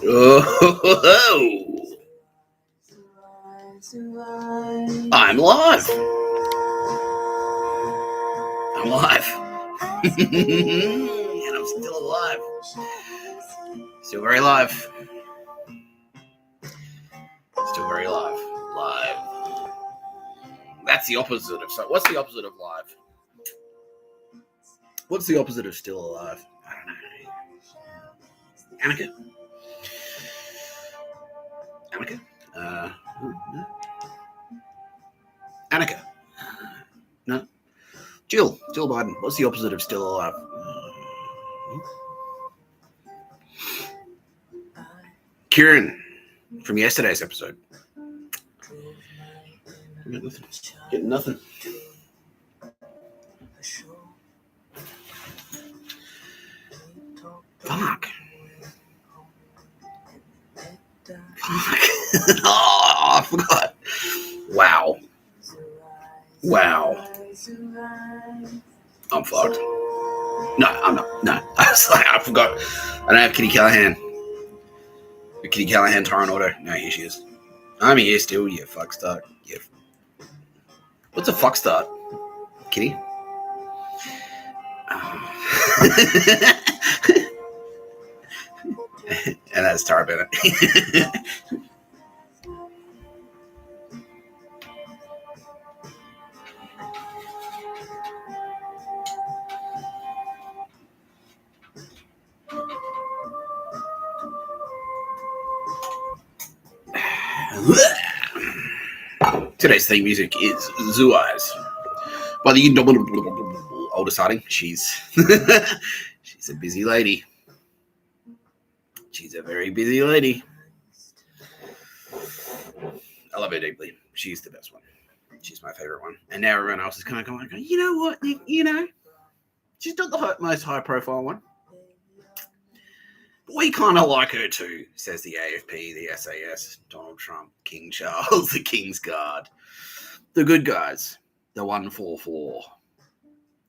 Oh, I'm live. I'm live. And I'm still alive. Still very live. Still very live. Live. That's the opposite of... So what's the opposite of live? What's the opposite of still alive? I don't know. Annika? Annika? No. Annika? No. Jill Biden. What's the opposite of still alive? Kieran from yesterday's episode. Getting nothing. Fuck. Oh, I forgot. Wow. I'm fucked. No, I'm not. No. I was like, I forgot. I don't have Kitty Callahan. Kitty Callahan, Torrent Auto. No, here she is. I'm here still, you fuck start. Yeah. What's a fuck start? Kitty? And that's Tara Bennett. Today's theme music is Zoo Eyes by the indomitable Oldest Harding. She's a busy lady. She's a very busy lady. I love her deeply. She's the best one. She's my favorite one. And now everyone else is kind of going, you know what, Nick? You know, she's not the most high-profile one. But we kind of like her too, says the AFP, the SAS, Donald Trump, King Charles, the King's Guard, the good guys, the 144,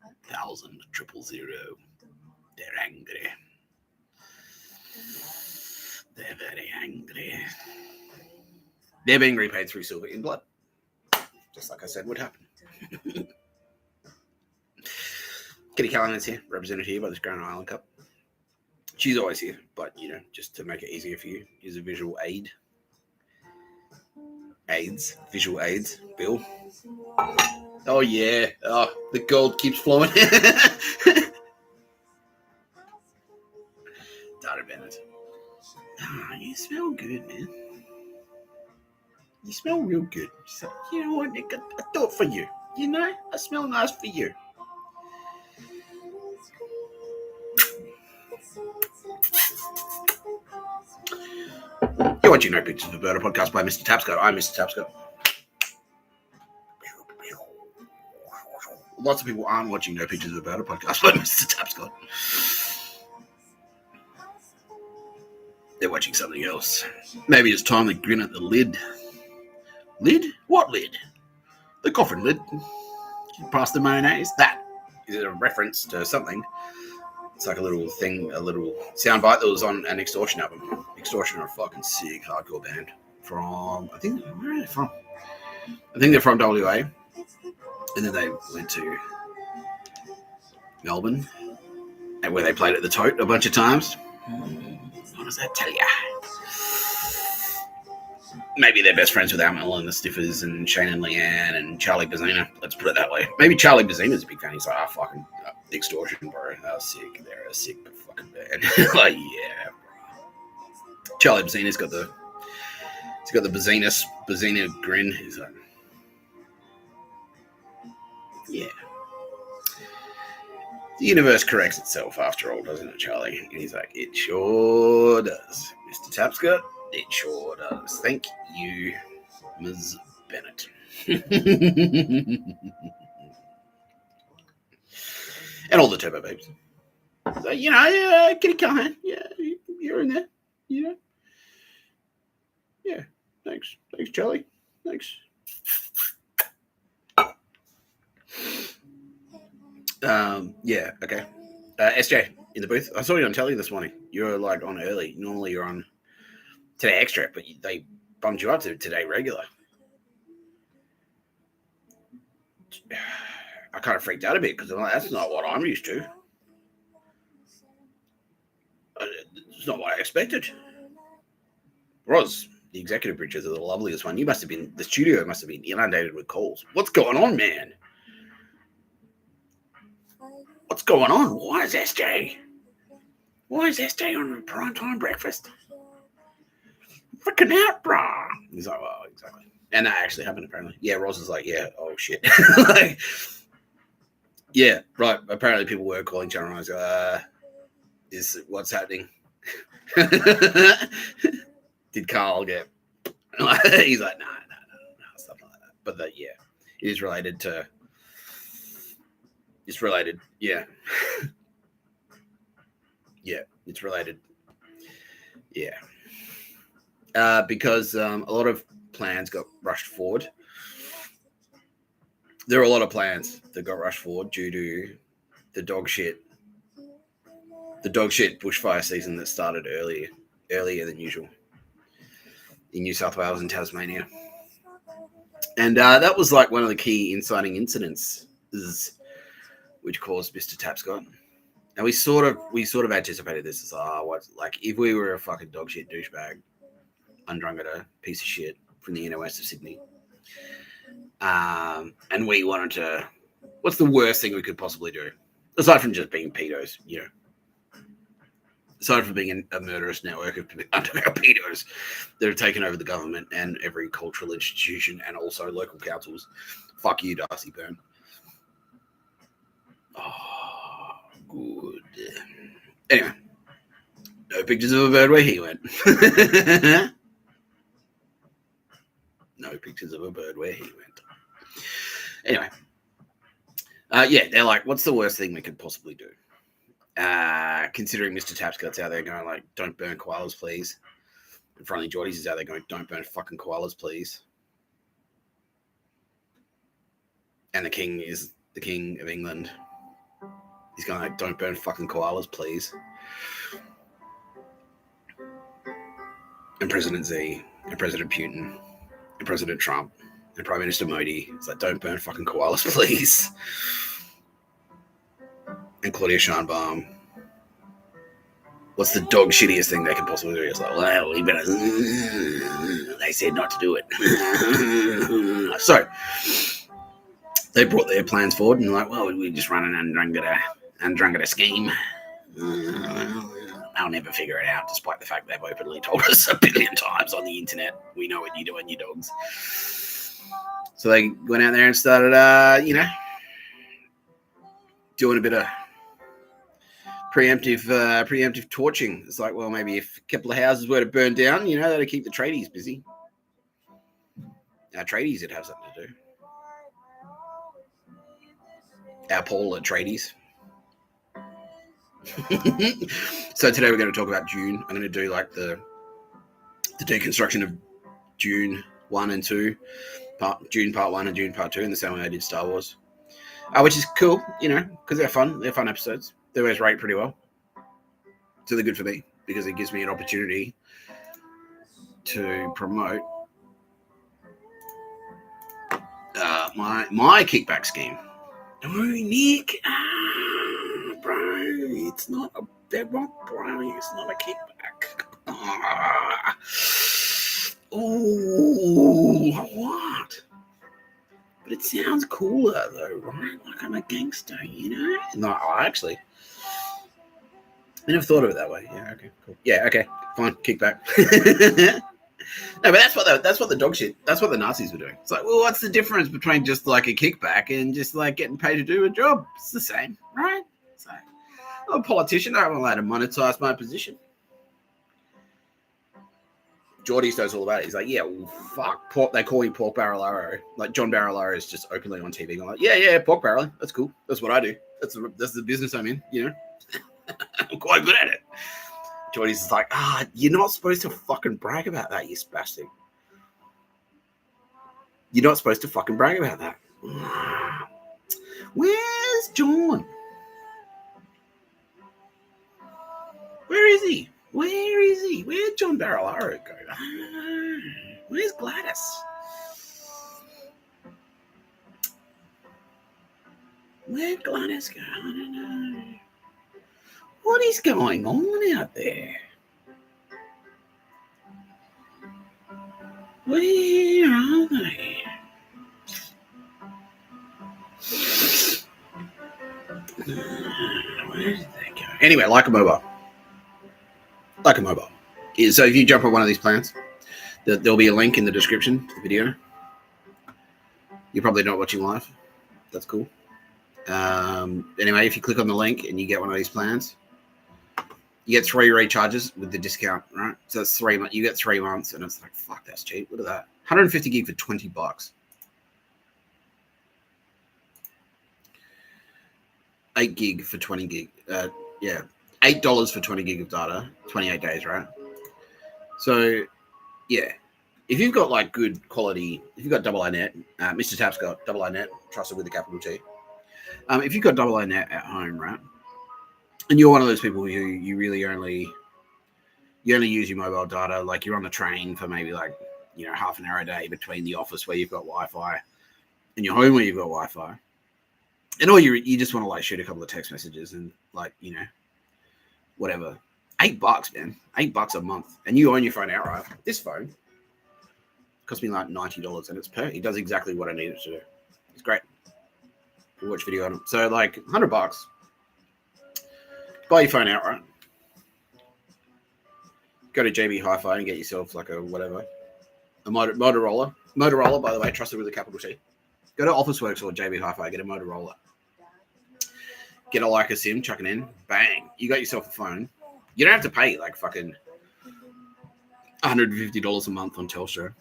1,000, 000. They're angry. They're very angry. They're being repaid through silver in blood. Just like I said would happen. Kitty Callahan's here, represented here by this Grand Island Cup. She's always here, but, you know, just to make it easier for you, here's a visual aid. Visual aids, Bill. Oh, yeah. Oh, the gold keeps flowing. Tara Bennett. Oh, you smell good, man. You smell real good. So, you know what, Nick? I thought for you. You know, I smell nice for you. You're watching No Pictures of a Bird, podcast by Mr. Tapscott. I'm Mr. Tapscott. Lots of people aren't watching No Pictures of a Bird, podcast by Mr. Tapscott. They're watching something else. Maybe it's time to grin at the lid. Lid? What lid? The coffin lid. Past the mayonnaise. That is a reference to something. It's like a little thing, a little soundbite that was on an Extortion album. Extortion are a fucking sick hardcore band from, I think, where are they from? I think they're from WA. And then they went to Melbourne, and where they played at the Tote a bunch of times. What does that tell you? Maybe they're best friends with Amel and the Stiffers and Shane and Leanne and Charlie Bazzina. Let's put it that way. Maybe Charlie Bazzina's a big fan. He's like, fucking Extortion, bro. They're sick. They're a sick fucking band. Like, yeah, bro. Charlie Bazzina's got the Bazzina grin. He's like, yeah. The universe corrects itself after all, doesn't it, Charlie? And he's like, it sure does. Mr. Tapscott, it sure does. Thank you, Ms. Bennett. And all the Turbo Babes. So, you know, Kitty Callahan, yeah, you're in there, you know. Yeah, thanks. Thanks, Charlie. Thanks. Yeah, okay. SJ, in the booth. I saw you on telly this morning. You're like on early. Normally you're on Today extra, but they bumped you up to today regular. I kind of freaked out a bit because I'm like, that's not what I'm used to. It's not what I expected. Roz, the executive bridges are the loveliest one. The studio must have been inundated with calls. What's going on, man? What's going on? Why is SJ on primetime breakfast? Freaking out, brah. He's like, well, exactly. And that actually happened, apparently. Yeah, Roz is like, yeah, oh shit. Like, yeah, right. Apparently people were calling Channel 9 and is what's happening? Did Carl get... He's like, no, stuff like that. But yeah, it is related to... It's related, yeah. Yeah, it's related. Yeah. Because a lot of plans got rushed forward. There are a lot of plans that got rushed forward due to the dog shit bushfire season that started earlier than usual in New South Wales and Tasmania. And that was like one of the key inciting incidents which caused Mr. Tapscott. And we sort of anticipated this as if we were a fucking dog shit douchebag, undrungeter piece of shit from the inner west of Sydney, and we wanted to, what's the worst thing we could possibly do aside from just being pedos, you know, aside from being a murderous network of underground pedos that have taken over the government and every cultural institution and also local councils. Fuck you, Darcy Byrne. Oh, good. Anyway, no pictures of a bird where he went. No pictures of a bird where he went. Anyway, yeah, they're like, what's the worst thing we could possibly do? Considering Mr. Tapscott's out there going like, don't burn koalas, please. And Friendly Geordies is out there going, don't burn fucking koalas, please. And the king is the king of England. He's going like, don't burn fucking koalas, please. And President Z, and President Putin, and President Trump, and Prime Minister Modi. It's like, don't burn fucking koalas, please. And Claudia Scheinbaum. What's the dog shittiest thing they can possibly do? It's like, well, we better... They said not to do it. So, they brought their plans forward and like, well, we just run an undrungeter scheme. They'll never figure it out, despite the fact they've openly told us a billion times on the internet. We know what you do and your dogs. So they went out there and started, doing a bit of preemptive torching. It's like, well, maybe if a couple of houses were to burn down, that'd keep the tradies busy. Our tradies would have something to do. Our Paula tradies. So today we're going to talk about Dune. I'm going to do like the deconstruction of Dune 1 and 2, Dune Part 1 and Dune Part 2 in the same way I did Star Wars, which is cool, because they're fun. They're fun episodes. They always rate pretty well. So they're good for me because it gives me an opportunity to promote my kickback scheme. Oh, Nick, bro, it's not a bedrock, bro. It's not a kickback. Oh, what? But it sounds cooler though, right? Like I'm a gangster, No, actually, I never thought of it that way. Yeah, okay, cool. Yeah, okay, fine, kickback. No, but that's what the dog shit. That's what the Nazis were doing. It's like, well, what's the difference between just like a kickback and just like getting paid to do a job? It's the same, right? So, I'm a politician. I'm allowed to monetize my position. Geordie knows all about it. He's like, yeah, well, fuck, pork. They call me Pork Barrelaro. Like John Barrelaro is just openly on TV going like, yeah, pork barreling. That's cool. That's what I do. That's the business I'm in. I'm quite good at it. Geordie's is like, you're not supposed to fucking brag about that, you spastic. You're not supposed to fucking brag about that. Where's John? Where is he? Where's John Barrel Arrow go? I don't know. Where's Gladys? Where'd Gladys go? I don't know. What is going on out there? Where are they? Where did they go? Anyway, like a mobile. So if you jump on one of these plans, there'll be a link in the description of the video. You're probably not watching live. That's cool. Anyway, if you click on the link and you get one of these plans, you get 3 recharges with the discount, right? So that's 3 months. You get 3 months, and it's like, fuck, that's cheap. Look at that. 150 gig for $20. 8 gig for 20 gig. Yeah, $8 for 20 gig of data, 28 days, right? So, yeah, if you've got like good quality, if you've got AA net, Mr. Tapscott, AA net, trusted with a capital T. If you've got AA net at home, right, and you're one of those people who you really only use your mobile data, like you're on the train for maybe like, you know, half an hour a day between the office where you've got Wi-Fi and your home where you've got Wi-Fi, and all you just want to like shoot a couple of text messages and like, you know, whatever. $8, man, $8 a month, and you own your phone outright. This phone cost me like $90, and it's perfect. It does exactly what I need it to do. It's great. We watch video on it. So like $100. Buy your phone outright. Go to JB Hi-Fi and get yourself like a whatever, a Motorola. Motorola, by the way, trusted with a capital T. Go to Officeworks or JB Hi-Fi, get a Motorola. Get a Leica SIM, chuck it in, bang. You got yourself a phone. You don't have to pay like fucking $150 a month on Telstra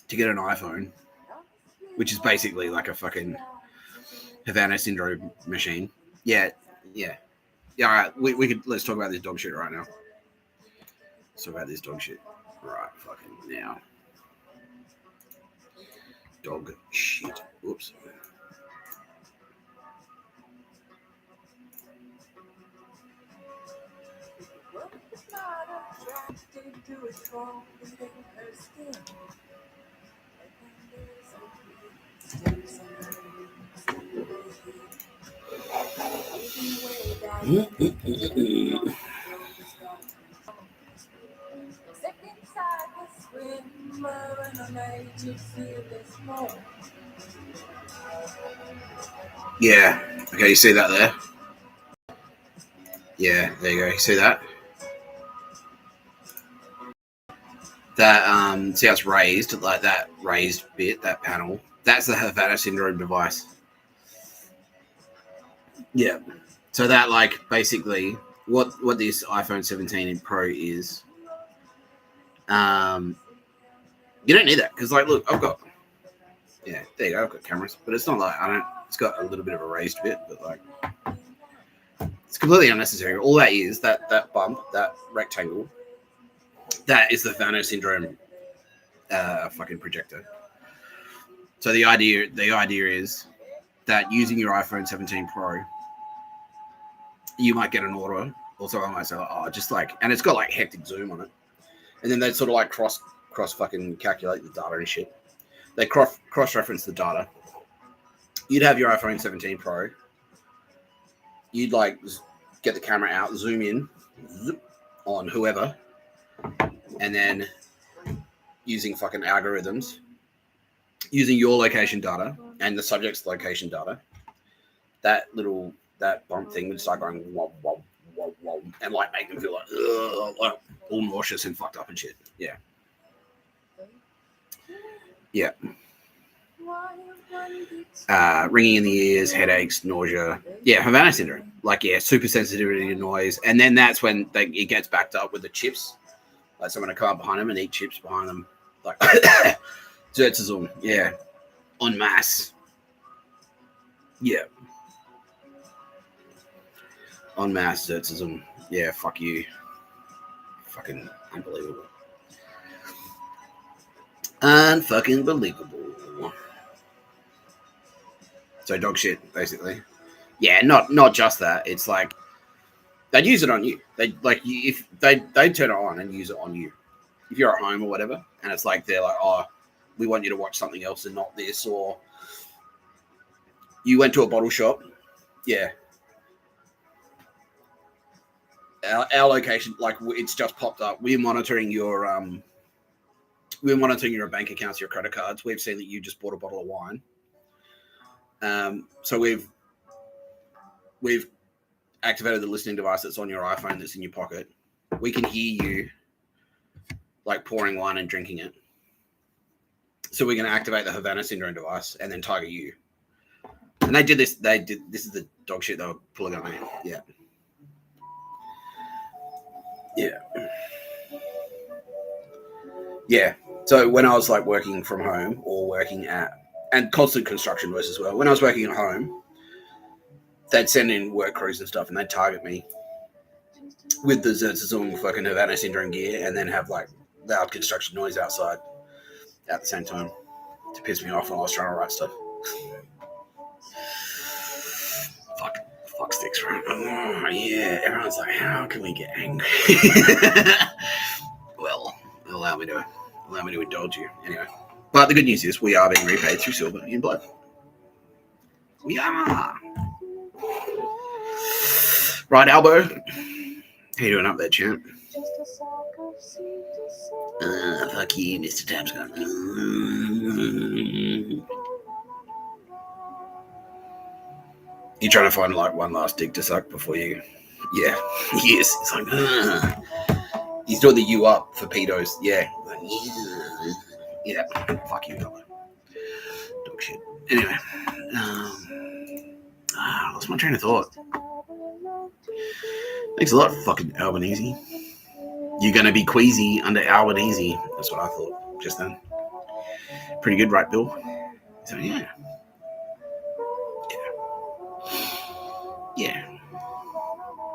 to get an iPhone, which is basically like a fucking Havana syndrome machine. Yeah. All right, let's talk about this dog shit right now. Let's talk about this dog shit right fucking now. Dog shit. Oops. Yeah. Okay, you see that there? Yeah, there you go. You see that? That see how it's raised, like that raised bit, that panel. That's the Havana syndrome device. Yeah. So that like basically what this iPhone 17 Pro is. You don't need that because like look, I've got there you go, I've got cameras, but it's not like it's got a little bit of a raised bit, but like it's completely unnecessary. All that is that bump, that rectangle, that is the Havana syndrome fucking projector. So the idea is that using your iPhone 17 Pro, you might get an order. Also, I might say, just like, and it's got like hectic zoom on it, and then they sort of like cross fucking calculate the data and shit. They cross reference the data. You'd have your iPhone 17 Pro. You'd like get the camera out, zoom in on whoever, and then using fucking algorithms, using your location data and the subject's location data, that bump thing would start going whoa, whoa, whoa, whoa, and like make them feel like all nauseous and fucked up and shit. Yeah. Ringing in the ears, headaches, nausea. Yeah, Havana syndrome. Like, yeah, super sensitivity to noise. And then that's when it gets backed up with the chips. Like someone to come up behind them and eat chips behind them. Like, Zertzism. Yeah. En masse. Yeah. En masse Zertzism. Yeah, fuck you. Fucking unbelievable. Unfucking believable. So dog shit, basically. Yeah, not just that. It's like they'd use it on you. They like if they turn it on and use it on you if you're at home or whatever, and it's like they're like, oh, we want you to watch something else and not this, or you went to a bottle shop, yeah. Our location, like it's just popped up. We're monitoring your bank accounts, your credit cards. We've seen that you just bought a bottle of wine. So we've activated the listening device that's on your iPhone that's in your pocket. We can hear you like pouring wine and drinking it. So we're going to activate the Havana syndrome device and then target you. And they did this. This is the dog shit they were pulling on me. Yeah. Yeah. Yeah. So when I was like working from home or working at, and constant construction was as well, when I was working at home, they'd send in work crews and stuff and they'd target me with the Zertzazung fucking Havana syndrome gear and then have like loud construction noise outside at the same time to piss me off when I was trying to write stuff. Fuck sticks, right? Oh, yeah, everyone's like, how can we get angry? Well, allow me to indulge you anyway. But the good news is we are being repaid through silver in blood. We are. Right, Albo. How you doing up there, champ? Fuck you, Mr. Tapscott. You trying to find like one last dick to suck before you? Yeah, he is. It's like, he's doing the you up for pedos. Yeah, like, yeah. Fuck you, Albo. Dog shit. Anyway, I lost my train of thought. Thanks a lot, fucking Albanese. You're gonna be queasy under Albanese. That's what I thought just then. Pretty good, right, Bill? So yeah.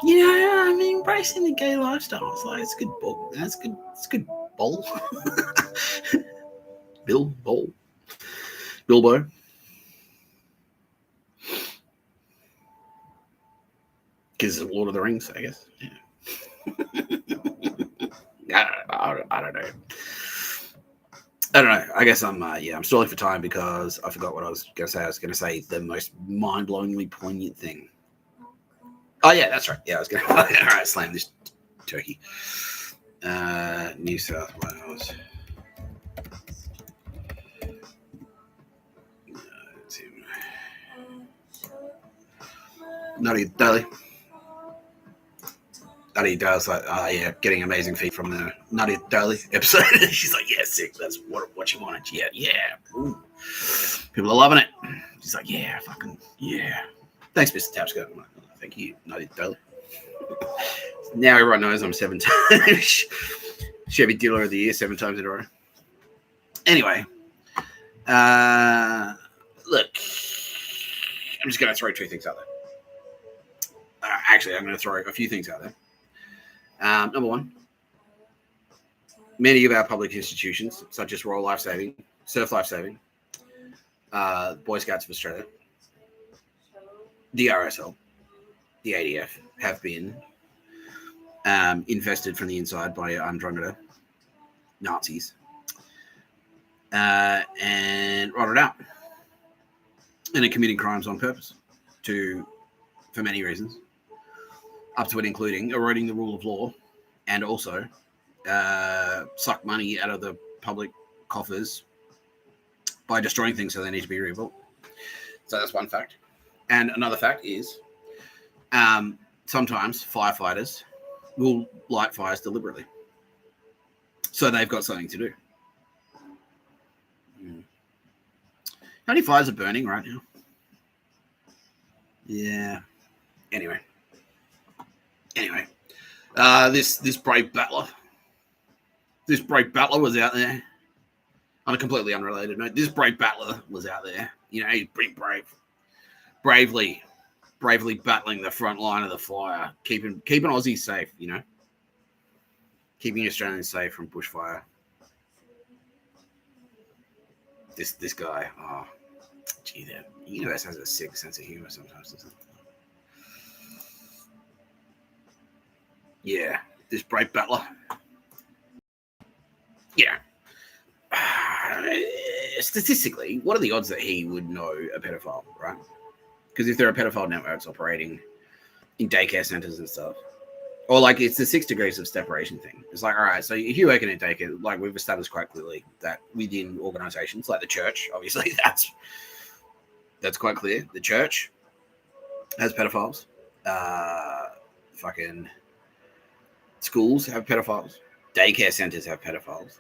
You know, I'm embracing the gay lifestyle. It's like it's good bull. That's good. It's good bowl. Bilbo. Because of Lord of the Rings, I guess. Yeah. I don't know. I guess I'm stalling for time because I forgot what I was going to say. I was going to say the most mind-blowingly poignant thing. Oh, yeah, that's right. Yeah, I was going to... All right, slam this turkey. New South Wales. Nutty Daily. Nutty Dale's like, yeah, getting amazing feed from the Nutty Daily episode. She's like, yeah, sick. That's what you wanted. Yeah. Ooh. People are loving it. She's like, yeah, fucking, yeah. Thanks, Mr. Tapscott. Like, thank you, Nutty Daily. Now everyone knows I'm 7 times Chevy Dealer of the Year 7 times in a row. Anyway, look, I'm just going to throw 2 things out there. Actually, I'm going to throw a few things out there. Number one, many of our public institutions, such as Royal Life Saving, Surf Life Saving, Boy Scouts of Australia, the RSL, the ADF, have been infested from the inside by Andromeda Nazis and rotted out and are committing crimes on purpose for many reasons, up to it including eroding the rule of law and also suck money out of the public coffers by destroying things so they need to be rebuilt. So that's one fact. And another fact is sometimes firefighters will light fires deliberately. So they've got something to do. How many fires are burning right now? Yeah. Anyway, this brave battler was out there. On a completely unrelated note, this brave battler was out there. You know, he's pretty bravely battling the front line of the fire, keeping Aussies safe. You know, keeping Australians safe from bushfire. This guy, oh, gee, the universe has a sick sense of humor sometimes, doesn't it? Yeah, this brave battler. Yeah. Statistically, what are the odds that he would know a pedophile, right? Because if there are pedophile networks operating in daycare centers and stuff, or like it's the 6 degrees of separation thing. It's like, all right, so if you work in a daycare, like we've established quite clearly that within organizations like the church, obviously that's quite clear. The church has pedophiles. Fucking schools have pedophiles. Daycare centers have pedophiles.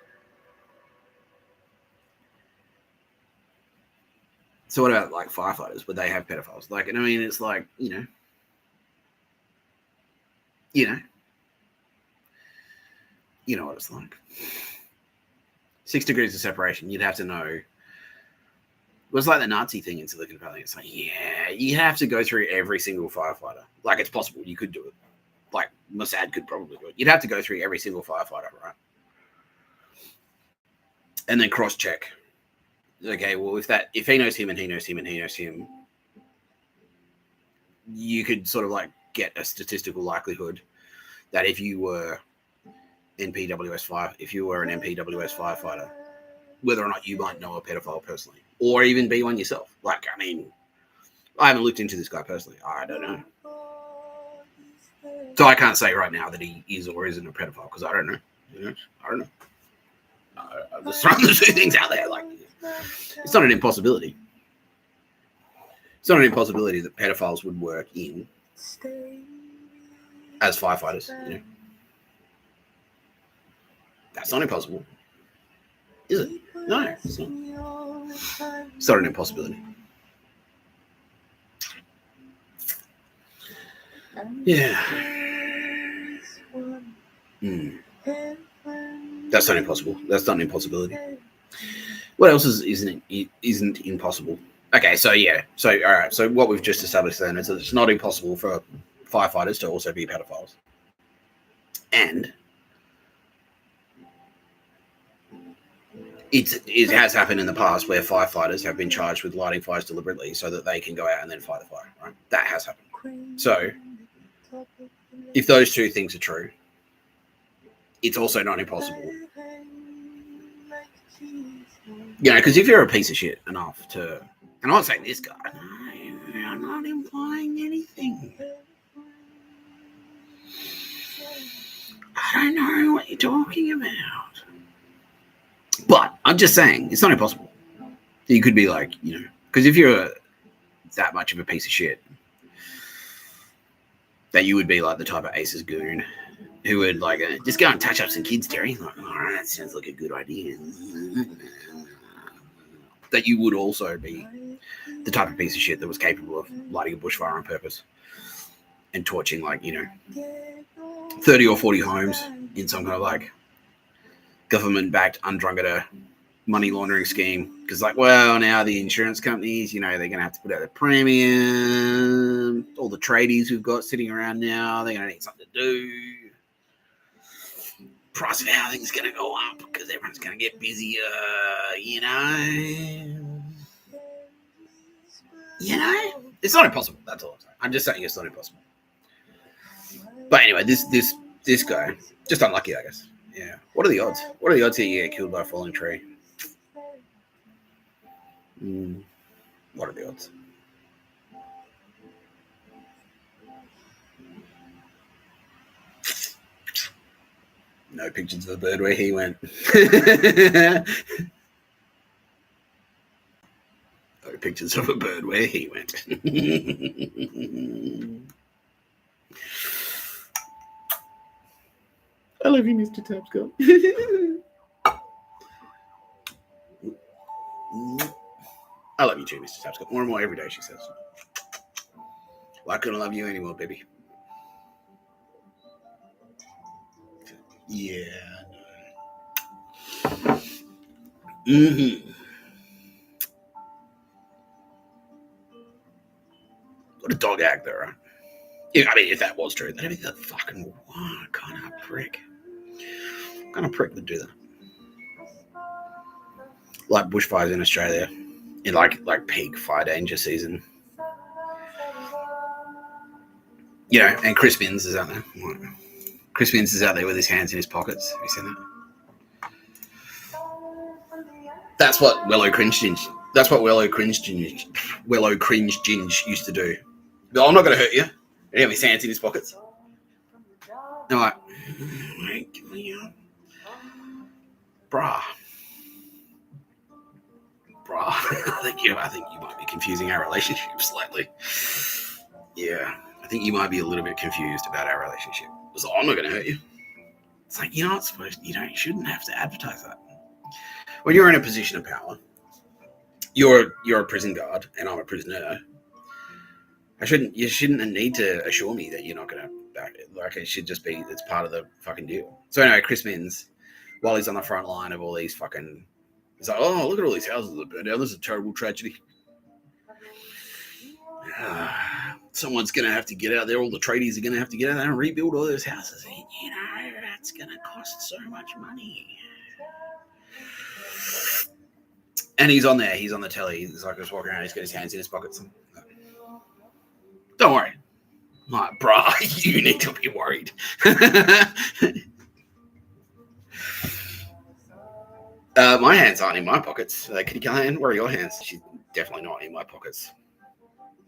So what about like firefighters? Would they have pedophiles? Like, and I mean, it's like, you know what it's like. 6 degrees of separation. You'd have to know. It was like the Nazi thing in Silicon Valley. It's like, yeah, you have to go through every single firefighter. Like, it's possible. You could do it. Like, Mossad could probably do it. You'd have to go through every single firefighter, right? And then cross-check. Okay, well, if he knows him and he knows him and he knows him, you could sort of like get a statistical likelihood that if you were an NPWS firefighter, whether or not you might know a pedophile personally, or even be one yourself. Like, I mean, I haven't looked into this guy personally. I don't know. So I can't say right now that he is or isn't a pedophile because I don't know. I don't know. I'm just throwing the two things out there. Like, it's not an impossibility. It's not an impossibility that pedophiles would work in as firefighters. That's not impossible, is it? No, it's not. It's not an impossibility. Yeah. That's not impossible. That's not an impossibility. What else isn't impossible? Okay, so yeah. So all right. So what we've just established then is that it's not impossible for firefighters to also be pedophiles. And it has happened in the past where firefighters have been charged with lighting fires deliberately so that they can go out and then fight the fire, right? That has happened. So if those two things are true, it's also not impossible. Because if you're a piece of shit enough to, and I'm not saying this guy, I'm not implying anything. I don't know what you're talking about. But I'm just saying, it's not impossible. You could be like, because if you're that much of a piece of shit, that you would be like the type of aces goon who would like, just go and touch up some kids, Terry. Like, all right, that sounds like a good idea. That you would also be the type of piece of shit that was capable of lighting a bushfire on purpose and torching 30 or 40 homes in some kind of like government-backed undrungeter money laundering scheme. Because now the insurance companies, they're going to have to put out a premium. All the tradies we've got sitting around now, they're going to need something to do. Price of housing's going to go up because everyone's going to get busier, It's not impossible. That's all I'm saying. I'm just saying it's not impossible. But anyway, this guy, just unlucky, I guess. Yeah. What are the odds? What are the odds that you get killed by a falling tree? What are the odds? No pictures of a bird where he went. No pictures of a bird where he went. I love you, Mr. Tapscott. I love you too, Mr. Tapscott. More and more every day, she says. Well, I couldn't love you anymore, baby. Yeah, I know. What a dog act, though, right? I mean, if that was true, that'd be the fucking what kind of prick? What kind of prick would do that? Like bushfires in Australia, in like peak fire danger season. And Chris Minns is out there. Chris Minns is out there with his hands in his pockets. Have you seen that? That's what Wello Cringe Ginge. That's what Wello Cringe Ginge used to do. But I'm not going to hurt you. He have his hands in his pockets. I'm like, bruh. I think you might be confusing our relationship slightly. Yeah, I think you might be a little bit confused about our relationship. So I'm not going to hurt you. It's like, you're not supposed. You shouldn't have to advertise that. When you're in a position of power, you're a prison guard and I'm a prisoner. You shouldn't need to assure me that you're not going to back it. Like, it should just be, it's part of the fucking deal. So anyway, Chris Minns, while he's on the front line of all these fucking, he's like, oh, look at all these houses that burned down. This is a terrible tragedy. Someone's going to have to get out there. All the tradies are going to have to get out there and rebuild all those houses. And, that's going to cost so much money. And he's on there. He's on the telly. He's like, just walking around. He's got his hands in his pockets. Don't worry. I'm like, bruh, you need to be worried. My hands aren't in my pockets. Kitty Callahan, where are your hands? She's definitely not in my pockets.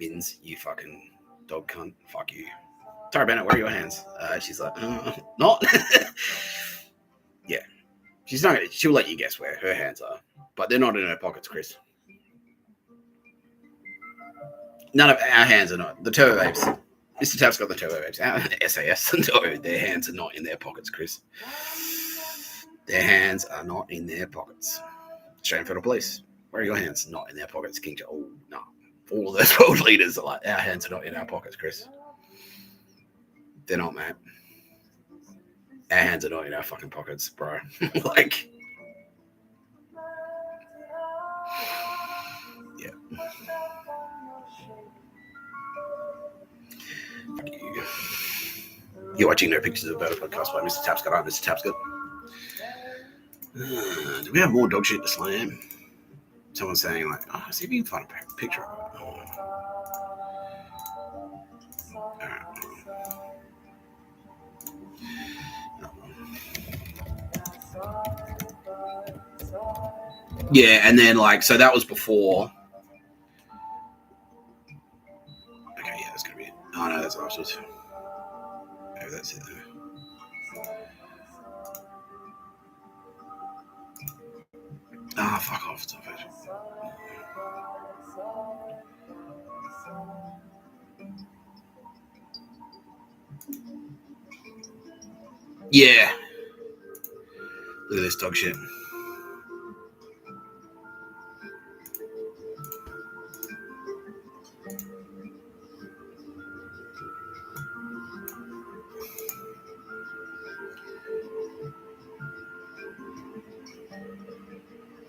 Minns, you fucking dog cunt. Fuck you. Tara Bennett, where are your hands? She's like, not. Yeah. She's not. She'll let you guess where her hands are. But they're not in her pockets, Chris. None of our hands are not. The Turbo Babes. Mr. Tapscott, the Turbo Babes. Our SAS. No, their hands are not in their pockets, Chris. Their hands are not in their pockets. Australian Federal Police. Where are your hands? Not in their pockets. King Charles. Oh, no. All those world leaders are like, our hands are not in our pockets, Chris. They're not, mate. Our hands are not in our fucking pockets, bro. Like, yeah. Fuck you. You're watching No Pictures of Bird podcast by Mr. Tapscott. I'm Mr. Tapscott. Do we have more dog shit to slam? Someone's saying, like, oh, see if you can find a picture of it. Yeah, and then, like, so that was before. Okay, yeah, that's going to be it. Oh, no, that's what I was supposed to. Oh, that's it, though. Ah, fuck off, stop it. Yeah. Look at this dog shit.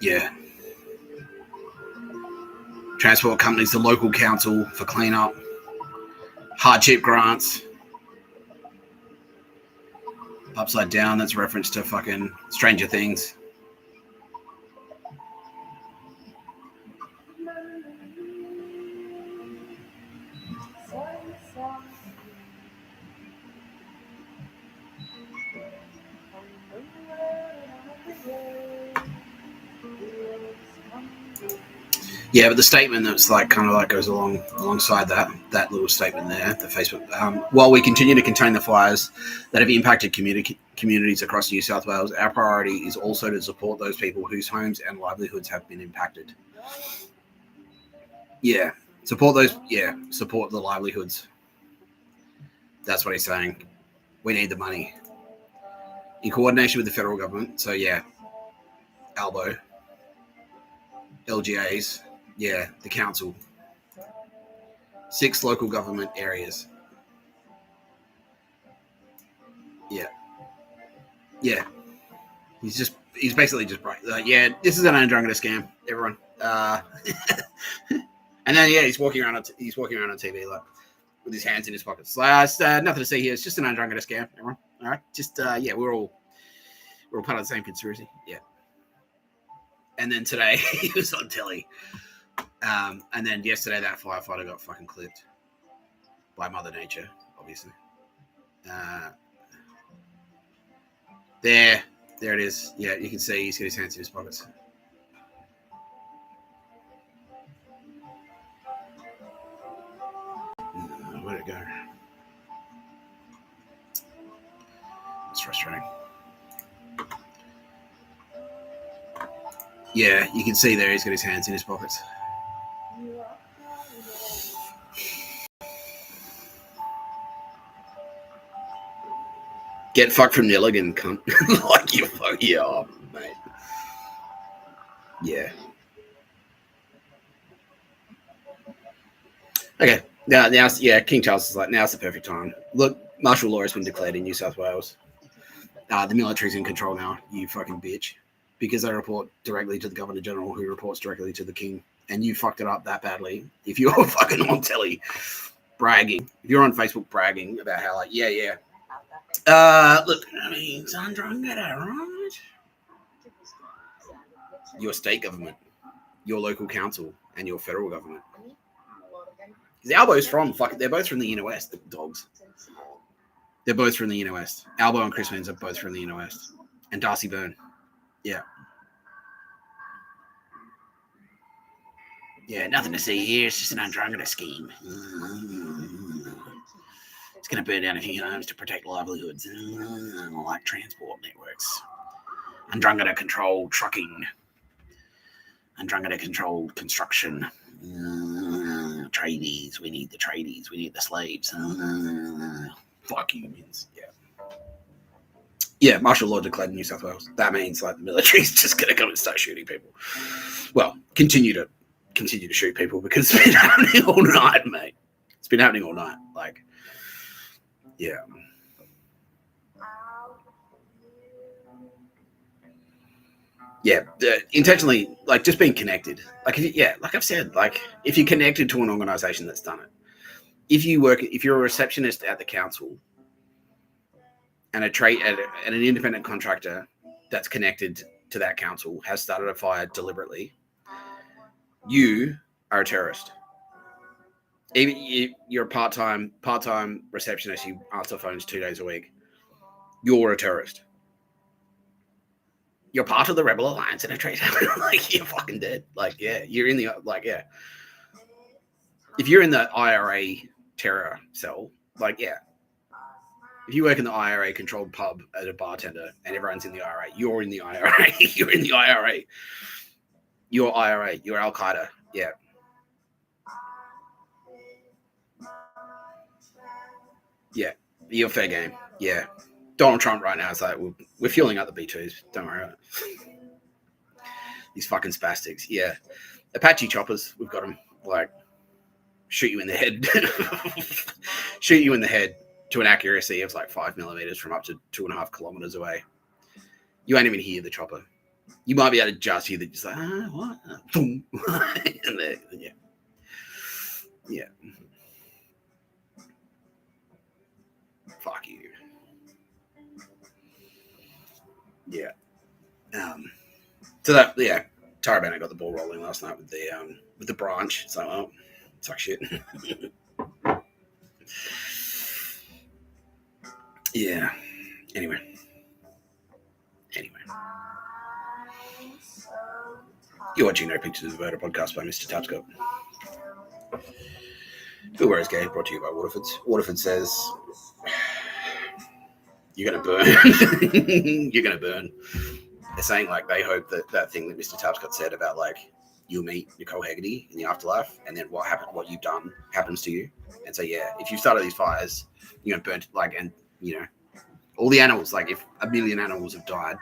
Yeah. Transport companies, the local council for cleanup, hardship grants. Upside down, that's reference to fucking Stranger Things. Yeah, but the statement that's like kind of like goes alongside that little statement there, the Facebook. While we continue to contain the fires that have impacted communities across New South Wales, our priority is also to support those people whose homes and livelihoods have been impacted. Yeah, support those. Yeah, support the livelihoods. That's what he's saying. We need the money in coordination with the federal government. So yeah, ALBO, LGAs. Yeah, the council. 6 local government areas. Yeah. Yeah. He's basically just like, yeah, this is an Andromeda scam, everyone. And then yeah, he's walking around on TV like with his hands in his pockets. Like, nothing to see here. It's just an Andromeda scam, everyone. All right, just yeah, we're all part of the same conspiracy. Yeah. And then today he was on telly. And then yesterday that firefighter got fucking clipped by Mother Nature, obviously. There it is. Yeah, you can see he's got his hands in his pockets. Where'd it go? It's frustrating. Yeah, you can see there he's got his hands in his pockets. Get fucked from Nilligan, cunt. Like you fuck, yeah, oh, mate. Yeah. Okay. Now, yeah, King Charles is like, now's the perfect time. Look, martial law has been declared in New South Wales. The military's in control now, you fucking bitch. Because they report directly to the Governor General, who reports directly to the King. And you fucked it up that badly. If you're fucking on telly bragging, if you're on Facebook bragging about how, like, yeah. Look, I mean, Sandra, I'm gonna right. Your state government, your local council, and your federal government. Albo's from they're both from the inner west, the dogs. They're both from the inner west. Albo and Chris Means are both from the inner west. And Darcy Byrne. Yeah. Yeah, nothing to see here. It's just an Andromeda scheme. It's going to burn down a few homes to protect livelihoods, like transport networks. Andromeda controlled trucking. Andromeda controlled construction. Tradies. We need the tradies. We need the slaves. Fuck unions. Yeah. Yeah, martial law declared in New South Wales. That means like the military's just going to come and start shooting people. Well, continue to shoot people because it's been happening all night, mate. It's been happening all night. Like, yeah. Yeah, intentionally, like just being connected. Like, like I've said, like if you're connected to an organisation that's done it, if you're a receptionist at the council, and an independent contractor that's connected to that council has started a fire deliberately, you are a terrorist. Even you're a part-time receptionist, you answer phones 2 days a week, you're a terrorist. You're part of the Rebel Alliance and a traitor. Like, you're fucking dead. Like, yeah, you're in the, like, yeah. If you're in the IRA terror cell, like, yeah. If you work in the IRA controlled pub as a bartender and everyone's in the IRA, you're in the IRA. You're in the IRA. You're IRA. You're Al Qaeda. Yeah. Yeah. You're fair game. Yeah. Donald Trump right now is like, we're fueling up the B2s. Don't worry about it. These fucking spastics. Yeah. Apache choppers, we've got them. Like, shoot you in the head. Shoot you in the head to an accuracy of like 5 millimeters from up to 2.5 kilometers away. You won't even hear the chopper. You might be able to just hear just like, what? Boom. And there, yeah. Yeah. Fuck you. Yeah. So that, yeah, Taraban got the ball rolling last night with the branch. So, oh, suck shit. Yeah. Anyway. You're watching No Pictures of a Murder podcast by Mr. Tapscott. Who Wears Gay, brought to you by Waterford's. Waterford says, you're going to burn. You're going to burn. They're saying, like, they hope that thing that Mr. Tapscott said about, like, you'll meet Nicole Haggerty in the afterlife, and then what you've done happens to you. And so, yeah, if you started these fires, you're going to burn, like, and, you know, all the animals, like, if 1 million animals have died,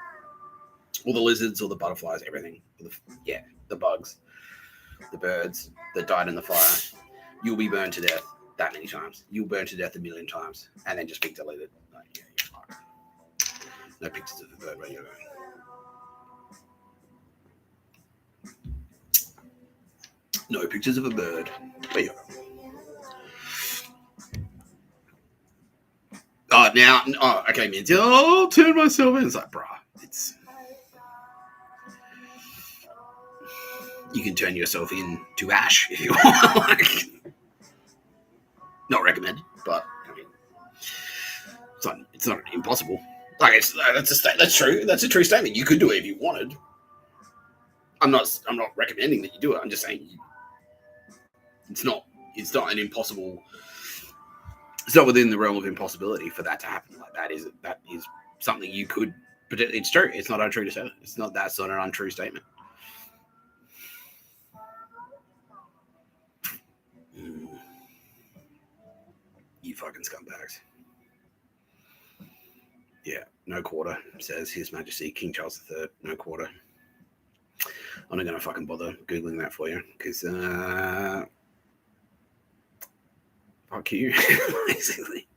all the lizards, all the butterflies, everything, the bugs, the birds that died in the fire, you'll be burned to death that many times. You'll burn to death 1 million times, and then just be deleted. Like, yeah, you're fucked. No pictures of the bird radio. No pictures of a bird. There you go. Okay, man. I'll turn myself in. It's like, bruh, you can turn yourself into ash if you want. Like, not recommended, but I mean, it's not impossible. Like that's true. That's a true statement. You could do it if you wanted. I'm not recommending that you do it. I'm just saying it's not an impossible. It's not within the realm of impossibility for that to happen. Like that is something you could. But it's true. It's not untrue to say that. That's not an untrue statement. You fucking scumbags. Yeah, no quarter, says His Majesty King Charles III. No quarter. I'm not going to fucking bother Googling that for you because fuck you, basically.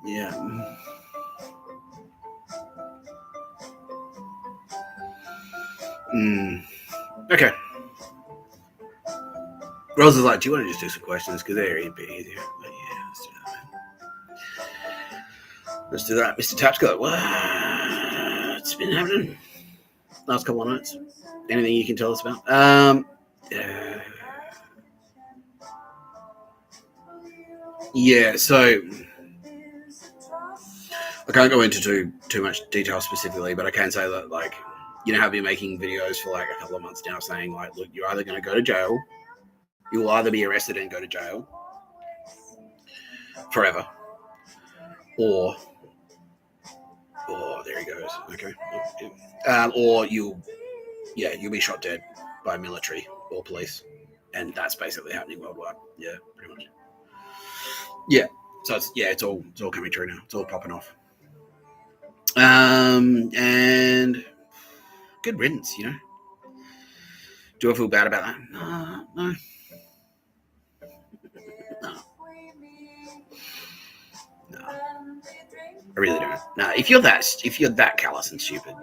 Yeah. Okay. Rose is like, do you want to just do some questions? Because they're a bit easier. But yeah, let's do that. Let's do that. Mr. Tapscott, what's been happening last couple of nights? Anything you can tell us about? Yeah, so I can't go into too much detail specifically, but I can say that, like, you know, I've been making videos for like a couple of months now saying, like, look, you're either going to go to jail, you will either be arrested and go to jail forever, or there he goes. Okay, or you'll be shot dead by military or police, and that's basically happening worldwide. Yeah, pretty much. Yeah, so it's all coming true now. It's all popping off. And good riddance, you know. Do I feel bad about that? No. I really don't. No, if you're that callous and stupid,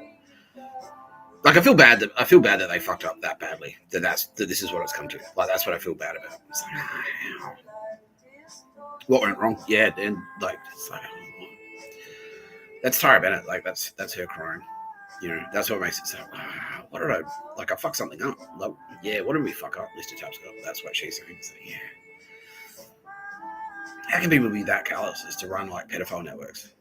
like I feel bad that they fucked up that badly. That this is what it's come to. Like that's what I feel bad about. It's like, what went wrong? Yeah, and like it's like that's Tara Bennett. Like that's her crying. You know, that's what makes it so. What did I fucked something up? Like, yeah, what did we fuck up, Mr. Tapscott? That's what she's saying. So, yeah. How can people be that callous as to run like pedophile networks?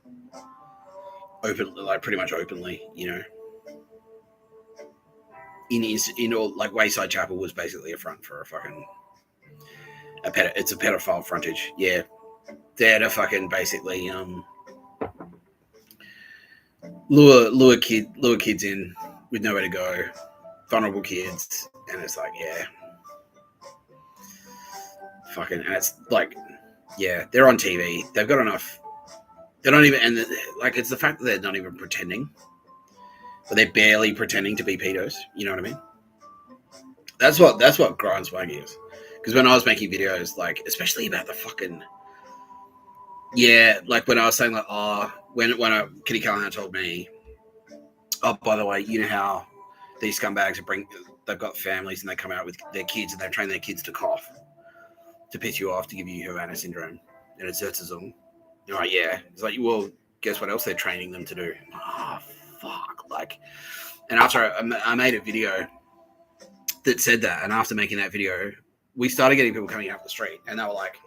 Openly, like pretty much openly, you know. In all, like Wayside Chapel was basically a front for a fucking it's a pedophile frontage. Yeah, there to fucking basically lure kids in with nowhere to go, vulnerable kids, and it's like fucking, and it's like they're on TV. They've got enough. They don't even, and like it's the fact that they're not even pretending, but they're barely pretending to be pedos. You know what I mean? That's what grinds my gears. Because when I was making videos, like especially about the fucking like when I was saying like when Kitty Callahan told me, oh by the way, you know how these scumbags they've got families and they come out with their kids and they train their kids to cough to piss you off to give you Havana syndrome and it's autism. You're like, yeah. It's like, well, guess what else they're training them to do? Oh, fuck. Like, and after I made a video that said that, and after making that video, we started getting people coming out the street, and they were like,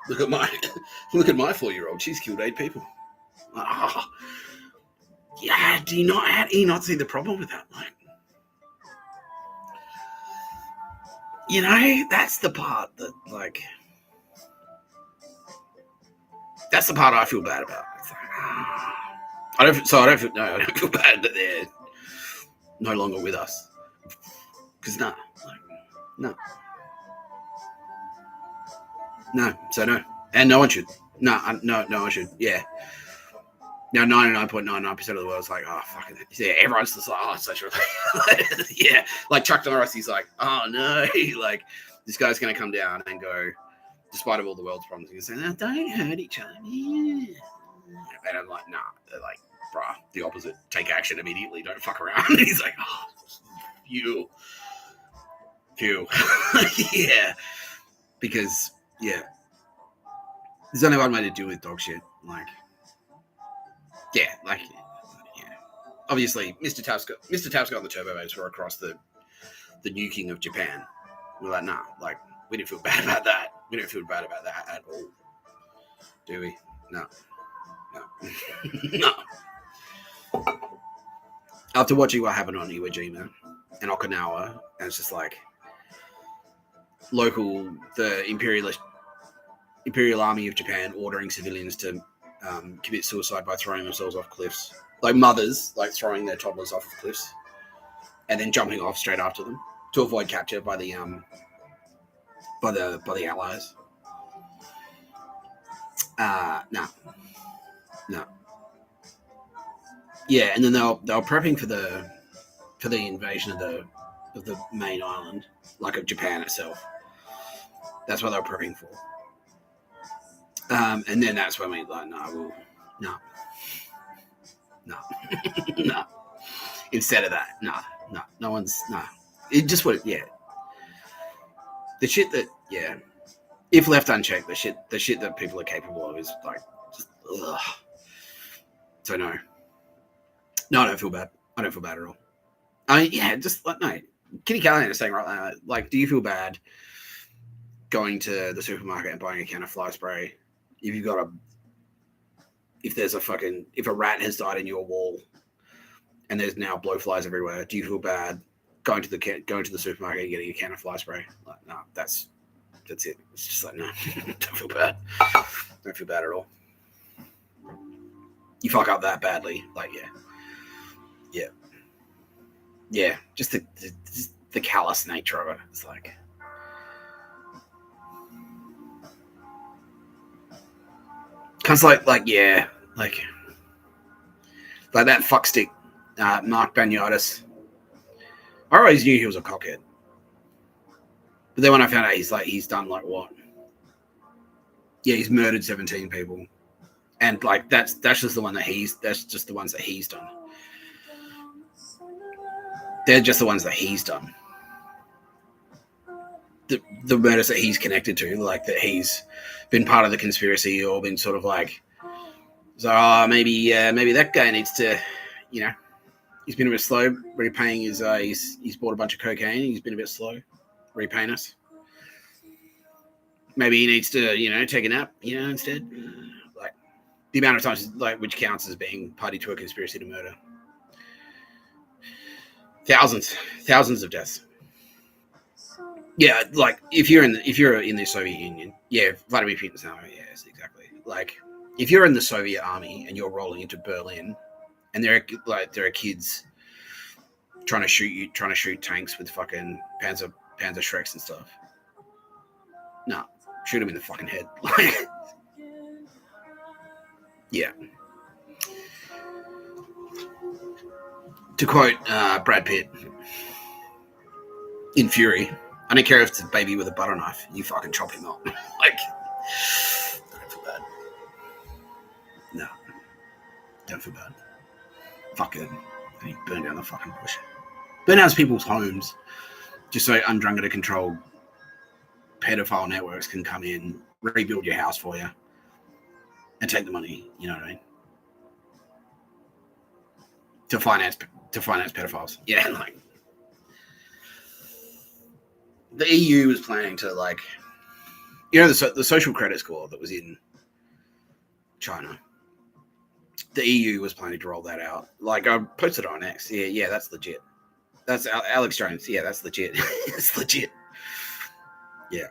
look at my 4-year-old. She's killed 8 people. Oh, yeah. Do you not see the problem with that? Like, you know, that's the part that, like, that's the part I feel bad about. It's like, I don't feel bad that they're no longer with us. Because no. So no. And no one should. No one should. Yeah. Now 99.99% of the world's like, oh, fuck it. Yeah, everyone's just like, oh, it's such a yeah. Like Chuck Norris, he's like, oh no, like this guy's gonna come down and go, despite of all the world's problems, he's gonna say, no, don't hurt each other. Yeah. And I'm like, nah. They're like, bruh, the opposite. Take action immediately. Don't fuck around. And he's like, oh, phew. Yeah. Because, yeah. There's only one way to deal with dog shit. Like, yeah. Obviously, Mr. Tapscott and the Turbo Babes were across the nuking of Japan. We're like, nah, like, we didn't feel bad about that. We didn't feel bad about that at all. Do we? No. No. After watching what happened on Iwo Jima and Okinawa, and it's just like the Imperial Army of Japan ordering civilians to commit suicide by throwing themselves off cliffs, like mothers, like throwing their toddlers off of cliffs, and then jumping off straight after them to avoid capture by the Allies. No. Yeah, and then they were prepping for the invasion of the main island, like of Japan itself. That's what they were prepping for. And then that's when we like, no, no. Instead of that, no one's. It just would, yeah. The shit that, yeah, if left unchecked, the shit that people are capable of is like, just, ugh. So no, I don't feel bad. I don't feel bad at all. I mean, yeah, just like, no. Kitty Callahan is saying right now, like, do you feel bad going to the supermarket and buying a can of fly spray if a rat has died in your wall and there's now blowflies everywhere? Do you feel bad going to the supermarket and getting a can of fly spray? Like, no, that's it. It's just like, no, don't feel bad. Don't feel bad at all. You fuck up that badly, like, yeah. Just the callous nature of it. It's like, cause like that fuckstick, Mark Banyatis. I always knew he was a cockhead, but then when I found out he's done like what? Yeah, he's murdered 17 people, and like that's just the ones that he's done. They're just the ones that he's done. The murders that he's connected to, like that he's been part of the conspiracy or been sort of like, so maybe that guy needs to, he's been a bit slow repaying his, he's bought a bunch of cocaine. He's been a bit slow repaying us. Maybe he needs to, take a nap, instead. Like the amount of times, like, which counts as being party to a conspiracy to murder. Thousands of deaths. Yeah, like if you're in the Soviet Union, yeah, Vladimir Putin's now, yes, exactly. Like if you're in the Soviet army and you're rolling into Berlin, and there are kids trying to shoot tanks with fucking Panzer Shreks and stuff. No, shoot them in the fucking head. Yeah. To quote Brad Pitt in Fury, I don't care if it's a baby with a butter knife, you fucking chop him up. Like, I don't feel bad. No. Don't feel bad. Fuck it. And he burned down the fucking bush. Burn down people's homes just so undrungeter controlled pedophile networks can come in, rebuild your house for you, and take the money, you know what I mean? To finance pedophiles. Yeah, like the EU was planning to, like, the social credit score that was in China. The EU was planning to roll that out. Like, I posted it on X. Yeah, that's legit. That's Alex Jones. Yeah, that's legit. It's legit. Yeah.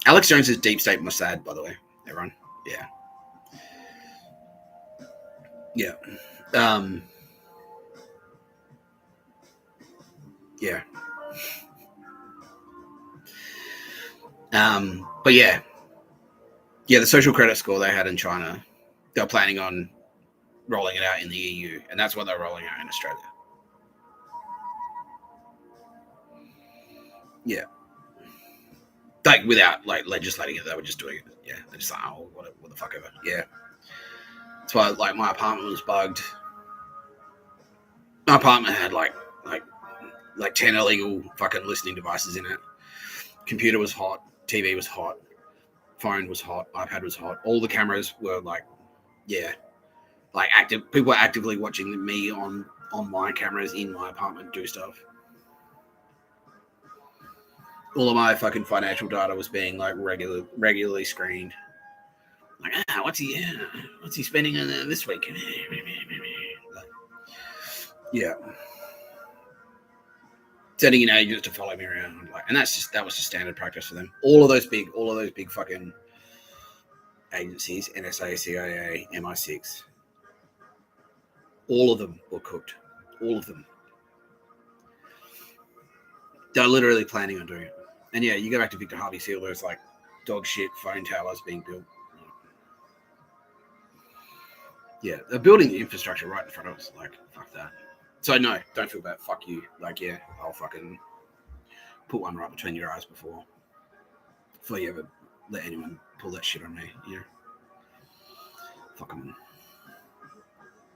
Alex Jones is deep state Mossad, by the way, everyone. Yeah. Yeah. Yeah. But yeah, the social credit score they had in China, they're planning on rolling it out in the EU, and that's what they're rolling out in Australia. Yeah, like without like legislating it, they were just doing it. Yeah, they're just like, oh, what the fuck ever. Yeah, that's why like my apartment was bugged. My apartment had like 10 illegal fucking listening devices in it. Computer was hot, TV was hot, phone was hot, iPad was hot. All the cameras were like, yeah, like active. People were actively watching me on my cameras in my apartment do stuff. All of my fucking financial data was being like regularly screened. Like, what's he spending this week? Like, yeah. Sending in agents to follow me around, like, and that was just standard practice for them. All of those big fucking agencies, NSA, CIA, MI6, all of them were cooked. All of them. They're literally planning on doing it. And yeah, you go back to Victor Harvey Field, there's like dog shit phone towers being built. Yeah, they're building the infrastructure right in front of us. Like, fuck that. So no, don't feel bad. Fuck you. Like, yeah, I'll fucking put one right between your eyes before you ever let anyone pull that shit on me. Yeah. Fuck them.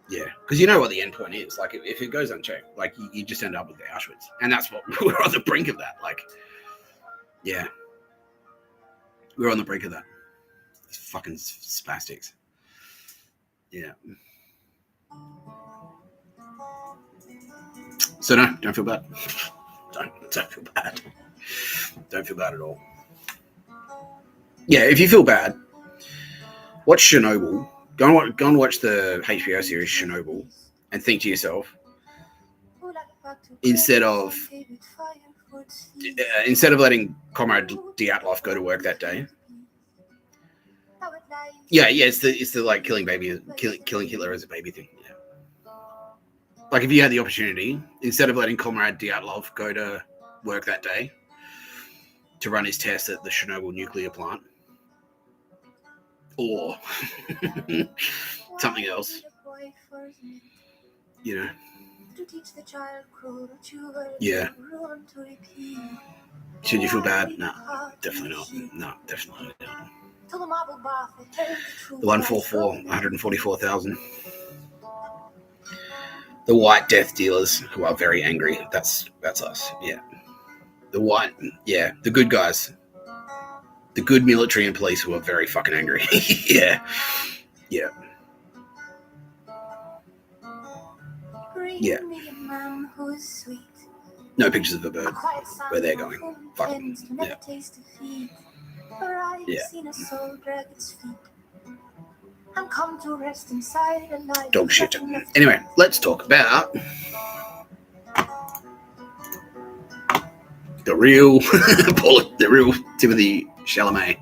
Yeah, because you know what the end point is. Like, if it goes unchecked, like, you just end up with the Auschwitz. And that's what we're on the brink of that. Like, yeah. We're on the brink of that. These fucking spastics. Yeah. So no, don't feel bad. Don't feel bad. Don't feel bad at all. Yeah, if you feel bad, watch Chernobyl. Go and watch the HBO series Chernobyl and think to yourself, instead of letting Comrade Dyatlov go to work that day. Yeah, it's the like killing Hitler as a baby thing. Yeah. Like, if you had the opportunity, instead of letting Comrade Dyatlov go to work that day to run his test at the Chernobyl nuclear plant, or something else, you know. Yeah. Should you feel bad? No, definitely not. No, definitely not. The 144,000. The white death dealers who are very angry. That's us. Yeah. The good guys. The good military and police who are very fucking angry. Yeah. Yeah. Yeah. No pictures of a bird where they're going. Fuck them. Yeah. Yeah. Dog shit. Anyway, let's talk about the real Timothy Chalamet.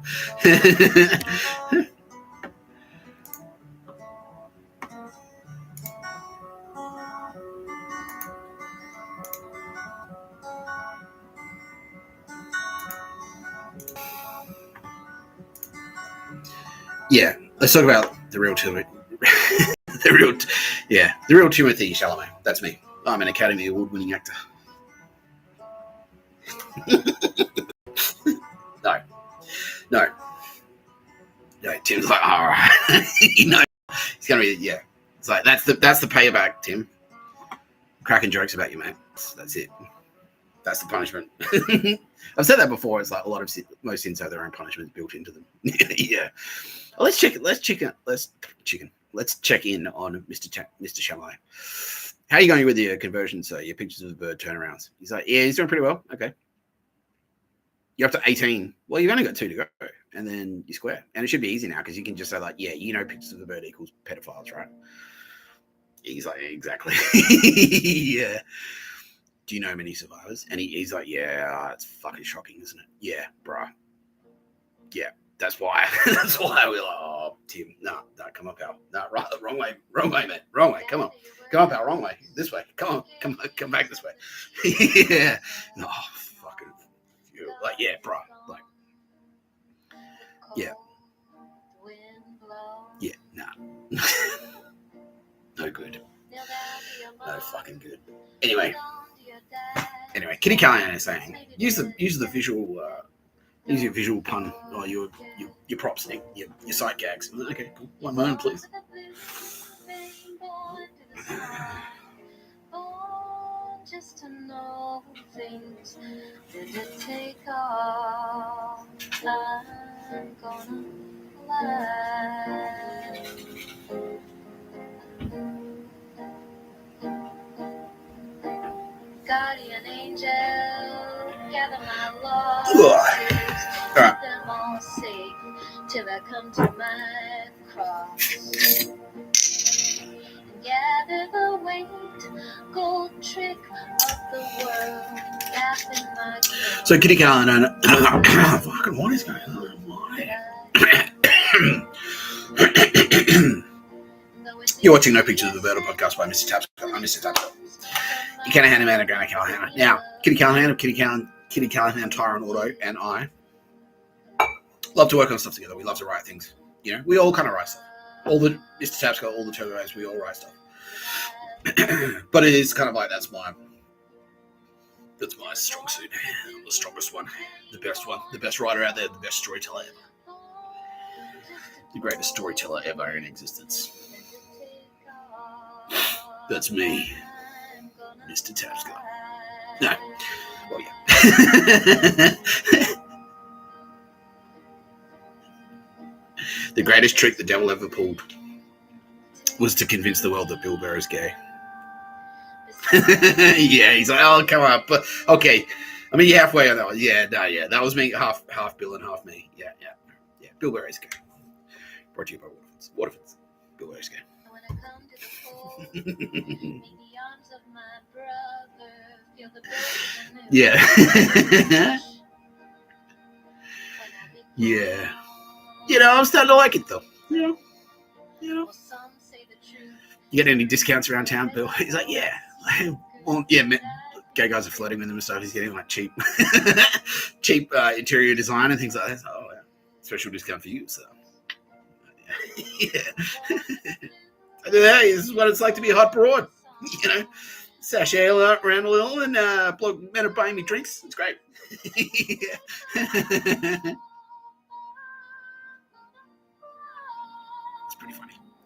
Yeah, let's talk about the real Timothy. the real Timothy Chalamet. That's me. I'm an Academy Award-winning actor. No. Tim's like, all right. He's gonna be, yeah. It's like that's the payback, Tim. Cracking jokes about you, mate. That's it. That's the punishment. I've said that before. It's like most sins have their own punishments built into them. Yeah. Well, let's check in on Mr. Chalamet. How are you going with your conversions, sir? Your pictures of the bird turnarounds? He's like, yeah, he's doing pretty well. Okay. You're up to 18. Well, you've only got 2 to go, and then you square. And it should be easy now because you can just say, like, yeah, pictures of the bird equals pedophiles, right? He's like, exactly. Yeah. Do you know many survivors? And he's like, yeah, it's fucking shocking, isn't it? Yeah, bruh. Yeah, that's why. That's why we're like, oh, Tim, no, come up, pal. No, wrong way, mate. Wrong way. Come on, pal. Wrong way. This way. Come back this way. Yeah. No, fucking. Like, yeah, bruh. Like, yeah. Yeah, nah. No good. No fucking good. Anyway, Kitty Callahan is saying, use the visual, use your visual pun or your props, Nick, your sight gags. Okay, cool. One moment, please. Just to know things did it take off. I'm gonna lie. Guardian angel, gather my losses, keep them all safe. till I come to my cross. Gather the weight, gold trick of the world, gap in my throat. So Kitty Callahan, fucking what is going on? Why? You're watching No Pictures of the Bird, podcast by Mr. Tapscott. I'm Mr. Tapscott. You can't hand him out a Granny Callahan. Now, Kitty Callahan of Kitty Callahan Tire and Auto and I love to work on stuff together. We love to write things. You know, we all kind of write stuff. All the Mr. Tapscott, all the turbos, we all write stuff. But it is kind of like that's my strong suit. I'm the strongest one, the best writer out there, the best storyteller ever, the greatest storyteller ever in existence. That's me, Mr. Tapscott. No, well, yeah. The greatest trick the devil ever pulled was to convince the world that Bill Burr is gay. Yeah, he's like, oh, come on. But, okay, I mean, you're halfway on that one. Yeah, no, yeah, that was me, half Bill and half me. Yeah, Bill Burr is gay. Brought to you by Waterford's. Bill Burr is gay. When I come to the pole, in the arms of my brother, feel the burden. Yeah. Yeah. You know, I'm starting to like it, though. You know. You get any discounts around town, Bill? He's like, yeah. Well, yeah, gay guys are flirting with him and stuff. He's getting like cheap interior design and things like that. Oh, yeah. Special discount for you, so. Yeah. I do that. This is what it's like to be a hot broad. You know, sashay around a little and men are buying me drinks. It's great. Yeah.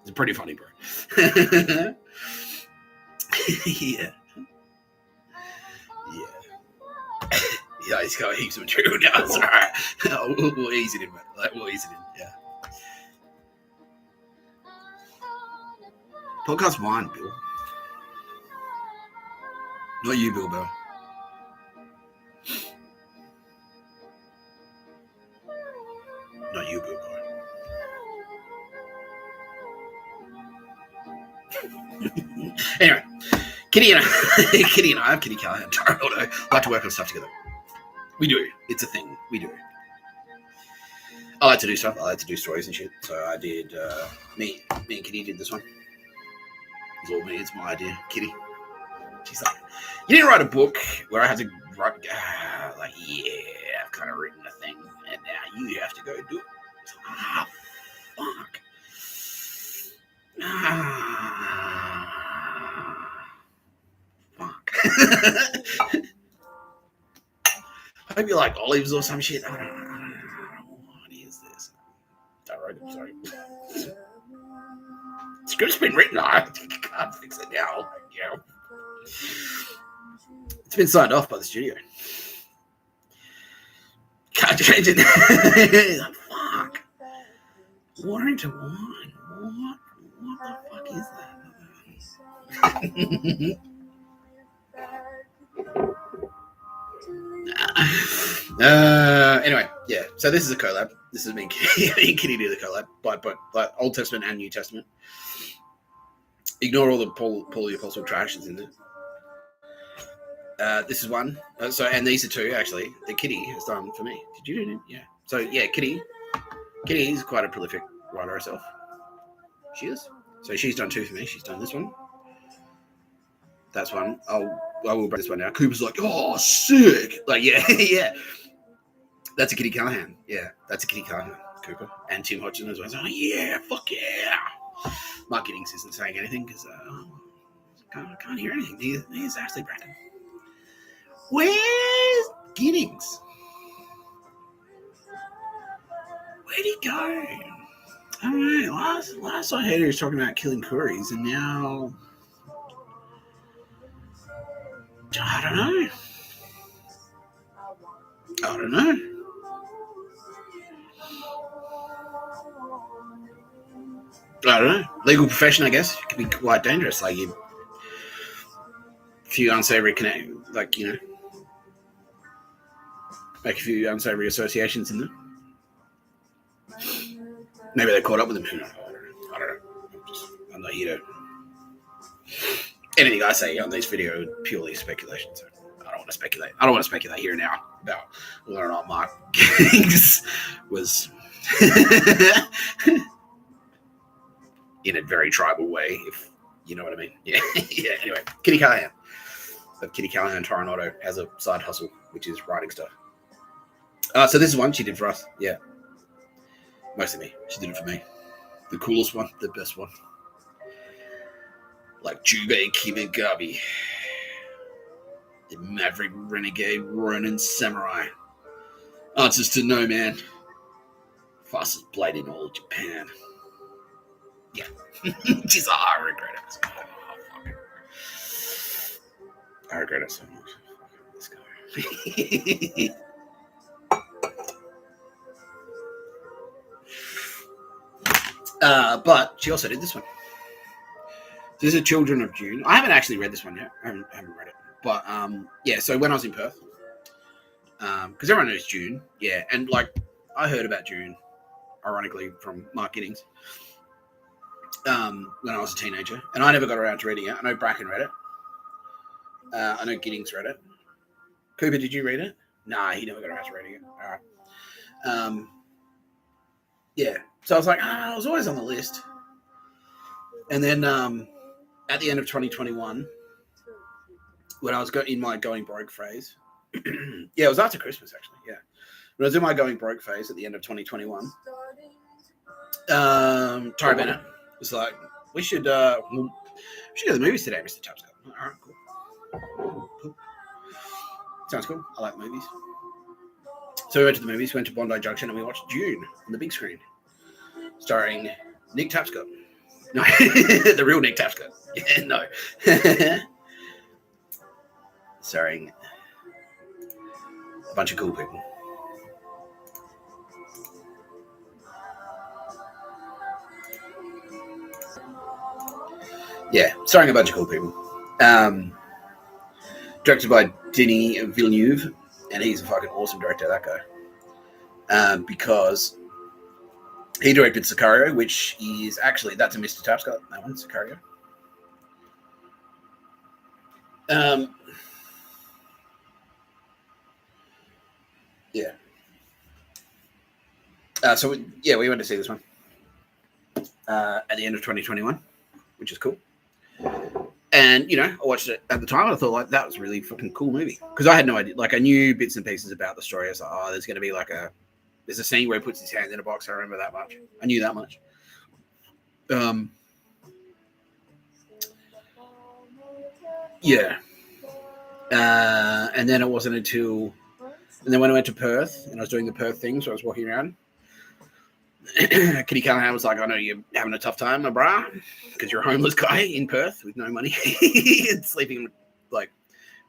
It's pretty funny, bro. Yeah. Yeah, he's got heaps of material now. It's all right. We'll ease it in, man. We'll ease it in, yeah. Podcast 1, Bill. Not you, Bill Bell. Not you, Bill Bell. Anyway, Kitty and I have Kitty Callahan, Tara Auto, like to work on stuff together. We do. It's a thing. We do. I like to do stuff. I like to do stories and shit. So I did, me and Kitty did this one. It's all me. It's my idea. Kitty. She's like, you didn't write a book where I had to write, like, yeah, I've kind of written a thing, and now you have to go do it. Fuck. Fuck. I hope you like olives or some shit. I don't know. What is this? I wrote it, sorry. The script's been written. I can't fix it now. You know. It's been signed off by the studio. Can't change it. Like, fuck. Water into wine. What the fuck is that? Anyway, yeah. So this is a collab. This is me and Kitty do the collab, but like Old Testament and New Testament. Ignore all the Paul the Apostle trash that's in there. This is one. And these are two actually. The Kitty has done for me. Did you do it? Yeah. So yeah, Kitty is quite a prolific writer herself. She is. So she's done two for me. She's done this one. That's one. I will break this one down. Cooper's like, oh, sick. Like, yeah, yeah. That's a Kitty Callahan. Yeah, that's a Kitty Callahan, Cooper. And Tim Hodgson as well. So, oh, yeah, fuck yeah. Mark Giddings isn't saying anything because I can't hear anything. Here's Ashley Bracken. Where's Giddings? Where'd he go? I don't know. Last I heard he was talking about killing Kuris, and now I don't know. Legal profession, I guess, it can be quite dangerous. Like a few unsavory make a few unsavory associations in there. Maybe they caught up with him. Who knows? I don't know. I'm not here to. Anything I say on this video purely speculation. So I don't want to speculate. I don't want to speculate here now about whether or not Mark Giddings was in a very tribal way, if you know what I mean. Yeah. Yeah. Anyway, Kitty Callahan. So Kitty Callahan Toronto has a side hustle, which is writing stuff. So this is one she did for us. Yeah. Mostly me. She did it for me. The coolest one, the best one. Like Jubei Kimagabi. The Maverick Renegade Ronin Samurai. Answers to no man. Fastest blade in all of Japan. Yeah. Jeez, I regret it. I regret it so much. Let's go. But she also did this one. This is Children of Dune. I haven't actually read this one yet. I haven't read it. But yeah, so when I was in Perth, because everyone knows Dune, yeah, and like I heard about Dune, ironically, from Mark Giddings when I was a teenager, and I never got around to reading it. I know Bracken read it. I know Giddings read it. Cooper, did you read it? Nah, he never got around to reading it. All right. Yeah, so I was like, I was always on the list. And then at the end of 2021, when I was in my going broke phase, yeah, it was after Christmas, actually, yeah. When I was in my going broke phase at the end of 2021, Tara Bennett was like, we should go to the movies today, Mr. Tapscott. All right, cool. Sounds cool. I like movies. So we went to the movies, went to Bondi Junction, and we watched Dune on the big screen, starring Nick Tapscott. No, the real Nick Tapscott. Yeah, no. Starring a bunch of cool people. Yeah, starring a bunch of cool people. Directed by Denis Villeneuve, and he's a fucking awesome director, that guy. Because he directed Sicario, which is actually, that's a Mr. Tapscott, that one, Sicario. Yeah. So we went to see this one at the end of 2021, which is cool. And, you know, I watched it at the time, and I thought, like, that was a really fucking cool movie. Because I had no idea. Like, I knew bits and pieces about the story. I was like, oh, there's going to be, like, there's a scene where he puts his hand in a box. I remember that much. I knew that much. Yeah. And then it wasn't until... And then when I went to Perth, and I was doing the Perth thing, so I was walking around, Kitty Callahan was like, I know you're having a tough time, my brah, because you're a homeless guy in Perth with no money and sleeping, like,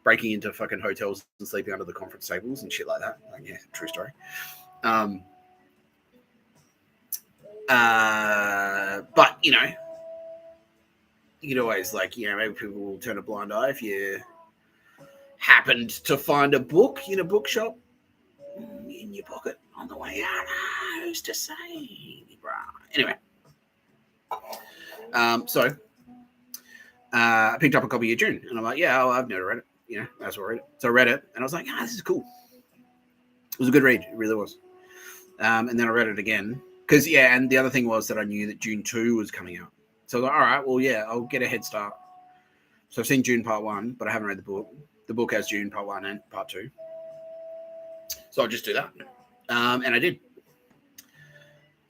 breaking into fucking hotels and sleeping under the conference tables and shit like that. Like, yeah, true story. But, you know, you could always, like, you know, maybe people will turn a blind eye if you happened to find a book in a bookshop in your pocket on the way out. Who's to say, bro? Anyway, so I picked up a copy of Dune, and I'm like, yeah, I've never read it. You know, that's what I read it. So I read it, and I was like, this is cool. It was a good read. It really was. And then I read it again because, yeah, and the other thing was that I knew that Dune 2 was coming out. So I was like, all right, well, yeah, I'll get a head start. So I've seen Dune Part 1, but I haven't read the book. The book has Dune Part 1 and Part 2. So I'll just do that. And I did.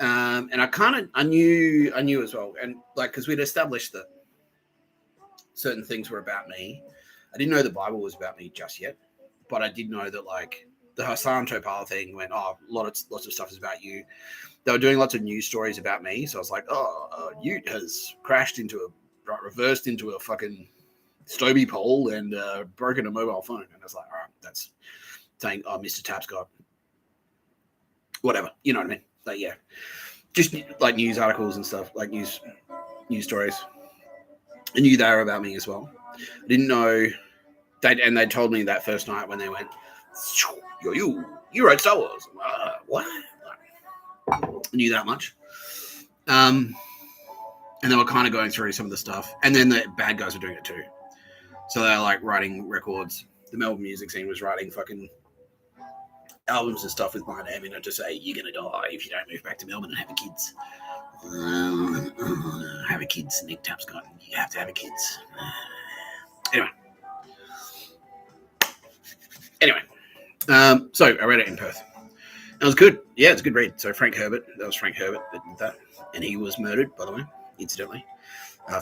And I knew as well. And like, because we'd established that certain things were about me. I didn't know the Bible was about me just yet, but I did know that, like, the Hassan Topal thing went, lots of stuff is about you. They were doing lots of news stories about me. So I was like, Ute has reversed into a fucking Stobie pole and broken a mobile phone. And I was like, all right, that's saying, Mr. Tapscott, whatever, you know what I mean? Like, yeah, just like news articles and stuff, like news stories. I knew they were about me as well. I didn't know they told me that first night when they went, you wrote Star Wars. What? I knew that much. And they were kind of going through some of the stuff, and then the bad guys were doing it too. So they're like writing records. The Melbourne music scene was writing fucking albums and stuff with my name in it to say, you're going to die if you don't move back to Melbourne and have a kids. Have a kids, Nick Tapscott. You have to have a kids. Anyway. So I read it in Perth. It was good. Yeah, it's a good read. So Frank Herbert, that was Frank Herbert that did that. And he was murdered, by the way, incidentally,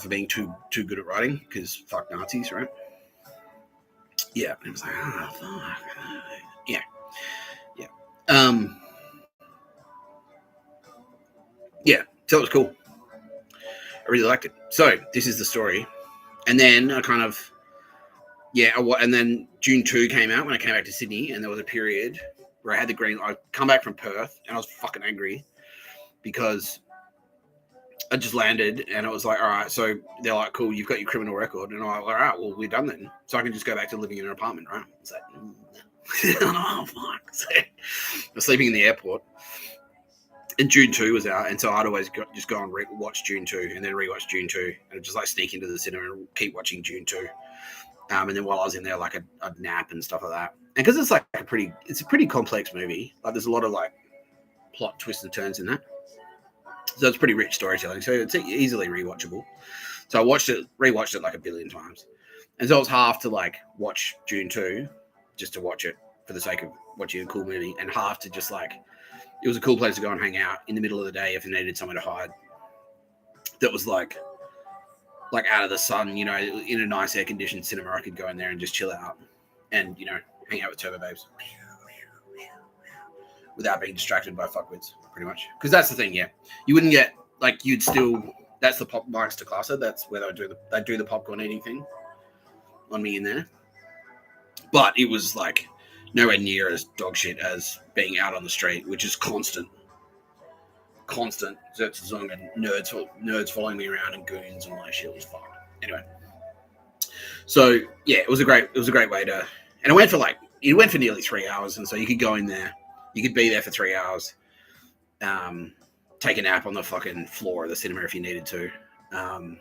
for being too good at writing, because fuck Nazis, right? Yeah. And it was like, fuck. Yeah. Yeah, so it was cool. I really liked it. So this is the story. And then I kind of, and then Dune 2 came out when I came back to Sydney, and there was a period where I had the green. I come back from Perth, and I was fucking angry because I just landed, and it was like, all right, so they're like, cool, you've got your criminal record, and I'm like, all right, well, we're done then, so I can just go back to living in an apartment, right? It's like, oh fuck. So I was sleeping in the airport, and Dune 2 was out, and so I'd always just go and watch Dune 2, and then rewatch Dune 2, and just like sneak into the cinema and keep watching Dune 2. And then while I was in there, like I'd nap and stuff like that. And because it's like it's a pretty complex movie. Like there's a lot of like plot twists and turns in that. So it's pretty rich storytelling. So it's easily rewatchable. So I rewatched it like a billion times. And so it was half to like watch Dune 2, just to watch it for the sake of watching a cool movie, and half to just like, it was a cool place to go and hang out in the middle of the day if you needed somewhere to hide. That was like out of the sun, you know, in a nice air-conditioned cinema, I could go in there and just chill out and, you know, hang out with turbo babes without being distracted by fuckwits, pretty much. Because that's the thing, yeah. You wouldn't get, like, you'd still, that's the pop Mike's to Classer. That's where they'd do the popcorn eating thing on me in there. But it was, like, nowhere near as dog shit as being out on the street, which is constant Zertzazong and nerds following me around and goons and all that shit was fun. Anyway, so yeah, it was a great way to, and it went for nearly 3 hours, and so you could go in there, you could be there for 3 hours, take a nap on the fucking floor of the cinema if you needed to, and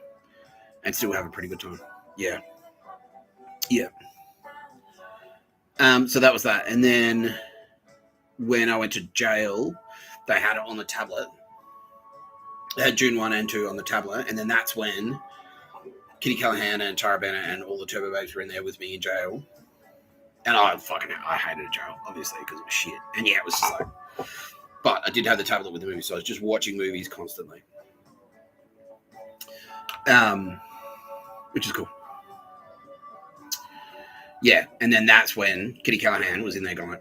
still have a pretty good time. Yeah. So that was that, and then when I went to jail, they had it on the tablet. They had Dune 1 and 2 on the tablet, and then that's when Kitty Callahan and Tara Bennett and all the Turbo Babes were in there with me in jail. And I hated jail, obviously, because it was shit. And yeah, it was just like, but I did have the tablet with the movie, so I was just watching movies constantly. Which is cool. Yeah, and then that's when Kitty Callahan was in there going,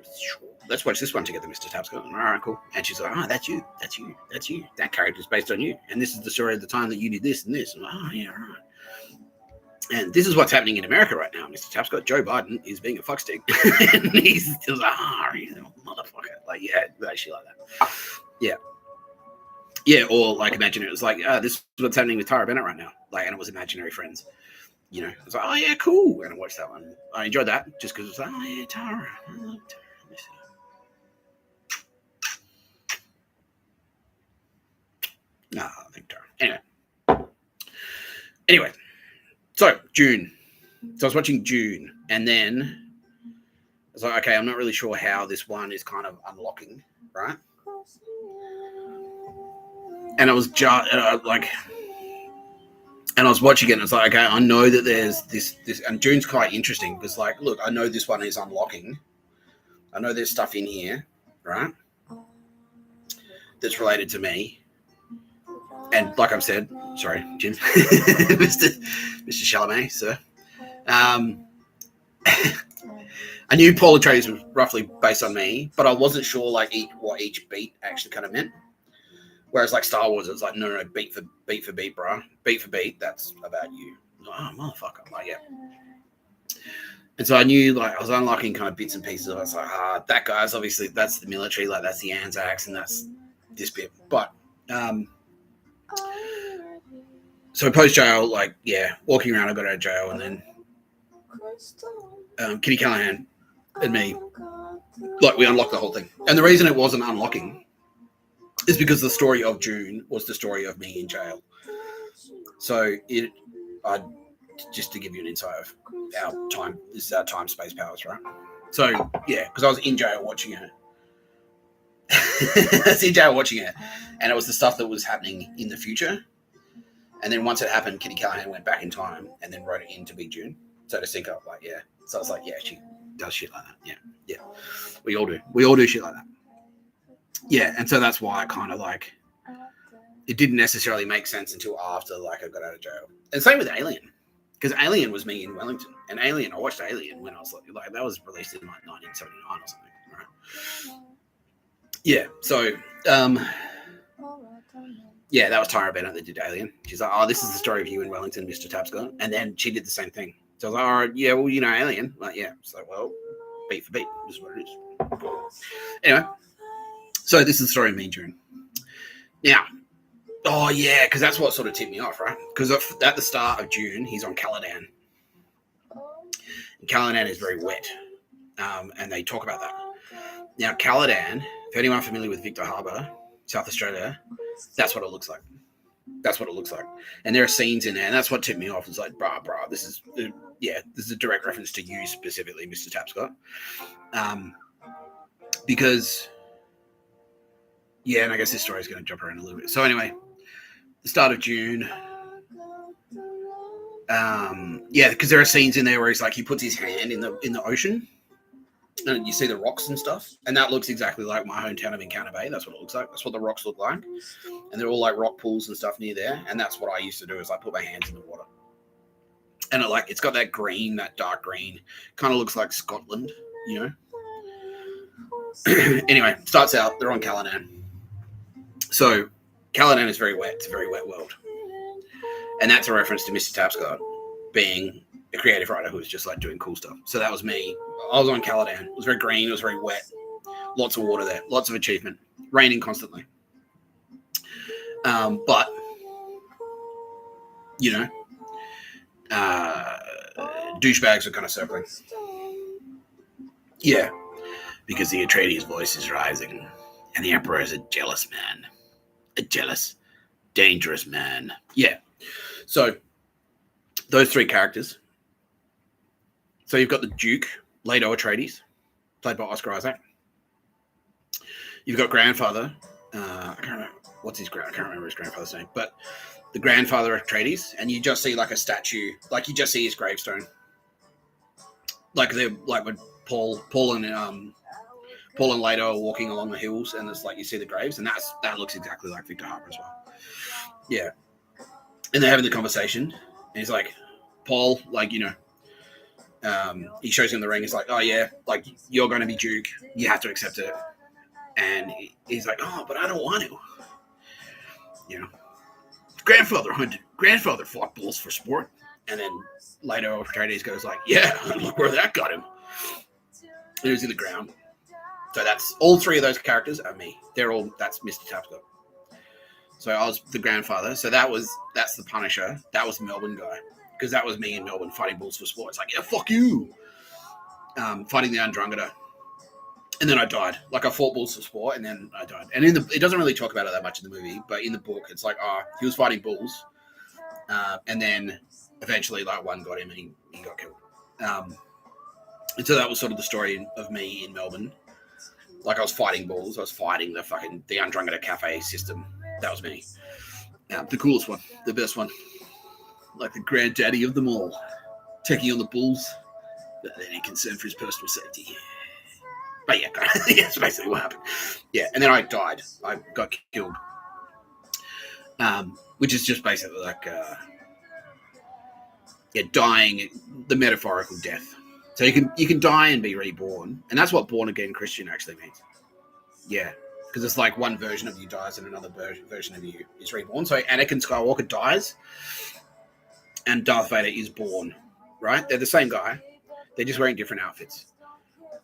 let's watch this one together, Mr. Tapscott. All right, cool. And she's like, that's you. That character's based on you. And this is the story of the time that you did this and this. I'm like, oh, yeah, right. And this is what's happening in America right now, Mr. Tapscott. Joe Biden is being a fuckstick. And he's just like, he's a motherfucker. Like, yeah, shit like that. Yeah. Yeah, or like imagine it was like, this is what's happening with Tara Bennett right now. Like, and it was Imaginary Friends. You know, I was like, oh, yeah, cool. And I watched that one. I enjoyed that just because it was like, oh, yeah, Tara. I love Tara. No, I think Tara. Anyway, so Dune. So I was watching Dune, and then I was like, okay, I'm not really sure how this one is kind of unlocking, right? And I was just like, and I was watching it, and it's like, okay, I know that there's this, and Dune's quite interesting because, like, look, I know this one is unlocking. I know there's stuff in here, right, that's related to me. And like I've said, sorry, Jim, Mr. Chalamet, sir. I knew Paul Atreides was roughly based on me, but I wasn't sure like what each beat actually kind of meant. Whereas like Star Wars, it's like no, beat for beat, bro. Beat for beat, that's about you. Like, oh, motherfucker. I'm like, yeah. And so I knew like I was unlocking kind of bits and pieces of it. I was like, that guy's obviously, that's the military, like that's the Anzacs and that's this bit. But so post jail, like, yeah, walking around, I got out of jail, and then Kitty Callahan and me, like, we unlocked the whole thing. And the reason it wasn't unlocking is because the story of Dune was the story of me in jail. So just to give you an insight of our time, this is our time space powers, right? So yeah, because I was in jail watching it. I was in jail watching it, and it was the stuff that was happening in the future. And then once it happened, Kitty Callahan went back in time and then wrote it in to be Dune. So to sync up, like, yeah. So I was like, yeah, she does shit like that. Yeah, yeah. We all do. We all do shit like that. Yeah, and so that's why I kind of like, it didn't necessarily make sense until after like I got out of jail. And same with Alien, because Alien was me in Wellington, and Alien, I watched Alien when I was like that was released in like 1979 or something, right? Yeah, so yeah, that was Tyra Bennett that did Alien. She's like, oh, this is the story of you in Wellington, Mr. Tapscott. And then she did the same thing. So I was like, all right, yeah, well, you know, Alien. Like, yeah. So, well, beat for beat. This is what it is. Anyway, so this is the story of me and Dune. Now, oh, yeah, because that's what sort of tipped me off, right? Because at the start of Dune, he's on Caladan. And Caladan is very wet. And they talk about that. Now, Caladan, if anyone familiar with Victor Harbour, South Australia, that's what it looks like. That's what it looks like. And there are scenes in there, and that's what tipped me off. It's like, bruh, this is a direct reference to you specifically, Mr. Tapscott. Because, yeah, and I guess this story is going to jump around a little bit. So anyway, the start of June. Yeah, because there are scenes in there where he's like, he puts his hand in the ocean, and you see the rocks and stuff, and that looks exactly like my hometown of Encounter Bay. That's what it looks like. That's what the rocks look like, and they're all like rock pools and stuff near there. And that's what I used to do, is like put my hands in the water, and it's got that green, that dark green, kind of looks like Scotland, you know. Anyway, starts out, they're on Caladan. So Caladan is very wet. It's a very wet world, and that's a reference to Mr. Tapscott being a creative writer who was just like doing cool stuff. So that was me. I was on Caladan. It was very green. It was very wet. Lots of water there. Lots of achievement. Raining constantly. But, you know, douchebags are kind of circling. Yeah. Because the Atreides voice is rising. And the Emperor is a jealous man. A jealous, dangerous man. Yeah. So, those three characters. So you've got the Duke, Leto Atreides, played by Oscar Isaac. You've got grandfather. I can't remember what's his I can't remember his grandfather's name, but the grandfather Atreides, and you just see like a statue, like you just see his gravestone, like when Paul and Leto are walking along the hills, and it's like you see the graves, and that looks exactly like Victor Harbour as well. Yeah, and they're having the conversation, and he's like, Paul, like, you know. He shows him the ring. He's like, oh yeah, like, you're going to be Duke. You have to accept it. And he's like, oh, but I don't want to. You know, grandfather fought bulls for sport. And then Leto Atreides goes like, yeah, look where that got him. And he was in the ground. So that's all three of those characters are me. That's Mr. Tapscott. So I was the grandfather. So that's the Punisher. That was the Melbourne guy. Because that was me in Melbourne fighting bulls for sport. It's like, yeah, fuck you. Fighting the Andromeda. And then I died. Like, I fought bulls for sport, and then I died. And it doesn't really talk about it that much in the movie, but in the book, it's like, he was fighting bulls. And then eventually, like, one got him, and he got killed. And so that was sort of the story of me in Melbourne. Like, I was fighting bulls. I was fighting the Andromeda Cafe system. That was me. The coolest one. The best one. Like the granddaddy of them all, taking on the bulls, but then he concerned for his personal safety. But yeah, that's basically what happened. Yeah, and then I died. I got killed, which is just basically like, dying, the metaphorical death. So you can die and be reborn, and that's what born again Christian actually means. Yeah, because it's like one version of you dies and another version of you is reborn. So Anakin Skywalker dies. And Darth Vader is born, right? They're the same guy. They're just wearing different outfits.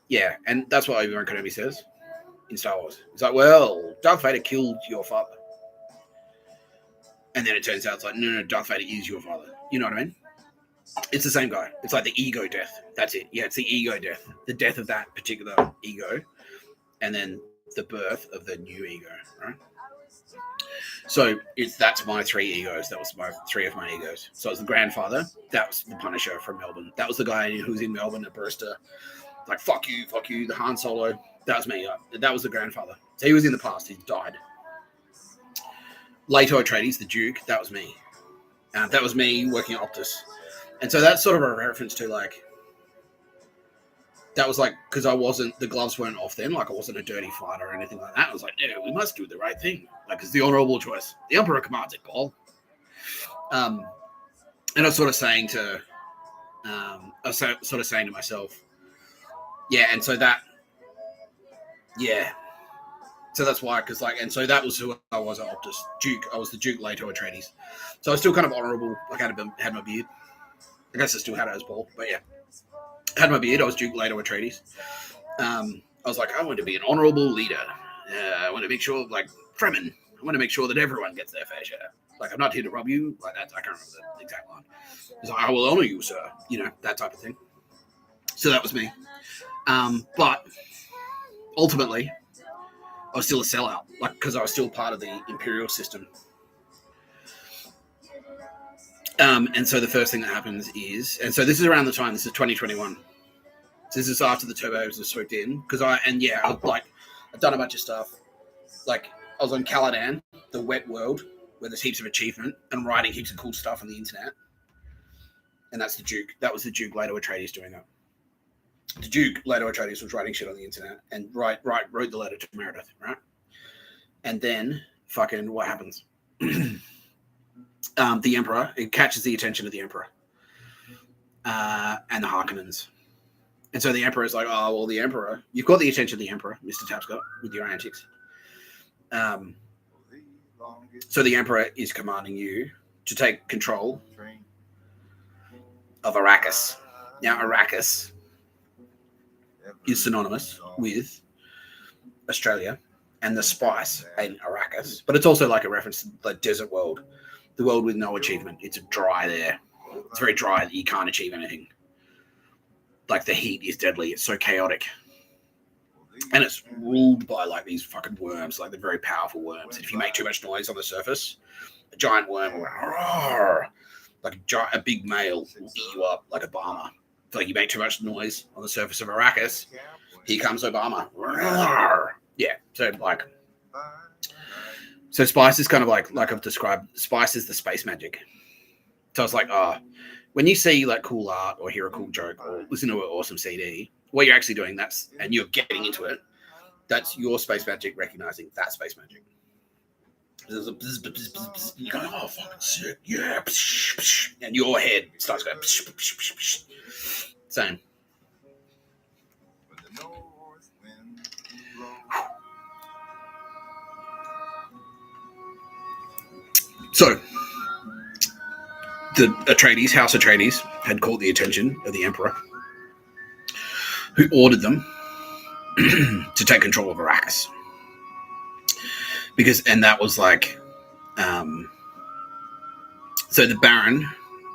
Yeah, and that's what Obi-Wan Kenobi says in Star Wars. It's like, well, Darth Vader killed your father. And then it turns out it's like, no, Darth Vader is your father. You know what I mean? It's the same guy. It's like the ego death. That's it. Yeah, it's the ego death. The death of that particular ego. And then the birth of the new ego, right? So that's my three egos. That was my three of my egos. So it was the grandfather. That was the Punisher from Melbourne. That was the guy who was in Melbourne at Barista. Like, fuck you, the Han Solo. That was me. That was the grandfather. So he was in the past. He died. Leto Atreides, the Duke, that was me. That was me working at Optus. And so that's sort of a reference to, like, that was like, because the gloves weren't off then, like I wasn't a dirty fighter or anything like that. I was like, no, we must do the right thing. Like, it's the honorable choice. The Emperor commands it, Paul. And I was sort of saying to, myself, yeah, and so that, yeah. So that's why, because like, and so that was who I was at Optus. Duke. I was the Duke Leto Atreides. So I was still kind of honourable. Like, I had my beard. I guess I still had it as Paul, but yeah. I had my beard. I was Duke Leto Atreides. I was like, I want to be an honourable leader. I want to make sure, like, Fremen, I want to make sure that everyone gets their fair share. Like, I'm not here to rob you. Like, that, I can't remember the exact line. It's like, I will honour you, sir. You know, that type of thing. So that was me. But ultimately, I was still a sellout, like, because I was still part of the imperial system. And so the first thing that happens is, and so this is around the time, this is 2021. So this is after the turbos have swooped in, because I was like, I've done a bunch of stuff. Like, I was on Caladan, the wet world, where there's heaps of achievement, and writing heaps of cool stuff on the internet. And that's the Duke. That was the Duke Leto Atreides doing that. The Duke Leto Atreides was writing shit on the internet and wrote the letter to Meredith, right? And then fucking what happens? The Emperor, it catches the attention of the Emperor and the Harkonnens. And so the Emperor is like, oh, well, the Emperor, you've got the attention of the Emperor, Mr. Tapscott, with your antics. So the Emperor is commanding you to take control of Arrakis. Now, Arrakis is synonymous with Australia and the spice in Arrakis, but it's also like a reference to the desert world, the world with no achievement. It's dry there. It's very dry. You can't achieve anything. Like, the heat is deadly. It's so chaotic. And it's ruled by, like, these fucking worms, like the very powerful worms. And if you make too much noise on the surface, a giant worm will roar, like a big male will eat you up like Obama. So, like, you make too much noise on the surface of Arrakis, here comes Obama. Roar. Yeah, so, like, so spice is kind of like I've described, spice is the space magic. So it's like, when you see, like, cool art or hear a cool joke or listen to an awesome CD, what you're actually doing, and you're getting into it, that's your space magic recognizing that space magic. There's a bzz, bzz, bzz, bzz, you go, oh, fucking sick, yeah, psh, psh, and your head starts going, psh, psh, psh, psh. Same. So, the Atreides, House Atreides, had caught the attention of the Emperor, who ordered them to take control of Arrakis. And that was like, so the Baron,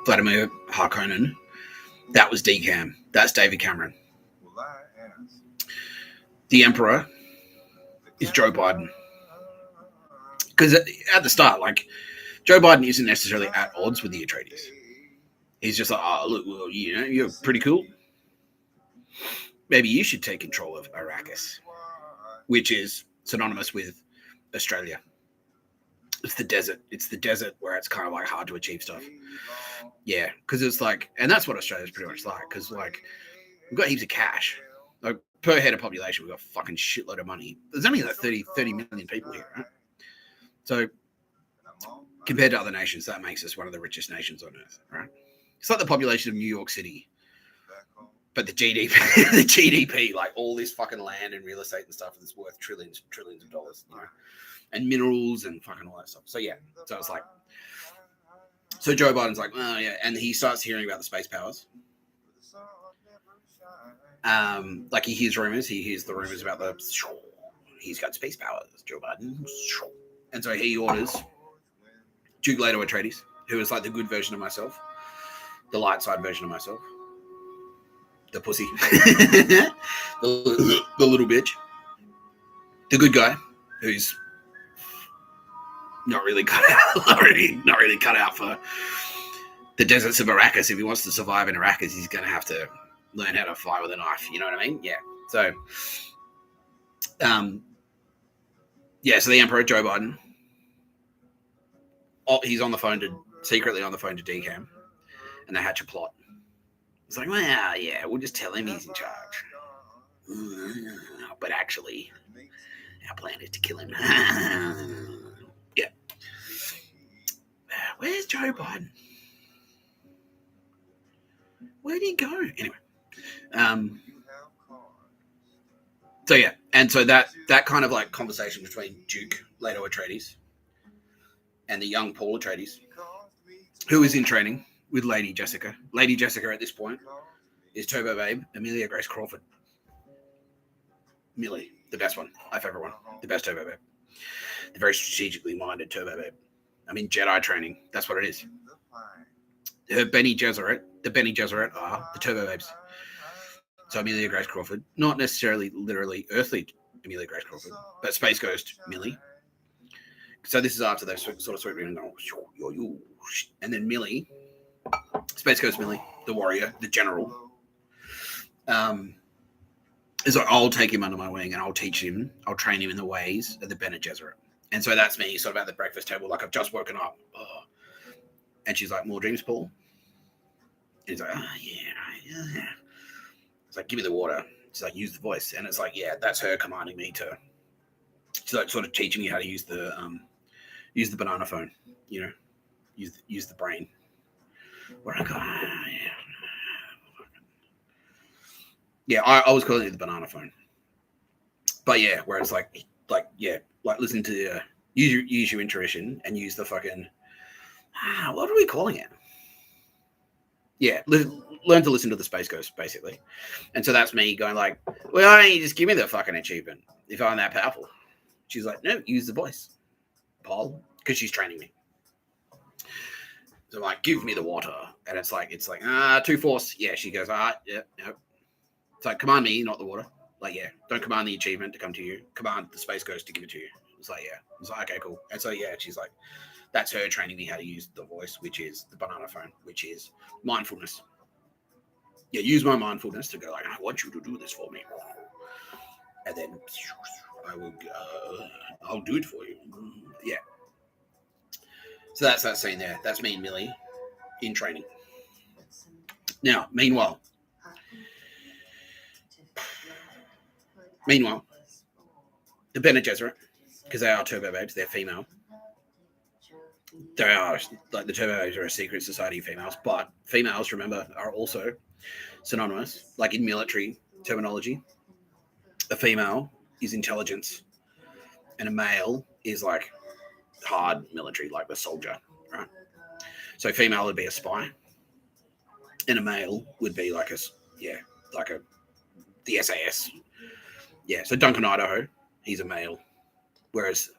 Vladimir Harkonnen, that was DCAM. That's David Cameron. The Emperor is Joe Biden. Because at the start, like, Joe Biden isn't necessarily at odds with the Atreides. He's just like, oh, look, well, you know, you're pretty cool. Maybe you should take control of Arrakis, which is synonymous with Australia. It's the desert. It's the desert where it's kind of like hard to achieve stuff. Yeah, because it's like, and that's what Australia's pretty much like. Because, like, we've got heaps of cash. Like, per head of population, we've got a fucking shitload of money. There's only like 30 million people here, right? So, compared to other nations, that makes us one of the richest nations on earth, right? It's like the population of New York City, but the GDP, like, all this fucking land and real estate and stuff is worth trillions of dollars, you know, and minerals and fucking all that stuff. So yeah, so it's like, so Joe Biden's like, oh yeah, and he starts hearing about the space powers. Like, he hears the rumors about he's got space powers, Joe Biden, and so he orders Duke Leto Atreides, who is like the good version of myself, the light side version of myself, the pussy, the little bitch, the good guy, who's not really cut out, not really cut out for the deserts of Arrakis. If he wants to survive in Arrakis, he's going to have to learn how to fight with a knife. You know what I mean? Yeah. So, so the Emperor Joe Biden, he's on the phone secretly on the phone to DCAM, and they hatch a plot. It's like, well, yeah, we'll just tell him he's in charge. But actually, our plan is to kill him. Yeah. Where's Joe Biden? Where'd he go? Anyway. So yeah, and so that kind of like conversation between Duke Leto Atreides and the young Paul Atreides, who is in training with Lady Jessica. Lady Jessica at this point is Turbo Babe, Amelia Grace Crawford. Millie, the best one, my favorite one, the best Turbo Babe. The very strategically minded Turbo Babe. I mean, Jedi training, that's what it is. Her Bene Gesserit, the Bene Gesserit are the Turbo Babes. So Amelia Grace Crawford, not necessarily literally earthly Amelia Grace Crawford, but Space Ghost Millie. So this is after they've sort of swept in and go, and then Millie, Space Ghost Millie, the warrior, the general, is like, I'll take him under my wing and I'll teach him, I'll train him in the ways of the Bene Gesserit. And so that's me sort of at the breakfast table, like I've just woken up. Oh. And she's like, more dreams, Paul? And he's like, yeah. It's like, give me the water. She's like, use the voice. And it's like, yeah, that's her commanding me to, she's like sort of teaching me how to use the banana phone, you know, use the brain. Where I go, yeah, I was calling it the banana phone. But yeah, where it's like listen to use your intuition and use the fucking, what are we calling it? Yeah, learn to listen to the Space Ghost, basically. And so that's me going like, well, why don't you just give me the fucking achievement if I'm that powerful? She's like, no, use the voice, Paul, because she's training me. So I'm like, give me the water. And it's like, too force. Yeah, she goes, all right, yeah. It's like, command me, not the water. Like, yeah, don't command the achievement to come to you. Command the Space Ghost to give it to you. It's like, yeah. It's like, okay, cool. And so, yeah, she's like, that's her training me how to use the voice, which is the banana phone, which is mindfulness. Yeah, use my mindfulness to go like, I want you to do this for me. And then I'll do it for you. Yeah. So that's that scene there. That's me and Millie in training. Now, meanwhile, the Bene Gesserit, because they are Turbo Babes, they're female. They are, like, the Turbo Babes are a secret society of females, but females, remember, are also synonymous, like in military terminology. A female is intelligence, and a male is like hard military, like the soldier, right? So female would be a spy, and a male would be like the SAS. Yeah, so Duncan Idaho, he's a male, whereas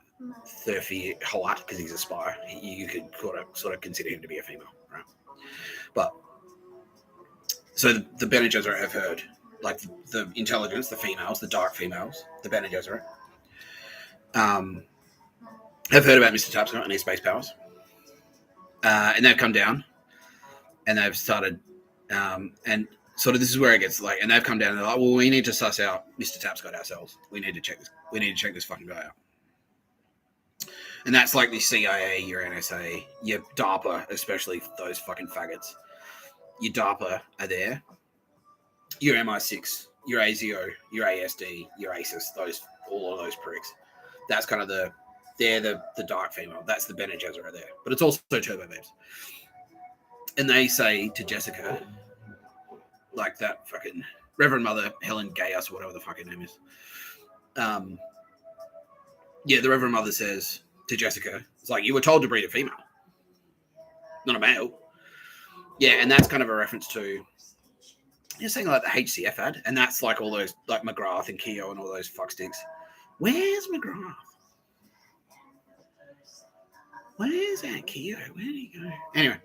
Thurfi Hawat, because he's a spy, you could sort of consider him to be a female, right? But so the Bene Gesserit have heard, like the intelligence, the females, the dark females, the Bene Gesserit, have heard about Mr. Tapscott and his space powers, and they've come down, and they've started, and sort of this is where it gets like, and they've come down and they're like, well, we need to suss out Mr. Tapscott ourselves. We need to check this. We need to check this fucking guy out. And that's like the CIA, your NSA, your DARPA, especially those fucking faggots. Your DARPA are there. Your MI6, your ASIO, your ASD, your ASIS, all of those pricks. That's kind of they're the dark female. That's the Bene Gesserit there. But it's also Turbo Babes. And they say to Jessica, like that fucking Reverend Mother Helen Gaius, or whatever the fucking name is. The Reverend Mother says to Jessica, it's like, you were told to breed a female, not a male. Yeah, and that's kind of a reference to, you're saying like the HCF ad, and that's like all those, like McGrath and Keogh and all those fucksticks. Where's McGrath? Where's that Keogh? Where did he go? Anyway,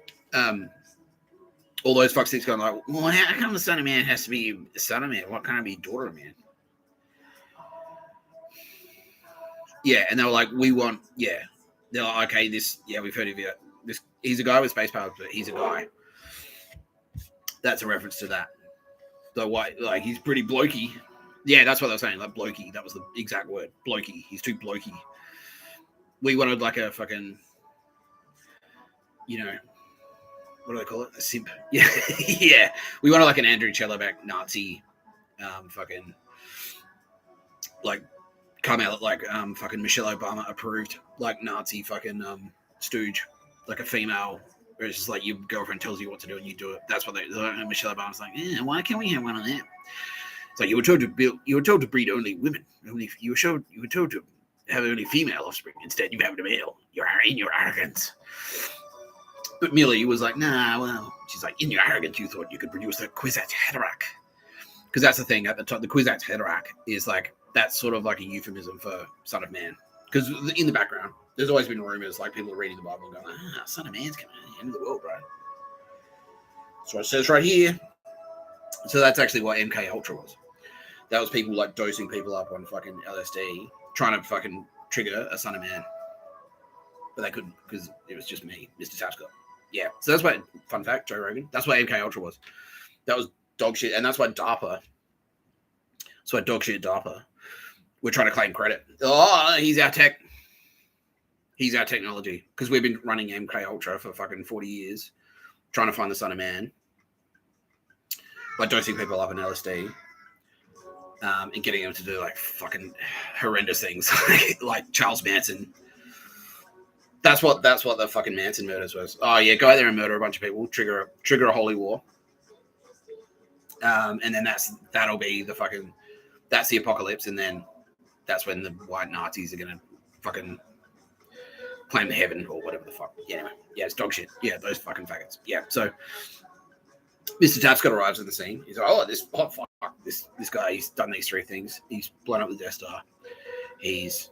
all those fucksticks going like, well, how come the son of man has to be the son of man? What can't it be daughter of man? Yeah, and they were like, we want, They're like, okay, we've heard of you. He's a guy with space powers, but he's a guy. That's a reference to that. So what? Like he's pretty blokey. Yeah, that's what they were saying. Like blokey. That was the exact word. Blokey. He's too blokey. We wanted like a fucking, you know, what do they call it? A simp. Yeah, yeah. We wanted like an Andrew Chelovac Nazi, fucking, like come out like fucking Michelle Obama approved like Nazi fucking stooge, like a female. Where it's just like your girlfriend tells you what to do and you do it. That's what Michelle Obama's like. Yeah, why can't we have one of them? It's like you were told to breed only women. You were told to have only female offspring. Instead, you have a male. You're in your arrogance. But Millie was like, nah, well, she's like, in your arrogance, you thought you could produce a Kwisatz Haderach. Because that's the thing at the top. The Kwisatz Haderach is like that's sort of like a euphemism for Son of Man. Because in the background, there's always been rumors like people are reading the Bible and going, Son of Man's coming at the end of the world, right? So it says right here. So that's actually what MK Ultra was. That was people like dosing people up on fucking LSD, trying to fucking trigger a Son of Man. But they couldn't because it was just me, Mr. Tapscott. Yeah. So that's why, fun fact, Joe Rogan, that's what MK Ultra was. That was dog shit. And that's why DARPA, dog shit DARPA, we're trying to claim credit. Oh, he's our tech. He's our technology. Because we've been running MK Ultra for fucking 40 years, trying to find the Son of Man by dosing people up in LSD. And getting them to do like fucking horrendous things, like Charles Manson. That's what the fucking Manson murders was. Oh yeah, go out there and murder a bunch of people, trigger a holy war, and then that'll be the fucking that's the apocalypse, and then that's when the white Nazis are gonna fucking claim the heaven or whatever the fuck. Yeah, anyway, yeah, it's dog shit. Yeah, those fucking faggots. Yeah, so Mr. Tapscott arrives on the scene. He's like, this guy, he's done these three things. He's blown up the Death Star. He's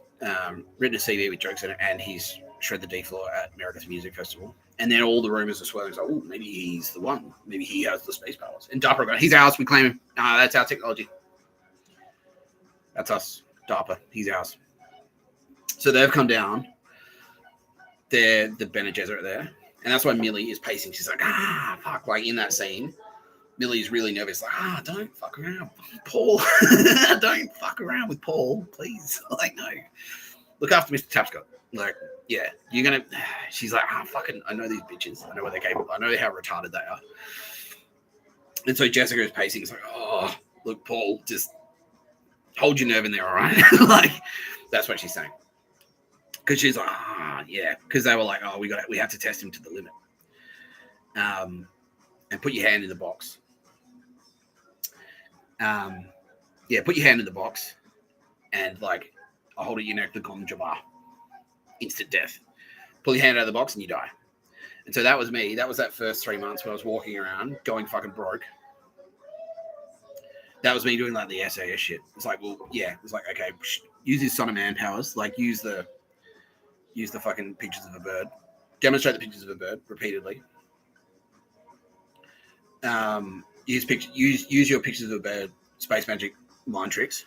written a CV with jokes in it, and he's shred the D floor at America's Music Festival. And then all the rumors are swirling. It's like, oh, maybe he's the one. Maybe he has the space powers. And DARPA going, he's ours. We claim him. That's our technology. That's us. DARPA. He's ours. So they've come down. They're the Bene Gesserit there. And that's why Millie is pacing. She's like, fuck. Like in that scene, Millie's really nervous. Like, don't fuck around. Paul. Don't fuck around with Paul, please. Like, no. Look after Mr. Tapscott. Like, yeah, you're going to. She's like, fucking, I know these bitches. I know what they're capable. I know how retarded they are. And so Jessica is pacing. It's like, look, Paul, just hold your nerve in there, all right? Like, that's what she's saying. Because she's like, yeah. Because they were like, we have to test him to the limit. And put your hand in the box. Yeah, put your hand in the box. And, like, I'll hold it your neck to Gom Jabbar. Instant death. Pull your hand out of the box and you die. And so that was me. That was that first 3 months when I was walking around, going fucking broke. That was me doing, like, the SAS shit. It's like, well, yeah. It's like, okay, use his Son of Man powers. Like, use the fucking pictures of a bird. Demonstrate the pictures of a bird repeatedly. Use your pictures of a bird, space magic, mind tricks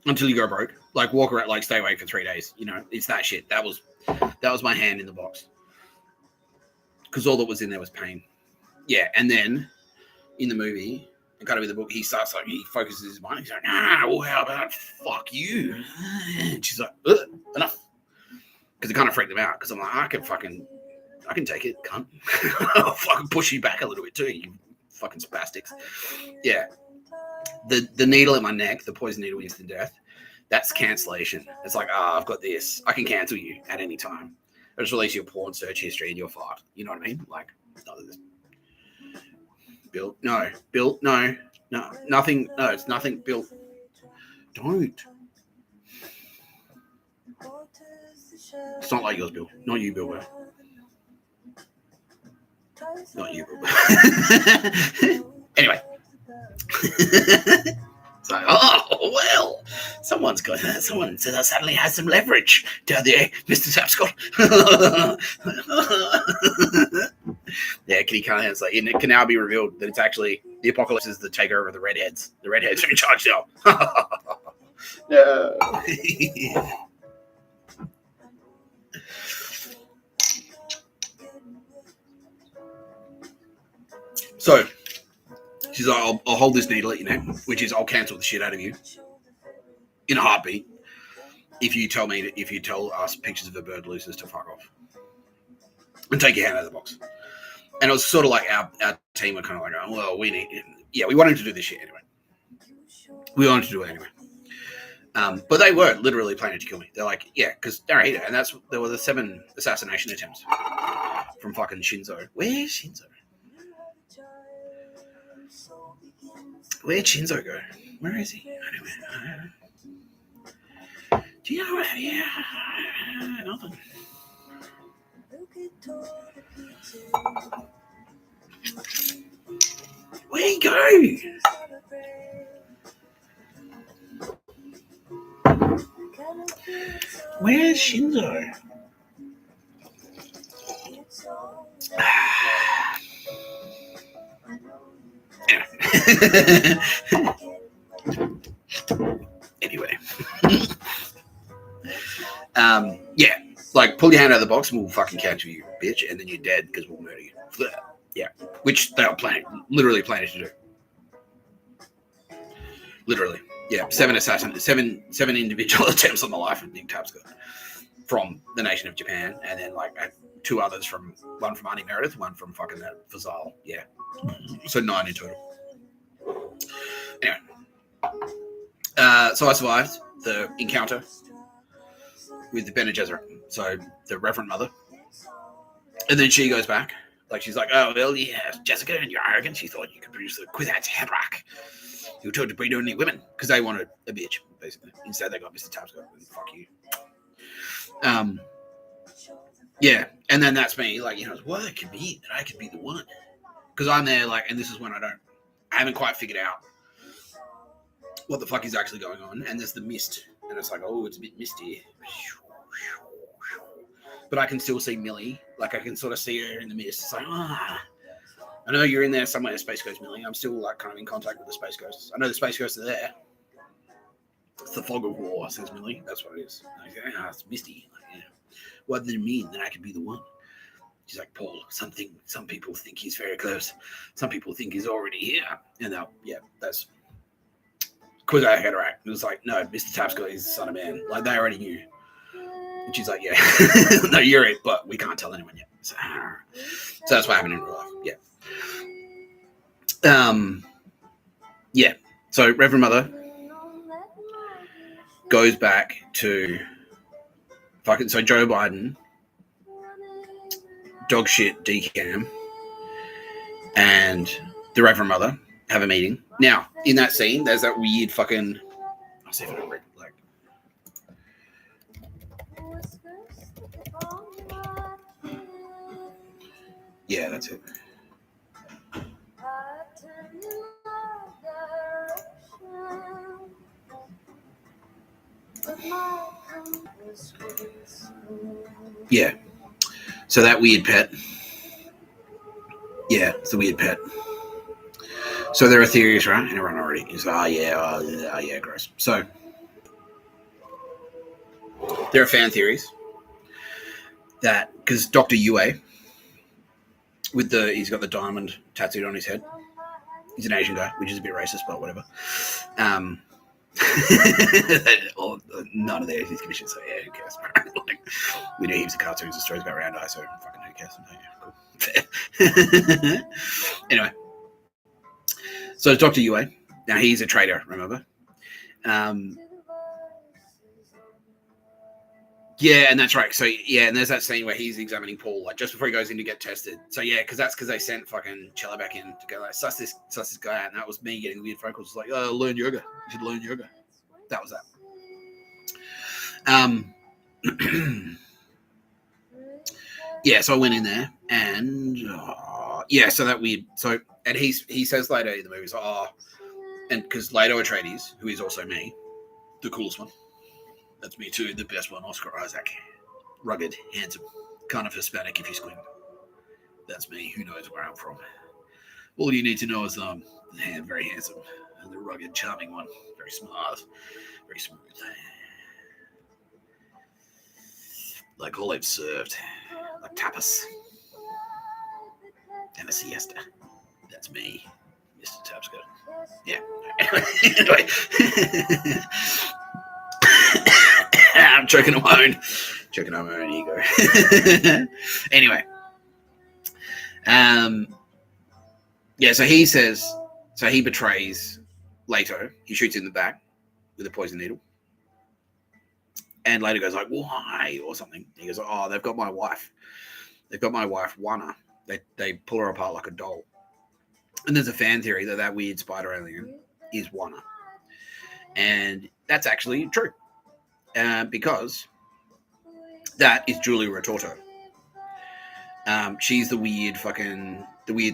until you go broke. Like walk around, like stay awake for 3 days. You know, it's that shit. That was my hand in the box because all that was in there was pain. Yeah, and then in the movie, and kind of in the book, he starts like he focuses his mind. He's like, well, how about fuck you? And she's like, enough. Because it kind of freaked them out. Because I'm like, I can take it, cunt. I'll fucking push you back a little bit too, you fucking spastics. Yeah. The needle in my neck, the poison needle instant death, that's cancellation. It's like, I've got this. I can cancel you at any time. I just release your porn search history and you're fucked. You know what I mean? Like, Bill, no. Bill, no. No, nothing. No, it's nothing. Bill, don't. It's not like yours, Bill. Not you, Bill. Not you, Bill. Anyway. It's like, well, someone suddenly has some leverage down there, Mr. Tapscott. Yeah, Kitty Callahan's like, it can now be revealed that it's actually the apocalypse is the takeover of the redheads. The redheads are in charge now. No. So she's like, I'll hold this needle at your neck, which is I'll cancel the shit out of you in a heartbeat if you tell us pictures of a bird losers to fuck off and take your hand out of the box. And it was sort of like our team were kind of like, oh, well, we want him to do this shit anyway. We wanted to do it anyway. But they were literally planning to kill me. They're like, yeah, because Narahita, and there were the 7 assassination attempts from fucking Shinzo. Where's Shinzo? Where'd Shinzo go? Where is he? Anyway, do you know what? Yeah, nothing. Where'd he go? Where's Shinzo? Anyway. Yeah, like pull your hand out of the box and we'll fucking catch you, bitch, and then you're dead because we'll murder you. Yeah, which they are literally planning to do. Literally, yeah, 7 individual attempts on the life of Nick Tapscott from the nation of Japan, and then like 2 others one from Arnie Meredith, one from fucking that Fazal. Yeah, so 9 in total. Anyway, so I survived the encounter with the Bene Gesserit, so the Reverend Mother, and then she goes back, like she's like, oh well, yeah, Jessica, and you're arrogant. She thought you could produce the Kwisatz Haderach. You were told to breed only women because they wanted a bitch, basically. Instead, they got Mr. Tapscott. Fuck you. Yeah, and then that's me, like, well, it could be that I could be the one, because I'm there, like, and this is when I haven't quite figured out what the fuck is actually going on, and there's the mist, and it's like, oh, it's a bit misty, but I can still see Millie, like, I can sort of see her in the mist. It's like, I know you're in there somewhere, Space Ghost Millie. I'm still, like, kind of in contact with the Space Ghosts. I know the Space Ghosts are there. It's the fog of war, says Millie. That's what it is. Like, it's misty. Like, yeah. What does it mean that I could be the one? She's like, Paul, some people think he's very close. Some people think he's already here. And that's Kwisatz Haderach. It was like, no, Mr. Tapscott is the son of man. Like, they already knew. And she's like, yeah, no, you're it, but we can't tell anyone yet. So that's what happened in real life. Yeah. Yeah. So Reverend Mother goes back to so Joe Biden, dog shit decam, and the Reverend Mother have a meeting. Now, in that scene, there's that weird fucking, I'll see if I can read, like, yeah, that's it. Yeah. So that weird pet. Yeah, it's a weird pet. So there are theories, right? And everyone already is, yeah, gross. So there are fan theories that, because Dr. Yue, he's got the diamond tattooed on his head. He's an Asian guy, which is a bit racist, but whatever. None of the Asians give a shit, so yeah, who cares? Like, we know heaps of cartoons and stories about round eyes, so fucking who cares? Yeah, cool. Anyway, so Dr. Yue, now he's a traitor, remember? Yeah, and that's right. So yeah, and there's that scene where he's examining Paul, like just before he goes in to get tested. So yeah, because they sent fucking Chella back in to go like suss this guy out, and that was me getting the weird phone calls like, learn yoga. You should learn yoga. That was that. Yeah, so I went in there, and so that weird. So and he says later in the movie, and because Leto Atreides, who is also me, the coolest one. That's me too, the best one, Oscar Isaac. Rugged, handsome, kind of Hispanic if you squint. That's me, who knows where I'm from. All you need to know is very handsome, and the rugged, charming one. Very smart, very smooth. like all they've served, like tapas and a siesta. That's me, Mr. Tapscott. Yeah. Anyway, I'm choking on my own ego. Anyway, yeah. So he betrays Leto. He shoots in the back with a poison needle. And later goes like, why? Or something. He goes, oh, they've got my wife. They've got my wife, Wana. They pull her apart like a doll. And there's a fan theory that weird spider alien is Wana. And that's actually true. Because that is Julia Retorto. She's the weird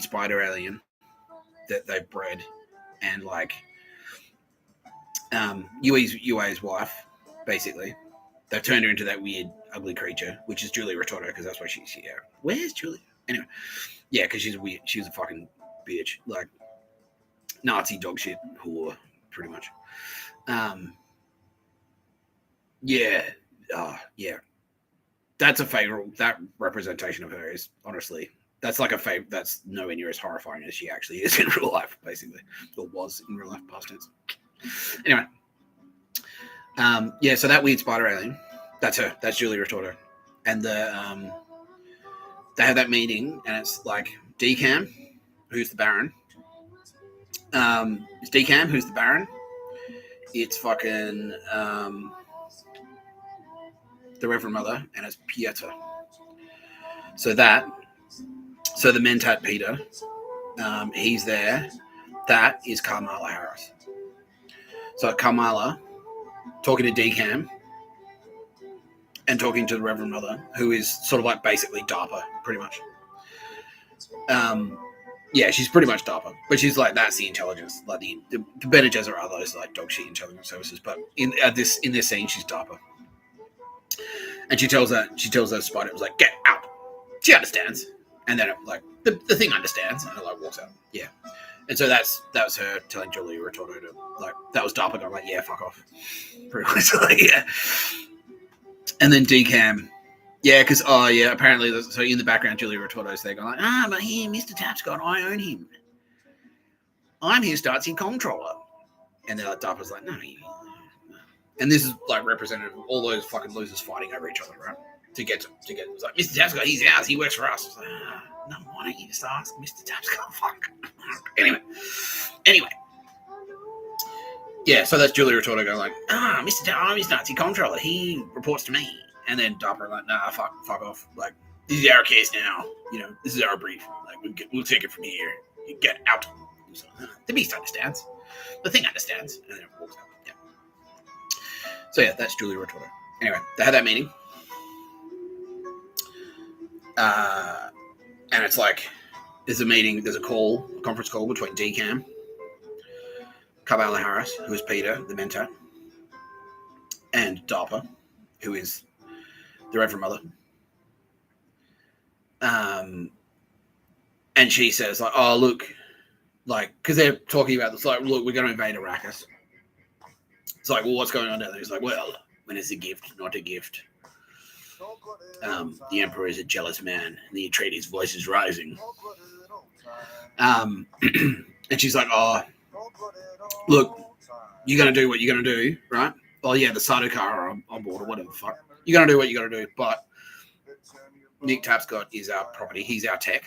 spider alien that they've bred. And like, Yue's wife, basically. They've turned her into that weird, ugly creature, which is Julia Retorto, because that's why she's here. Where's Julia? Anyway, yeah, because she's weird. She's a fucking bitch, like Nazi dog shit whore, pretty much. Yeah, yeah. That's a favorable. That representation of her is honestly, that's like a favorite. That's nowhere near as horrifying as she actually is in real life, basically, or was in real life, past tense. Anyway. Yeah, so that weird spider alien, that's her. That's Julia Retorto. And they have that meeting, and it's like Decam, who's the Baron. It's Decam, who's the Baron. It's fucking the Reverend Mother, and it's Pieta. So the Mentat Peter, he's there. That is Kamala Harris. So Kamala talking to Decam and talking to the Reverend Mother, who is sort of like basically DARPA, pretty much. Yeah, she's pretty much DARPA, but she's like, that's the intelligence. Like the Bene Gesserit are those like dog shit intelligence services, but in this scene, she's DARPA. And she tells that spider, it was like, get out. She understands, and then like the thing understands, and it like walks out. Yeah. And so that was her telling Julia Retorto to, like, that was DARPA going like, yeah, fuck off. Pretty much, like, yeah. And then Decam, yeah, because, apparently, so in the background, Julia Retorto's there going like, but here, Mr. Tapscott, I own him. I'm his Stasi comptroller. And then like, DARPA's like, no. And this is like representative of all those fucking losers fighting over each other, right? To get it was like, Mr. Tapscott, he's ours, he works for us. It's like, no, why don't you just ask Mr. Tapscott? Fuck. Anyway. Yeah, so that's Julia Retorto going like, I'm his Nazi comptroller. He reports to me. And then DARPA like, nah, fuck off. Like, this is our case now. You know, this is our brief. Like, we'll take it from here. You get out. So, the beast understands. The thing understands. And then it walks out. Yeah. So yeah, that's Julia Retorto. Anyway, they had that meeting. And it's like, there's a conference call between Decam, Kamala Harris, who is Peter, the mentor, and DARPA, who is the Reverend Mother. And she says, like, oh, look, like, because they're talking about this, like, look, we're going to invade Arrakis. It's like, well, what's going on down there? He's like, well, when it's a gift, not a gift. The Emperor is a jealous man, and the Atreides' voice is rising. And she's like, oh, look, you're going to do what you're going to do, right? Oh, yeah, the Sardaukar are on board, or whatever the fuck. You're going to do what you got to do, but Nick Tapscott is our property. He's our tech.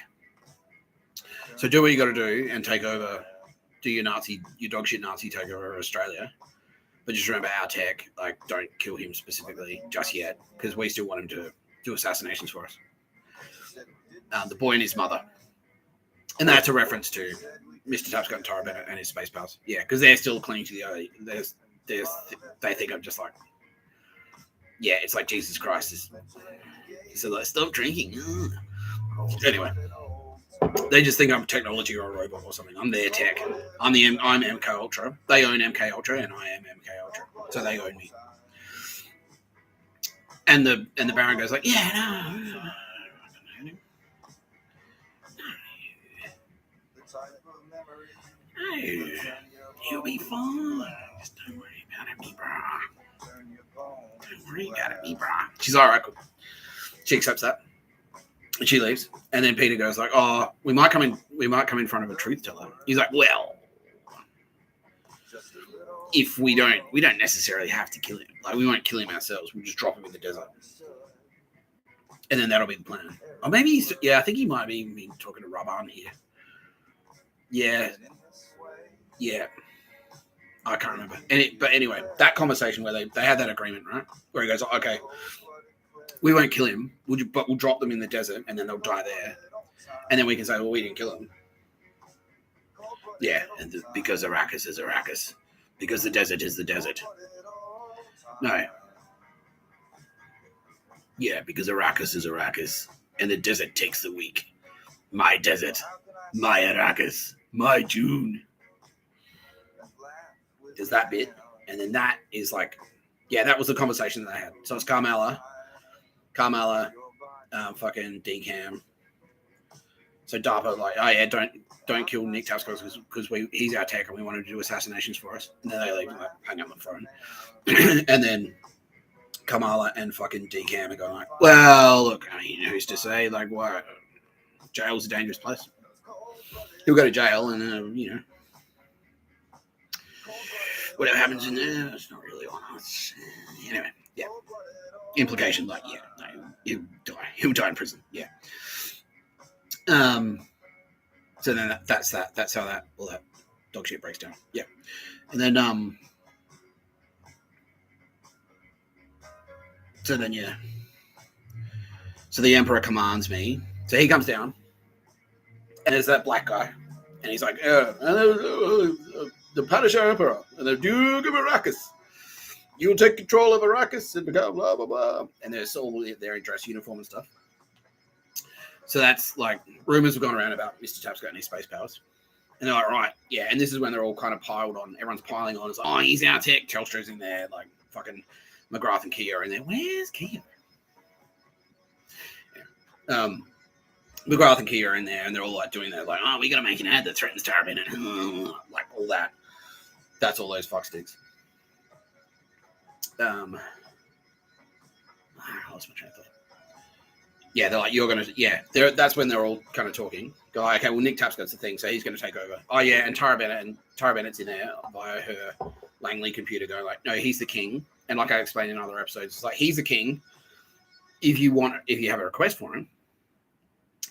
So do what you got to do and take over, do your dog shit Nazi takeover of Australia. But just remember our tech, like, don't kill him specifically just yet, because we still want him to do assassinations for us. The boy and his mother. And that's a reference to Mr. Tapscott and Tara Bennett and his space pals. Yeah, because they're still clinging to the early. They think I'm just like, yeah, it's like Jesus Christ. So like, stop drinking. Anyway, they just think I'm technology or a robot or something. I'm their tech. I'm MK Ultra. They own MK Ultra, and I am MK Ultra. So they own me. And the Baron goes like, yeah, no. No, you'll be fine. Just don't worry about it, me, brah. Don't worry about it, me, brah. She's all right, cool. She accepts that. And she leaves. And then Peter goes like, oh, we might come in front of a truth teller. He's like, well, if we don't necessarily have to kill him. Like, we won't kill him ourselves. We'll just drop him in the desert. And then that'll be the plan. Or maybe I think he might be been talking to Rabban here. Yeah. I can't remember. But anyway, that conversation where they had that agreement, right? Where he goes, okay, we won't kill him, but we'll drop them in the desert, and then they'll die there. And then we can say, well, we didn't kill him. Yeah, because Arrakis is Arrakis. Because the desert is the desert. No. Yeah, because Arrakis is Arrakis. And the desert takes the weak. My desert. My Arrakis. My Dune. There's that bit. And then that is like... Yeah, that was the conversation that I had. So it's Carmella, fucking Decam. So DARPA like, oh yeah, don't kill Nick Tapscott because he's our tech and we wanted to do assassinations for us. And then they leave and like hang up the phone. And then Kamala and fucking Decam are going like, well, look, I mean, who's to say? Like, what? Jail's a dangerous place. He'll go to jail and whatever happens in there, it's not really on us. Anyway, yeah. Implication, like, yeah, no, he'll die. He'll die in prison. Yeah. So then that's that. That's how all that dog shit breaks down. Yeah. And then so the Emperor commands me. So he comes down, and there's that black guy, and he's like, the Punisher Emperor and the Duke of Arrakis. You'll take control of Arrakis and become blah blah blah. And there's all their in dress uniform and stuff. So that's like rumors have gone around about Mr. Tapscott and his space powers. And they're like, right, yeah. And this is when they're all kind of piled on. Everyone's piling on. It's like, oh, he's our tech. Telstra's in there. Like fucking McGrath and Kia are in there. Where's Kia? Yeah. McGrath and Kia are in there, and they're all like doing that. Like, oh, we got to make an ad that threatens Tarabin and like all that. That's all those fucksticks. I lost my train of thought. Yeah, they're like, you're going to... Yeah, that's when they're all kind of talking. Go, like, okay, well, Nick Tapscott's the thing, so he's going to take over. Oh, yeah, and Tara Bennett's in there via her Langley computer going like, no, he's the king. And like I explained in other episodes, it's like, he's the king. If you have a request for him,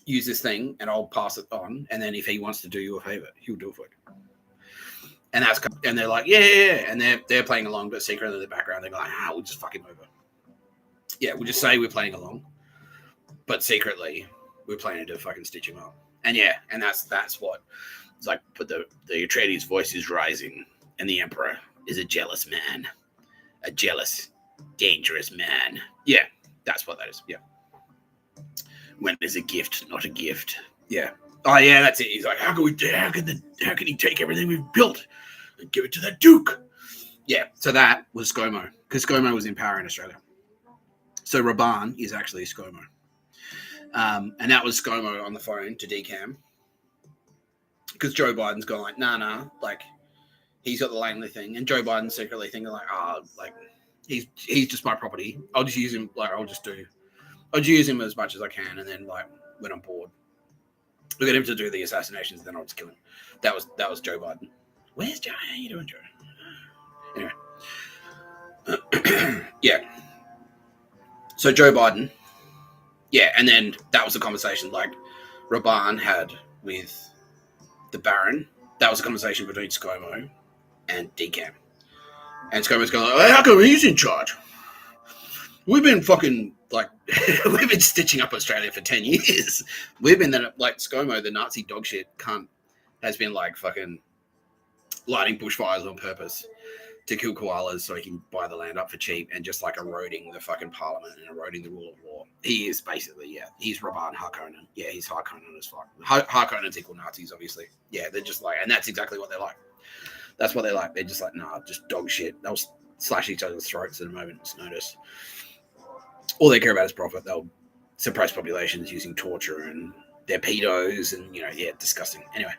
use this thing and I'll pass it on. And then if he wants to do you a favor, he'll do it for you. And they're like, yeah. And they're playing along, but secretly in the background, they're like, we'll just fuck him over. Yeah, we'll just say we're playing along. But secretly, we're planning to fucking stitch him up. And yeah, and that's what it's like. But the Atreides voice is rising, and the Emperor is a jealous man. A jealous, dangerous man. Yeah, that's what that is. Yeah. When there's a gift, not a gift. Yeah. Oh yeah, that's it. He's like, how can he take everything we've built and give it to that Duke? Yeah. So that was ScoMo, because ScoMo was in power in Australia. So Rabban is actually ScoMo. And that was ScoMo on the phone to Decam. Because Joe Biden's gone like, nah, like, he's got the Langley thing. And Joe Biden's secretly thinking like, like, he's just my property. I'll just use him, like, I'll just use him as much as I can. And then, like, when I'm bored, we'll get him to do the assassinations, then I'll just kill him. That was Joe Biden. Where's Joe? How you doing, Joe? Anyway. Yeah. So Joe Biden... Yeah, and then that was the conversation like Rabban had with the Baron. That was a conversation between ScoMo and Decam. And ScoMo's going like, how come he's in charge? We've been fucking, like, we've been stitching up Australia for 10 years. We've been, like, ScoMo, the Nazi dogshit cunt, has been, like, fucking lighting bushfires on purpose to kill koalas so he can buy the land up for cheap and just like eroding the fucking parliament and eroding the rule of law. He is basically, yeah, he's Rabban Harkonnen. Yeah, he's Harkonnen as fuck. Harkonnens equal Nazis, obviously. Yeah, they're just like, and that's exactly what they're like. That's what they're like. They're just like, nah, just dog shit. They'll slash each other's throats at a moment's notice. All they care about is profit. They'll suppress populations using torture and they're pedos and, yeah, disgusting. Anyway.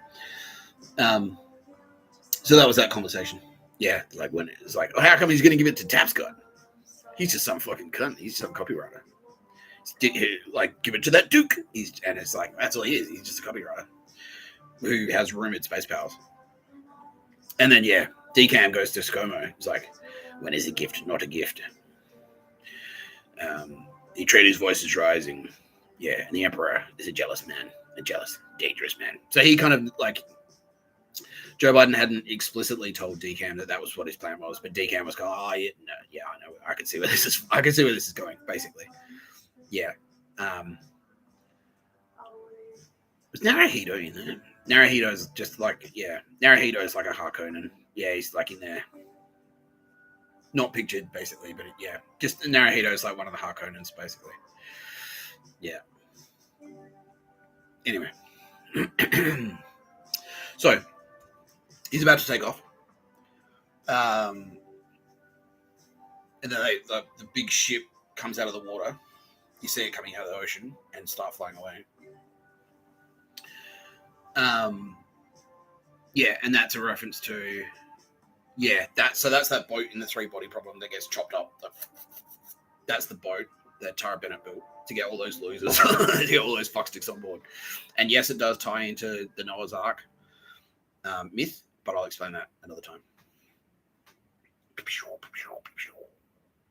So that was that conversation. Yeah, like when it was like, how come he's going to give it to Tapscott? He's just some fucking cunt. He's some copywriter. like, give it to that Duke. And it's like, that's all he is. He's just a copywriter who has rumored space powers. And then, yeah, Decam goes to ScoMo. He's like, when is a gift not a gift? The trader's voice is rising. Yeah, and the Emperor is a jealous man. A jealous, dangerous man. So he kind of, like, Joe Biden hadn't explicitly told Decam that was what his plan was, but Decam was going, oh, yeah, no, yeah, I know. I can see where this is going, basically. Yeah. Was Naruhito in there? Naruhito's just like, yeah. Naruhito's like a Harkonnen. Yeah, he's like in there. Not pictured, basically, but yeah. Just Naruhito's like one of the Harkonnens, basically. Yeah. Anyway. So, he's about to take off. And then the big ship comes out of the water. You see it coming out of the ocean and start flying away. Yeah, and that's a reference to, yeah, that's that boat in the 3-body problem that gets chopped up. That's the boat that Tara Bennett built to get all those losers, to get all those fucksticks on board. And yes, it does tie into the Noah's Ark myth, but I'll explain that another time.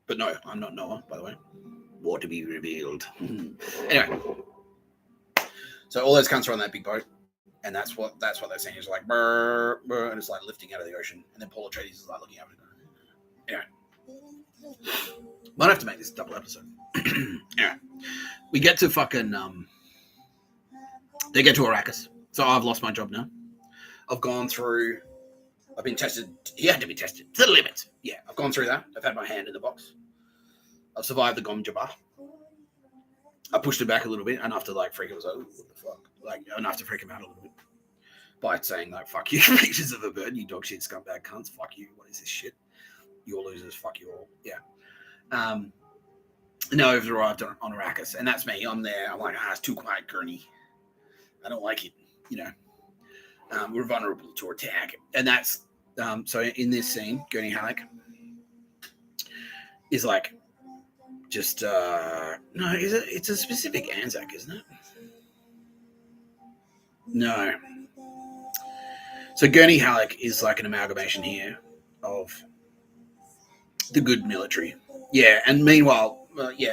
But no, I'm not Noah, by the way. More to be revealed. Anyway, so all those cunts are on that big boat. And that's what they're saying. It's like, brr, brr, and it's like lifting out of the ocean. And then Paul Atreides is like looking at it. Anyway. Might have to make this a double episode. Anyway. We get to fucking, they get to Arrakis. So I've lost my job now. I've been tested. He had to be tested to the limit. Yeah, I've gone through that. I've had my hand in the box. I've survived the Gom Jabbar. I pushed it back a little bit, enough to like freak. It was like, what the fuck? Like, enough to freak him out a little bit by saying like, "Fuck you, pictures of a bird, you dog shit scumbag cunts. Fuck you. What is this shit? You're losers. Fuck you all." Yeah. Now I've arrived on Arrakis, and that's me. I'm there. I'm like, it's too quiet, Gurney. I don't like it. You know, we're vulnerable to attack, and that's so. In this scene, Gurney Halleck is like. Just no, it's a specific Anzac, isn't it? No. So Gurney Halleck is like an amalgamation here of the good military. Yeah, and meanwhile,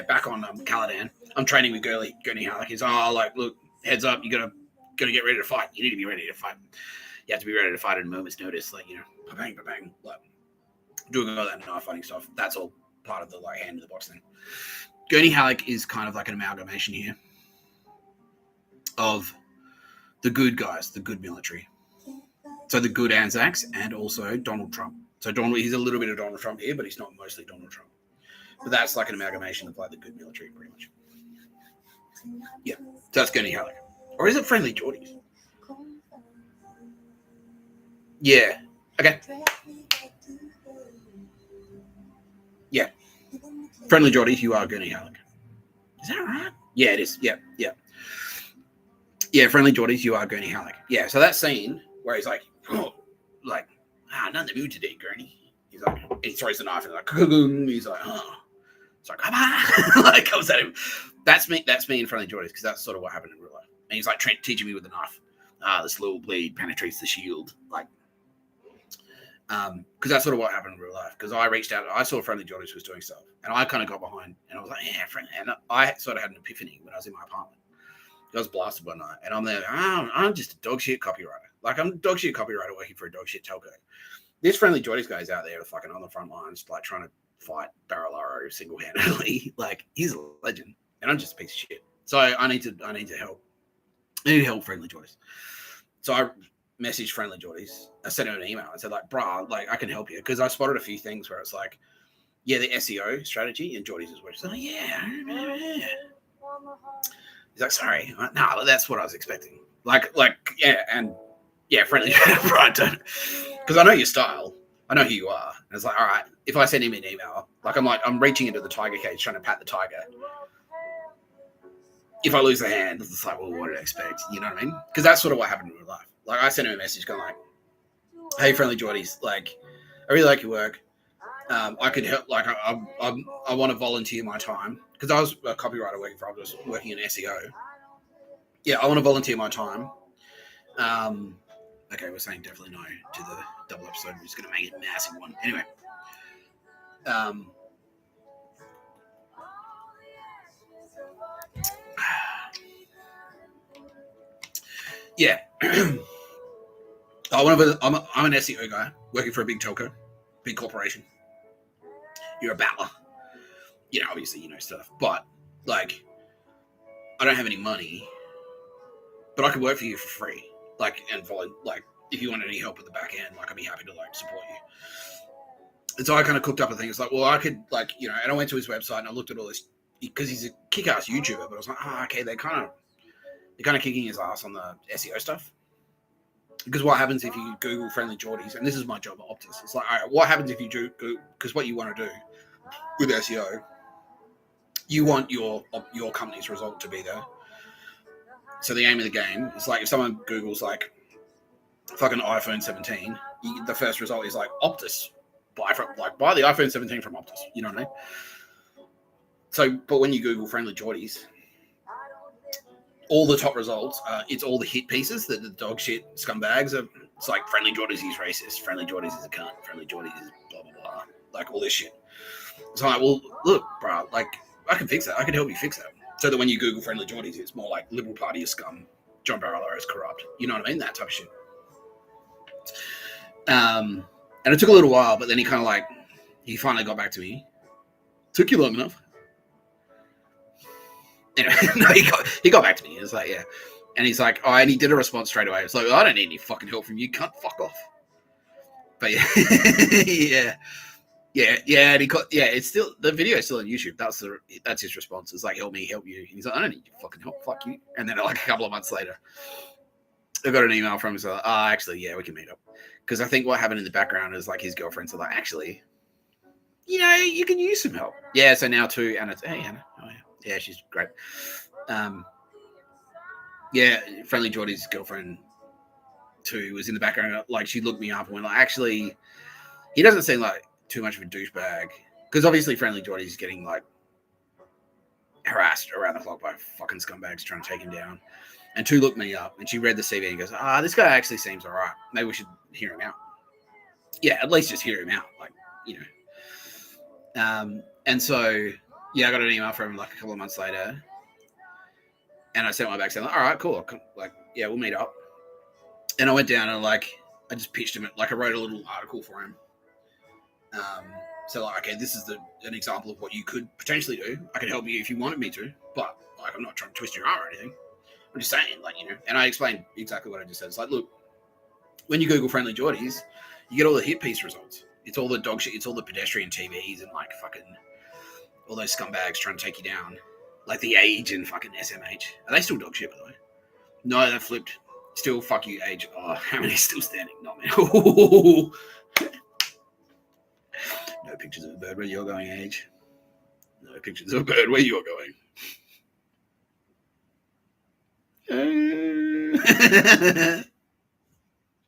back on Caladan, I'm training with Gurney Halleck. He's like, look, heads up, you gotta get ready to fight. You need to be ready to fight. You have to be ready to fight at a moment's notice, like, you know, bang, bang, like doing all that knife fighting stuff. That's all part of the like hand in the box thing. Gurney Halleck is kind of like an amalgamation here of the good guys, the good military. So the good Anzacs and also Donald Trump. So he's a little bit of Donald Trump here, but he's not mostly Donald Trump. But that's like an amalgamation of like the good military, pretty much. Yeah, so that's Gurney Halleck. Or is it Friendly Geordies? Yeah. Okay. Yeah. Friendly Geordies, you are Gurney Halleck. Is that right? Yeah, it is. Yeah. Yeah, Friendly Geordies, you are Gurney Halleck. Yeah, so that scene where he's like, not in the mood today, Gurney. He's like, he throws the knife and like, he's like, it's like, come on, like comes at him. That's me in Friendly Geordies because that's sort of what happened in real life. And he's like teaching me with the knife. The slow blade penetrates the shield, like. Because that's sort of what happened in real life. Because I reached out, I saw Friendly Geordies was doing stuff, and I kind of got behind, and I was like, yeah, friend. And I sort of had an epiphany when I was in my apartment. I was blasted one night, and I'm there. I'm just a dog shit copywriter. Like I'm a dog shit copywriter working for a dog shit telco. This Friendly Geordies guy's out there, fucking on the front lines, like trying to fight Barrow Arrow single-handedly. Like he's a legend, and I'm just a piece of shit. So I need to help. I need to help Friendly Geordies. So I messaged Friendly Geordies. I sent him an email and said, like, brah, like, I can help you. Because I spotted a few things where it's like, yeah, the SEO strategy, and Geordies is what he's like, yeah. He's like, sorry. Like, no, that's what I was expecting. Like, yeah, and yeah, Friendly Geordies, because I know your style. I know who you are. And it's like, all right, if I send him an email, like, I'm reaching into the tiger cage trying to pat the tiger. If I lose the hand, it's like, well, what did I expect? You know what I mean? Because that's sort of what happened in real life. Like, I sent him a message going like, hey, Friendly Geordies, like, I really like your work. I could help. Like I want to volunteer my time because I was a copywriter working for others, working in SEO. Yeah, I want to volunteer my time. Okay, we're saying definitely no to the double episode. We're just going to make it a massive one. Anyway, yeah. I'm an SEO guy working for a big telco, big corporation. You're a battler. You know, obviously, you know stuff. But, like, I don't have any money, but I could work for you for free. Like, and like, if you want any help at the back end, like, I'd be happy to, like, support you. And so I kind of cooked up a thing. It's like, well, I could, like, you know, and I went to his website and I looked at all this, because he's a kick-ass YouTuber, but I was like, okay, they're kind of kicking his ass on the SEO stuff. Because what happens if you Google friendly Geordies, and this is my job at Optus, it's like, all right, what happens if you do, because what you want to do with SEO, you want your company's result to be there. So the aim of the game is like, if someone Googles like fucking iPhone 17, the first result is like Optus, buy the iPhone 17 from Optus. You know what I mean? So, but when you Google friendly Geordies, all the top results, it's all the hit pieces that the dog shit scumbags are. It's like friendly Geordies is racist, friendly Geordies is a cunt, friendly Geordies is blah blah blah, like all this shit. So I'm like, well, look, bro, like I can fix that. I can help you fix that. So that when you Google friendly Geordies, it's more like Liberal Party is scum, John Barilaro is corrupt. You know what I mean? That type of shit. And it took a little while, but then he finally got back to me. Took you long enough. Anyway, no, he got back to me. It was like, yeah. And he's like, and he did a response straight away. It's like, I don't need any fucking help from you, cunt, fuck off. But yeah, yeah, and it's still, the video is still on YouTube. That's his response. It's like, help me, help you. And he's like, I don't need your fucking help, fuck you. And then like a couple of months later, I got an email from him. So, actually, yeah, we can meet up. Because I think what happened in the background is like his girlfriends are like, actually, you know, you can use some help. Yeah, so now too, and it's, hey, Anna. Oh, yeah, she's great. Yeah, Friendly Geordie's girlfriend too was in the background. Like, she looked me up and went like, actually, he doesn't seem like too much of a douchebag. Because obviously Friendly Geordie's getting like harassed around the clock by fucking scumbags trying to take him down. And two looked me up and she read the CV and goes, this guy actually seems all right. Maybe we should hear him out. Yeah, at least just hear him out. Like, you know. And so, yeah, I got an email from him like a couple of months later. And I sent my back saying, all right, cool. Like, yeah, we'll meet up. And I went down and like, I just pitched him, like I wrote a little article for him. So like, okay, this is an example of what you could potentially do. I can help you if you wanted me to, but like, I'm not trying to twist your arm or anything. I'm just saying, like, you know, and I explained exactly what I just said. It's like, look, when you Google Friendly Geordies, you get all the hit piece results. It's all the dog shit. It's all the pedestrian TVs and like fucking all those scumbags trying to take you down. Like The Age and fucking SMH. Are they still dog shit, by the way? No, they've flipped. Still, fuck you, Age. Oh, how many still standing? Not many. No pictures of a bird where you're going, Age. No pictures of a bird where you're going.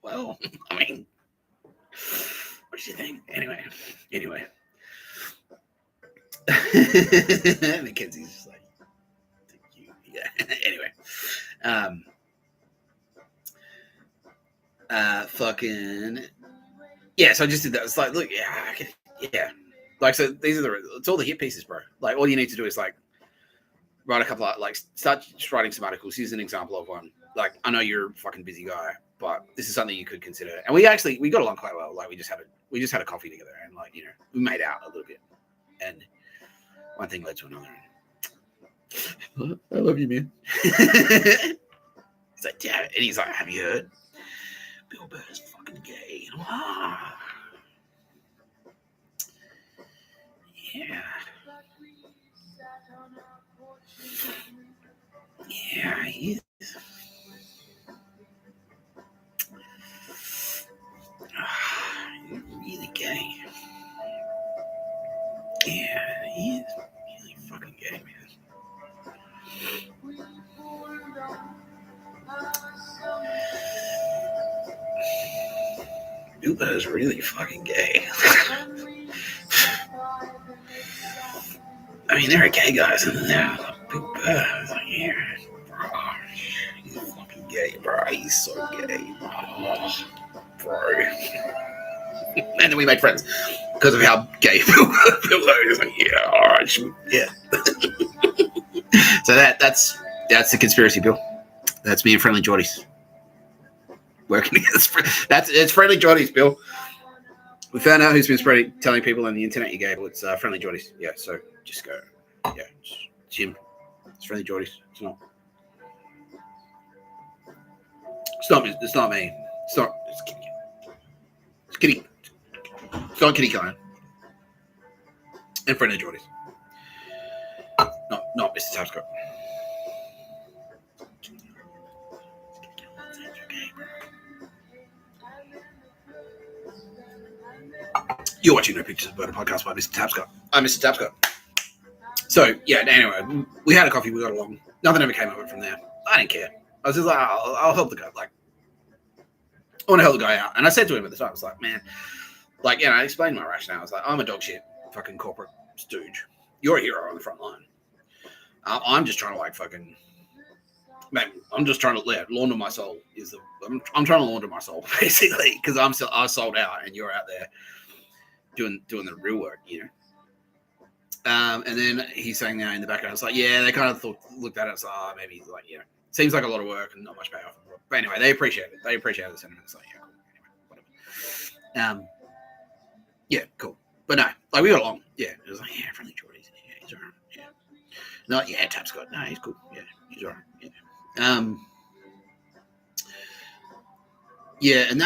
Well, I mean, what do you think? Anyway. Mackenzie's just like, thank you. Yeah. Anyway. Fucking yeah. So I just did that. It's like, look, yeah. Like, so these are it's all the hit pieces, bro. Like, all you need to do is like write a couple of like start writing some articles. Here's an example of one. Like, I know you're a fucking busy guy, but this is something you could consider. And we got along quite well. Like, we just had a coffee together, and like, you know, we made out a little bit, and one thing led to another. I love you, man. He's like, yeah, and he's like, have you heard? Bill Burr is fucking gay. Yeah. Yeah, he is. You're really gay. Yeah, he is really fucking gay, man. Bill Burr is really fucking gay. mean, they're okay guys, and they're like big birds. Like, yeah, bro, he's fucking gay, bro. He's so gay, bro. And then we made friends because of how gay Bill is. Like, yeah, all right, yeah. So that's the conspiracy, Bill. That's me and Friendly Geordies working against. It's Friendly Geordies, Bill. We found out who's been telling people on the internet you're gay. Well, it's Friendly Geordies. Yeah, so just go. Yeah, it's him. It's Friendly Geordies. It's not. It's not me. It's not me. It's not. It's Kitty. It's Kitty. It's not Kitty Kine. And Friendly Geordies. Not Mr. Tapscott. You're watching No Pictures About a Podcast by Mr. Tapscott. I'm Mr. Tapscott. So, yeah, anyway, we had a coffee, we got along. Nothing ever came of it from there. I didn't care. I was just like, I'll help the guy. Like, I want to help the guy out. And I said to him at the time, I was like, man, like, I explained my rationale. I was like, I'm a dog shit fucking corporate stooge. You're a hero on the front line. I'm just trying to, like, fucking, man, I'm just trying to launder my soul. I'm trying to launder my soul, basically, because I sold out and you're out there doing the real work, and then he's saying now in the background, it's like, yeah, they kind of looked at it, it's like, maybe, like, seems like a lot of work and not much payoff. But anyway, they appreciate it. They appreciate the sentiment. It's like, yeah, cool. Anyway, whatever. Yeah, cool. But no, like, we got along. Yeah, it was like, yeah, Friendly Geordies. Yeah, he's alright. Yeah. No, yeah, Tapscott. No, he's cool. Yeah, he's alright. Yeah. Yeah, and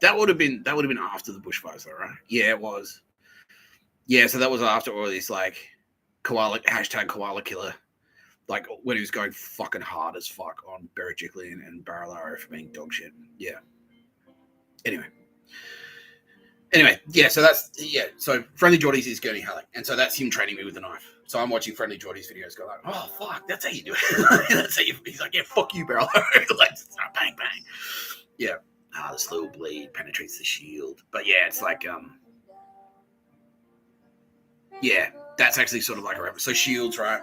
that would have been after the bushfires, though, right? Yeah, it was. Yeah, so that was after all this, like, koala killer, like, when he was going fucking hard as fuck on Berejiklian and Barillaro for being dog shit. Yeah. Anyway, yeah, so so Friendly Geordies is Gurney Halleck, and so that's him training me with a knife. So I'm watching Friendly Geordies videos, go like, oh, fuck, that's how you do it. That's how he's like, yeah, fuck you, Barillaro. Like, bang, bang. Yeah. The slow blade penetrates the shield. But yeah, it's like, yeah, that's actually sort of like a reference. So shields, right?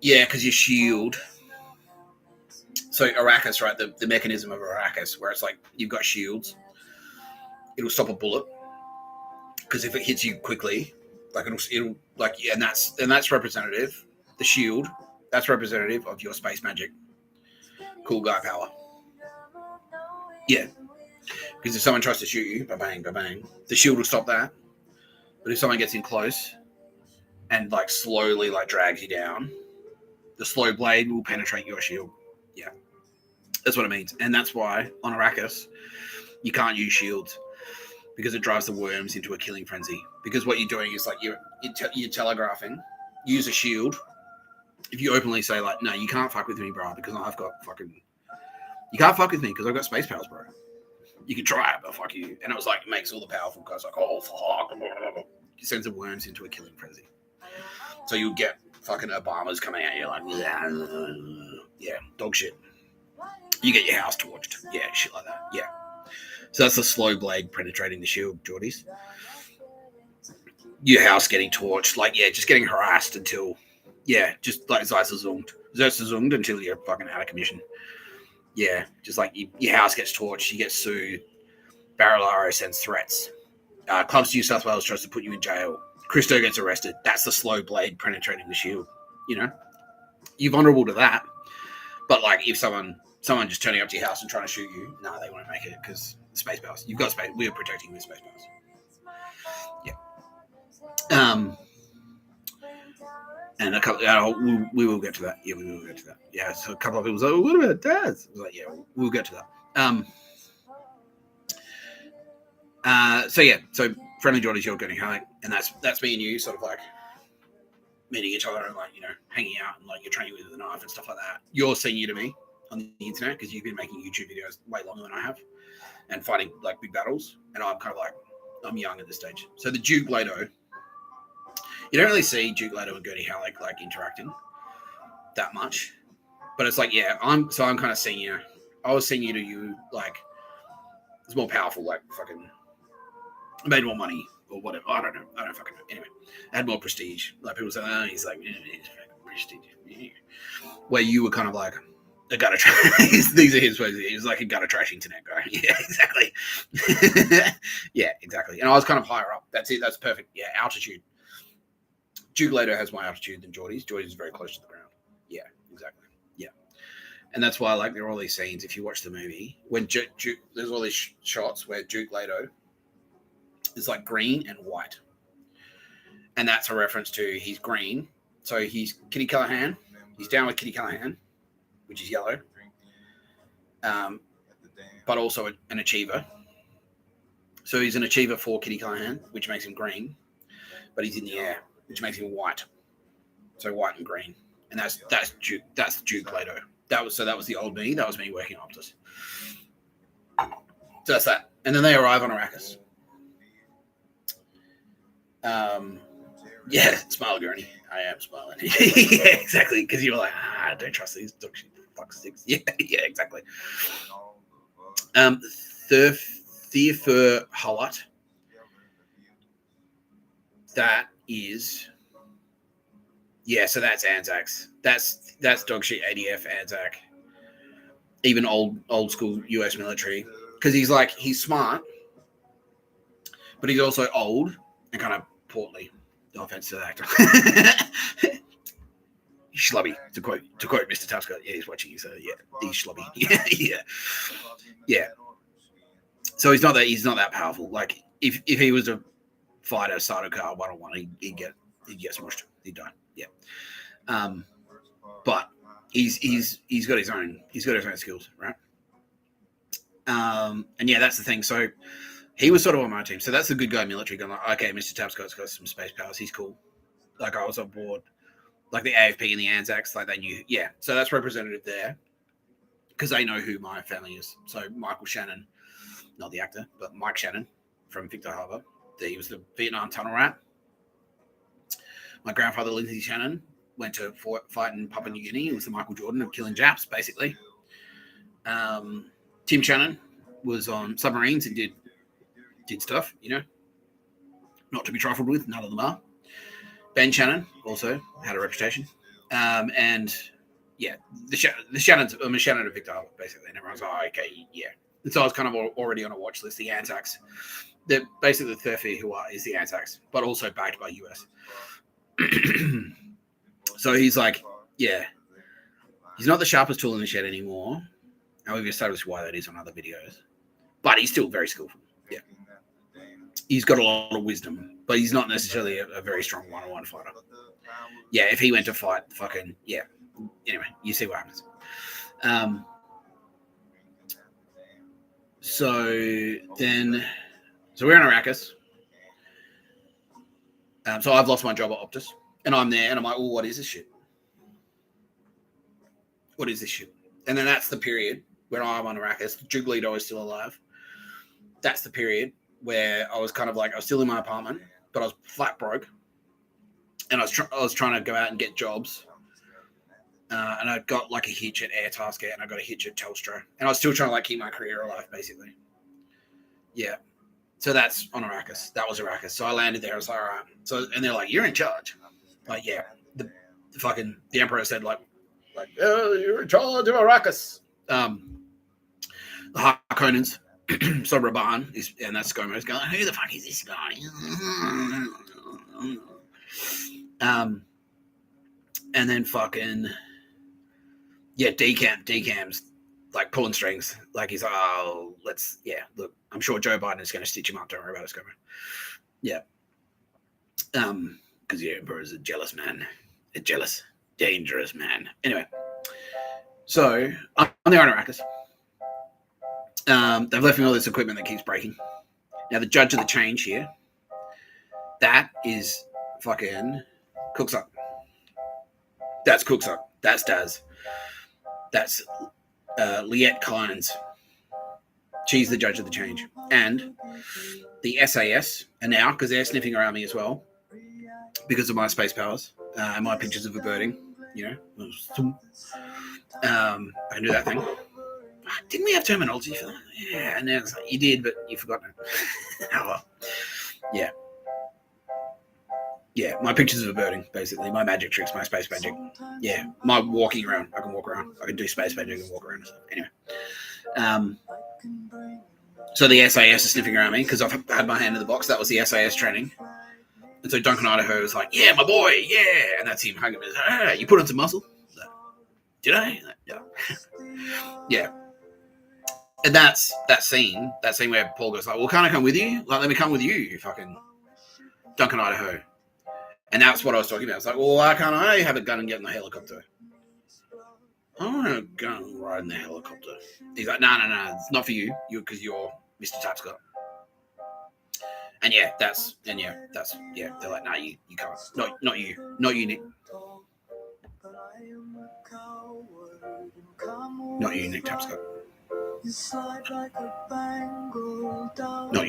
Yeah, because your shield. So Arrakis, right? The mechanism of Arrakis, where it's like you've got shields, it'll stop a bullet. Because if it hits you quickly, like it'll like, yeah, and that's representative. The shield, that's representative of your space magic, cool guy power. Yeah, because if someone tries to shoot you, ba-bang, ba-bang, the shield will stop that. But if someone gets in close and, like, slowly, like, drags you down, the slow blade will penetrate your shield. Yeah, that's what it means. And that's why on Arrakis, you can't use shields, because it drives the worms into a killing frenzy. Because what you're doing is, like, you're telegraphing, use a shield. If you openly say, like, no, you can't fuck with me, bro, because I've got fucking... You can't fuck with me because I've got space powers, bro. You can try it, but fuck you. And it was like, it makes all the powerful guys like, oh, fuck. It sends the worms into a killing frenzy. So you'll get fucking Obamas coming at you like, yeah, dog shit. You get your house torched. Yeah, shit like that. Yeah. So that's the slow blade penetrating the shield, Geordies. Your house getting torched. Like, yeah, just getting harassed until, yeah, just like Zerzazunged until you're fucking out of commission. Yeah, just like your house gets torched, you get sued. Barillaro sends threats. Clubs New South Wales tries to put you in jail. Christo gets arrested. That's the slow blade penetrating the shield. You're vulnerable to that. But, like, if someone just turning up to your house and trying to shoot you, no, they won't make it because space powers. You've got space. We're protecting you with space powers. Yeah. And a couple, we will get to that. Yeah, we will get to that. Yeah, so a couple of people was like, what about dads? I was like, yeah, we'll get to that. So Friendly Geordies, you're getting high, and that's me and you sort of like meeting each other and, like, hanging out, and, like, you're training with a knife and stuff like that. You're senior to me on the internet because you've been making YouTube videos way longer than I have and fighting, like, big battles, and I'm kind of like, I'm young at this stage. So the Duke Leto, you don't really see Duke Leto and Gurney Halleck, like, interacting that much, but it's like, yeah, I'm kind of senior. I was senior to you, like, it's more powerful, like, fucking, I made more money, or whatever. I don't know. I don't fucking know. Anyway, had more prestige. Like people say, oh, he's like, he's prestige. Yeah. Where you were kind of like a gutter trash. These are his words. He was like a gutter trash internet guy. Yeah, exactly. Yeah, exactly. And I was kind of higher up. That's it. That's perfect. Yeah, altitude. Duke later has more altitude than Geordie's. Geordie's is very close to the ground. Yeah, exactly. Yeah. And that's why, like, there are all these scenes, if you watch the movie, when Duke, there's all these shots where Duke Leto is like green and white. And that's a reference to he's green. So he's Kitty Callahan. He's down with Kitty Callahan, which is yellow. But also an achiever. So he's an achiever for Kitty Callahan, which makes him green. But he's in the air, which makes him white. So white and green. And that's Duke Leto. That was the old me. That was me working Optus. So that's that. And then they arrive on Arrakis. Yeah, smile, Gurney. I am smiling. Yeah, exactly. Because you were like, don't trust these dog shit fuck sticks. Yeah, exactly. Theofer Hullut. That is, yeah. So that's Anzacs. That's dog shit ADF Anzac. Even old school US military. Because he's smart, but he's also old and kind of portly. No offense to the actor. He's schlubby, to quote Mr. Tapscott. Yeah, he's watching. So yeah, he's schlubby. Yeah. So he's not that powerful. Like if he was to fight a Sardaukar 1-on-1, he'd get smushed. He'd die. Yeah. But he's got his own skills, right? And yeah, that's the thing. So he was sort of on my team. So that's a good guy military going like, okay, Mr. Tapscott's got some space powers. He's cool. Like I was on board. Like the AFP and the Anzacs, like they knew. Yeah. So that's representative there because they know who my family is. So Michael Shannon, not the actor, but Mike Shannon from Victor Harbor. He was the Vietnam tunnel rat. My grandfather, Lindsay Shannon, went to fight in Papua New Guinea. He was the Michael Jordan of killing Japs, basically. Tim Shannon was on submarines and did stuff, not to be trifled with. None of them are. Ben Shannon also had a reputation. And yeah, the Shannons, I'm a Shannon of Victor Harbor, basically. And everyone's like, okay, yeah. And so I was kind of already on a watch list. The Anzacs, they're basically the Thurfi who is the Anzacs, but also backed by US. So he's like, yeah, he's not the sharpest tool in the shed anymore. And we've established why that is on other videos. But he's still very skillful. Yeah. He's got a lot of wisdom, but he's not necessarily a very strong one-on-one fighter. Yeah, if he went to fight, fucking, yeah. Anyway, you see what happens. So we're in Arrakis. So I've lost my job at Optus, and I'm there, and I'm like, oh, what is this shit? What is this shit? And then that's the period when I'm on Arrakis. Duke Leto is still alive. That's the period where I was kind of like, I was still in my apartment, but I was flat broke, and I was trying to go out and get jobs. And I got like a hitch at Airtasker, and I got a hitch at Telstra, and I was still trying to like keep my career alive, basically. Yeah. So that's on Arrakis. That was Arrakis. So I landed there. I was like, all right. So and they're like, you're in charge. Like, yeah. The Emperor said like, oh, you're in charge of Arrakis. The Harkonnens. So Raban is, and that's ScoMo's going, who the fuck is this guy? And then fucking, yeah, Decam's like pulling strings. Like he's like, oh, look, I'm sure Joe Biden is going to stitch him up. Don't worry about it, ScoMo. Yeah. Because the Emperor is a jealous man. A jealous, dangerous man. Anyway. So, I'm there on Arrakis. They've left me all this equipment that keeps breaking. Now, the judge of the change here, that is fucking Cooksuck. That's Cooksuck. That's Daz. That's Liette Kynes. She's the judge of the change. And the SAS are now, because they're sniffing around me as well, because of my space powers and my pictures of a birding, I can do that thing. Didn't we have terminology for that? Yeah, and then it's like, you did, but you forgot it. Oh, well. Yeah. Yeah, my pictures of a birding, basically. My magic tricks, my space magic. Yeah, my walking around. I can walk around. I can do space magic and walk around and stuff. Anyway. So the SAS is sniffing around me because I've had my hand in the box. That was the SAS training. And so Duncan Idaho was like, yeah, my boy, yeah. And that's him hugging me. Like, you put on some muscle? Like, did I? Like, yeah. Yeah. And that's that scene where Paul goes like, well, can't I come with you? Like, let me come with you fucking Duncan Idaho. And that's what I was talking about. It's like, well, why can't I have a gun and get in the helicopter? I want a gun and ride in the helicopter. He's like, no, it's not for you. Because you're Mr. Tapscott. And that's they're like, nah, you can't. Not you, Nick. Not you, Nick Tapscott. Not you, Nick Tapscott. No.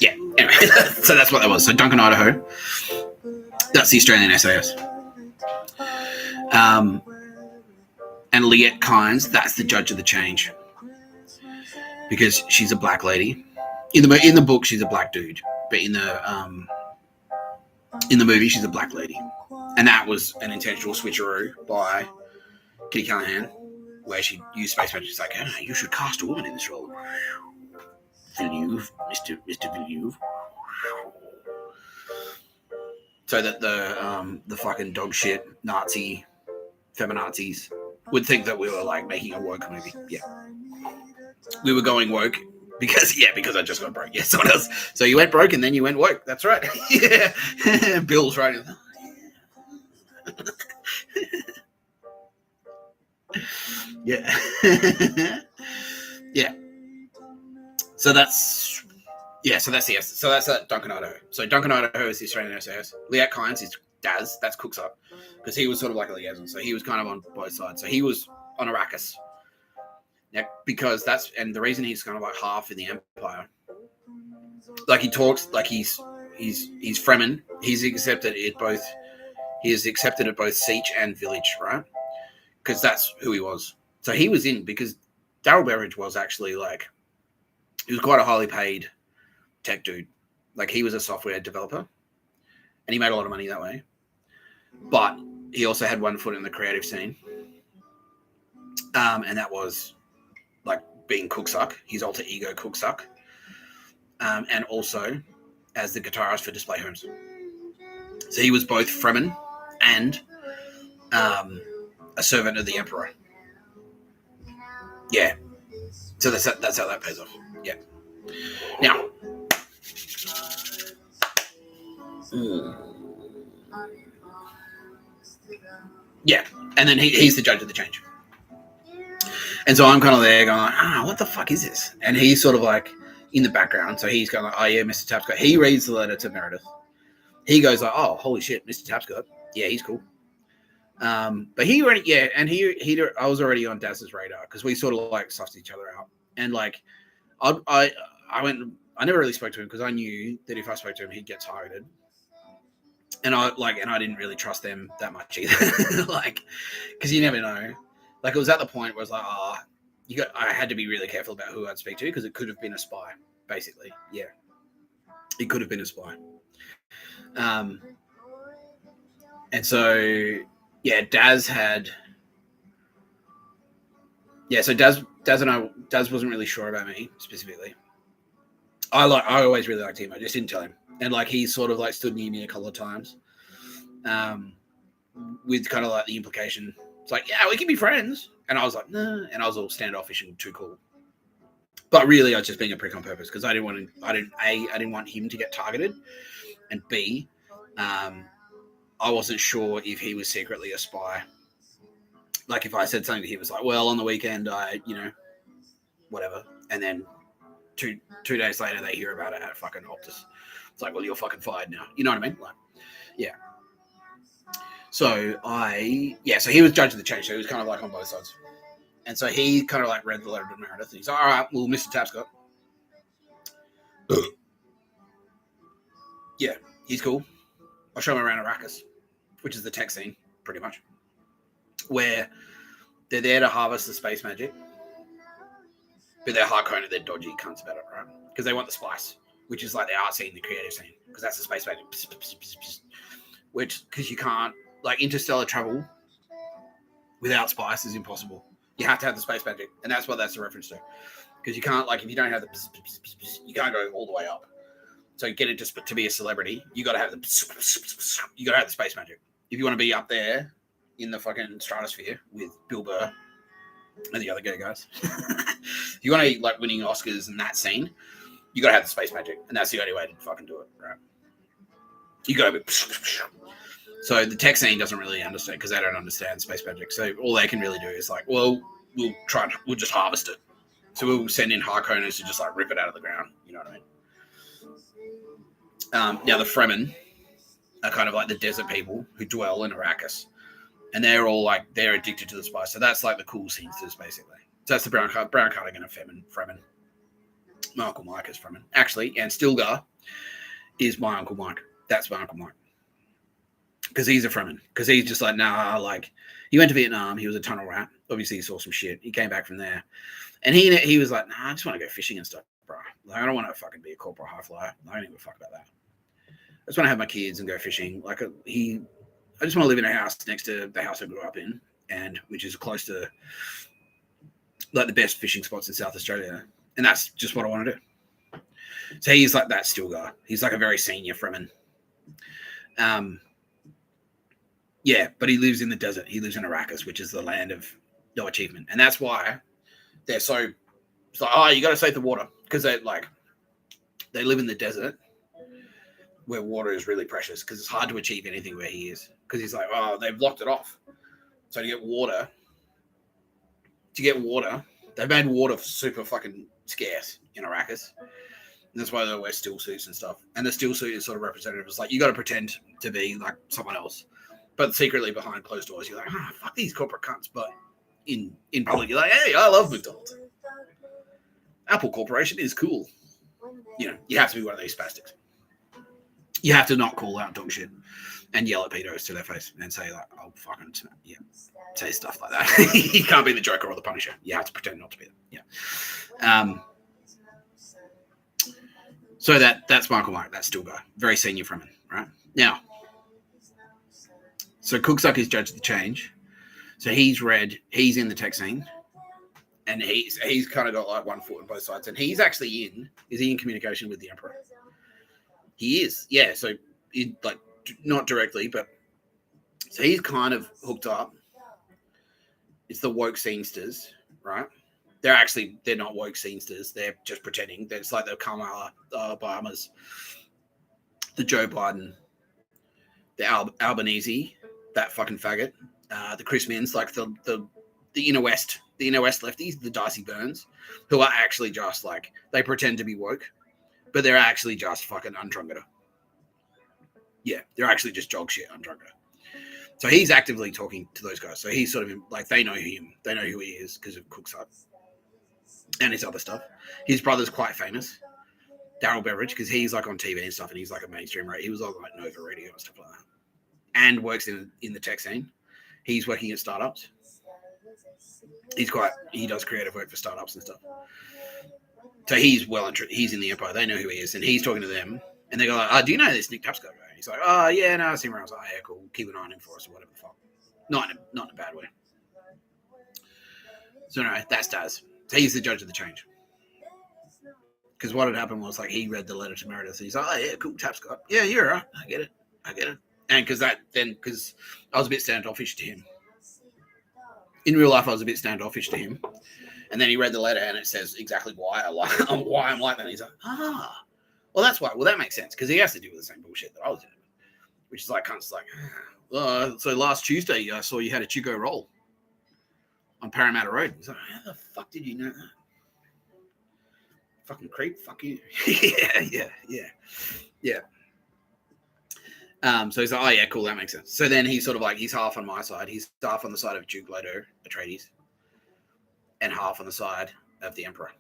Yeah, anyway, so that's what that was. So Duncan Idaho, that's the Australian SAS. And Liette Kynes, that's the judge of the change. Because she's a black lady. In the book, she's a black dude. But in the movie, she's a black lady. And that was an intentional switcheroo by Kitty Callahan, where she used space magic. It's like, oh, you should cast a woman in this role. Villeneuve, Mr. Villeneuve. So that the fucking dog shit Nazi feminazis would think that we were like making a woke movie. Yeah. We were going woke because I just got broke. Yeah, someone else. So you went broke and then you went woke. That's right. Yeah. Bill's right. Yeah. Yeah. So that's Duncan Idaho. So Duncan Idaho is the Australian SAS. Liette Kynes is Daz. That's Cook's up because he was sort of like a liaison. So he was kind of on both sides. So he was on Arrakis. Yeah, because the reason he's kind of like half in the Empire. Like he talks like he's Fremen. He's accepted at both. He is accepted at both Siege and Village, right? Because that's who he was. So he was in because Daryl Beveridge was actually like he was quite a highly paid tech dude. Like he was a software developer, and he made a lot of money that way. But he also had one foot in the creative scene, and that was like being Cooksuck, his alter ego Cooksuck, and also as the guitarist for Display Homes. So he was both Fremen and a servant of the Emperor. Yeah. So that's how that pays off. Yeah. Now. Yeah. And then he's the judge of the change. And so I'm kind of there going like, what the fuck is this? And he's sort of like in the background. So he's going like, oh yeah, Mr. Tapscott. He reads the letter to Meredith. He goes like, oh, holy shit, Mr. Tapscott. Yeah, he's cool. But he already, I was already on Daz's radar because we sort of like sussed each other out. And like, I never really spoke to him because I knew that if I spoke to him, he'd get targeted. And I didn't really trust them that much either. Like, because you never know. Like, it was at the point where it was like, I had to be really careful about who I'd speak to because it could have been a spy, basically. Yeah. It could have been a spy. And so, yeah, Daz had... Yeah, so Daz wasn't really sure about me, specifically. I always really liked him. I just didn't tell him. And, like, he sort of, like, stood near me a couple of times with kind of, like, the implication. It's like, yeah, we can be friends. And I was like, nah. And I was all standoffish and too cool. But really, I was just being a prick on purpose because I didn't want him to get targeted. And B, I wasn't sure if he was secretly a spy. Like, if I said something to him, it was like, well, on the weekend, whatever. And then two days later, they hear about it at fucking Optus. It's like, well, you're fucking fired now. You know what I mean? Like, yeah. So so he was judge of the change. So he was kind of like on both sides. And so he kind of like read the letter to Meredith. And he's like, all right, well, Mr. Tapscott. Yeah, he's cool. I'll show him around Arrakis, which is the tech scene, pretty much. Where they're there to harvest the space magic. But they're hardcore and they're dodgy cunts about it, right? Because they want the spice. which is like the art scene, the creative scene, because that's the space magic. Which, because you can't, like, interstellar travel without spice is impossible. You have to have the space magic, and that's what that's a reference to. Because you can't, like, if you don't have the, you can't go all the way up. So get it to be a celebrity, you got to have the space magic. If you want to be up there in the fucking stratosphere with Bill Burr and the other gay guys, if you want to be like winning Oscars in that scene, you got to have the space magic, and that's the only way to fucking do it, right? You got to be. So the tech scene doesn't really understand because they don't understand space magic. So all they can really do is like, well, we'll just harvest it. So we'll send in Harkonnens to just like rip it out of the ground. You know what I mean? Now the Fremen are kind of like the desert people who dwell in Arrakis, and they're all like they're addicted to the spice. So that's like the cool scenesters basically. So that's the brown cardigan of Fremen. My Uncle Mike is Fremen actually, and Stilgar is my Uncle Mike. That's my Uncle Mike because he's a Fremen. Because he's just like like he went to Vietnam. He was a tunnel rat. Obviously, he saw some shit. He came back from there, and he was like, I just want to go fishing and stuff, bro. Like I don't want to fucking be a corporal high flyer. I don't even fuck about that. I just want to have my kids and go fishing. Like I just want to live in a house next to the house I grew up in, and which is close to like the best fishing spots in South Australia. And that's just what I want to do. So he's like that Stilgar. He's like a very senior Fremen. Yeah, but he lives in the desert. He lives in Arrakis, which is the land of no achievement. And that's why they're so, it's like, oh, you got to save the water. Because they live in the desert where water is really precious because it's hard to achieve anything where he is. Because he's like, oh, they've locked it off. So to get water, they've made water super fucking scarce in Arrakis. And that's why they wear still suits and stuff. And the still suit is sort of representative. It's like, you got to pretend to be like someone else. But secretly behind closed doors, you're like, fuck these corporate cunts. But in public, you're like, hey, I love McDonald's. Apple Corporation is cool. You know, you have to be one of these spastics. You have to not call out dog shit and yell at pedos to their face and say like, oh, fucking, yeah, say stuff like that. You can't be the Joker or the Punisher. You have to pretend not to be them. Yeah. So that's Michael Mike. That's Stilgar. Very senior Fremen, right? Now, so Cooksuck is Judge of the Change. So he's in the tech scene. And he's kind of got like one foot on both sides. And he's actually is he in communication with the Emperor? He is, yeah. So, like, not directly, but so he's kind of hooked up. It's the woke scenesters, right? They're not woke scenesters. They're just pretending. It's like the Kamala Obamas, the Joe Biden, the Albanese, that fucking faggot, the Chris Minns, like the inner west lefties, the Darcy Burns, who are actually just like they pretend to be woke. But they're actually just fucking Undrungada. Yeah, they're actually just dog shit Undrungada. So he's actively talking to those guys. So he's sort of like, they know him. They know who he is because of Cooksuck and his other stuff. His brother's quite famous, Daryl Beveridge, because he's like on TV and stuff, and he's like a mainstream radio. He was on like Nova Radio and stuff like that, and works in the tech scene. He's working at startups. He does creative work for startups and stuff. So he's he's in the Empire. They know who he is, and he's talking to them. And they go like, do you know this Nick Tapscott guy? He's like, oh, yeah, no, I see him around. I was like, yeah, cool. Keep an eye on him for us or whatever the fuck. Not in a bad way. So no, that's Daz. So he's the judge of the change. Because what had happened was like he read the letter to Meredith. And he's like, oh, yeah, cool, Tapscott. Yeah, you're right. I get it. And because I was a bit standoffish to him. In real life, I was a bit standoffish to him. And then he read the letter and it says exactly why I'm like that. And he's like, well, that's why. Well, that makes sense because he has to deal with the same bullshit that I was doing. Which is like, kind of like, so last Tuesday I saw you had a Chico roll on Parramatta Road. He's like, how the fuck did you know that? Fucking creep. Fuck you. Yeah. So he's like, oh yeah, cool, that makes sense. So then he's sort of like, he's half on my side. He's half on the side of Duke Leto Atreides and half on the side of the Emperor.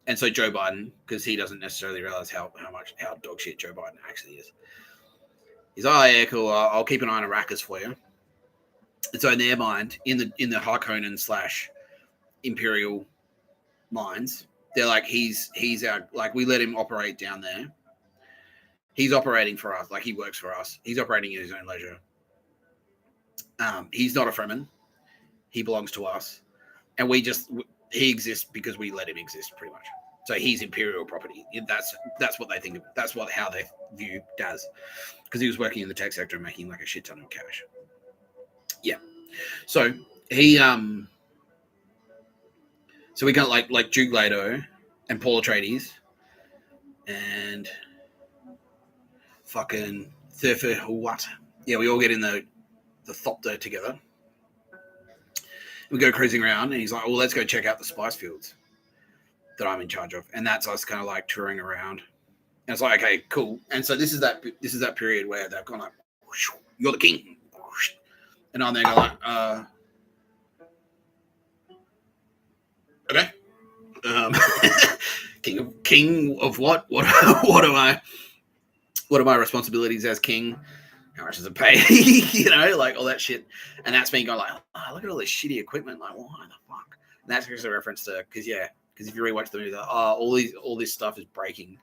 And so Joe Biden, because he doesn't necessarily realize how dog shit Joe Biden actually is. He's like, oh yeah, cool, I'll keep an eye on Arrakis for you. And so in their mind, in the Harkonnen / Imperial minds, They're like, he's our, like, we let him operate down there. He's operating for us, like he works for us. He's operating at his own leisure. He's not a Fremen. He belongs to us, and he exists because we let him exist, pretty much. So he's Imperial property. That's what they think of. That's how they view Daz, because he was working in the tech sector and making like a shit ton of cash. Yeah. So he so we got like Duke Leto and Paul Atreides and fucking Thurfer what? Yeah, we all get in the Thopter together. We go cruising around, and he's like, "Well, let's go check out the spice fields that I'm in charge of." And that's us kind of like touring around. And it's like, okay, cool. And so this is that period where they've gone like, "You're the king," and I'm there going like, okay, king of what? What are my responsibilities as king? How much does it pay? Like all that shit. And that's me going like, oh, look at all this shitty equipment. Like, why the fuck? And that's just a reference to, because if you rewatch the movie, all this stuff is breaking.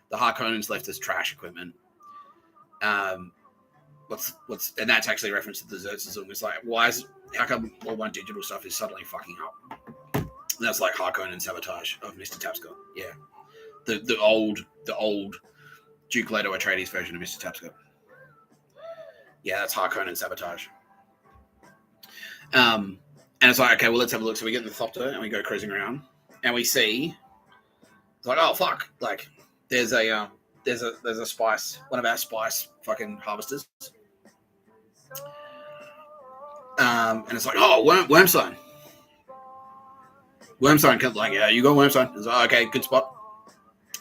The Harkonnens left as trash equipment. And that's actually a reference to the Xerxes. It's like, how come all my digital stuff is suddenly fucking up? And that's like Harkonnen sabotage of Mr. Tapscott. Yeah. The old Duke Leto Atreides version of Mr. Tapscott. Yeah, that's Harkonnen sabotage. And it's like, okay, well, let's have a look. So we get in the Thopter and we go cruising around, and we see, it's like, oh fuck, like there's a spice, one of our spice fucking harvesters. And it's like, oh, Wormsign. Wormsign comes like, yeah, you got Wormsign. It's like, okay, good spot.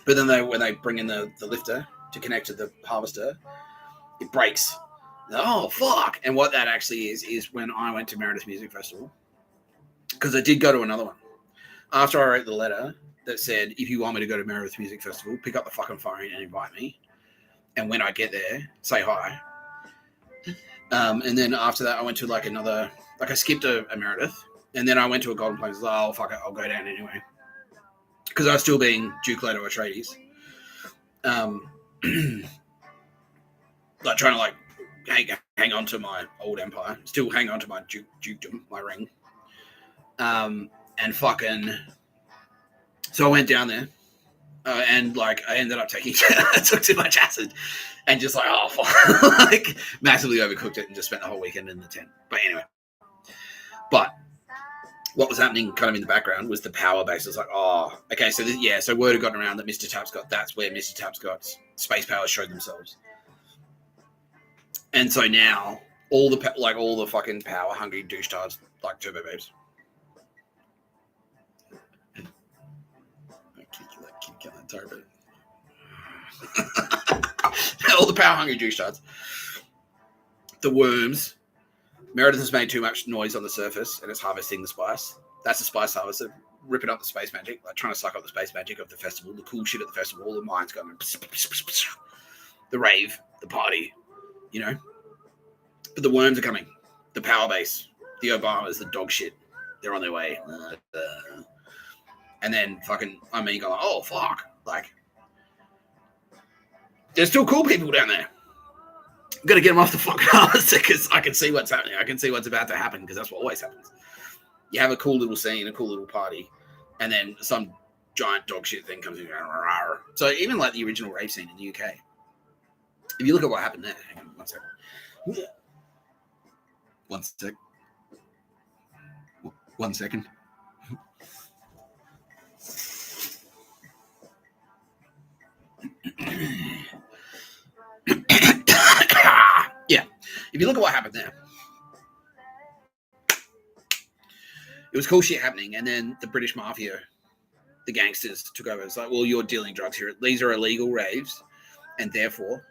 But then when they bring in the lifter to connect to the harvester, it breaks. Oh fuck! And what that actually is when I went to Meredith Music Festival, because I did go to another one after I wrote the letter that said, if you want me to go to Meredith Music Festival, pick up the fucking phone and invite me, and when I get there, say hi. And then after that, I went to like another, like I skipped a Meredith, and then I went to a Golden Plains. Oh fuck it, I'll go down anyway, because I was still being Duke Leto Atreides, like trying to like hang on to my old empire, still hang on to my dukedom, my ring, and fucking. So I went down there, and like I ended up I took too much acid, and just like like massively overcooked it, and just spent the whole weekend in the tent. But anyway, what was happening kind of in the background was the power base. It was like, oh, okay, so word had gotten around that Mr. Tapscott, that's where Mr. Tapscott's space powers showed themselves. And so now all the fucking power hungry douche tards like Turbo Babes. Turbo. All the power hungry douche tards. The worms. Meredith has made too much noise on the surface and it's harvesting the spice. That's the spice harvester, ripping up the space magic, like trying to suck up the space magic of the festival, the cool shit at the festival, all the mines going, the rave, the party, But the worms are coming. The power base, the Obamas, the dog shit, they're on their way. And then fucking, going, oh fuck, like, there's still cool people down there. I'm going to get them off the fucking harvester because I can see what's happening. I can see what's about to happen because that's what always happens. You have a cool little scene, a cool little party, and then some giant dog shit thing comes in. So even like the original rave scene in the UK, if you look at what happened there, hang on 1 second. 1 sec. 1 second. Yeah, if you look at what happened there, it was cool shit happening, and then the British Mafia, the gangsters, took over. It's like, well, you're dealing drugs here. These are illegal raves, and therefore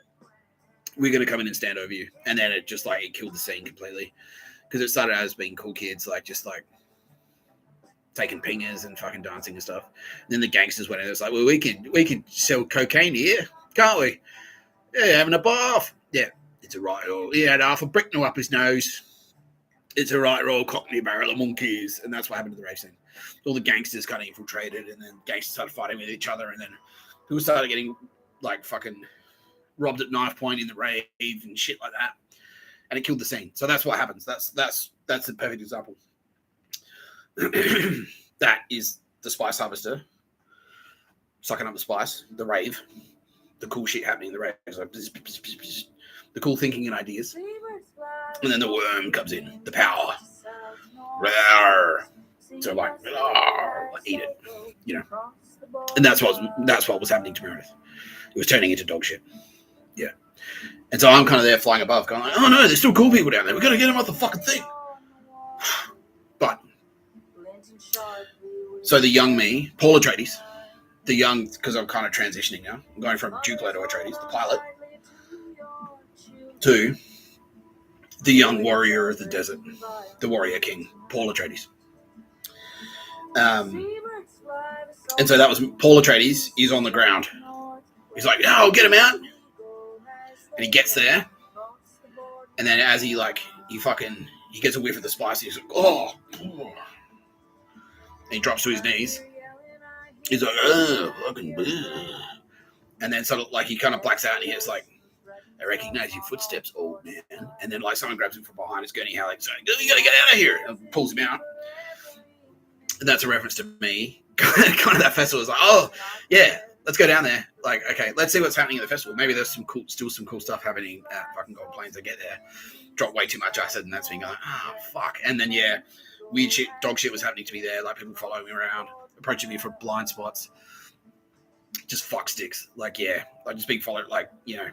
we're going to come in and stand over you. And then it just like it killed the scene completely because it started out as being cool kids, like just like taking pingers and fucking dancing and stuff. And then the gangsters went in. It's like, well, we can sell cocaine here, can't we? Yeah, having a bath. Yeah, it's a right. He had half a bricknell up his nose. It's a right roll cockney barrel of monkeys, and that's what happened to the rave scene. All the gangsters kind of infiltrated, and then gangsters started fighting with each other, and then people started getting like fucking robbed at knife point in the rave and shit like that, and it killed the scene. So that's what happens. That's the perfect example. That is the spice harvester sucking up the spice, the rave, the cool shit happening in the rave, like the cool thinking and ideas, and then the worm comes in, the power. So like, eat it, you know. And that's what was happening to Meredith. It was turning into dog shit. Yeah. And so I'm kind of there flying above, going like, oh no, there's still cool people down there. We got to get them off the fucking thing. But so the young me, Paul Atreides, because I'm kind of transitioning now. I'm going from Duke Leto Atreides, the pilot, to the young warrior of the desert, the warrior king, Paul Atreides. And so that was Paul Atreides. He's on the ground. He's like, "Oh, get him out!" And he gets there, and then as he gets a whiff of the spice, he's like, "Oh!" And he drops to his knees. He's like, "Oh, fucking!" And then sort of like he kind of blacks out, and he hears like, "I recognize your footsteps, old man." And then like someone grabs him from behind his gurney, how like, "You gotta get out of here!" And pulls him out. And that's a reference to me. Kind of that festival is like, oh yeah, let's go down there. Like, okay, let's see what's happening at the festival. Maybe there's still some cool stuff happening at fucking Gold Plains. I get there, drop way too much acid, and that's me going, oh fuck. And then yeah, weird shit, dog shit was happening to me there. Like people following me around, approaching me from blind spots, just fuck sticks. Like yeah, like just being followed. Like you know,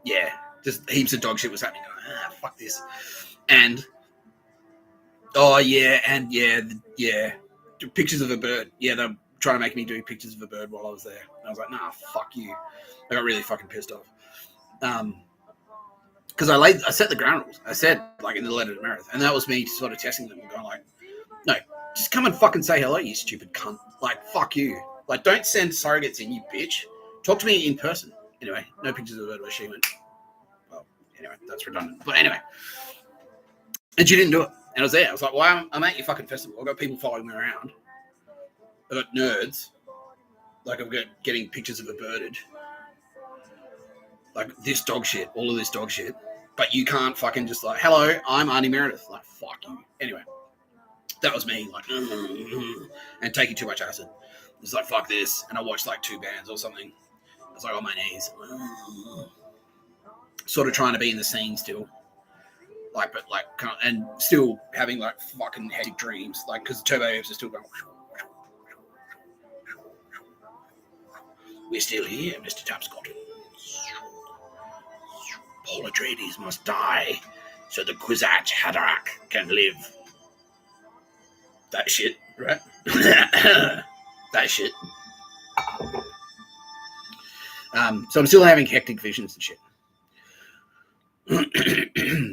yeah, just heaps of dog shit was happening. Going, fuck this. And oh yeah, and yeah. Pictures of a bird. Yeah, they're trying to make me do pictures of a bird while I was there. And I was like, nah, fuck you. I got really fucking pissed off. Because I set the ground rules. I said, like, in the letter to Meredith. And that was me sort of testing them and going like, no, just come and fucking say hello, you stupid cunt. Like, fuck you. Like, don't send surrogates in, you bitch. Talk to me in person. Anyway, no pictures of the bird where she went. Well, anyway, that's redundant. But anyway. And she didn't do it. And I was there. I was like, well, I'm at your fucking festival. I've got people following me around. I've got nerds. Like, I've got getting pictures of a birded. Like, this dog shit. All of this dog shit. But you can't fucking just like, hello, I'm Arnie Meredith. Like, fuck you. Anyway. That was me. Like, and taking too much acid. It's like, fuck this. And I watched like 2 bands or something. I was like on my knees. Sort of trying to be in the scene still. Like, but like, and still having like fucking hectic dreams, like, because the turbo waves are still going. We're still here, Mr. Tapscott. Paul Atreides must die so the Kwisatz Haderach can live. That shit, right? That shit. So I'm still having hectic visions and shit.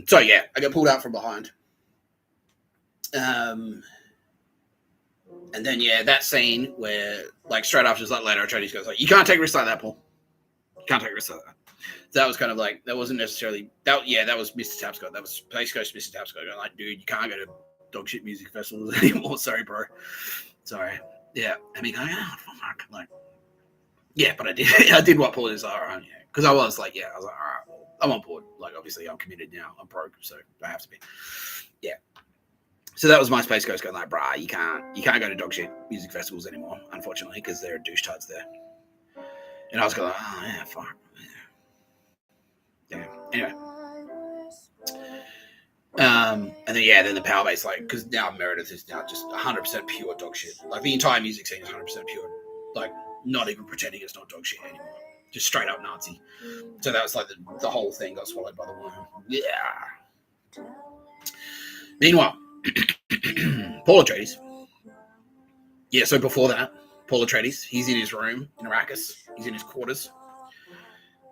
So yeah, I got pulled out from behind. And then yeah, that scene where like straight after, like later, Atreides goes like, "You can't take risks like that, Paul. You can't take risks like that." So that was kind of like, that wasn't necessarily that. Yeah, that was Mr. Tapscott. That was Space Coast Mr. Tapscott going like, "Dude, you can't go to dog shit music festivals anymore. Sorry, bro. Sorry." Yeah, and me going, "Oh fuck," like, yeah, but I did. I did what Paul is. All right, yeah, because I was like, yeah, I was like, all right, well, I'm on board. Like, obviously, I'm committed now. I'm broke, so I have to be. Yeah. So that was my Space Coast going like, brah, you can't go to dog shit music festivals anymore, unfortunately, because there are douche tards there. And I was going like, oh yeah, fuck. Yeah. Anyway. And then the power base, like, because now Meredith is now just 100% pure dog shit. Like, the entire music scene is 100% pure, like, not even pretending it's not dog shit anymore. Just straight up Nazi. So that was like the whole thing got swallowed by the worm. Yeah. Meanwhile, Paul Atreides. Yeah, so before that, Paul Atreides, he's in his room in Arrakis. He's in his quarters.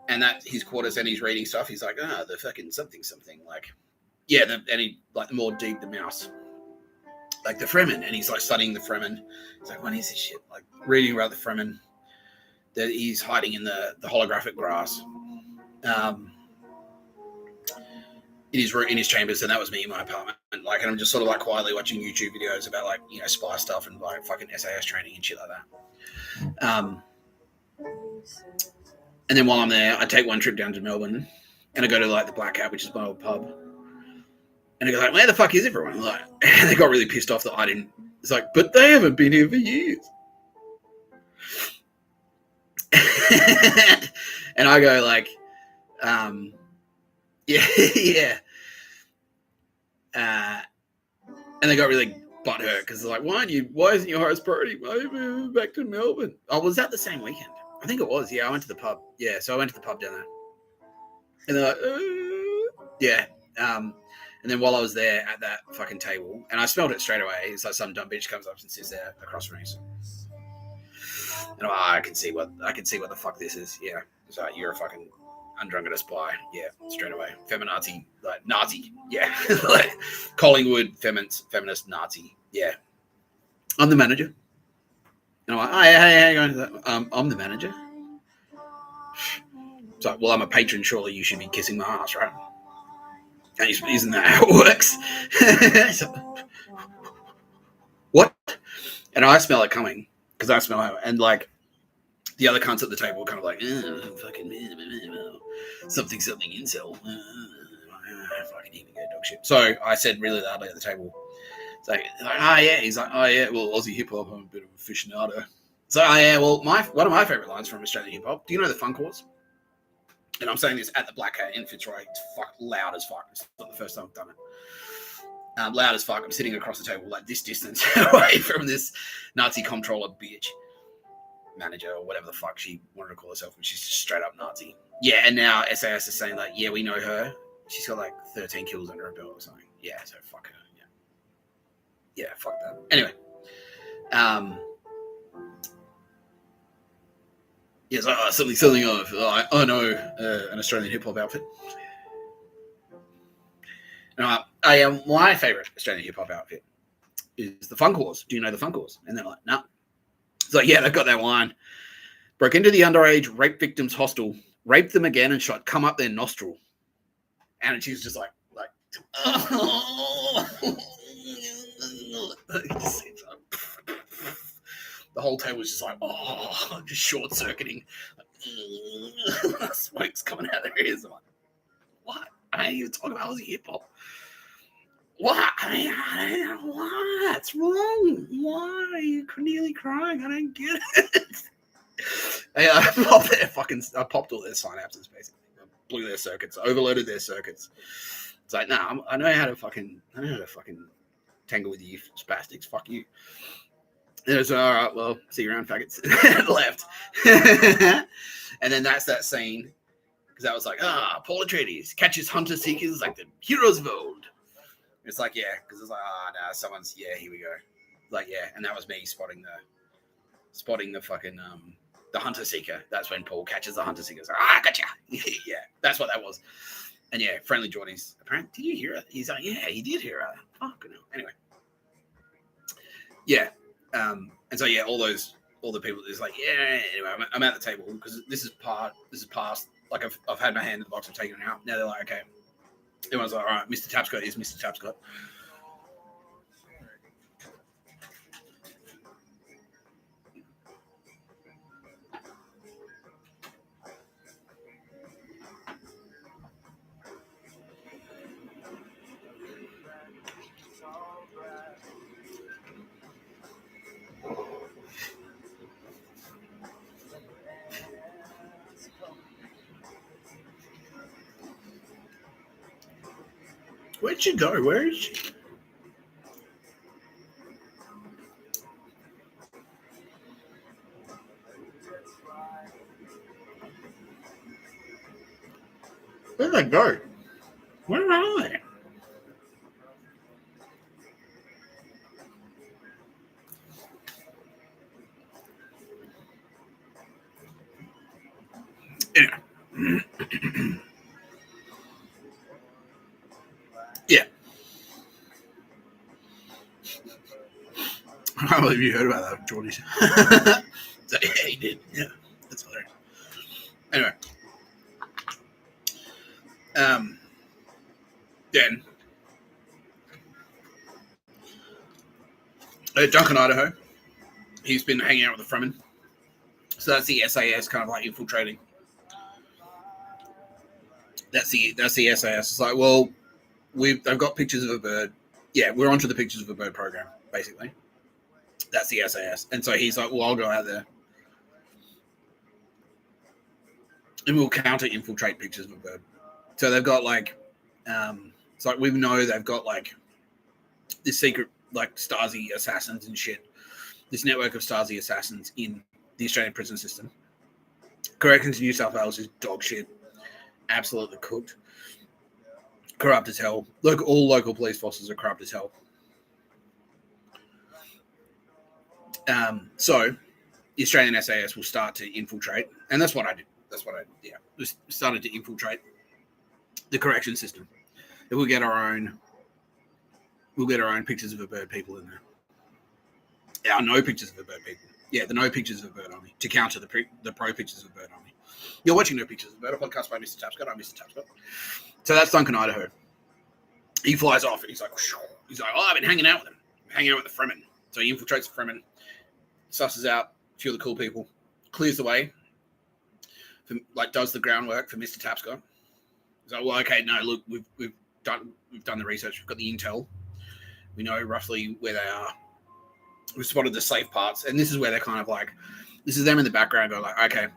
And that his quarters, and he's reading stuff. He's like, the fucking something. Like, yeah, and he, like, the more deep the mouse. Like the Fremen. And he's like studying the Fremen. He's like, what is this shit? Like, reading about the Fremen. That he's hiding in the holographic grass. in his chambers, and that was me in my apartment. Like, and I'm just sort of like quietly watching YouTube videos about like spy stuff and like fucking SAS training and shit like that. And then while I'm there, I take one trip down to Melbourne, and I go to like the Black Cat, which is my old pub. And I go like, where the fuck is everyone? Like, and they got really pissed off that I didn't. It's like, but they haven't been here for years. And I go like, yeah. And they got really butthurt because they're like, why isn't your highest priority? Why are you moving back to Melbourne? Oh, was that the same weekend? I think it was. Yeah, I went to the pub. Yeah, so I went to the pub down there. And they're like, yeah. And then while I was there at that fucking table, and I smelled it straight away, it's like some dumb bitch comes up and sits there across from me. And I can see what the fuck this is. Yeah. It's like, you're a fucking undrunken spy. Yeah, straight away. Feminazi, like Nazi. Yeah. Like Collingwood, feminist Nazi. Yeah. I'm the manager. And I'm like, oh, hey, how you going? I'm the manager. It's like, well, I'm a patron. Surely you should be kissing my ass, right? And isn't that how it works? So, what? And I smell it coming because I smell it. And like the other cunts at the table were kind of like, fucking something incel. Fucking even go dog shit. So I said really loudly at the table, it's like, oh yeah. He's like, oh yeah, well, Aussie hip hop, I'm a bit of an aficionado. So oh yeah, well, one of my favourite lines from Australian hip hop. Do you know the Fun Course? And I'm saying this at the Black Cat in Fitzroy. It's loud as fuck. It's not the first time I've done it. Loud as fuck. I'm sitting across the table like this distance away from this Nazi comptroller bitch, manager or whatever the fuck she wanted to call herself, and she's just straight up Nazi. Yeah, and now SAS is saying like, yeah, we know her. She's got like 13 kills under her belt or something. Yeah, so fuck her. Yeah, fuck that. Anyway, yes, something of I know an Australian hip hop outfit. And my favourite Australian hip hop outfit is the Fun Course. Do you know the Fun Course? And they're like, no. Nah. It's like, yeah, they've got that line. Broke into the underage rape victims' hostel, raped them again, and shot come up their nostril. And she's just like, oh. The whole table was just like, oh, just short circuiting. Like, smoke's coming out of their ears. I'm like, what? I ain't even talking about Aussie hip hop. What? What's wrong? Why are you nearly crying? I don't get it. I popped all their synapses basically. I blew their circuits, overloaded their circuits. It's like, nah, I know how to fucking tangle with you spastics. Fuck you. And it was all right. Well, see you around, faggots. And left. And then that's that scene because that was like, Paul Atreides catches hunter seekers like the heroes of old. It's like, yeah, because it's like, no, someone's, yeah, here we go. Like, yeah, and that was me spotting the fucking the hunter seeker. That's when Paul catches the hunter seeker. It's like, gotcha. Yeah, that's what that was. And yeah, friendly Geordie's. Apparently, did you hear it? He's like, yeah, he did hear it. Fuck no. Anyway, yeah, and so yeah, all the people is like, yeah. Anyway, I'm at the table because this is past. Like I've had my hand in the box, I'm taking it out. Now they're like, okay. Everyone's like, all right, Mr. Tapscott is Mr. Tapscott. Where'd she go? Where is she? Where'd they go? Where are they? Anyway. Yeah. I can't believe you heard about that, Geordie. So, yeah, he did. Yeah, that's hilarious. Anyway. Then Duncan, Idaho, he's been hanging out with the Fremen. So that's the SAS kind of like infiltrating. That's the SAS. It's like, well, they've got pictures of a bird. Yeah, we're onto the pictures of a bird program, basically. That's the SAS. And so he's like, well, I'll go out there and we'll counter infiltrate pictures of a bird. So they've got like, it's like we know they've got like this secret like Stasi assassins and shit. This network of Stasi assassins in the Australian prison system. Corrections in New South Wales is dog shit. Absolutely cooked. Corrupt as hell. All local police forces are corrupt as hell. So the Australian SAS will start to infiltrate, and that's what I did. Yeah. We started to infiltrate the correction system. And we'll get our own pictures of a bird people in there. Yeah, no pictures of a bird people. Yeah, the no pictures of a bird only to counter the pro pictures of a bird only. You're watching No Pictures of a Bird, a podcast by Mr. Tapscott. I'm Mr. Tapscott. So that's Duncan, Idaho. He flies off and he's like, oh, I've been hanging out with him. Hanging out with the Fremen. So he infiltrates the Fremen, susses out a few of the cool people, clears the way, does the groundwork for Mr. Tapscott. He's like, well, okay, no, look, we've done the research. We've got the intel. We know roughly where they are. We've spotted the safe parts, and this is where they're kind of like, this is them in the background going like, okay,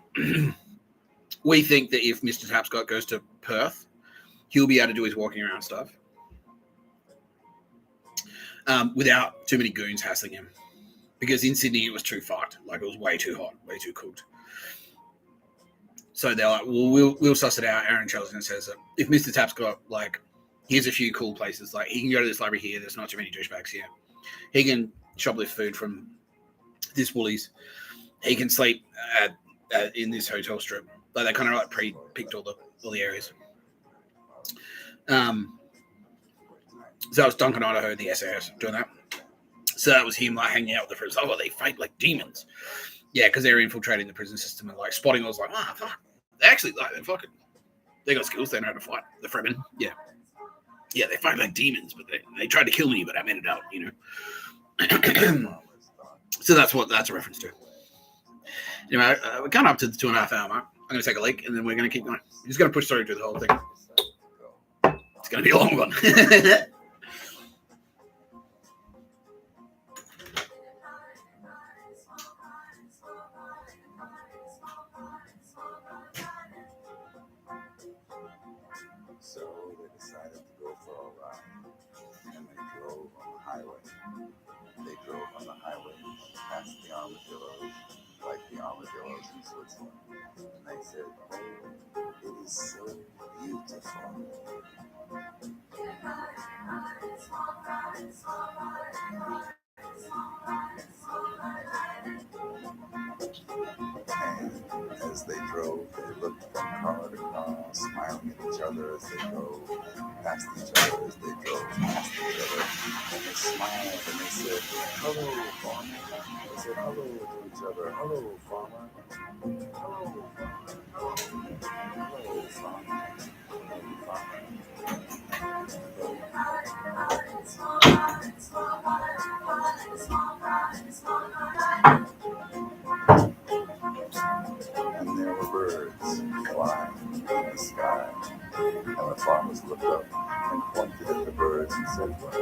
we think that if Mr. Tapscott goes to Perth, he'll be able to do his walking around stuff without too many goons hassling him. Because in Sydney, it was too fucked. Like, it was way too hot, way too cooked. So they're like, well, we'll suss it out. Aaron Chelsea says that if Mr. Tapscott, like, here's a few cool places. Like, he can go to this library here. There's not too many douchebags here. He can shoplift food from this Woolies. He can sleep in this hotel strip. Like, they kind of like pre-picked all the areas. So that was Duncan, Idaho, the SAS doing that. So that was him like hanging out with the prisoners. Oh, they fight like demons. Yeah, because they're infiltrating the prison system and like spotting was like, fuck. They actually like they got skills. They know how to fight. The Fremen, yeah, they fight like demons, but they tried to kill me, but I made it out, you know. So that's a reference to. Anyway, we're kind of up to the 2.5 hour mark. I'm going to take a leak and then we're going to keep going. I'm just going to push through the whole thing. It's going to be a long one. So they decided to go for a ride, and they drove on the highway. They drove on the highway past the armadillos, like the armadillos in Switzerland. And they said, oh, it is so beautiful. And as they drove, they looked from car to car, smiling at each other as they drove past each other, as they drove past each other. And they smiled and they said, hello, farmer. They said hello to each other. Hello, farmer. Hello, hello, farmer. Hello, farmer. And there were birds flying in the sky. And the farmers looked up and pointed at the birds and said, look.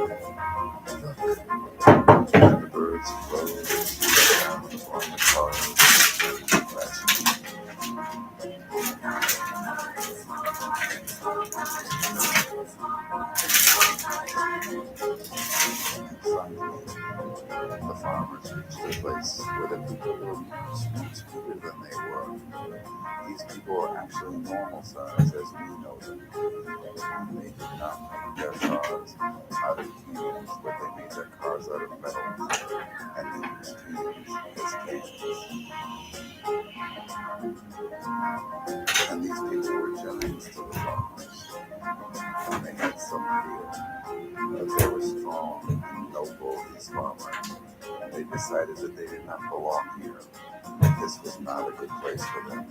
And the birds flew down on the cars. The farmers reached a place where the people were much bigger than they were. These people were actually normal size as we know them. They did not make their cars out of cans, but they made their cars out of metal, and they used cans as cans. And these people were giants to the farmers, and they had some fear. But they were strong and noble, these farmers, and they decided that they did not belong here. This was not a good place for them.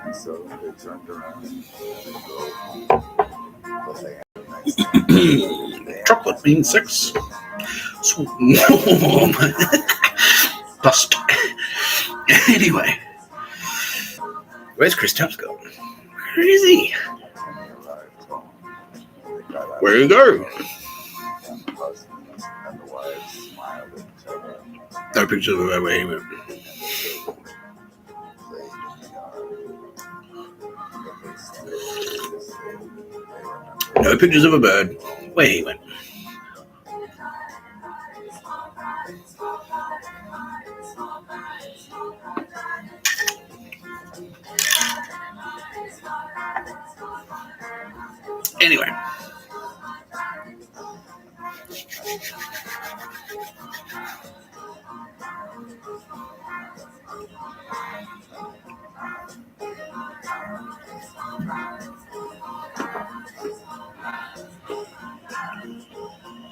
And so they turned around and they drove home. But they had a nice day. Chocolate means sex. So Bust. Anyway, where's Chris Tapscott? Where is he? And they arrived home. They got out Where of you the go? car, and the husbands and the wives smiled at each other. No pictures of where he went. And the children played in the yard. But they still, to this day, they remember. No pictures of a bird. Where he went. Anyway.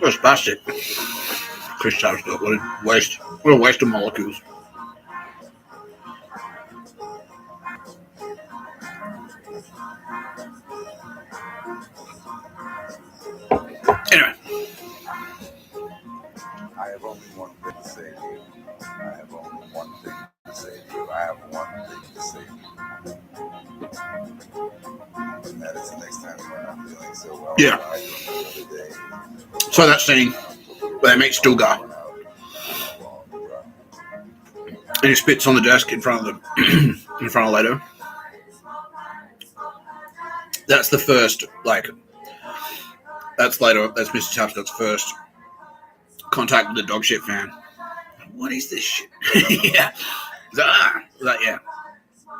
Just plastic. Chris Tapscott. What a waste. What a waste of molecules. Anyway. I have only one thing to say to you. I have only one thing to say to you. I have one thing to say to you. And that is the next time you're not feeling so well. Yeah. I do another day. So that scene where they meet Stilgar and he spits on the desk in front of Leto. That's the first, like, that's Leto. That's Mr. Tapscott's first contact with the dog shit fan. What is this shit? Yeah. He's like, yeah.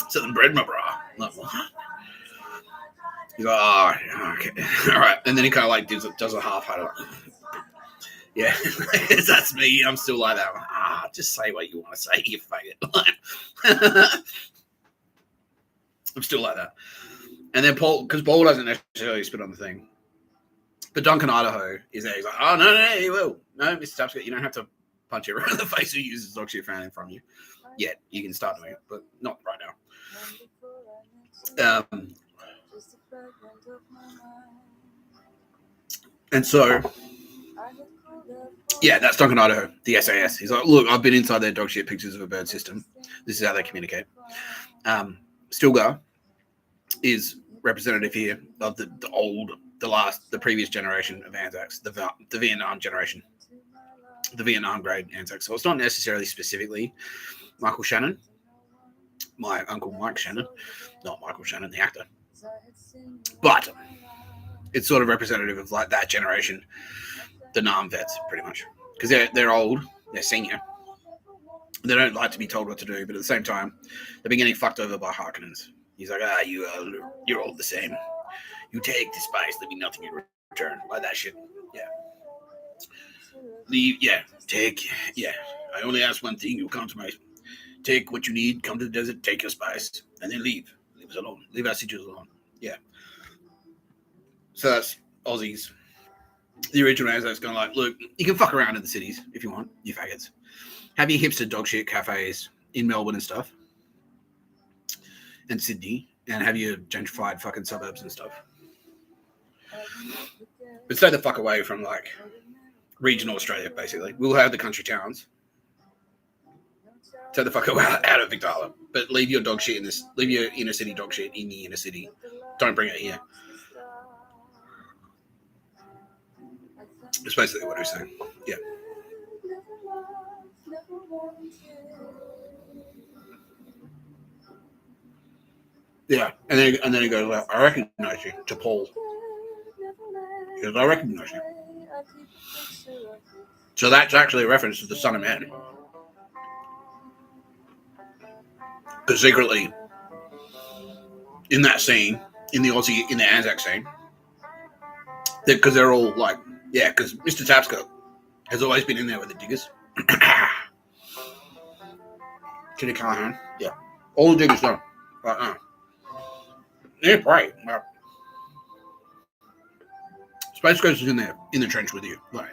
Something bread, my bra. Like, what? He's like, oh, okay. All right. And then he kind of like does a half-hearted, like, yeah, that's me. I'm still like that. Just say what you want to say, you faggot. I'm still like that. And then Paul, because Paul doesn't necessarily spit on the thing. But Duncan Idaho is there. He's like, oh, no, he will. No, Mr. Tapscott, you don't have to punch everyone in the face who uses dog shit fan from you. Yet, you can start doing it, but not right now. And so, yeah, that's Duncan Idaho, the SAS. He's like, look, I've been inside their dog shit pictures of a bird system. This is how they communicate. Stilgar is representative here of the previous generation of Anzacs, the Vietnam generation, the Vietnam grade Anzacs. So it's not necessarily specifically Michael Shannon, my uncle Mike Shannon, not Michael Shannon, the actor, but it's sort of representative of like that generation, the Nam vets, pretty much, because they're old, they're senior. They don't like to be told what to do, but at the same time, they've been getting fucked over by Harkonnens. He's like, you're all the same. You take, despise, there'll be nothing in return. Like that shit. Yeah. Leave, yeah. Take, yeah. I only ask one thing, you'll come to my... Take what you need, come to the desert, take your spice, and then leave. Leave us alone. Leave our sieges alone. Yeah. So that's Aussies. The original Anzacs going like, look, you can fuck around in the cities if you want, you faggots. Have your hipster dog shit cafes in Melbourne and stuff. And Sydney. And have your gentrified fucking suburbs and stuff. But stay the fuck away from, like, regional Australia, basically. We'll have the country towns. Stay the fuck out of Victoria. But leave your dog shit in this. Leave your inner city dog shit in the inner city. Don't bring it here. That's basically what he's saying. Yeah. Yeah, and then he goes, well, I recognize you, to Paul. He goes, I recognize you. So that's actually a reference to the Son of Man. Because secretly, in that scene, in the Anzac scene, because they're all like, yeah, because Mr. Tapscott has always been in there with the diggers. Kitty Callahan, yeah. All the diggers done. Right now. Yeah, right. Space Ghost is in there, in the trench with you. Like,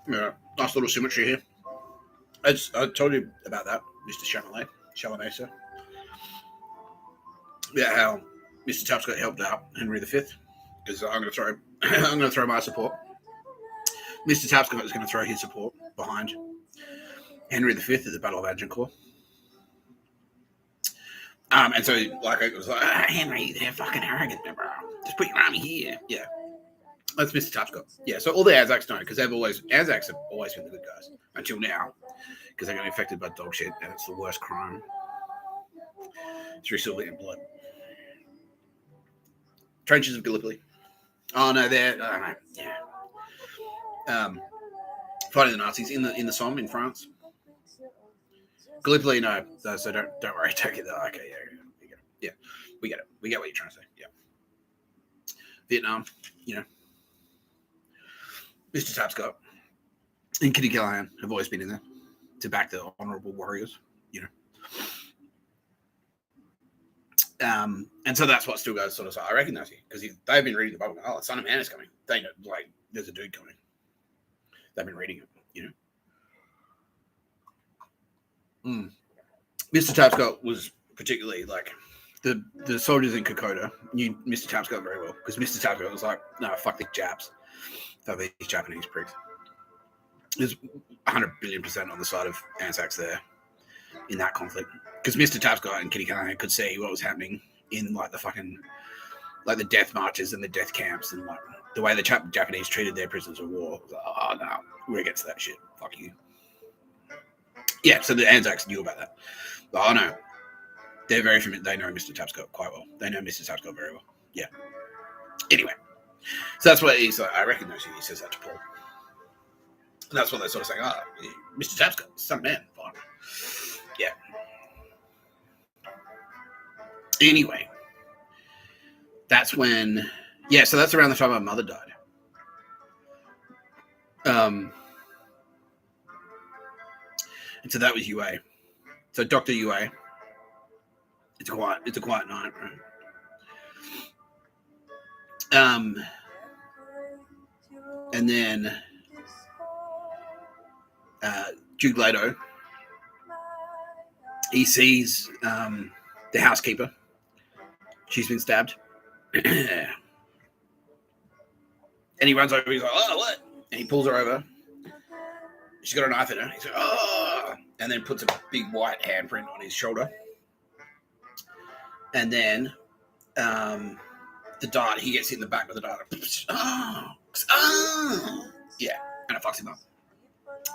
yeah. Nice little symmetry here. I told you about that, Mr. Chalamet, sir. Yeah, how Mr. Tapscott helped out Henry V. Because I'm going to throw my support. Mr. Tapscott is going to throw his support behind Henry V at the Battle of Agincourt. And so, like, it was like, Henry, they're fucking arrogant, bro. Just put your army here. Yeah. That's Mr. Tapscott. Yeah, so all the Anzacs know, because Anzacs have always been the good guys. Until now. Because they got infected by dog shit, and it's the worst crime. Through silver and blood. Trenches of Gallipoli. Oh, no, they're... I don't know. Yeah. Fighting the Nazis in the Somme in France. Gallipoli, no. So don't worry. Take it. Okay, yeah. We get it. We get what you're trying to say. Yeah. Vietnam, Mr. Tapscott and Kitty Callahan have always been in there to back the honourable warriors, And so that's what still goes sort of say, I recognise you, because they've been reading the Bible. Oh, the Son of Man is coming. They know, like, there's a dude coming. They've been reading it, Mr. Tapscott was particularly, like, the soldiers in Kokoda knew Mr. Tapscott very well, because Mr. Tapscott was like, no, fuck the Japs. Fuck these Japanese pricks. There's 100 billion% on the side of Anzacs there in that conflict. Because Mr. Tapscott and Kitty Callahan could see what was happening in, like, the fucking, like, the death marches and the death camps and, like, the way the Japanese treated their prisoners of war. Like, oh, no, we're against that shit. Fuck you. Yeah, so the Anzacs knew about that. But, oh, no. They're very familiar. They know Mr. Tapscott quite well. They know Mr. Tapscott very well. Yeah. Anyway. So that's what he's like. I recognise you. He says that to Paul. And that's what they're sort of saying. Oh, Mr. Tapscott, Son of Man. Fine. Yeah. Anyway. That's when... Yeah, so that's around the time my mother died. And so that was UA. So Dr. UA. It's a quiet night, right? And then Duke Leto, he sees the housekeeper. She's been stabbed. And he runs over. He's like, oh, what? And he pulls her over. She's got a knife in her. He's like, oh. And then puts a big white handprint on his shoulder. And then the dart, he gets hit in the back with the dart. Yeah, and it fucks him up.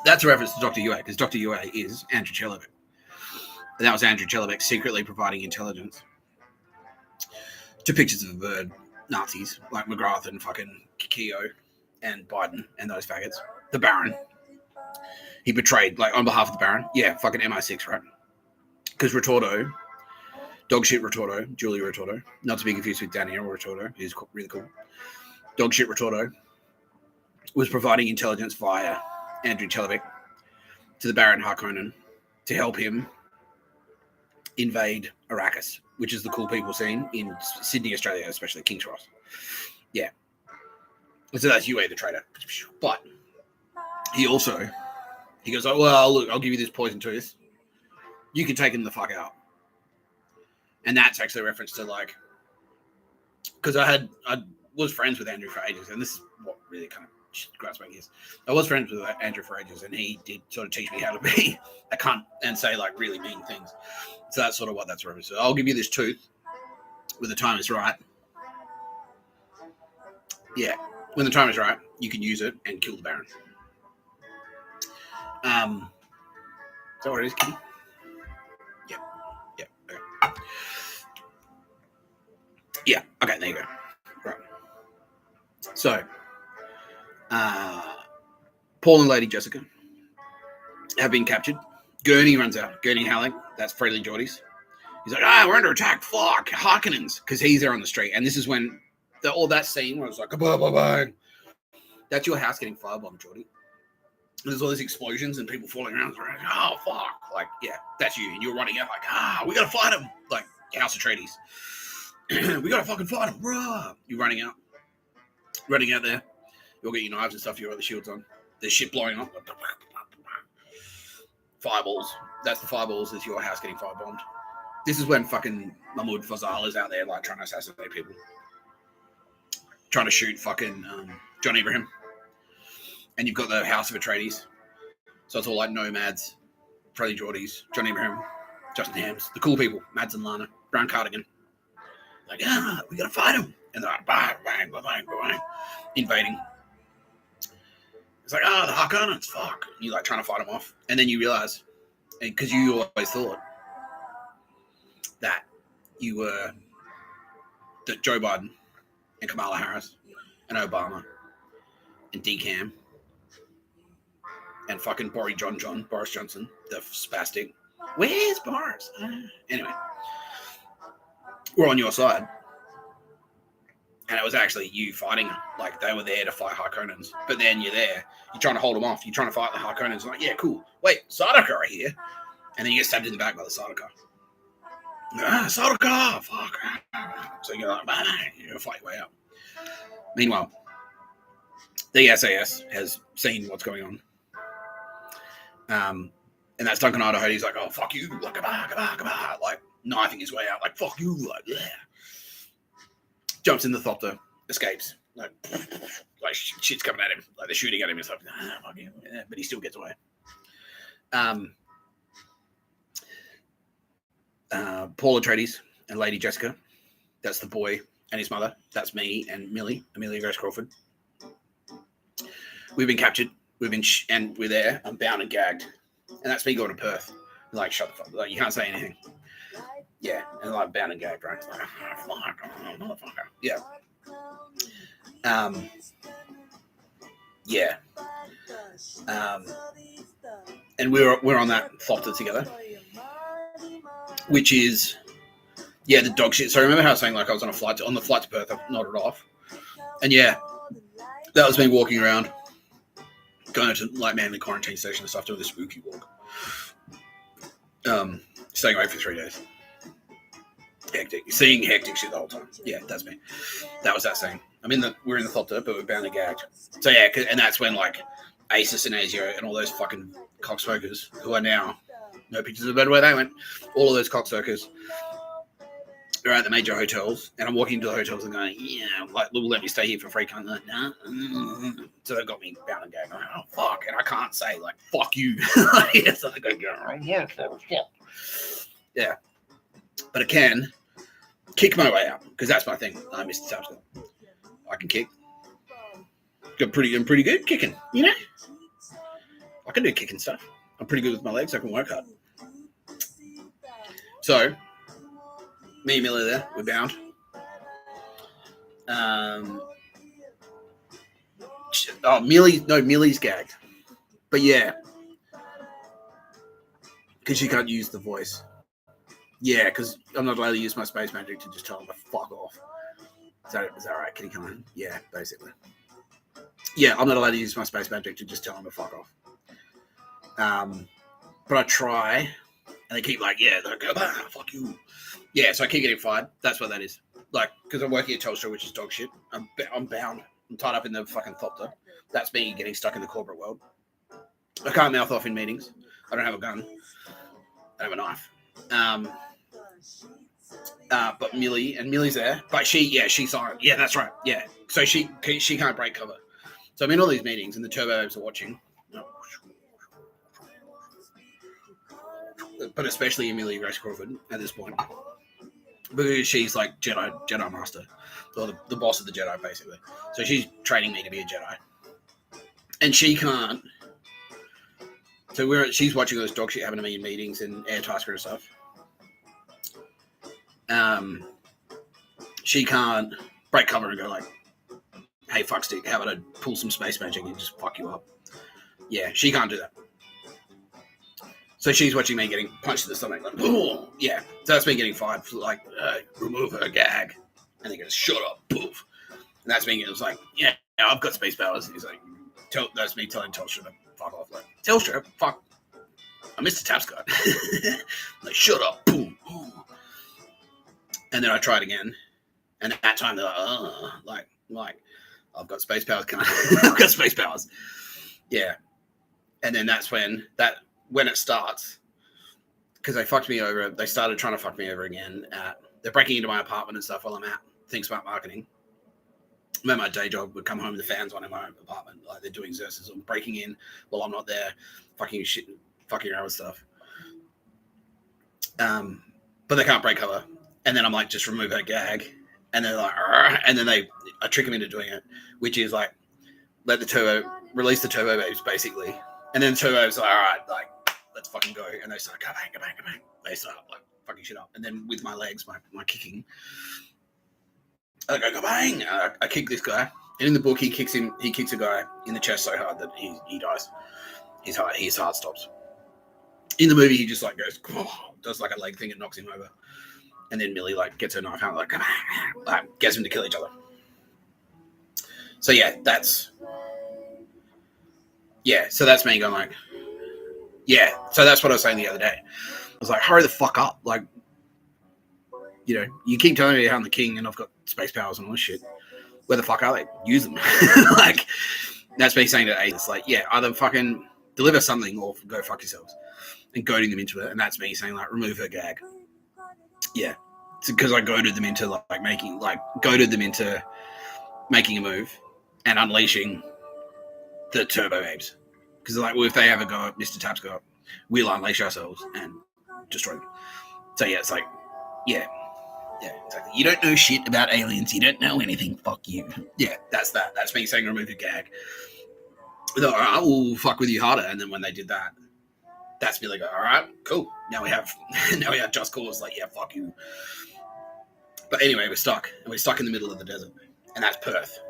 That's a reference to Dr. UA, because Dr. UA is Andrew Chelovek. And that was Andrew Chelovek secretly providing intelligence to pictures of the bird Nazis, like McGrath and fucking Keogh and Biden and those faggots. The Baron. He betrayed, like, on behalf of the Baron. Yeah, fucking MI6, right? Because Retorto... Dogshit Retorto, Julia Retorto, not to be confused with Daniel Retorto, who's really cool. Dogshit Retorto was providing intelligence via Andrew Chelovek to the Baron Harkonnen to help him invade Arrakis, which is the cool people scene in Sydney, Australia, especially King's Cross. Yeah. So that's UA the traitor. But he goes, oh, well, look, I'll give you this poison tooth. You can take him the fuck out. And that's actually a reference to, like, because I was friends with Andrew for ages, and this is what really kind of grabs my ears. I was friends with Andrew for ages, and he did sort of teach me how to be a cunt and say, like, really mean things. So that's sort of what that's a reference to. I'll give you this tooth when the time is right. Yeah, when the time is right, you can use it and kill the Baron. Is that what it is, Kitty? Yeah, okay, there you go. Right. So, Paul and Lady Jessica have been captured. Gurney runs out. Gurney Halleck, that's Freddie Geordie's. He's like, we're under attack. Fuck, Harkonnens. Because he's there on the street. And this is when all that scene where it's like, blah, blah, blah. That's your house getting firebombed, Geordie. And there's all these explosions and people falling around. Like, oh, fuck. Like, yeah, that's you. And you're running out like, we got to fight him. Like, House Atreides. We gotta fucking fight him, bruh. You're running out. running out there. You'll get your knives and stuff. You've got the shields on. There's shit blowing up. Fireballs. That's the fireballs. Is your house getting firebombed. This is when fucking Mahmoud Fazal is out there like trying to assassinate people. Trying to shoot fucking John Ibrahim. And you've got the House of Atreides. So it's all like nomads, Freddie Geordies, John Ibrahim, Justin Hams, the cool people, Mads and Lana, Brown Cardigan. Like, we gotta fight him. And they're like, bang, bang, bang, bang, invading. It's like, the Harkonnens, fuck. And you're like trying to fight them off. And then you realize, because you always thought that you were, that Joe Biden and Kamala Harris and Obama and DCAM and fucking Boris Johnson, the spastic. Where's Boris? Anyway, we're on your side. And it was actually you fighting them. Like, they were there to fight Harkonnens. But then you're there. You're trying to hold them off. You're trying to fight the Harkonnens. Like, yeah, cool. Wait, Sardaukar are here. And then you get stabbed in the back by the Sardaukar. Sardaukar! Fuck. So you're like, bang, you're going to fight your way out. Meanwhile, the SAS has seen what's going on. And that's Duncan Idaho. He's like, oh, fuck you. Like, come like, knifing his way out. Like, fuck you. Like, yeah. Jumps in the Thopter, escapes. Like shit's coming at him. Like, they're shooting at him and stuff. Fuck you. Yeah, but he still gets away. Paul Atreides and Lady Jessica. That's the boy and his mother. That's me and Millie, Amelia Grace Crawford. We've been captured. And we're there. I'm bound and gagged. And that's me going to Perth. Like, shut the fuck. Like, you can't say anything. Yeah, and like bound and gagged, right? Like, motherfucker. Yeah. Yeah. And we're on that Thopter together, which is, yeah, the dog shit. So remember how I was saying, like, I was on the flight to Perth, I nodded off, and yeah, that was me walking around, going to like Manly quarantine station and stuff, doing the spooky walk. Staying away for 3 days. Hectic. Seeing hectic shit the whole time. Yeah, that's me. That was that scene. We're in the Thopter, but we're bound and gagged. So yeah, and that's when like Asus and Azio and all those fucking cocksmokers who are now, no pictures of where they went, all of those cocksuckers are at the major hotels, and I'm walking into the hotels and going, yeah, like, let me stay here for free. Can't like, nah. So they've got me bound and gagged. I'm like, oh fuck, and I can't say like fuck you. So they go, fuck. Yeah, but I can kick my way out because that's my thing. I'm Mr. Tapscott. I can kick. I'm pretty good kicking. You know, I can do kicking stuff. I'm pretty good with my legs. I can work hard. So, me and Millie there, we're bound. Millie's gagged. But yeah, because she can't use the voice. Yeah, because I'm not allowed to use my space magic to just tell them to fuck off. Is that right? Can you come in? Yeah, basically. Yeah, I'm not allowed to use my space magic to just tell them to fuck off. But I try, and they keep like, yeah, they're like, fuck you. Yeah, so I keep getting fired. That's what that is. Like, because I'm working at Telstra, which is dog shit. I'm bound. I'm tied up in the fucking Thopter. That's me getting stuck in the corporate world. I can't mouth off in meetings. I don't have a gun. I don't have a knife. But Millie's there. But she's on. Yeah, that's right. Yeah. So she can't break cover. So I'm in all these meetings, and the turbos are watching. But especially Amelia Grace Crawford at this point, because she's like Jedi Master, or the boss of the Jedi, basically. So she's training me to be a Jedi, and she can't. So she's watching all this dog shit happen to me in meetings and Air Tasker and stuff. She can't break cover and go like, "Hey, fuckstick, how about I pull some space magic and just fuck you up?" Yeah, she can't do that. So she's watching me getting punched in the stomach, like, oh, yeah. So that's me getting fired for like, remove her gag, and he goes, "Shut up, poof." And that's me. It was like, yeah, I've got space powers. And he's like, that's me telling Telstra to fuck off. Like, Telstra, fuck, I'm Mr. Tapscott. Like, shut up, boom. And then I tried again, and at that time they're like, I've got space powers, can't I? I've got space powers. Yeah. And then that's when it starts, because they fucked me over. They started trying to fuck me over again. They're breaking into my apartment and stuff while I'm at Think Smart Marketing. I'm at my day job, would come home with the fans on in my apartment. Like they're doing Xerxes or breaking in while I'm not there, fucking around with stuff. But they can't break cover. And then I'm like, just remove her gag. And they're like, argh! And then I trick them into doing it, which is like, release the turbo babes basically. And then the turbo's like, all right, like, let's fucking go. And they start, go bang. They start like fucking shit up. And then with my legs, my kicking, I go bang. I kick this guy. And in the book, he kicks a guy in the chest so hard that he dies. His heart stops. In the movie, he just like goes, does like a leg thing and knocks him over. And then Millie like gets her knife out, like gets him to kill each other. So yeah, that's me going like, yeah. So that's what I was saying the other day. I was like, hurry the fuck up. Like, you know, you keep telling me I'm the king and I've got space powers and all this shit. Where the fuck are they? Use them. Like, that's me saying to Ace, like, yeah, either fucking deliver something or go fuck yourselves. And goading them into it. And that's me saying, like, remove her gag. Yeah. It's because I goaded them into making a move and unleashing the turbo babes. Because like, well, if they have a go at Mr. Tapscott, we'll unleash ourselves and destroy them. So yeah, it's like, yeah, exactly. You don't know shit about aliens. You don't know anything. Fuck you. Yeah, that's that. That's me saying remove your gag. No, I will fuck with you harder. And then when they did that, that's me like, all right, cool. Now we have just cause. Like, yeah, fuck you. But anyway, we're stuck. And we're stuck in the middle of the desert. And that's Perth.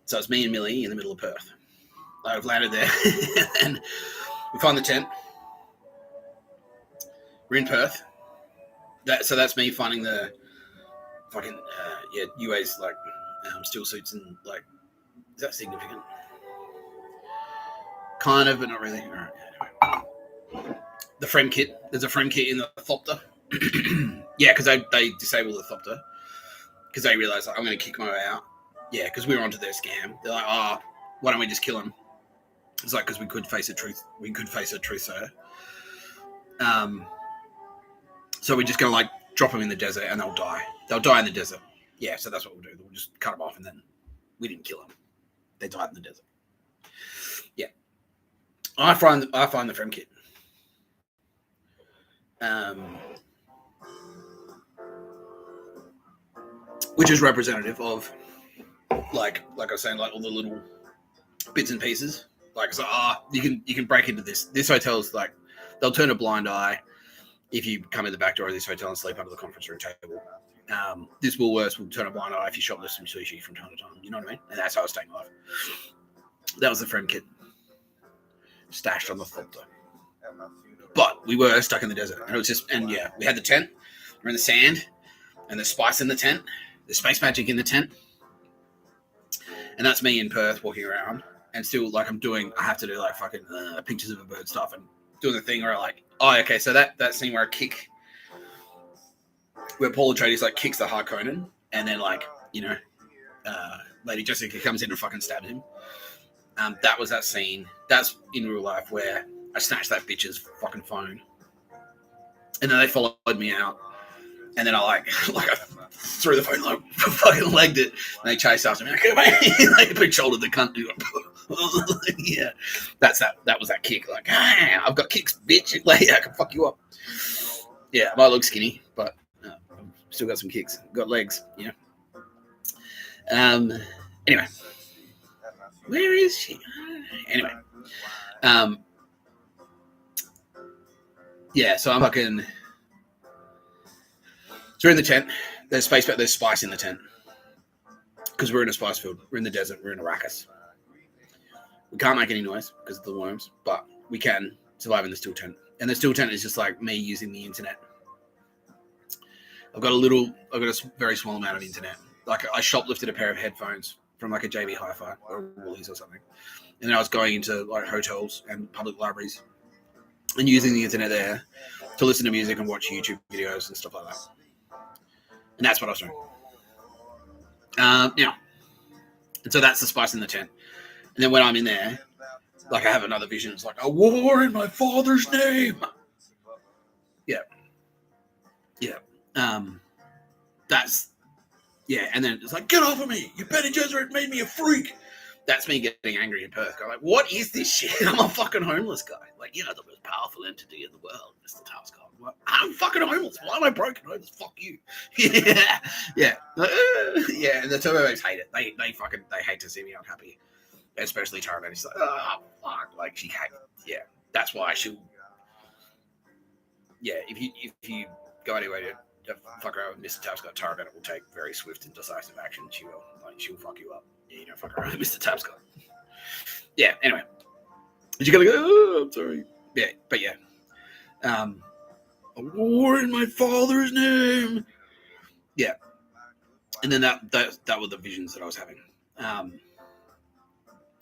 So it's me and Millie in the middle of Perth. I've landed there. And we find the tent. We're in Perth. So that's me finding the fucking, UA's like steel suits and like, is that significant? Kind of, but not really. All right, anyway. The friend kit. There's a friend kit in the Thopter. Yeah, because they disabled the Thopter because they realised like, I'm going to kick my way out. Yeah, because we were onto their scam. They're like, why don't we just kill him? It's like, because we could face a truth. We could face a truth, sir. So we're just going to like drop them in the desert and they'll die. They'll die in the desert. Yeah, so that's what we'll do. We'll just cut them off and then we didn't kill them. They died in the desert. Yeah. I find the friend kit. Which is representative of like I was saying, like all the little bits and pieces. Like, so you can break into this. This hotel's like, they'll turn a blind eye if you come in the back door of this hotel and sleep under the conference room table. This Woolworths will turn a blind eye if you shoplift some sushi from time to time. You know what I mean? And that's how I was staying alive. That was the friend kit stashed on the filter. But we were stuck in the desert, and it was just, and yeah, we had the tent. We're in the sand, and there's spice in the tent. There's space magic in the tent, and that's me in Perth walking around, and still like I have to do like fucking pictures of a bird stuff and doing the thing where I like, okay, so that scene where I kick, where Paul Atreides like kicks the Harkonnen, and then like, you know, Lady Jessica comes in and fucking stabs him. That was that scene. That's in real life where I snatched that bitch's fucking phone, and then they followed me out, and then I I threw the phone, like fucking legged it, and they chased after me. Like a big shoulder the cunt. Yeah, that was that kick. Like, I've got kicks, bitch. Like, I can fuck you up. Yeah, I might look skinny, but I've still got some kicks. Got legs. Yeah. Anyway. Where is she? Anyway. Yeah, so I'm fucking. So we're in the tent. There's spice in the tent. Because we're in a spice field. We're in the desert. We're in Arrakis. We can't make any noise because of the worms, but we can survive in the steel tent. And the steel tent is just like me using the internet. I've got a very small amount of internet. Like, I shoplifted a pair of headphones from like a JB Hi-Fi or Woolies or something. And then I was going into like hotels and public libraries and using the internet there to listen to music and watch YouTube videos and stuff like that. And that's what I was doing. Now, And so that's the spice in the tent. And then when I'm in there, like I have another vision. It's like, a war in my father's name. Yeah. That's, and then it's like, get off of me. You Bene Gesserit made me a freak. That's me getting angry in Perth. I'm like, what is this shit? I'm a fucking homeless guy. Like, the most powerful entity in the world, Mr. Tapscott. I'm fucking homeless. Why am I broken homeless? Fuck you. Yeah. And the Turbo Babes hate it. They hate to see me unhappy. Especially Tara. She's like, oh, fuck. Like, she hates it. Yeah. That's why she'll. Yeah, if you go anywhere to fuck around with Mr. Tapscott, Tara will take very swift and decisive action. She'll fuck you up. Yeah, you don't fuck around with Mr. Tapscott. Yeah, anyway. You gotta go, oh, I'm sorry. Yeah, but yeah. A war in my father's name. Yeah. And then that were the visions that I was having.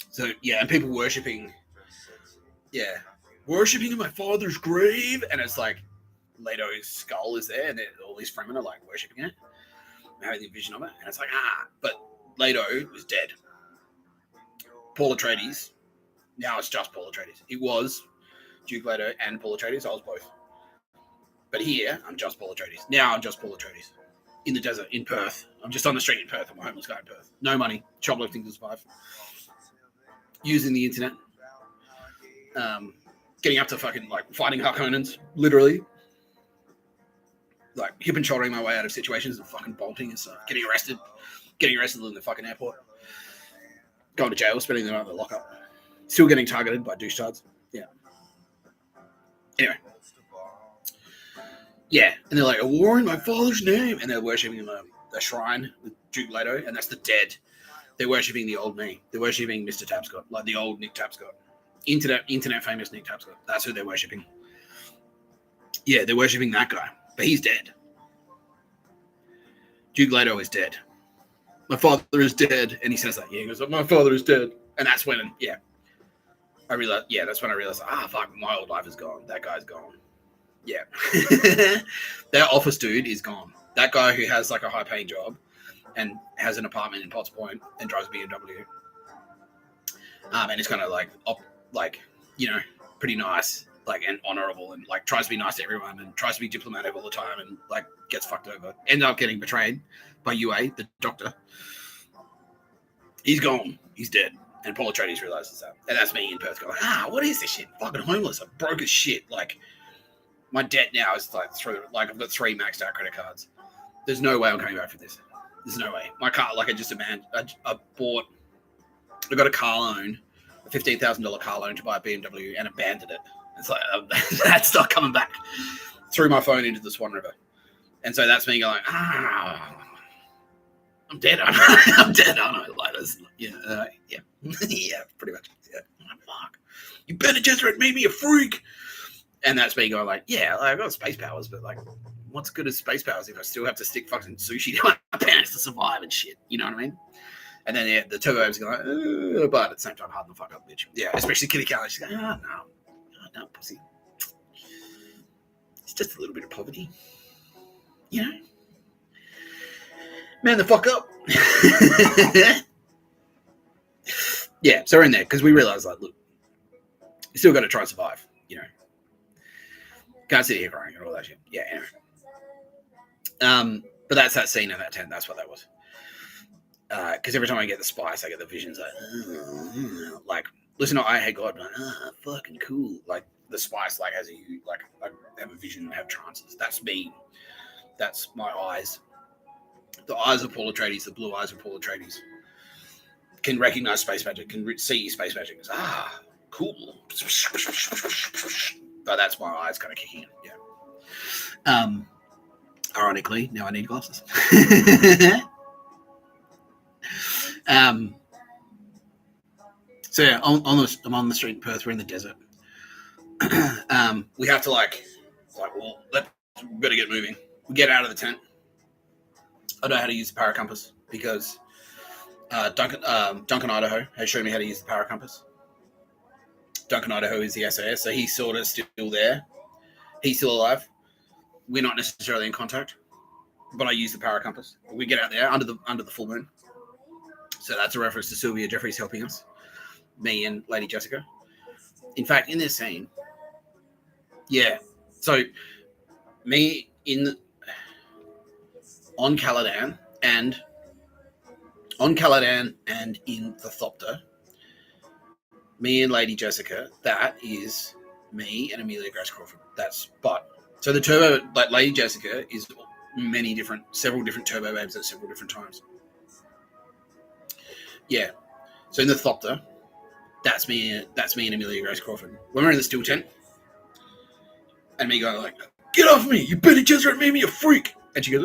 So, yeah, and people worshipping in my father's grave, and it's like Leto's skull is there, and all these Fremen are like worshipping it, having the vision of it, and it's like, but Leto was dead. Paul Atreides, now it's just Paul Atreides. It was Duke Leto and Paul Atreides, I was both. But here, I'm just Paul Atreides. Now I'm just Paul Atreides. In the desert, in Perth. I'm just on the street in Perth. I'm a homeless guy in Perth. No money, shoplifting to survive. Using the internet. Getting up to fucking, like, fighting Harkonnens, literally. Like, hip and shouldering my way out of situations and fucking bolting and stuff. Getting arrested in the fucking airport. Going to jail, spending the night in the lockup. Still getting targeted by douchetards. Yeah. Anyway. Yeah, and they're like, a war in my father's name. And they're worshipping the shrine with Duke Leto, and that's the dead. They're worshipping the old me. They're worshipping Mr. Tapscott, like the old Nick Tapscott. Internet famous Nick Tapscott. That's who they're worshipping. Yeah, they're worshipping that guy. But he's dead. Duke Leto is dead. My father is dead. And he says that. Yeah, he goes, my father is dead. And that's when, I realized, that's when I realized, fuck, my old life is gone. That guy's gone. Yeah. That office dude is gone. That guy who has like a high paying job and has an apartment in Potts Point and drives BMW. And is kind of pretty nice, like, and honorable, and like tries to be nice to everyone and tries to be diplomatic all the time, and like gets fucked over. Ends up getting betrayed by UA, the doctor. He's gone. He's dead. And Paul Atreides realizes that. And that's me in Perth going, what is this shit? Fucking homeless. I'm broke as shit. Like, my debt now is like I've got 3 maxed out credit cards. There's no way I'm coming back for this. There's no way. My car, like, I got a car loan, a $15,000 car loan to buy a BMW, and abandoned it. It's like, that's not coming back. Threw my phone into the Swan River. And so that's me going, I'm dead, aren't I? I'm dead, aren't I? Like, yeah, pretty much. Yeah. Fuck. You Bene Gesserit made me a freak. And that's me going like, I've got space powers, but like, what's good as space powers if I still have to stick fucking sushi to my pants to survive and shit? You know what I mean? And then the Turbo Babes go like, but at the same time, harden the fuck up, bitch. Yeah, especially Kitty Callie. She's going, no, pussy. It's just a little bit of poverty. You know? Man the fuck up. Yeah, so we're in there because we realize, like, look, you still got to try and survive, you know. Can't sit here crying and all that shit. Yeah, anyway. But that's that scene in that tent. That's what that was. Because every time I get the spice, I get the visions like, listen to I Hate God, like, fucking cool. Like, the spice, like, has I have a vision and have trances. That's me. That's my eyes. The eyes of Paul Atreides, the blue eyes of Paul Atreides, can recognize space magic, can see space magic. It's, cool. But that's my eyes kind of kicking in. Yeah. Ironically, now I need glasses. So yeah, I'm on the street in Perth. We're in the desert. We have to we better get moving. We get out of the tent. I know how to use the paracompass because Duncan Idaho has shown me how to use the paracompass. Duncan Idaho is the SAS, so he's sort of still there. He's still alive. We're not necessarily in contact, but I use the paracompass. We get out there under the full moon. So that's a reference to Sylvia Jeffries helping us, me and Lady Jessica. In fact, in this scene, yeah. So me on Caladan and in the Thopter, me and Lady Jessica, that is me and Amelia Grace Crawford. So the Turbo, like Lady Jessica, is several different Turbo Babes at several different times. Yeah. So in the Thopter, that's me and Amelia Grace Crawford. When we're in the still tent, and me going like, "Get off me! You Betty Jessica made me a freak!" And she goes,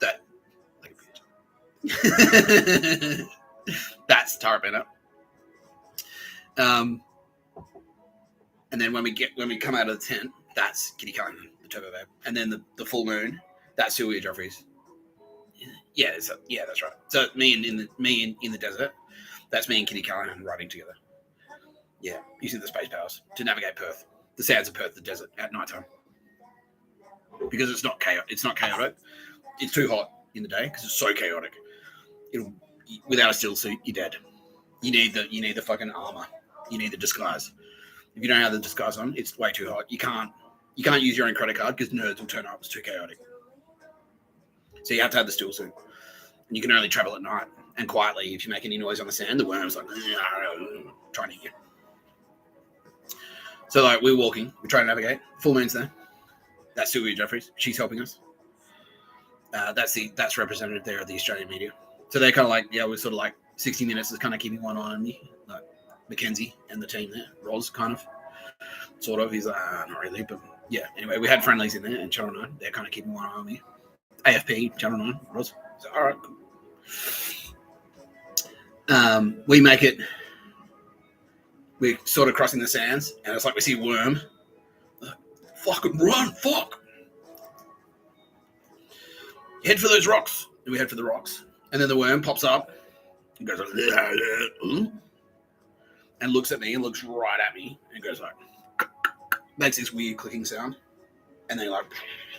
that like a bitch. That's Tara Bennett. And then when we come out of the tent, that's Kitty Cullinan, the Turbo Babe. And then the full moon, that's Sylvia Jeffries. Yeah, that's right. So me in the desert, that's me and Kitty Cullinan riding together. Yeah, using the space powers to navigate Perth, the sands of Perth, the desert at night time. Because it's not chaotic. It's too hot in the day because it's so chaotic. Without a still suit, you're dead. You need the fucking armor. You need the disguise. If you don't have the disguise on, it's way too hot. You can't use your own credit card because nerds will turn up. It's too chaotic. So you have to have the still suit. And you can only travel at night and quietly. If you make any noise on the sand, the worm's like trying to eat you. So like we're walking, we're trying to navigate. Full moon's there. That's Sylvia Jeffries. She's helping us. That's representative there of the Australian media. So they're kind of like, we're sort of like 60 Minutes is kind of keeping one eye on me. Like Mackenzie and the team there. Roz kind of. Sort of. He's like, not really, but yeah. Anyway, we had friendlies in there and Channel 9. They're kind of keeping one eye on me. AFP, Channel 9, Roz. So, all right, cool. We make it. We're sort of crossing the sands, and it's like we see a worm. Fucking run, fuck! Head for those rocks. And we head for the rocks. And then the worm pops up and goes like, and looks at me and looks right at me and goes like, makes this weird clicking sound. And then like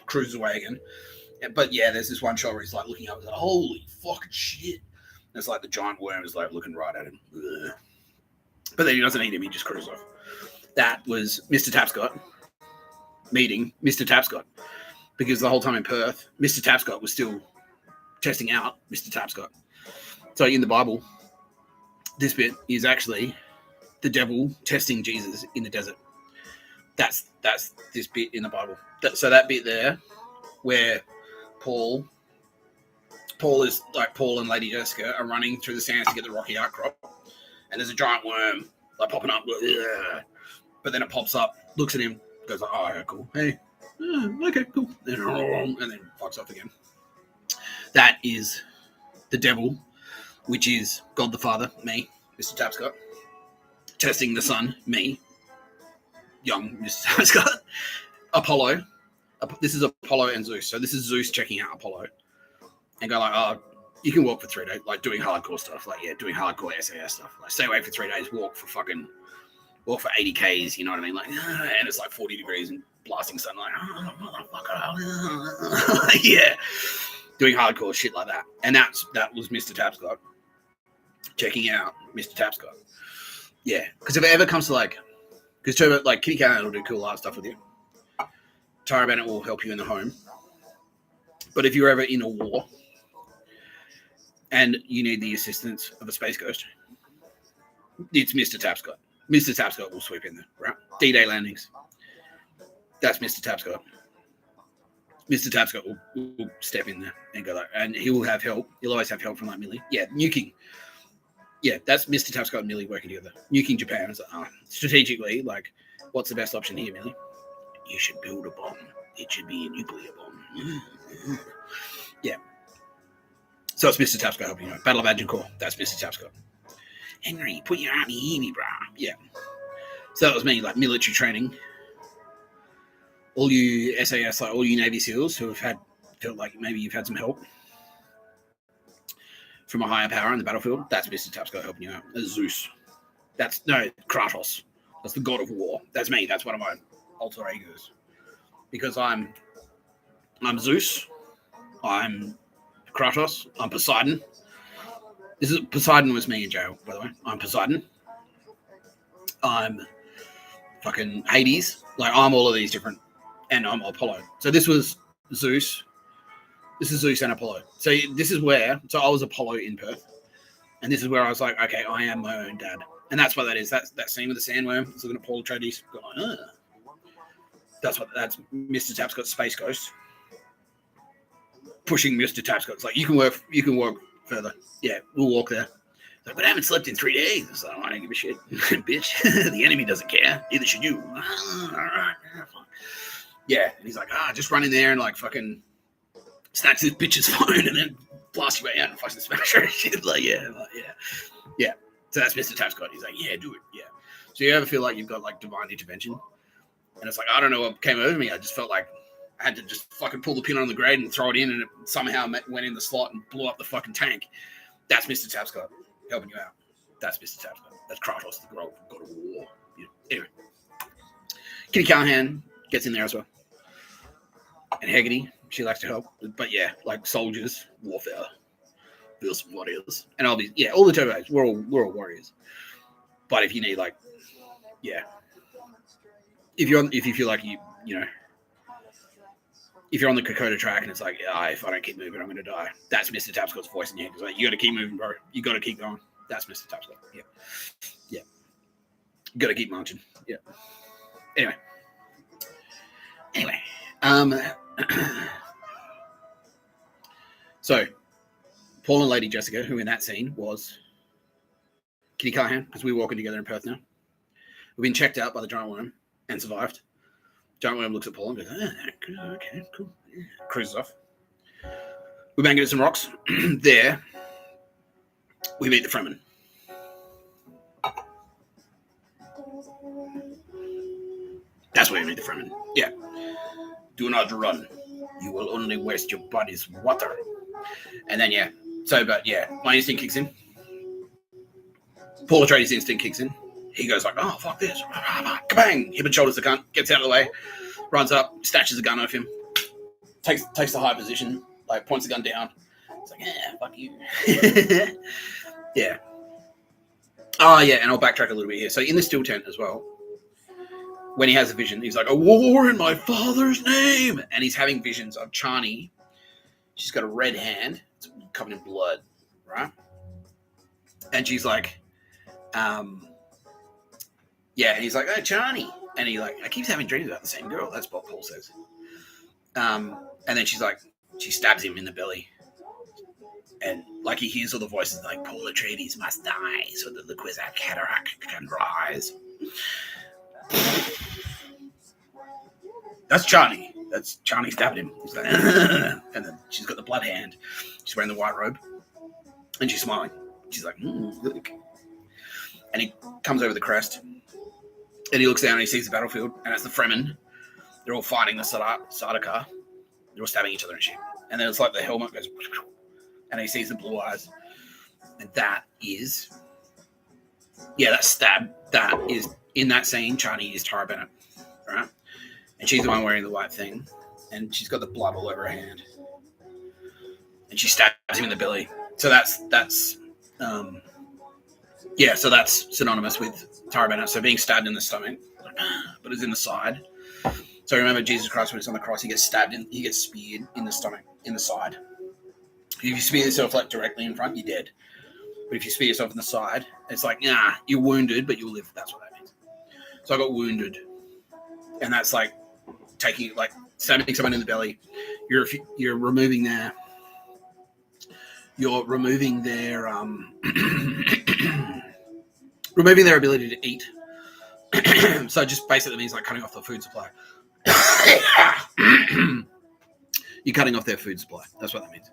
cruises away again. But yeah, there's this one shot where he's like looking up and like, holy fucking shit. And it's like the giant worm is like looking right at him. Ugh. But then he doesn't eat him, he just cruises off. That was Mr. Tapscott meeting Mr. Tapscott. Because the whole time in Perth, Mr. Tapscott was still testing out Mr. Tapscott. So in the Bible, this bit is actually the devil testing Jesus in the desert. That's this bit in the Bible. So that bit there, where Paul is like Paul and Lady Jessica are running through the sands to get the rocky outcrop, and there's a giant worm like popping up, but then it pops up, looks at him, goes like, "Oh, yeah, cool. Hey, okay, cool," and then fucks off again. That is the devil, which is God the Father, me, Mr. Tapscott, testing the Son, me, young Mr. Tapscott, Apollo. This is Apollo and Zeus. So this is Zeus checking out Apollo and go like, "Oh, you can walk for 3 days," like doing hardcore stuff, like doing hardcore SAS stuff. Like stay awake for 3 days, walk for 80 Ks, you know what I mean? Like, and it's like 40 degrees and blasting sunlight. Yeah, doing hardcore shit like that. And that was Mr. Tapscott checking out Mr. Tapscott. Yeah, because if it ever comes to because Turbo, like Kitty Cannon will do cool art stuff with you. Tara Bennett will help you in the home. But if you're ever in a war and you need the assistance of a space ghost, it's Mr. Tapscott. Mr. Tapscott will sweep in there, right? D-Day landings. That's Mr. Tapscott. Mr. Tapscott will step in there and go and he will have help. He'll always have help from like Millie. Yeah, nuking. Yeah, that's Mr. Tapscott and Millie working together. Nuking Japan. It's like, strategically, like, what's the best option here, Millie? You should build a bomb. It should be a nuclear bomb. Yeah. So it's Mr. Tapscott helping you out. Battle of Agincourt. That's Mr. Tapscott. Henry, put your arm in me, brah. Yeah. So that was me, like military training. All you SAS, like all you Navy SEALs who have felt like maybe you've had some help from a higher power in the battlefield, that's Mr. Tapscott helping you out. That's Zeus. Kratos. That's the god of war. That's me. That's one of my alter egos. Because I'm Zeus. I'm Kratos. I'm Poseidon. This is Poseidon was me in jail, by the way. I'm Poseidon. I'm fucking Hades. Like, I'm all of these different, and I'm Apollo. So this was Zeus. This is Zeus and Apollo. So this is where, so I was Apollo in Perth. And this is where I was like, okay, I am my own dad. And that's what that is. That's that scene with the sandworm. It's looking at Paul Atreides going, ugh. That's Mr. Tapscott's Space Ghost. Pushing Mr. Tapscott. It's like, you can walk further. Yeah, we'll walk there. Like, but I haven't slept in 3 days. So I don't give a shit. Bitch. The enemy doesn't care. Neither should you. Yeah. And he's like, just run in there and like fucking snatch this bitch's phone and then blast you out and fucking smash her and shit. Like, yeah. So that's Mr. Tapscott. He's like, yeah, do it. Yeah. So you ever feel like you've got like divine intervention? And it's like, I don't know what came over me. I just felt like I had to just fucking pull the pin on the grade and throw it in, and it somehow went in the slot and blew up the fucking tank. That's Mr. Tapscott helping you out. That's Mr. Tapscott. That's Kratos, the god of war. Yeah. Anyway. Kitty Callahan gets in there as well. And Haggerty, she likes to help. But yeah, like soldiers, warfare, feels warriors. And all the turbos, we're all warriors. But if you need like, yeah. If you feel like you know, if you're on the Kokoda track and it's like, if I don't keep moving, I'm going to die. That's Mr. Tapscott's voice in your head. It's like, you got to keep moving, bro. You got to keep going. That's Mr. Tapscott. Yeah. You got to keep marching. Yeah. Anyway. So, Paul and Lady Jessica, who in that scene was Kitty Callahan, because we were walking together in Perth now. We've been checked out by the giant worm and survived. Giant worm looks at Paul and goes, okay, cool. Yeah. Cruises off. We bang into some rocks. There, we meet the Fremen. That's where we meet the Fremen. Yeah. Do not run. You will only waste your body's water. And then, my instinct kicks in. Paul Atreides' instinct kicks in. He goes like, oh, fuck this. Kabang! Hip and shoulders the cunt. Gets out of the way. Runs up. Snatches the gun off him. Takes the high position. Like, points the gun down. It's like, fuck you. Yeah. Oh, yeah, and I'll backtrack a little bit here. So in the still tent as well, when he has a vision, he's like, a war in my father's name. And he's having visions of Chani. She's got a red hand. It's covered in blood, right? And she's like, and he's like, oh, Chani. And he like, I keep having dreams about the same girl. That's what Paul says. And then she's like, she stabs him in the belly. And like he hears all the voices like, Paul Atreides must die so that the Kwisatz Haderach can rise. That's Chani. That's Chani stabbed him. He's like, and then she's got the blood hand. She's wearing the white robe. And she's smiling. She's like, look. And he comes over the crest. And he looks down and he sees the battlefield. And it's the Fremen. They're all fighting the Sardaukar. They're all stabbing each other and shit. And then it's like the helmet goes, and he sees the blue eyes. And that is, that stab. That is, in that scene, Chani is Tara Bennett. Right? And she's the one wearing the white thing. And she's got the blood all over her hand. And she stabs him in the belly. So that's synonymous with Tara Bennett. So being stabbed in the stomach, but it's in the side. So remember Jesus Christ when he's on the cross, he gets speared in the stomach, in the side. If you spear yourself like directly in front, you're dead. But if you spear yourself in the side, it's like, you're wounded, but you'll live. That's what that means. So I got wounded. And that's like stabbing someone in the belly. You're removing their removing their ability to eat. So it just basically means like cutting off the food supply. You're cutting off their food supply. That's what that means.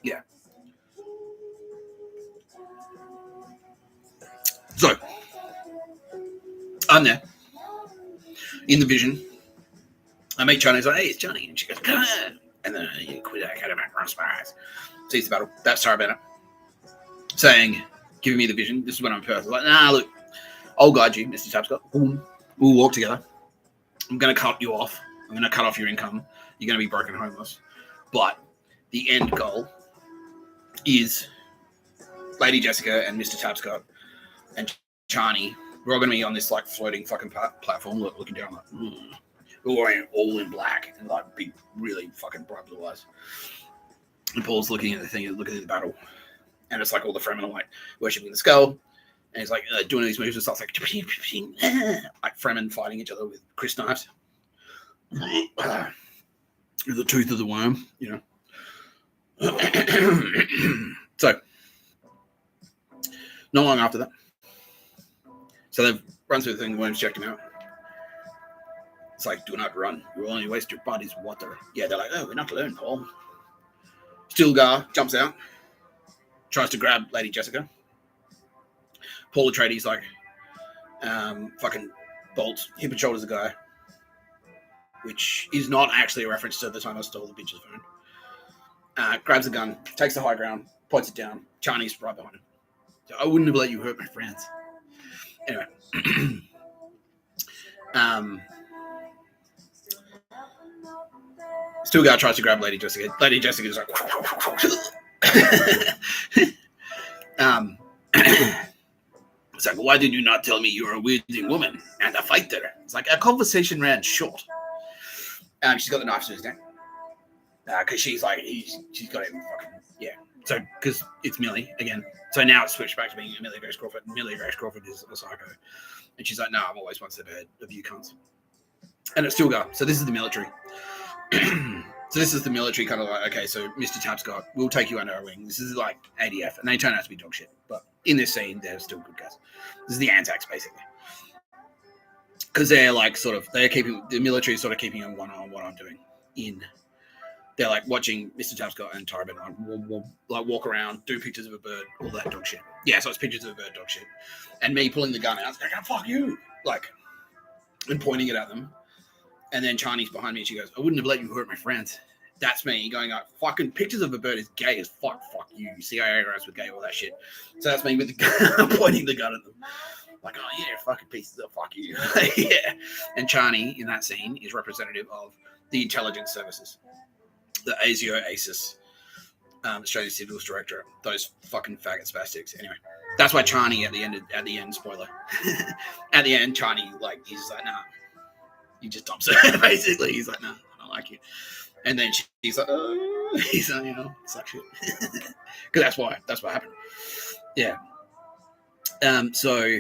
Yeah. So I'm there in the vision. I meet Chani. He's like, hey, it's Chani. And she goes, come on. And then you quit out of my eyes. Sees the battle. That's Tara Bennett saying, giving me the vision. This is when I'm perfect. Like, look, I'll guide you, Mr. Tapscott. Boom. We'll walk together. I'm going to cut you off. I'm going to cut off your income. You're going to be broken homeless. But the end goal is Lady Jessica and Mr. Tapscott and Charney. We're all going to be on this like floating fucking platform, looking down like, we're all in black and like big, really fucking bright blue eyes. And Paul's looking at the thing, looking at the battle, and it's like all the Fremen are like worshipping the skull, and he's like doing these moves and stuff like Fremen fighting each other with Chris knives, the tooth of the worm, you know. So, not long after that, so they've run through the thing, the worms checked him out. It's like, do not run. You will only waste your body's water. Yeah, they're like, oh, we're not alone, Paul. Stilgar jumps out, tries to grab Lady Jessica. Paul Atreides like, fucking bolts, hip and shoulders the guy, which is not actually a reference to the time I stole the bitch's phone. Grabs the gun, takes the high ground, points it down. Charney's right behind him. So I wouldn't have let you hurt my friends. Anyway. Stilgar tries to grab Lady Jessica. Lady Jessica's like, it's like, why did you not tell me you were a wielding woman and a fighter? It's like, our conversation ran short. She's got the knife to his neck. Because she's like, she's got him fucking, yeah. So, because it's Millie again. So now it's switched back to being Amelia Grace Crawford. Amelia Grace Crawford is a psycho. And she's like, no, I'm always one step ahead of you cunts. And it's Stilgar. So this is the military. So this is the military kind of like, okay, so Mr. Tapscott, we'll take you under our wing. This is like ADF, and they turn out to be dog shit. But in this scene, they're still good guys. This is the Anzacs, basically. Because they're like they're keeping, the military is sort of keeping an eye on what I'm doing. They're like watching Mr. Tapscott and Tarbin like walk around, do pictures of a bird, all that dog shit. Yeah, so it's pictures of a bird, dog shit. And me pulling the gun out, it's like, oh, fuck you. Like, and pointing it at them. And then Charney's behind me and she goes, I wouldn't have let you hurt my friends. That's me going like, fucking pictures of a bird is gay as fuck. Fuck you. CIA guys were gay, all that shit. So that's me with the gun, pointing the gun at them. Like, oh yeah, fucking pieces of fuck you. Yeah. And Charney in that scene is representative of the intelligence services. The ASIO ACIS, Australian Civils Directorate. Those fucking faggot spastics. Anyway. That's why Charney at the end, spoiler. At the end, Charney like he's like, nah. He just dumps her, basically. He's like, no, I don't like you. And then she's like, oh, he's like, you know, suck shit. Because that's what happened. Yeah. So,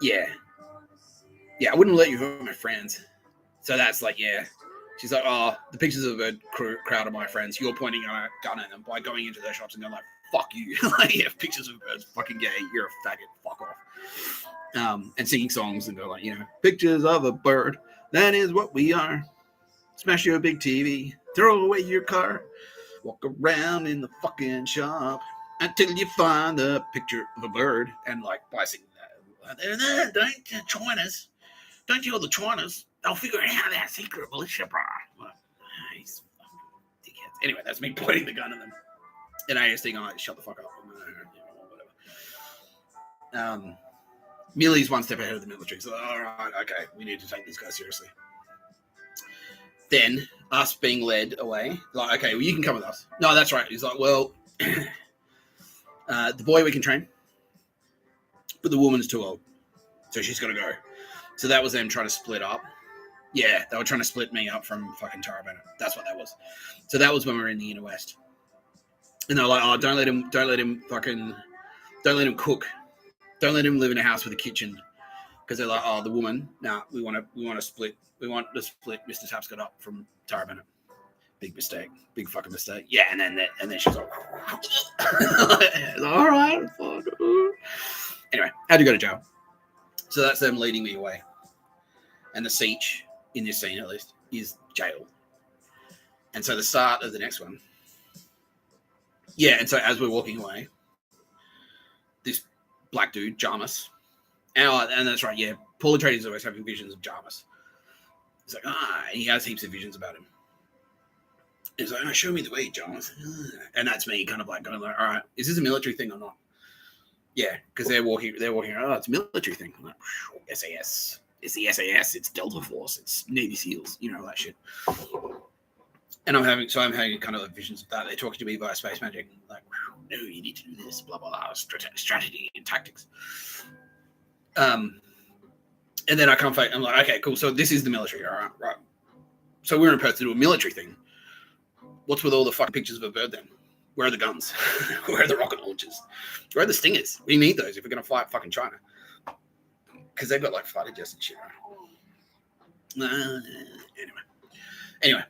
yeah. Yeah, I wouldn't let you hurt my friends. So that's like, yeah. She's like, oh, the pictures of the crowd are my friends. You're pointing a gun at them by going into their shops and going like, fuck you. Like, yeah, pictures of birds, fucking gay. You're a faggot. Fuck off. And singing songs and go like, you know, pictures of a bird. That is what we are. Smash your big TV. Throw away your car. Walk around in the fucking shop until you find the picture of a bird. And like, by singing that, don't join us. Don't you all the join us. They'll figure out how that secret militia bar. Well, he's dickheads. Anyway, that's me pointing the gun at them. And I just think, oh, shut the fuck up. Whatever. Millie's one step ahead of the military. So, all right, okay, we need to take these guys seriously. Then, us being led away, like, okay, well, you can come with us. No, that's right. He's like, well, the boy we can train, but the woman's too old. So she's got to go. So that was them trying to split up. Yeah, they were trying to split me up from fucking Tara Bennett. That's what that was. So that was when we were in the Inner West. And they're like, oh, don't let him cook. Don't let him live in a house with a kitchen, because they're like, oh, the woman. Nah, we want to split. We want to split Mr. Tapscott up from Tara Bennett. Big mistake. Big fucking mistake. Yeah, and then she's like, all right. Fuck. Anyway, had to go to jail. So that's them leading me away. And the siege in this scene, at least, is jail. And so the start of the next one. Yeah, and so as we're walking away, this black dude, Jarmus, and that's right, yeah, Paul Atreides is always having visions of Jarmus. He's like, he has heaps of visions about him. He's like, show me the way, Jarmus. And that's me kind of like going like, all right, is this a military thing or not? Yeah, because they're walking around, it's a military thing. I'm like, SAS. It's the SAS, it's Delta Force, it's Navy SEALs, you know, that shit. And I'm having kind of visions of that. They're talking to me via space magic, like, no, you need to do this, blah blah blah, strategy and tactics. And then I come back. I'm like, okay, cool. So this is the military, all right, right. So we're in Perth to do a military thing. What's with all the fucking pictures of a bird then? Where are the guns? Where are the rocket launchers? Where are the stingers? We need those if we're gonna fight fucking China, because they've got like fighter jets and shit. Right? Anyway.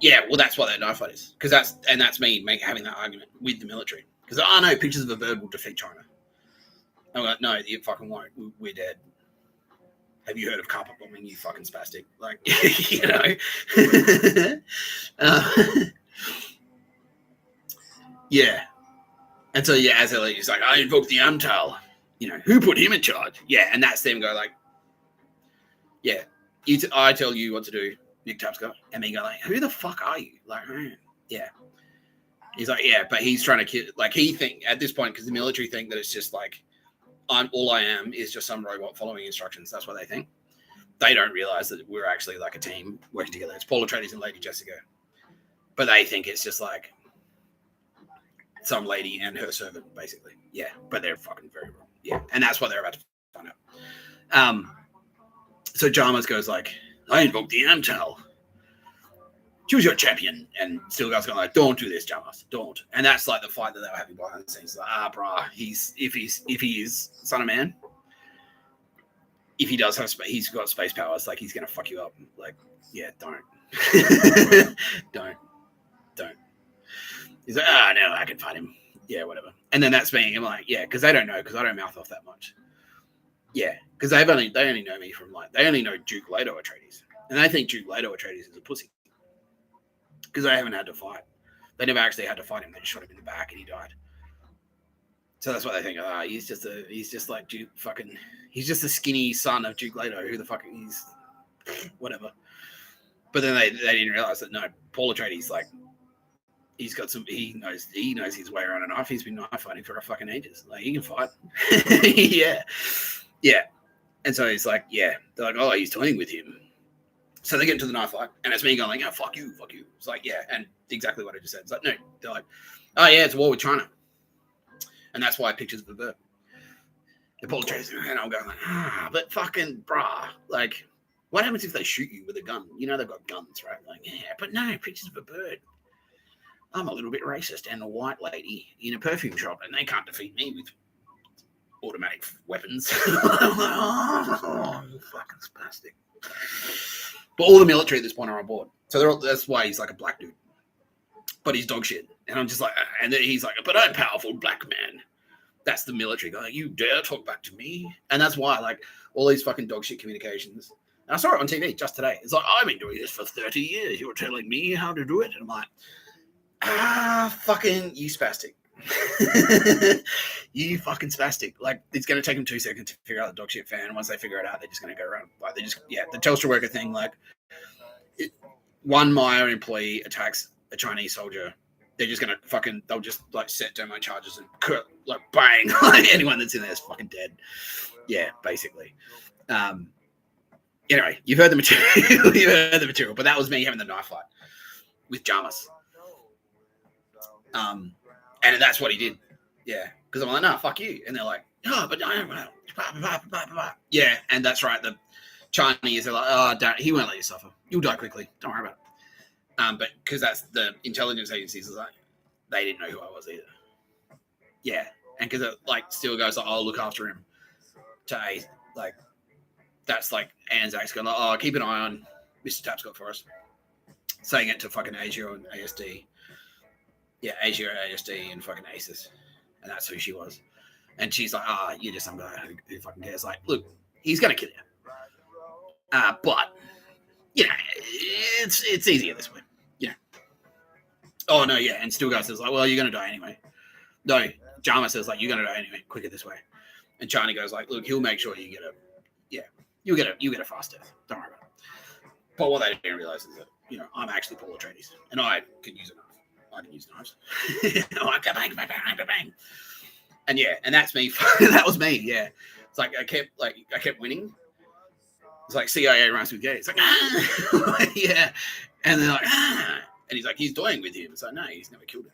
Yeah, well, that's what that knife fight is, because that's me having that argument with the military, because no, pictures of a bird will defeat China. I'm like, no, you fucking won't. We're dead. Have you heard of carpet bombing? You fucking spastic, like, you know. Yeah, and so yeah, as he's like, I invoke the Amtal. You know, who put him in charge? Yeah, and that's them go like, yeah, I tell you what to do, Nick Tapscott, and then go like, who the fuck are you? Like, yeah. He's like, yeah, but he's trying to kill. Like, he think at this point, because the military think that it's just like, all I am is just some robot following instructions. That's what they think. They don't realize that we're actually like a team working together. It's Paul Atreides and Lady Jessica, but they think it's just like some lady and her servant, basically. Yeah, but they're fucking very wrong. Yeah, and that's what they're about to find out. So Jarmus goes like, I invoke the Amtal. Choose your champion. And Stilgar's going like, don't do this, Jarmus. Don't. And that's like the fight that they were having behind the scenes. Like, brah, if he is son of man, if he does have he's got space powers, like, he's gonna fuck you up. Like, yeah, don't. don't. He's like, no, I can fight him. Yeah, whatever. And then that's me. I'm like, yeah, because they don't know, because I don't mouth off that much. Yeah, because they only know me from like, they only know Duke Leto Atreides, and they think Duke Leto Atreides is a pussy because they haven't had to fight. They never actually had to fight him. They just shot him in the back and he died. So that's what they think. He's just like Duke fucking. He's just the skinny son of Duke Leto. Who the fuck he's whatever. But then they didn't realize that no, Paul Atreides, like, he's got some. He knows his way around a knife. He's been knife fighting for a fucking ages. Like, he can fight. Yeah. And so he's like, yeah. They're like, oh, he's toying with him. So they get into the knife fight, and it's me going like, oh, fuck you. It's like, yeah, and exactly what I just said. It's like, no. They're like, oh yeah, it's a war with China, and that's why pictures of the bird. The Paul Atreides, and I'm going like, but fucking brah, like, what happens if they shoot you with a gun? You know they've got guns, right? Like, yeah, but no, pictures of a bird. I'm a little bit racist, and a white lady in a perfume shop, and they can't defeat me with automatic weapons. I'm like, oh, you fucking spastic. But all the military at this point are on board, so that's why he's like a black dude, but he's dog shit. And I'm just like, and then he's like, but I'm a powerful black man. That's the military guy. You dare talk back to me? And that's why, like, all these fucking dog shit communications. And I saw it on TV just today. It's like, I've been doing this for 30 years. You're telling me how to do it? And I'm like, fucking you spastic. You fucking spastic. Like, it's going to take them 2 seconds to figure out the dog shit fan. And once they figure it out, they're just going to go around. Like, the Telstra worker thing, like, one Maya employee attacks a Chinese soldier. They're just going to they'll just, like, set demo charges and, like, bang. Like, anyone that's in there is fucking dead. Yeah, basically. Anyway, you've heard the material. But that was me having the knife fight with Jarmus. And that's what he did. Yeah. Because I'm like, no, fuck you. And they're like, oh, but yeah. And that's right. The Chinese are like, oh, he won't let you suffer. You'll die quickly. Don't worry about it. But because that's the intelligence agencies, like, they didn't know who I was either. Yeah. And because it, like, still goes like, I'll look after him. Like, that's like Anzac's going like, oh, keep an eye on Mr. Tapscott for us. Saying it to fucking Asia and ASD. Yeah, Asia, ASD, and fucking ACES. And that's who she was. And she's like, you're just some guy who fucking cares. Like, look, he's going to kill you. But, you know, it's easier this way. You know. Oh, no, yeah. And Stilgar says, like, well, you're going to die anyway. No, Jarmus says, like, you're going to die anyway. Quicker this way. And Chani goes, like, look, he'll make sure you get you'll get a fast death. Don't worry about it. But what they didn't realize is that, you know, I'm actually Paul Atreides. And I can use a knife. I can use knives. Bang, bang, bang, bang. And yeah, and that's me. That was me. Yeah, it's like I kept winning. It's like CIA rhymes with gay. It's like, yeah. And they're like, and he's like, he's toying with him. It's like, no, he's never killed him.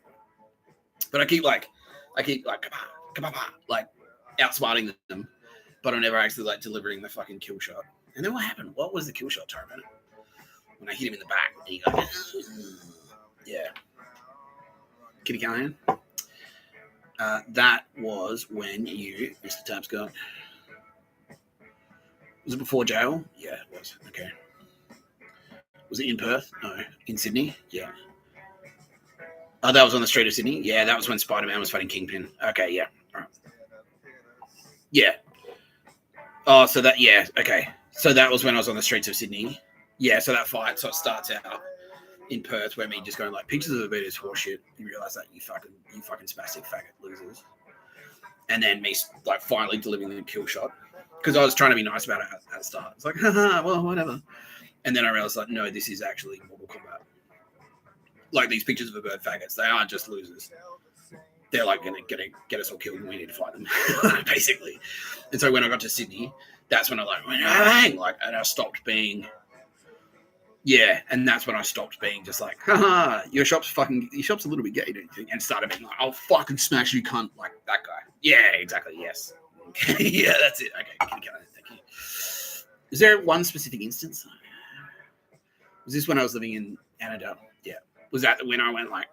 But I keep like, outsmarting them, but I'm never actually like delivering the fucking kill shot. And then what happened? What was the kill shot, Tyrone? When I hit him in the back, and he goes, yeah. Kitty Callahan. That was when you, Mr. Tapscott. Was it before jail? Yeah, it was. Okay. Was it in Perth? No. In Sydney? Yeah. Oh, that was on the street of Sydney? Yeah, that was when Spider-Man was fighting Kingpin. Okay, yeah. All right. Yeah. Oh, so that, yeah, okay. So that was when I was on the streets of Sydney. Yeah, so that fight sort of starts out in Perth where me just going like, pictures of the beat is horseshit. You realise that you fucking spastic faggot losers. And then me like finally delivering the kill shot. Because I was trying to be nice about it at the start. It's like, haha, well, whatever. And then I realized, like, no, this is actually Mortal Kombat. Like, these pictures of a bird faggots, they aren't just losers. They're, like, going to get us all killed and we need to fight them, basically. And so when I got to Sydney, that's when I, like, went, bang! Like, and I stopped being... Yeah, and that's when I stopped being just like, haha, your shop's a little bit gay, don't you think? And started being like, I'll fucking smash you, cunt, like that guy. Yeah, exactly, yes. Yeah, that's it. Okay, thank you. Is there one specific instance? Was this when I was living in Annandale? Yeah. Was that when I went like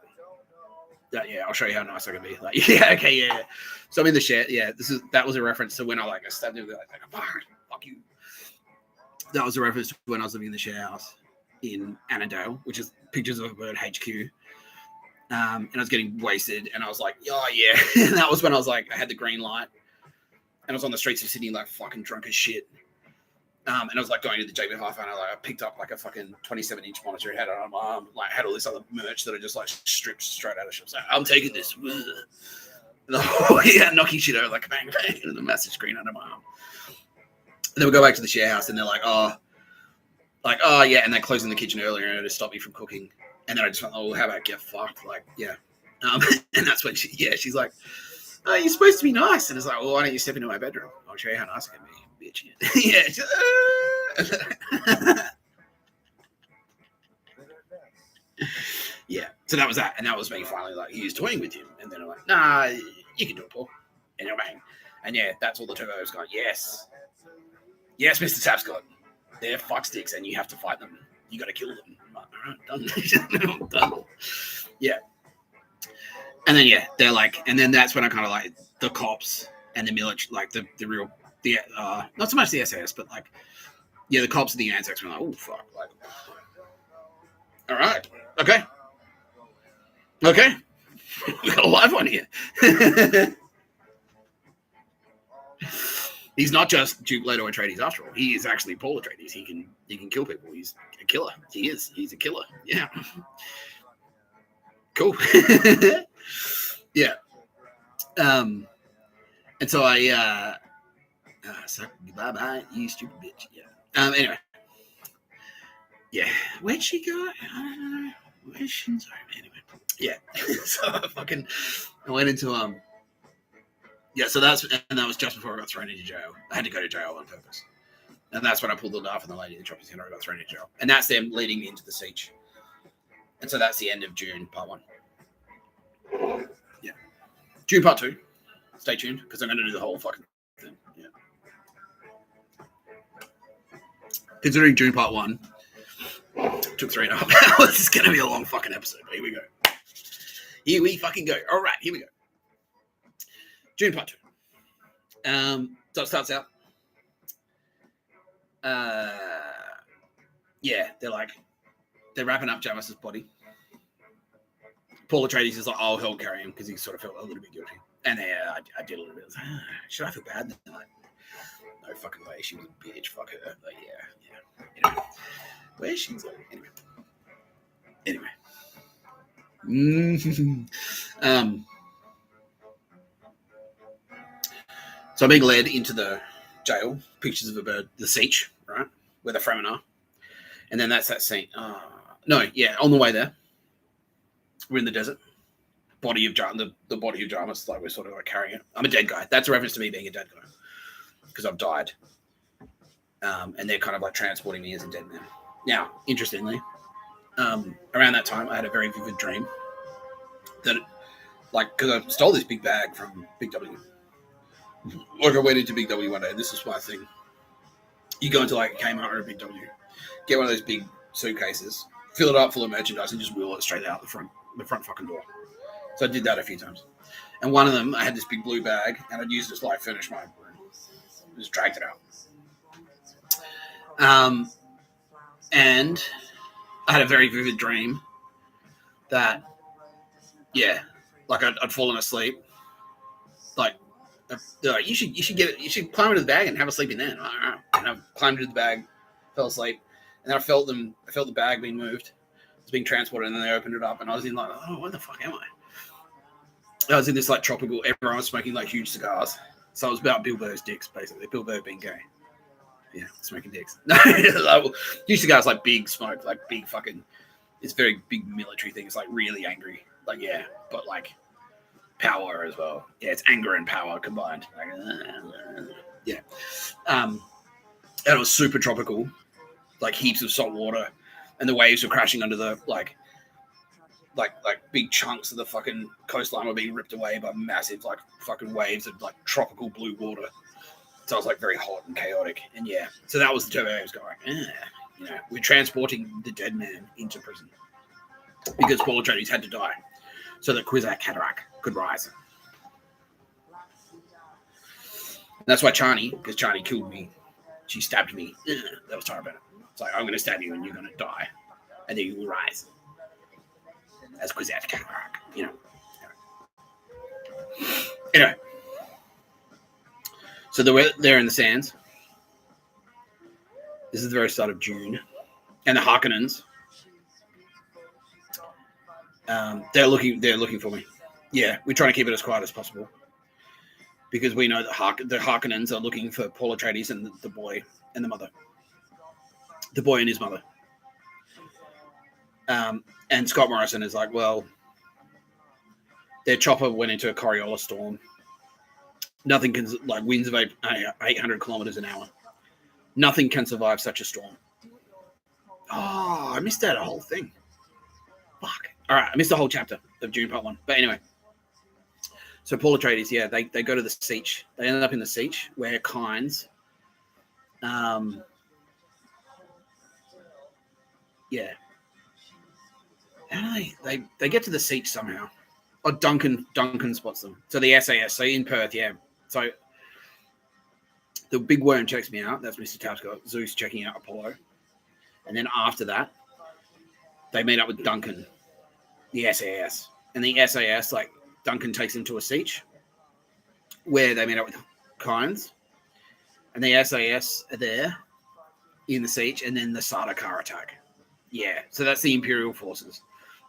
that? Yeah, I'll show you how nice I can be. Like, yeah, okay, yeah. So I'm in the share. Yeah, that was a reference to when I stabbed him. Like, fuck you. That was a reference to when I was living in the share house in Annandale, which is pictures of a bird HQ. And I was getting wasted, and I was like, oh yeah. And that was when I was like, I had the green light. And I was on the streets of Sydney, like fucking drunk as shit. And I was like going to the JB Hi-Fi, and I picked up like a fucking 27-inch monitor. It had it on my arm, like had all this other merch that I just like stripped straight out of shops. Like, I'm taking this. Oh yeah, knocking shit over like bang bang, and the massive screen under my arm. And then we go back to the share house, and they're like, oh yeah, and they're closing the kitchen earlier to stop me from cooking. And then I just went, oh, how about get fucked? Like, yeah. And that's when she's like, oh, you're supposed to be nice. And it's like, well, why don't you step into my bedroom? I'll show you how nice I can be, bitch. Yeah. Yeah. So that was that. And that was me finally like, he's toying with you. And then I'm like, nah, you can do it, Paul. And you're bang. And yeah, that's all the two of us going, yes. Yes, Mr. Tapscott. They're fucksticks and you have to fight them. You got to kill them. Like, all right, done. Done. Yeah. And then, yeah, they're like, and then that's when I kind of like the cops and the military, like the real, not so much the SAS, but like, yeah, the cops and the Anzacs were like, oh, fuck. Like, all right. Okay. We got a live one here. He's not just Duke Leto Atreides after all. He is actually Paul Atreides. He can kill people. He's a killer. He's a killer. Yeah. Cool. Yeah. And so I bye, you stupid bitch. Yeah. Anyway. Yeah. Where'd she go? I don't know. Where's Shinzo? Anyway. Yeah. So I went into yeah, so that was just before I got thrown into jail. I had to go to jail on purpose. And that's when I pulled the knife on the lady that dropped his hand. I got thrown into jail. And that's them leading me into the siege. And so that's the end of Dune Part 1. Yeah. Dune Part 2. Stay tuned, because I'm going to do the whole fucking thing. Yeah. Considering Dune Part 1 took 3.5 hours, it's going to be a long fucking episode. But here we go. Here we fucking go. All right, here we go. Dune Part 2. So it starts out. Yeah, they're wrapping up Jamis's body. Paul Atreides is like, oh, he'll carry him because he sort of felt a little bit guilty. And I did a little bit. I was like, should I feel bad? And like, no fucking way. She was a bitch. Fuck her. Like, yeah. Anyway, where's she? Anyway. So I'm being led into the jail, pictures of a bird, the siege, right, where the Fremen are. And then that's that scene. No, yeah, on the way there, we're in the desert. Body of Jarmus, the body of Jarmus, like we're sort of like carrying it. I'm a dead guy. That's a reference to me being a dead guy because I've died. And they're kind of like transporting me as a dead man. Now, interestingly, around that time, I had a very vivid dream that, like, because I stole this big bag from Big W. Like, I went into Big W one day, and this is my thing. You go into like a Kmart or a Big W, get one of those big suitcases, fill it up full of merchandise, and just wheel it straight out the front fucking door. So I did that a few times. And one of them, I had this big blue bag, and I'd used it to like furnish my room. Just dragged it out. And I had a very vivid dream that, yeah, like I'd fallen asleep. Like, you should climb into the bag and have a sleep in there. And I climbed into the bag, fell asleep, and then I felt the bag being moved. It was being transported, and then they opened it up, and I was in like, oh, what the fuck am I? I was in this like tropical. Everyone was smoking like huge cigars, so it was about Bill Burr's dicks, basically. Bill Burr being gay. Yeah, smoking dicks. No, huge cigars, like big smoke, like big fucking. It's very big military thing. It's like really angry, like yeah, but like power as well. Yeah, it's anger and power combined. Like, yeah, and it was super tropical, like heaps of salt water, and the waves were crashing under the like big chunks of the fucking coastline were being ripped away by massive like fucking waves of like tropical blue water. So it was like very hot and chaotic, and yeah. So that was the turbo I was going. You know, we're transporting the dead man into prison because Paul Atreides had to die so that Kwisatz Haderach could rise. And that's why Chani, because Chani killed me, she stabbed me. That was terrible. It's like, I'm going to stab you and you're going to die, and then you will rise as Kwisatz Haderach. You know. Anyway. So they're there in the sands. This is the very start of Dune. And the Harkonnens. They're looking for me. Yeah, we're trying to keep it as quiet as possible. Because we know that the Harkonnens are looking for Paul Atreides and the boy and the mother. The boy and his mother. And Scott Morrison is like, well, their chopper went into a Coriolis storm. Nothing can, like winds of 800 kilometers an hour. Nothing can survive such a storm. Oh, I missed that whole thing. Fuck. All right, I missed the whole chapter of Dune Part 1. But anyway. So Paul Atreides, yeah, they go to the Siege. They end up in the Siege where Kynes, yeah. How do they get to the Siege somehow. Oh, Duncan spots them. So the SAS, so in Perth, yeah. So the big worm checks me out. That's Mr. Tapscott. Zeus checking out Apollo. And then after that, they meet up with Duncan, the SAS. And the SAS, like, Duncan takes them to a Siege where they meet up with Kynes. And the SAS are there in the Siege. And then the Sardaukar attack. Yeah. So that's the Imperial forces.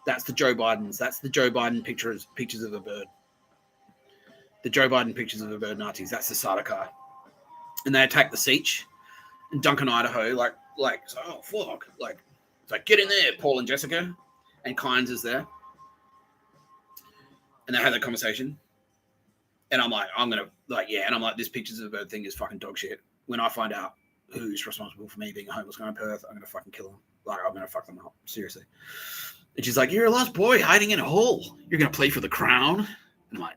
That's the Joe Bidens. That's the Joe Biden pictures of a bird. The Joe Biden pictures of a bird Nazis. That's the Sardaukar. And they attack the Siege. And Duncan, Idaho, like, so, oh, fuck. Like, it's like, get in there, Paul and Jessica. And Kynes is there. And they have that conversation. And I'm like, and I'm like, this pictures of a bird thing is fucking dog shit. When I find out who's responsible for me being a homeless guy in Perth, I'm going to fucking kill them. Like, I'm going to fuck them up. Seriously. And she's like, you're a lost boy hiding in a hole. You're going to play for the crown? And I'm like,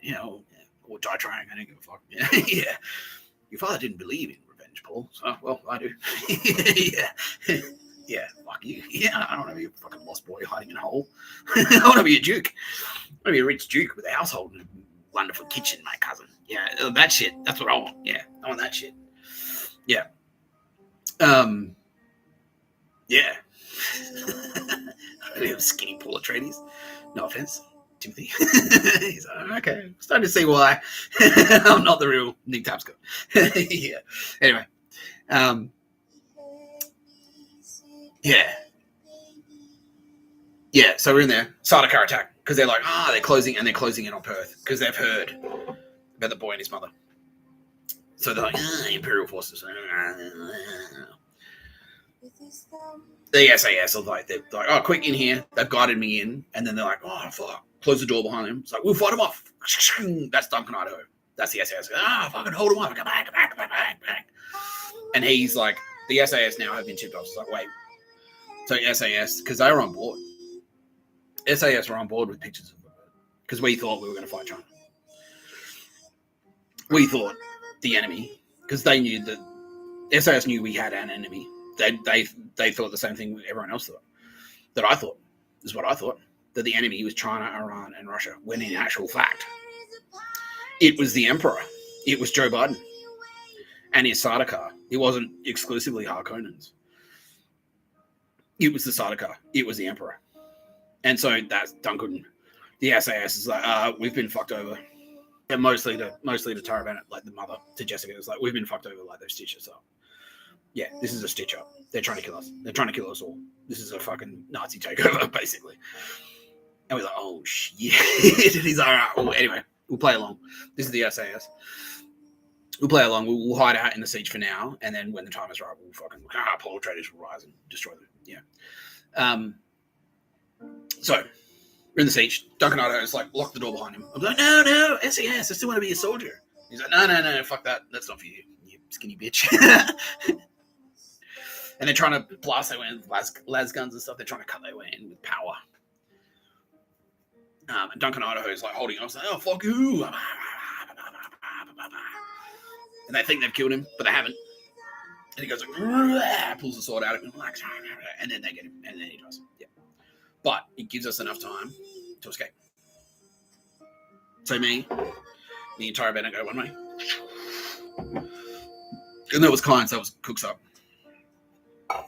or die trying. I don't give a fuck. Yeah. Your father didn't believe in revenge, Paul. So, well, I do. Yeah. Yeah, fuck you. Yeah, I don't want to be a fucking lost boy hiding in a hole. I want to be a duke. I want to be a rich duke with a household and a wonderful kitchen, my cousin. Yeah, that shit. That's what I want. Yeah, I want that shit. Yeah. Yeah. I have skinny Paul Atreides. No offense, Timothy. He's like, okay, I'm starting to see why I'm not the real Nick Tapscott. Yeah. Anyway. Yeah. Yeah, so we're in there. Sardaukar attack. Because they're like, they're closing in on Perth. Because they've heard about the boy and his mother. So they're like, Imperial forces. The SAS are like, they're like, oh, quick in here. They've guided me in. And then they're like, oh, fuck. Close the door behind them. It's like, we'll fight them off. That's Duncan, Idaho. That's the SAS. Fucking hold him up. Come back. And he's like, the SAS now have been tipped off. It's like, wait. So SAS, because they were on board. SAS were on board with pictures of it because we thought we were going to fight China. We thought the enemy, because they knew that SAS knew we had an enemy. They thought the same thing everyone else thought. That I thought is what I thought, that the enemy was China, Iran, and Russia. When in actual fact, it was the emperor. It was Joe Biden and his Sardaukar. It wasn't exclusively Harkonnens. It was the Sardaukar. It was the emperor. And so that's Duncan. The SAS is like, we've been fucked over. And mostly to Tara Bennett, like the mother to Jessica, is like, we've been fucked over, like they've stitched us up. Yeah, this is a stitch up. They're trying to kill us. They're trying to kill us all. This is a fucking Nazi takeover, basically. And we're like, oh shit. And he's like, all right, well, anyway, we'll play along. This is the SAS. We'll play along. We'll hide out in the siege for now, and then when the time is right, we'll fucking polar traders will rise and destroy them. Yeah. So we're in the siege. Duncan Idaho's like, lock the door behind him. I'm like, no, SAS, I still want to be a soldier. He's like, no, fuck that. That's not for you, you skinny bitch. And they're trying to blast their way in with las guns and stuff. They're trying to cut their way in with power. And Duncan Idaho's like holding on, like, oh, fuck you. And they think they've killed him, but they haven't. And he goes like, pulls the sword out of him, like, and then they get him, and then he dies. Yeah. But it gives us enough time to escape. So me and Tara Bennett go one way. And that was clients, that was cooks up.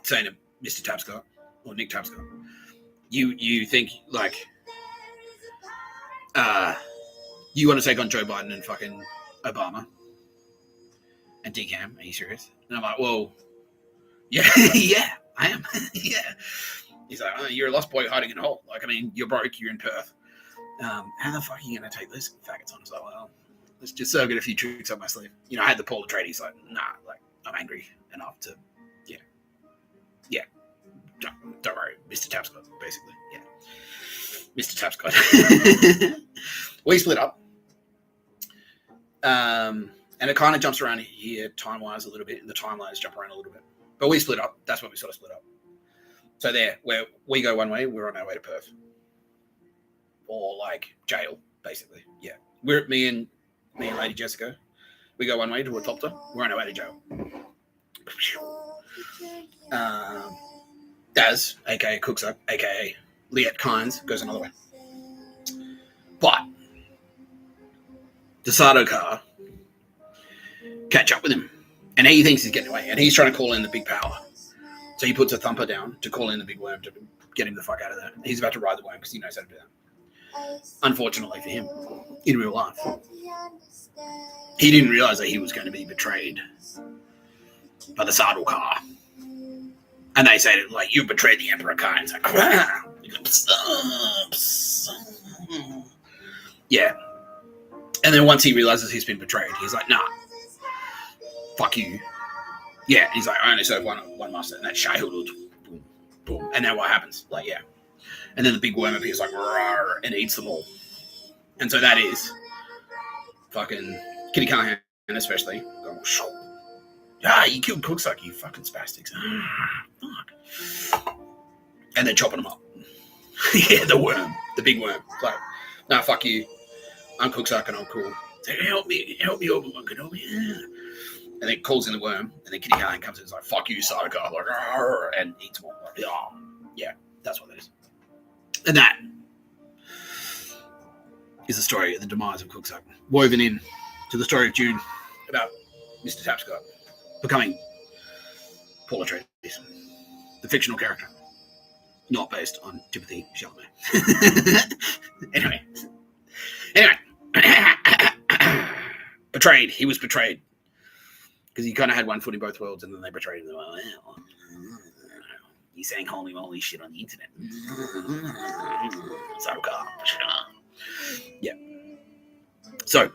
Saying to Mr. Tapscott, or Nick Tapscott, you think, like, you want to take on Joe Biden and fucking Obama and DCAM? Are you serious? And I'm like, well, yeah, yeah, I am. Yeah. He's like, oh, you're a lost boy hiding in a hole. Like, I mean, you're broke, you're in Perth. How the fuck are you going to take those faggots on? I was like, well, let's just get a few tricks up my sleeve. You know, I had the Paul Atreides, like, nah, like, I'm angry enough to, yeah. Don't worry, Mr. Tapscott, basically. Yeah. Mr. Tapscott. We split up. And it kind of jumps around here time-wise a little bit, and the timelines jump around a little bit. But we split up. That's when we sort of split up. So there, where we go one way, we're on our way to Perth. Or, like, jail, basically. Yeah. Me and Lady Jessica, we go one way to a helicopter. We're on our way to jail. Daz, a.k.a. Cooksup, a.k.a. Liet Kynes, goes another way. But the Sardaukar catch up with him, and he thinks he's getting away, and he's trying to call in the big power. So he puts a thumper down to call in the big worm to get him the fuck out of there. He's about to ride the worm because he knows how to do that. Unfortunately for him, in real life, he didn't realize that he was going to be betrayed by the Sardaukar. And they say, like, you betrayed the Emperor Kai. It's like, yeah. And then once he realizes he's been betrayed, he's like, nah, fuck you. Yeah. And he's like, I only serve one master, and that's Shahud. Boom, boom. And then what happens? Like, yeah. And then the big worm appears, like, and eats them all. And so that is fucking Kitty Callahan, especially. You killed Cooksuck, you fucking spastics. Fuck. And then chopping them up. Yeah, the worm. The big worm. Like, nah, fuck you. I'm Cooksuck and I'm cool. Help me, Obi-Wan Kenobi. And then calls in the worm, and then Kitty Callahan comes in and is like, fuck you, Sardaukar, like, and eats them all. Like, oh, yeah, that's what it is. And that is the story of the demise of Cooksuck, woven in to the story of Dune about Mr. Tapscott becoming Paul Atreides, the fictional character, not based on Timothy Chalamet. Anyway. Betrayed. He was betrayed. Because he kind of had one foot in both worlds, and then they betrayed him. They were like, well, he's saying holy moly shit on the internet. Sardaukar. Yeah. So.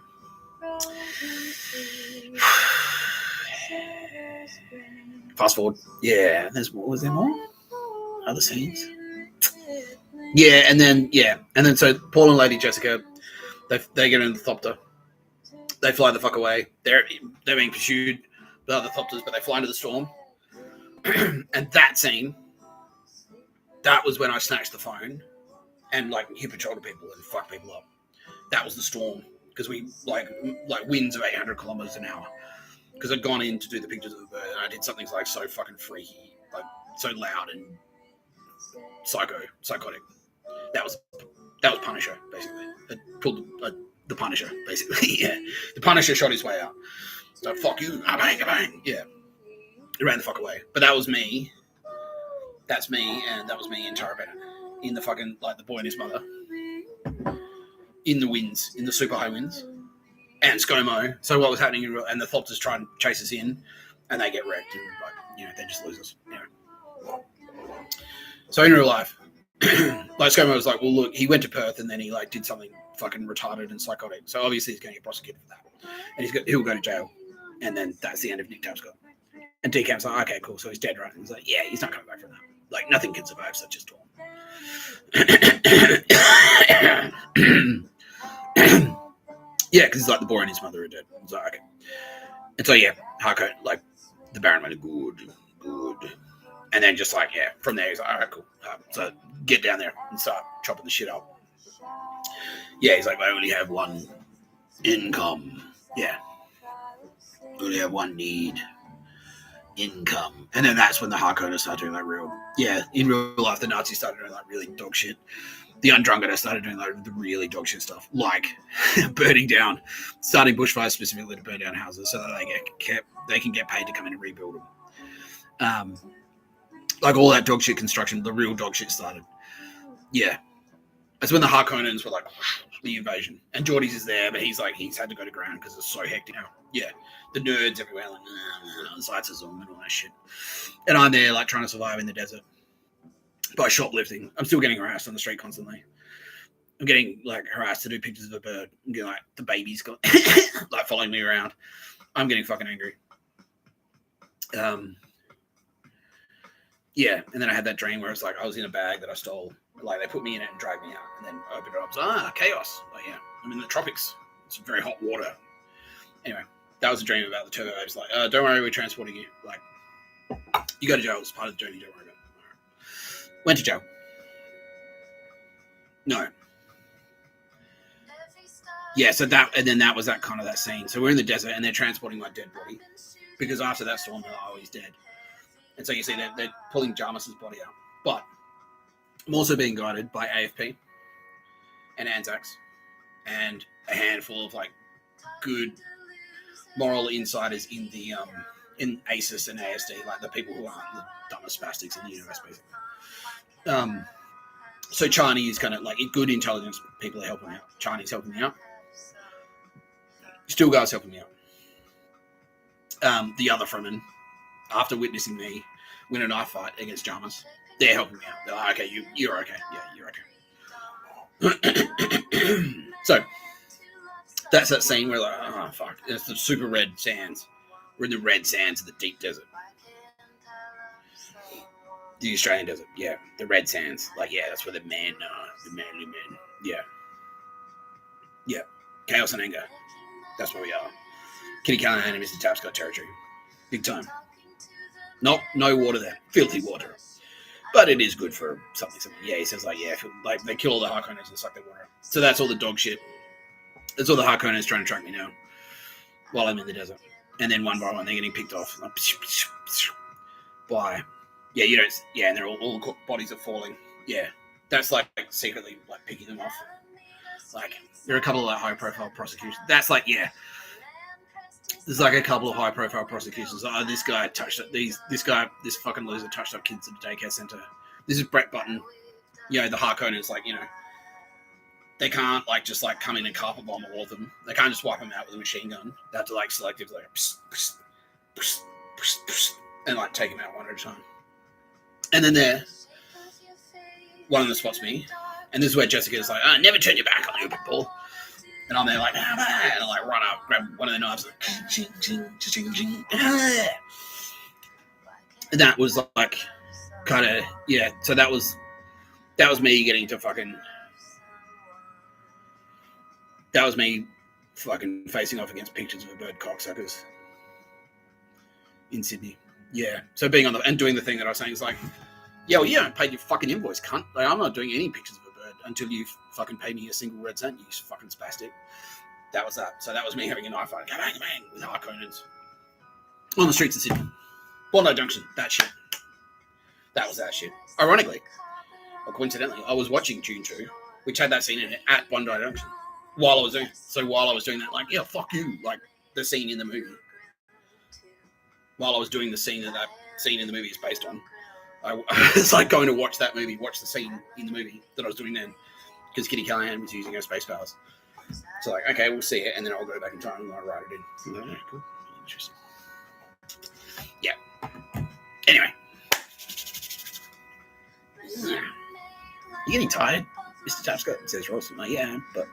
Fast forward. Yeah. Was there more? Other scenes? Yeah, and then so Paul and Lady Jessica, they get in the thopter. They fly the fuck away. They're being pursued by other thopters, but they fly into the storm. And that scene, that was when I snatched the phone and like hip and shoulder people and fuck people up. That was the storm because we like winds of 800 kilometers an hour. Because I'd gone in to do the pictures of the bird and I did something like so fucking freaky, like so loud and psychotic. That was Punisher basically. It pulled the Punisher basically. Yeah, the Punisher shot his way out. So fuck you, bang. Yeah, he ran the fuck away. But that was me. That's me, and that was me in Tara Bennett in the fucking like the boy and his mother in the winds, in the super high winds, and ScoMo. So what was happening? And the Thopters try and chase us in, and they get wrecked, and like they just lose us. Anyway. So in real life, like ScoMo was like, well, look, he went to Perth and then he like did something fucking retarded and psychotic. So obviously he's going to get prosecuted for that, and he'll go to jail, and then that's the end of Nick Tapscott. And DCAM's like, okay, cool, so he's dead, right? And he's like, yeah, he's not coming back from that. Like nothing can survive such a storm. Yeah, because he's like the boy and his mother are dead. It's like, okay. And so yeah, Harco, like the Baron went good. And then just like, yeah, from there he's like, all right, cool. So get down there and start chopping the shit up. Yeah, he's like, I only have one income. Yeah. Only have one need. Income. And then that's when the Harkonnens started doing like in real life, the Nazis started doing like really dog shit. The Undrungener started doing like the really dog shit stuff, like starting bushfires specifically to burn down houses so that they can get paid to come in and rebuild them. Like all that dog shit construction, the real dog shit started. Yeah. That's when the Harkonnens were like, the invasion. And Geordie's is there, but he's had to go to ground because it's so hectic now. Yeah. The nerds everywhere, like, Zeitzism and all that shit. And I'm there, like, trying to survive in the desert by shoplifting. I'm still getting harassed on the street constantly. I'm getting, like, harassed to do pictures of a bird. I'm getting, like, the baby's got, like, following me around. I'm getting fucking angry. Yeah, and then I had that dream where it's like I was in a bag that I stole. Like, they put me in it and dragged me out, and then opened it up. So, chaos. Like, yeah, I'm in the tropics. It's very hot water. Anyway, that was a dream about the turbo babes. Like, don't worry, we're transporting you. Like, you go to jail. It's part of the journey. Don't worry about it. Right. Went to jail. No. Yeah, so that was that kind of that scene. So we're in the desert, and they're transporting my dead body. Because after that storm, they're like, oh, he's dead. And so you see they're pulling Jarmus's body out. But I'm also being guided by AFP and Anzacs and a handful of like good moral insiders in the in ACIS and ASD, like the people who aren't the dumbest spastics in the universe, basically. So Chinese kind of like good intelligence people are helping me out. Chinese helping me out. Still guys helping me out. The other Fremen, after witnessing me win a knife fight against Jarmus, they're helping me out. They're like, okay, you're okay. Yeah, you're okay. So that's that scene where like, oh fuck, it's the super red sands. We're in the red sands of the deep desert. The Australian desert, yeah. The red sands. Like, yeah, that's where the men are. The manly men. Yeah. Yeah. Chaos and anger. That's where we are. Kitty Callahan and Mr. Tapscott territory. Big time. No water there. Filthy water. But it is good for something. Yeah, he says like, yeah, like they kill all the Harkonnens and suck their water. So that's all the dog shit. That's all the Harkonnens trying to track me down while I'm in the desert. And then one by one they're getting picked off. Like, by and they're all the bodies are falling. Yeah. That's like secretly like picking them off. Like there are a couple of like high profile prosecutions. That's like, yeah. There's like a couple of high profile prosecutions. Oh, this guy touched up this fucking loser touched up kids at the daycare center. This is Brett Button. You know, the Harkonnens, like, you know, they can't like just like come in and carpet bomb all of them. They can't just wipe them out with a machine gun. They have to like selectively like and like take them out one at a time. And then one of them spots me, and this is where Jessica's like, never turn your back on your people. And I'm there like, and I like run up, grab one of the knives, like, ching, ching, ching, ching, and that was like, kind of, yeah. So that was me getting to fucking, that was me fucking facing off against pictures of a bird cocksuckers in Sydney. Yeah. So being on the and doing the thing that I was saying is like, yeah, well, you haven't paid your fucking invoice, cunt. Like, I'm not doing any pictures of a bird until you fucking pay me a single red cent, you fucking spastic. That was that. So that was me having a knife fight, bang, bang, with Harkonnens on the streets of Sydney. Bondi Junction, that shit. That was that shit. Ironically, or coincidentally, I was watching Dune 2, which had that scene in it at Bondi Junction while I was doing. So while I was doing that, like, yeah, fuck you, like the scene in the movie. While I was doing the scene that scene in the movie is based on, I was like going to watch that movie, watch the scene in the movie that I was doing then, because Kitty Callahan was using her space powers. So like, okay, we'll see it, and then I'll go back in time and I'll write it in. Like, yeah, cool, interesting. Yeah. Anyway, you getting tired, Mr. Tapscott? Says Ross. I'm like, yeah, but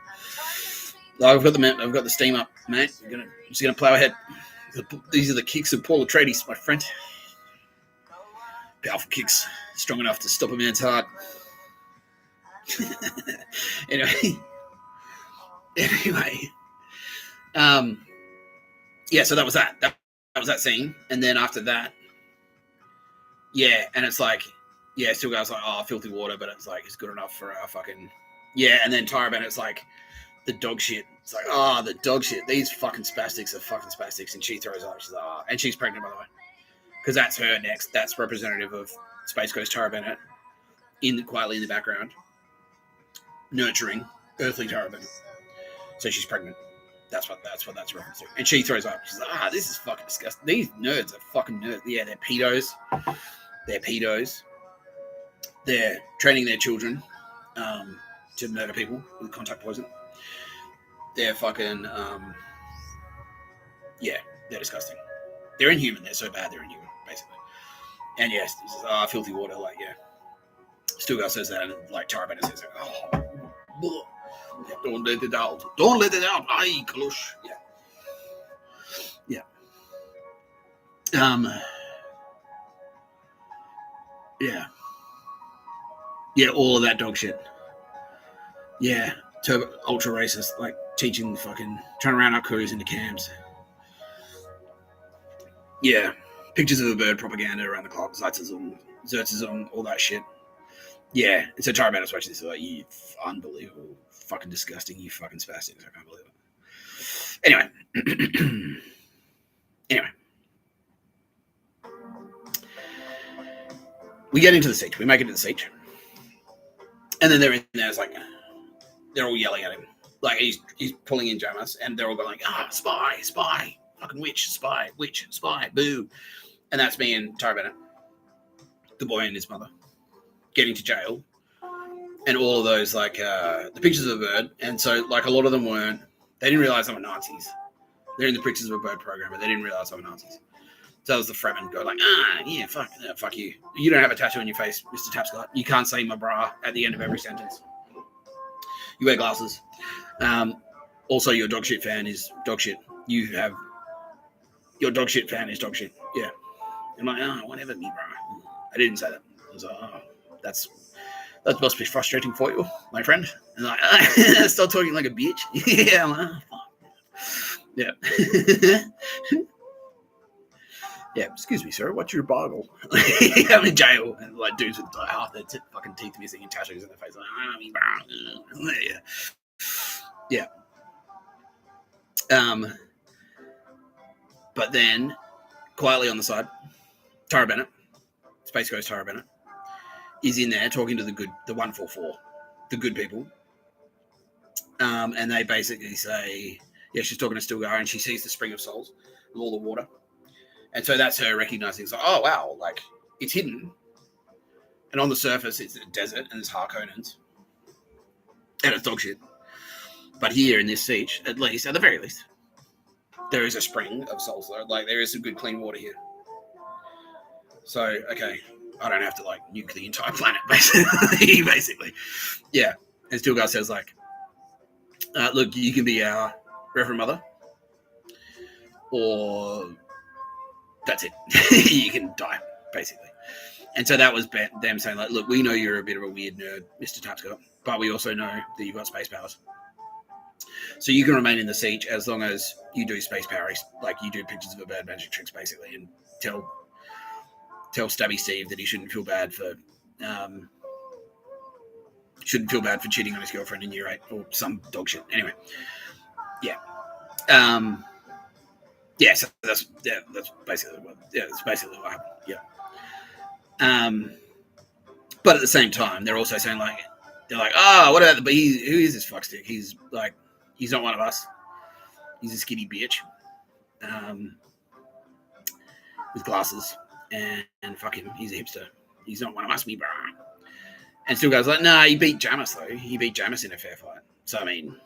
I've got the steam up, mate. I'm just gonna plow ahead. These are the kicks of Paul Atreides, my friend. Powerful kicks, strong enough to stop a man's heart. Anyway, yeah. So that was that. That was that scene, and then after that, yeah, and it's like, yeah, still goes like, oh, filthy water, but it's like it's good enough for our fucking, yeah, and then Tyra Bennett's like, the dog shit. It's like, oh, the dog shit. These fucking spastics are fucking spastics, and she throws up. She's like, oh, and she's pregnant, by the way, because that's her next. That's representative of Space Coast Tyra Bennett, quietly in the background, nurturing earthly Tyra Bennett. So she's pregnant. That's what that's referenced to. And she throws up. She's like, this is fucking disgusting. These nerds are fucking nerds. Yeah, they're pedos. They're training their children to murder people with contact poison. They're fucking, yeah, they're disgusting. They're inhuman. They're so bad, they're inhuman, basically. And yes, this is, filthy water, like, yeah. Stilgar says that, and like Tyra Bennett says, oh, don't let it out. Don't let it out. Aye, Kalush. Yeah. Yeah, all of that dog shit. Yeah, turbo, ultra racist, like teaching fucking, trying to round up crews into camps. Yeah, pictures of the bird propaganda around the clock, Zertzism, all that shit. Yeah, it's a Tyra Bennett's watching this, like, you unbelievable, fucking disgusting, you fucking spastics, I can't believe it. Anyway. We get into the siege, we make it to the siege. And then they're in there, it's like, they're all yelling at him. Like, he's pulling in Jamas, and they're all going like, spy, fucking witch, spy, boo. And that's me and Tyra Bennett, the boy and his mother, getting to jail. And all of those, like, the pictures of a bird. And so, like, a lot of them they didn't realize they were Nazis. They're in the pictures of a bird program, but they didn't realize they were Nazis. So that was the Fremen go like, yeah, fuck you. You don't have a tattoo on your face, Mr. Tapscott. You can't say my bra at the end of every sentence. You wear glasses. Also, your dog shit fan is dog shit. Your dog shit fan is dog shit. Yeah. I'm like, whatever, me, bro. I didn't say that. I was like, that must be frustrating for you, my friend. And like, start talking like a bitch. Yeah, I'm like, fuck. Yeah. Yeah, excuse me, sir. What's your boggle? I'm in jail, and like dudes with half their fucking teeth missing and tattoos in their face. Like, yeah. But then, quietly on the side, Tyra Bennett, Space Coast Tyra Bennett, is in there talking to the 144, the good people. And they basically say, yeah, she's talking to Stilgar, and she sees the Spring of Souls with all the water. And so that's her recognizing, so, oh, wow, like, it's hidden. And on the surface, it's a desert, and there's Harkonnens. And it's dog shit. But here in this siege, at the very least, there is a spring of souls. Like, there is some good, clean water here. So, okay, I don't have to, like, nuke the entire planet, basically. Yeah. And Stilgar says, like, look, you can be our Reverend Mother, or that's it. You can die, basically. And so that was them saying, like, look, we know you're a bit of a weird nerd, Mr. Tapscott, but we also know that you've got space powers. So you can remain in the siege as long as you do space powers, like you do pictures of a bird magic tricks, basically, and tell tell Stabby Steve that he shouldn't feel bad for cheating on his girlfriend in year 8 or some dog shit. Anyway, yeah. So that's basically what happened. Yeah. But at the same time, they're also saying they're like, what about who is this fuckstick? He's not one of us. He's a skinny bitch, with glasses, and fuck him. He's a hipster. He's not one of us, me bro. And still goes like, nah, he beat Jamis though. He beat Jamis in a fair fight. So I mean,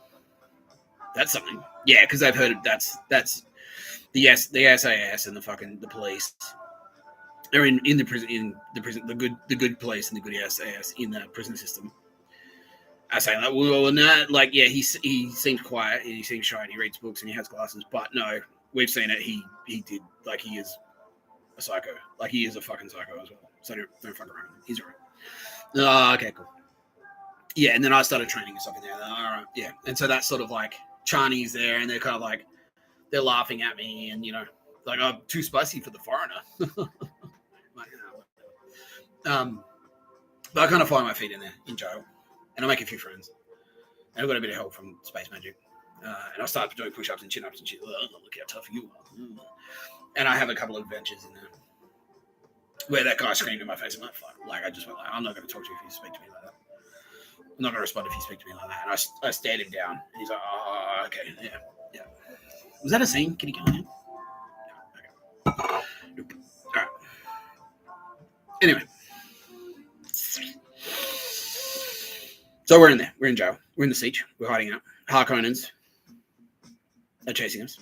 that's something. Yeah, because they've heard that's the SAS and the police. They're in the prison, the good police and the good SAS in the prison system. I say like, well, no, like, yeah, he seems quiet, he seems shy, and he reads books and he has glasses. But no, we've seen it. He did, like, he is a psycho. Like, he is a fucking psycho as well. So don't fuck around. He's right. Oh, okay, cool. Yeah, and then I started training and stuff in there. All right, yeah, and so that's sort of like Chinese there, and they're kind of like they're laughing at me, and like, I'm too spicy for the foreigner. Like, but I kind of find my feet in there in jail, and I make a few friends, and I've got a bit of help from Space Magic, and I started doing push-ups and chin-ups and shit. Oh, look how tough you are. And I have a couple of adventures in there where that guy screamed in my face. I'm like, fuck. Like, I just went like, I'm not going to talk to you if you speak to me like that. I'm not going to respond if you speak to me like that. And I stared him down, and he's like, oh, okay, yeah. Was that a scene? Can you go in? Yeah, okay. Nope. All right. Anyway. So we're in there. We're in jail. We're in the siege. We're hiding out. Harkonnens are chasing us.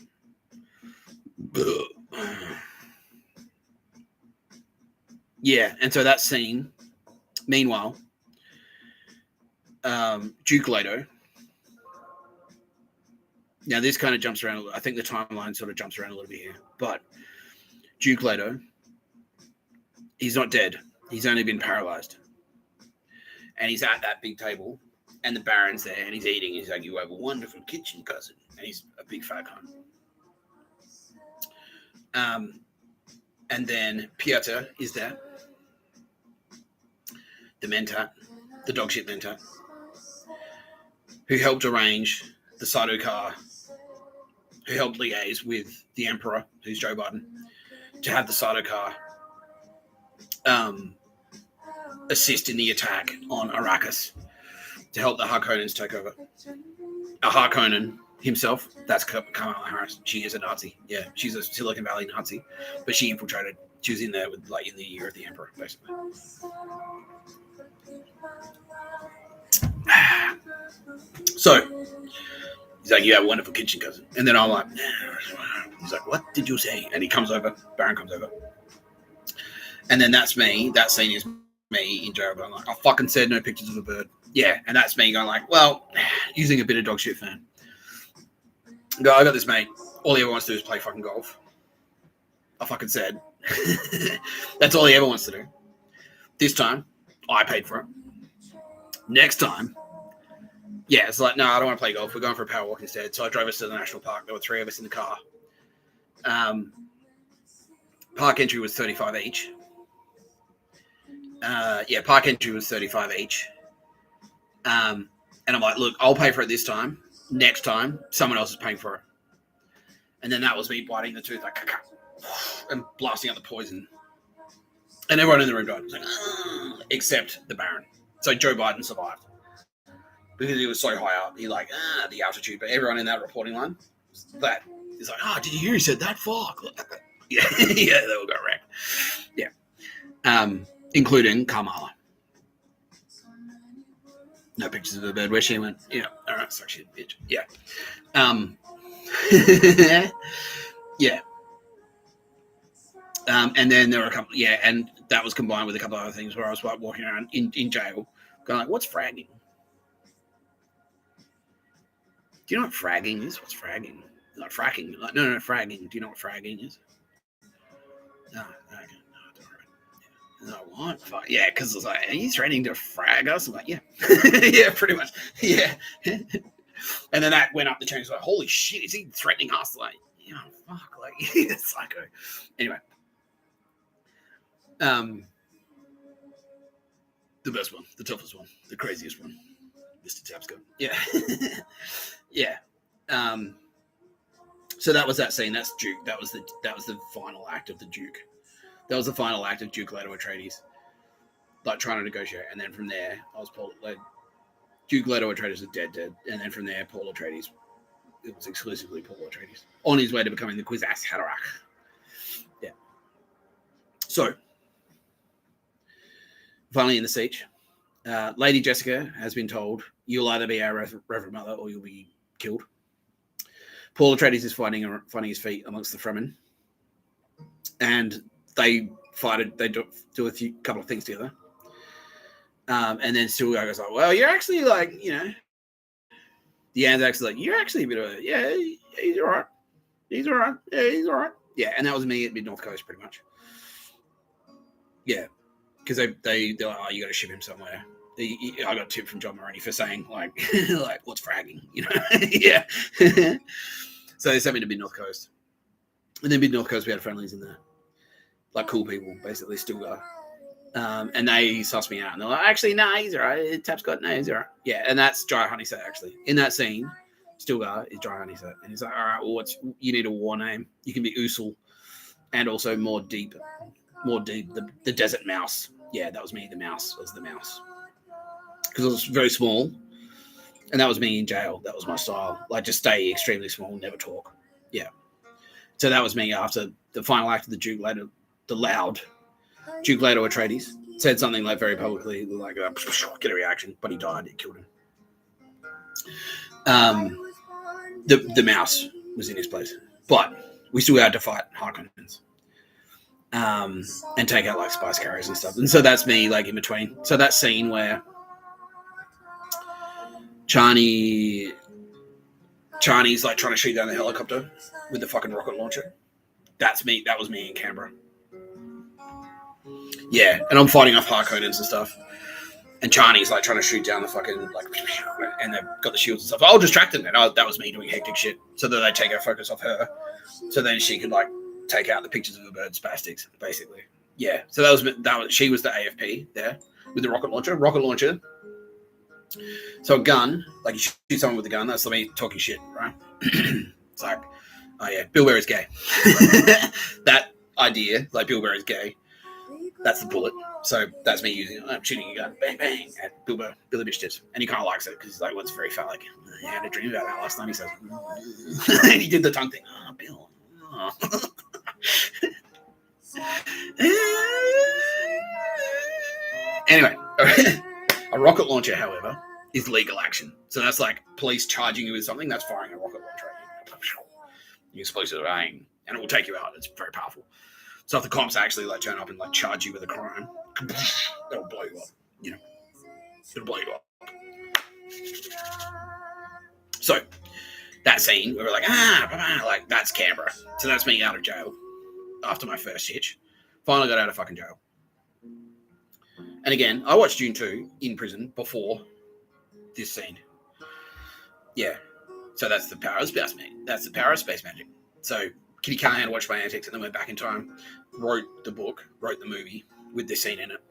Yeah, and so that scene, meanwhile, Duke Leto. Now this kind of jumps around. I think the timeline sort of jumps around a little bit here. But Duke Leto, he's not dead. He's only been paralyzed. And he's at that big table, and the Baron's there, and he's eating. He's like, you have a wonderful kitchen, cousin. And he's a big fat cunt. And then Piotr is there. The Mentat, the dogshit Mentat, who helped arrange the Sato car, who helped liaise with the Emperor, who's Joe Biden, to have the Sato car assist in the attack on Arrakis to help the Harkonnens take over. A Harkonnen himself, that's Kamala Harris. She is a Nazi. Yeah, she's a Silicon Valley Nazi, but she infiltrated. She was in there with, like, in the year of the Emperor, basically. So he's like, you have a wonderful kitchen, cousin. And then I'm like, he's like, what did you say? And he comes over. Baron comes over. And then that's me. That scene is me in jail going like, I fucking said no pictures of a bird. Yeah, and that's me going like, well, using a bit of dog shit fan. I got this mate. All he ever wants to do is play fucking golf. I fucking said. That's all he ever wants to do. This time, I paid for it. Next time, yeah, it's like, no, I don't want to play golf. We're going for a power walk instead. So I drove us to the national park. There were 3 of us in the car. Park entry was $35 each. Park entry was $35 each. And I'm like, look, I'll pay for it this time. Next time, someone else is paying for it. And then that was me biting the tooth, like, and blasting out the poison. And everyone in the room died. It was like, except the Baron. So Joe Biden survived. Because he was so high up, he like, the altitude. But everyone in that reporting line, that is like, did you hear he said that? Fuck. Yeah, yeah, they all got wrecked. Yeah. Including Kamala. No pictures of the bird where she went, yeah, all right, suck shit, bitch. Yeah. Yeah. And then there were a couple, and that was combined with a couple of other things where I was like walking around in jail going like, what's fragging? Do you know what fragging is? What's fragging? Like fracking. Like, no, fragging. Do you know what fragging is? No, okay. No, what? Fuck. Yeah, because it's like, are you threatening to frag us? I'm like, yeah. Yeah, pretty much. Yeah. And then that went up the chain. It's like, holy shit, is he threatening us? Like, fuck. Like, psycho. Anyway. The best one, the toughest one, the craziest one, Mr. Tapscott. Yeah. Yeah. So that was that scene. That's Duke. That was the final act of the Duke. That was the final act of Duke Leto Atreides, like trying to negotiate. And then from there, Duke Leto Atreides is dead. And then from there, Paul Atreides. It was exclusively Paul Atreides on his way to becoming the Kwisatz Haderach. Yeah. So finally in the siege, Lady Jessica has been told, you'll either be our Reverend Mother or you'll be killed. Paul Atreides is finding his feet amongst the Fremen. And they do a couple of things together. And then Stilgar goes like, well, you're actually like, the Anzacs are like, you're actually a bit of he's all right. He's all right. Yeah, he's all right. Yeah, and that was me at Mid-North Coast pretty much. Yeah. Because they're like, oh, you got to ship him somewhere. I got a tip from John Maroney for saying like what's fragging, yeah. So they sent me to Mid North Coast, and then Mid North Coast we had friendlies in there, like cool people, basically Stilgar, and they sussed me out, and they're like, actually, nah, he's alright. Tapscott, no, he's alright. Yeah, and that's Dry Honeyset actually. In that scene, Stilgar is Dry Honeyset, and he's like, all right, well, you need a war name. You can be Usul, and also more deep, the Desert Mouse. Yeah, that was me. The mouse was the mouse. Because I was very small, and that was me in jail. That was my style. Like, just stay extremely small, never talk. Yeah. So that was me after the final act of the Duke Leto, the loud Duke Leto Atreides said something like very publicly, like, get a reaction, but he died. It killed him. The mouse was in his place, but we still had to fight Harkonnens. And take out like spice carriers and stuff. And so that's me like in between. So that scene where Chani's like trying to shoot down the helicopter with the fucking rocket launcher. That's me. That was me in Canberra. Yeah, and I'm fighting off Harkonnens and stuff. And Chani's like trying to shoot down the fucking like, and they've got the shields and stuff. I'll distract them. And that was me doing hectic shit, so that they take our focus off her, so then she could like take out the pictures of the bird spastics, basically. Yeah. So that was she was the AFP there with the rocket launcher. So a gun, like you shoot someone with a gun, that's me talking shit, right? It's like, oh yeah, Bill Burr is gay. That idea, like Bill Burr is gay, that's the bullet. So that's me shooting a gun, bang, bang, at Bill Burr, Billy Bitch Tips. And he kind of likes it because he's like, well, it's very phallic. I had a dream about that last night, he says. And he did the tongue thing. Oh, Bill. Oh. Anyway, a rocket launcher, however, is legal action. So that's like police charging you with something, that's firing a rocket launcher at you. You explosive aim, and it will take you out. It's very powerful. So if the cops actually like turn up and like charge you with a crime, that'll blow you up. It'll blow you up. So that scene, we were like, like that's Canberra. So that's me out of jail after my first hitch. Finally got out of fucking jail. And again, I watched Dune 2 in prison before this scene. Yeah. So that's the power of space magic. That's the power of space magic. So Kitty Callahan watched my antics and then went back in time, wrote the book, wrote the movie with this scene in it.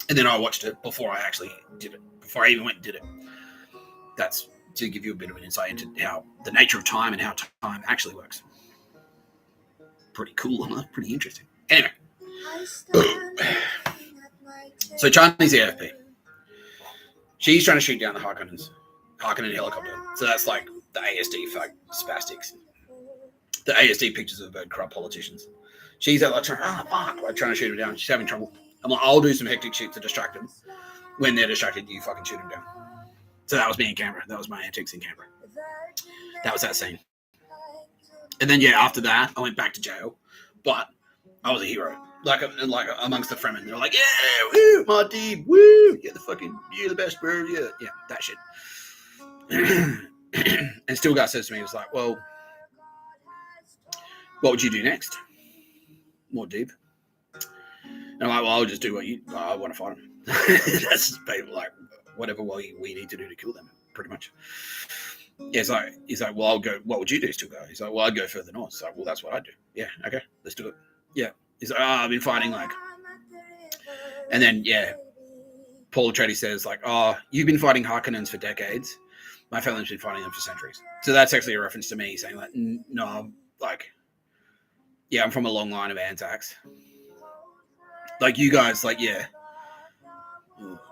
And then I watched it before I actually did it, before I even went and did it. That's to give you a bit of an insight into how the nature of time and how time actually works. Pretty cool, huh? Pretty interesting. Anyway. So Chinese AFP. She's trying to shoot down the Harkonnen helicopter. So that's like the ASD fuck spastics. The ASD pictures of bird corrupt politicians. She's like trying to shoot him down. She's having trouble. I'm like, I'll do some hectic shit to distract them. When they're distracted, you fucking shoot them down. So that was me in Canberra. That was my antics in Canberra. That was that scene. And then after that, I went back to jail. But I was a hero. Like amongst the Fremen. They're like, yeah, woo, my team, woo, you're the best, bro. Yeah, that shit. And Stilgar says to me, he was like, well, what would you do next? More deep. And I'm like, well, I'll just do I want to fight him. That's like whatever we need to do to kill them, pretty much. Yeah, he's like, well, I'll go. What would you do, Stilgar? He's like, well, I'd go further north. So, well, that's what I'd do. Yeah, okay, let's do it. Yeah. He's like, I've been fighting like And then, yeah, Paul Atreides says, like, oh, you've been fighting Harkonnens for decades. My family's been fighting them for centuries. So that's actually a reference to me saying, like, no, I'm, like, yeah, I'm from a long line of Anzacs. Like, you guys, like, yeah.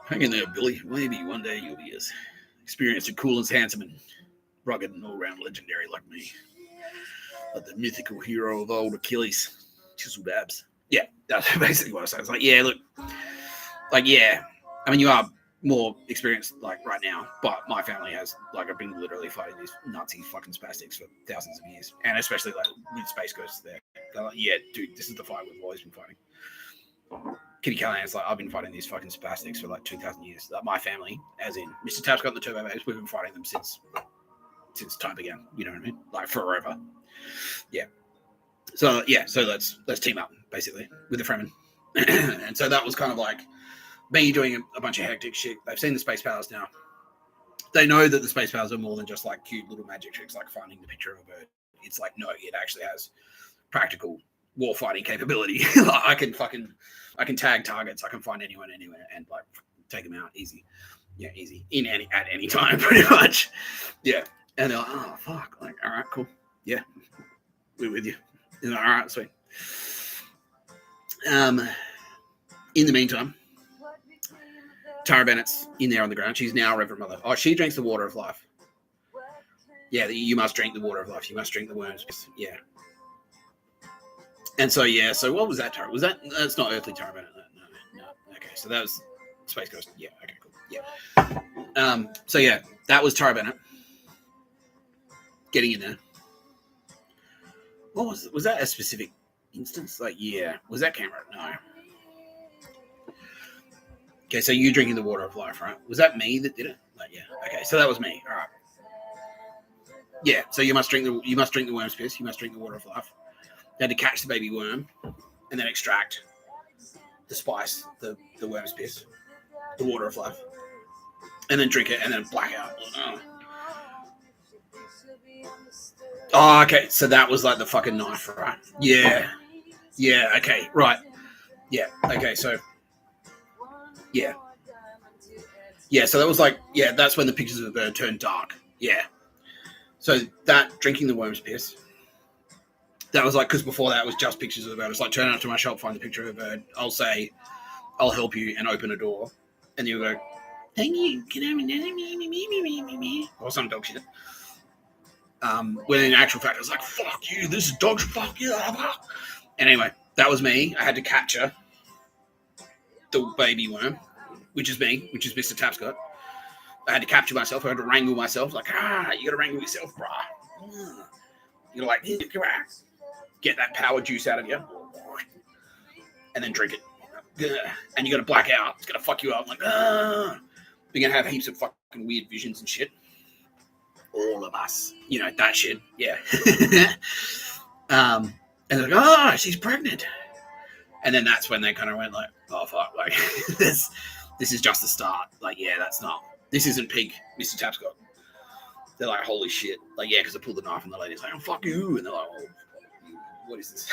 Hang in there, Billy. Maybe one day you'll be as experienced and cool as handsome and rugged and all-round legendary like me. Like the mythical hero of old Achilles. Chiseled abs. Yeah, that's basically what I say. It's like, yeah, look. Like, yeah. I mean, you are more experienced, like, right now, but my family has, like, I've been literally fighting these Nazi fucking spastics for thousands of years. And especially, like, with Space Ghosts there. They're like, yeah, dude, this is the fight we've always been fighting. Kitty Callahan's like, I've been fighting these fucking spastics for like 2,000 years. Like, my family, as in Mr. Tapscott and the Turbo Babes, we've been fighting them since time began. You know what I mean? Like, forever. Yeah. So yeah, so let's team up basically with the Fremen. And so that was kind of like me doing a bunch of hectic shit. They've seen the Space Powers now. They know that the Space Powers are more than just like cute little magic tricks, like finding the picture of a bird. It's like, no, it actually has practical war fighting capability. Like, I can tag targets. I can find anyone anywhere and like take them out easy. Yeah, easy at any time, pretty much. Yeah, and they're like, oh fuck, like, all right, cool. Yeah, we're with you. All right, sweet. In the meantime, Tara Bennett's in there on the ground. She's now Reverend Mother. Oh, she drinks the water of life. Yeah, you must drink the water of life. You must drink the worms. Yeah. And so, yeah, so what was that, Tara? Was that's not earthly Tara Bennett? No. Okay, so that was Space Ghost. Yeah, okay, cool. Yeah. So, yeah, that was Tara Bennett getting in there. What was that a specific instance? Like, yeah. Was that camera? No. Okay, so you drinking the water of life, right? Was that me that did it? Like, yeah. Okay, so that was me. All right. Yeah, so you must drink the worm's piss. You must drink the water of life. You had to catch the baby worm and then extract the spice, the worm's piss, the water of life, and then drink it and then black out. Oh, okay. So that was like the fucking knife, right? Yeah. Yeah, okay. Right. Yeah. Okay, so yeah. Yeah, so that was like, yeah, that's when the pictures of the bird turned dark. Yeah. So that, drinking the worm's piss, that was like, because before that was just pictures of the bird. It's like, turn up to my shop, find a picture of a bird. I'll say, I'll help you and open a door. And you'll go, thank you. Can I me? Or some dog shit. When in actual fact, I was like, fuck you. This is dog shit. Fuck you. And anyway, that was me. I had to capture the baby worm, which is me, which is Mr. Tapscott. I had to capture myself. I had to wrangle myself. Like, you got to wrangle yourself, brah. You got to like, get that power juice out of you, and then drink it. And you're going to black out. It's going to fuck you up. Like, you're going to have heaps of fucking weird visions and shit. All of us. You know, that shit. Yeah. And they're like, she's pregnant. And then that's when they kind of went like, oh, fuck. Like, this is just the start. Like, yeah, this isn't peak Mr. Tapscott. They're like, holy shit. Like, yeah, because I pulled the knife and the lady's like, oh, fuck you. And they're like, oh, what is this?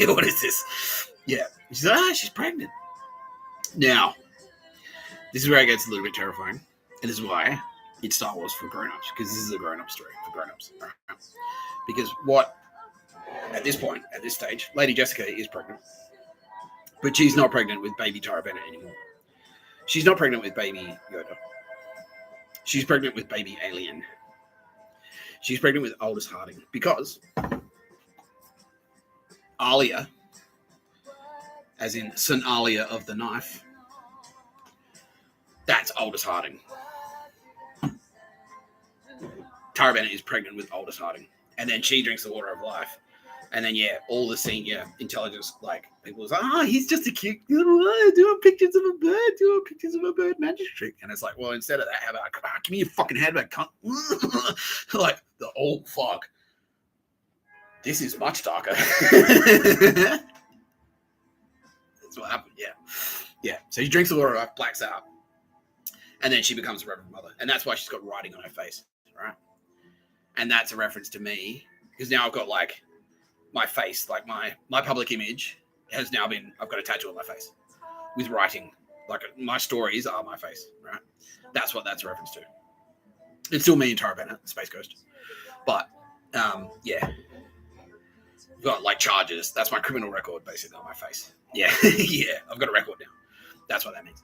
What is this? Yeah. She's like, she's pregnant. Now, this is where it gets a little bit terrifying. And this is why it's Star Wars for grown-ups, because this is a grown-up story for grown-ups. Right? Because at this point, at this stage, Lady Jessica is pregnant. But she's not pregnant with baby Tara Bennett anymore. She's not pregnant with baby Yoda. She's pregnant with baby Alien. She's pregnant with Aldous Harding because Alia, as in St. Alia of the knife, that's Aldous Harding. Tara Bennett is pregnant with Aldous Harding. And then she drinks the water of life. And then, yeah, all the senior intelligence, like, people was like, he's just a cute, doing pictures of a bird magic trick. And it's like, well, instead of that, how about, give me your fucking handbag, cunt. Like, fuck. This is much darker. That's what happened, yeah. Yeah, so she drinks the water of life, blacks out. And then she becomes a Reverend Mother. And that's why she's got writing on her face, right? And that's a reference to me, because now I've got, like, my face, like my public image has now been, I've got a tattoo on my face with writing Like my stories are my face, right? That's what that's a reference to. It's still me and Tara Bennett, Space Ghost. But yeah. I've got like charges. That's my criminal record basically on my face. Yeah. Yeah. I've got a record now. That's what that means.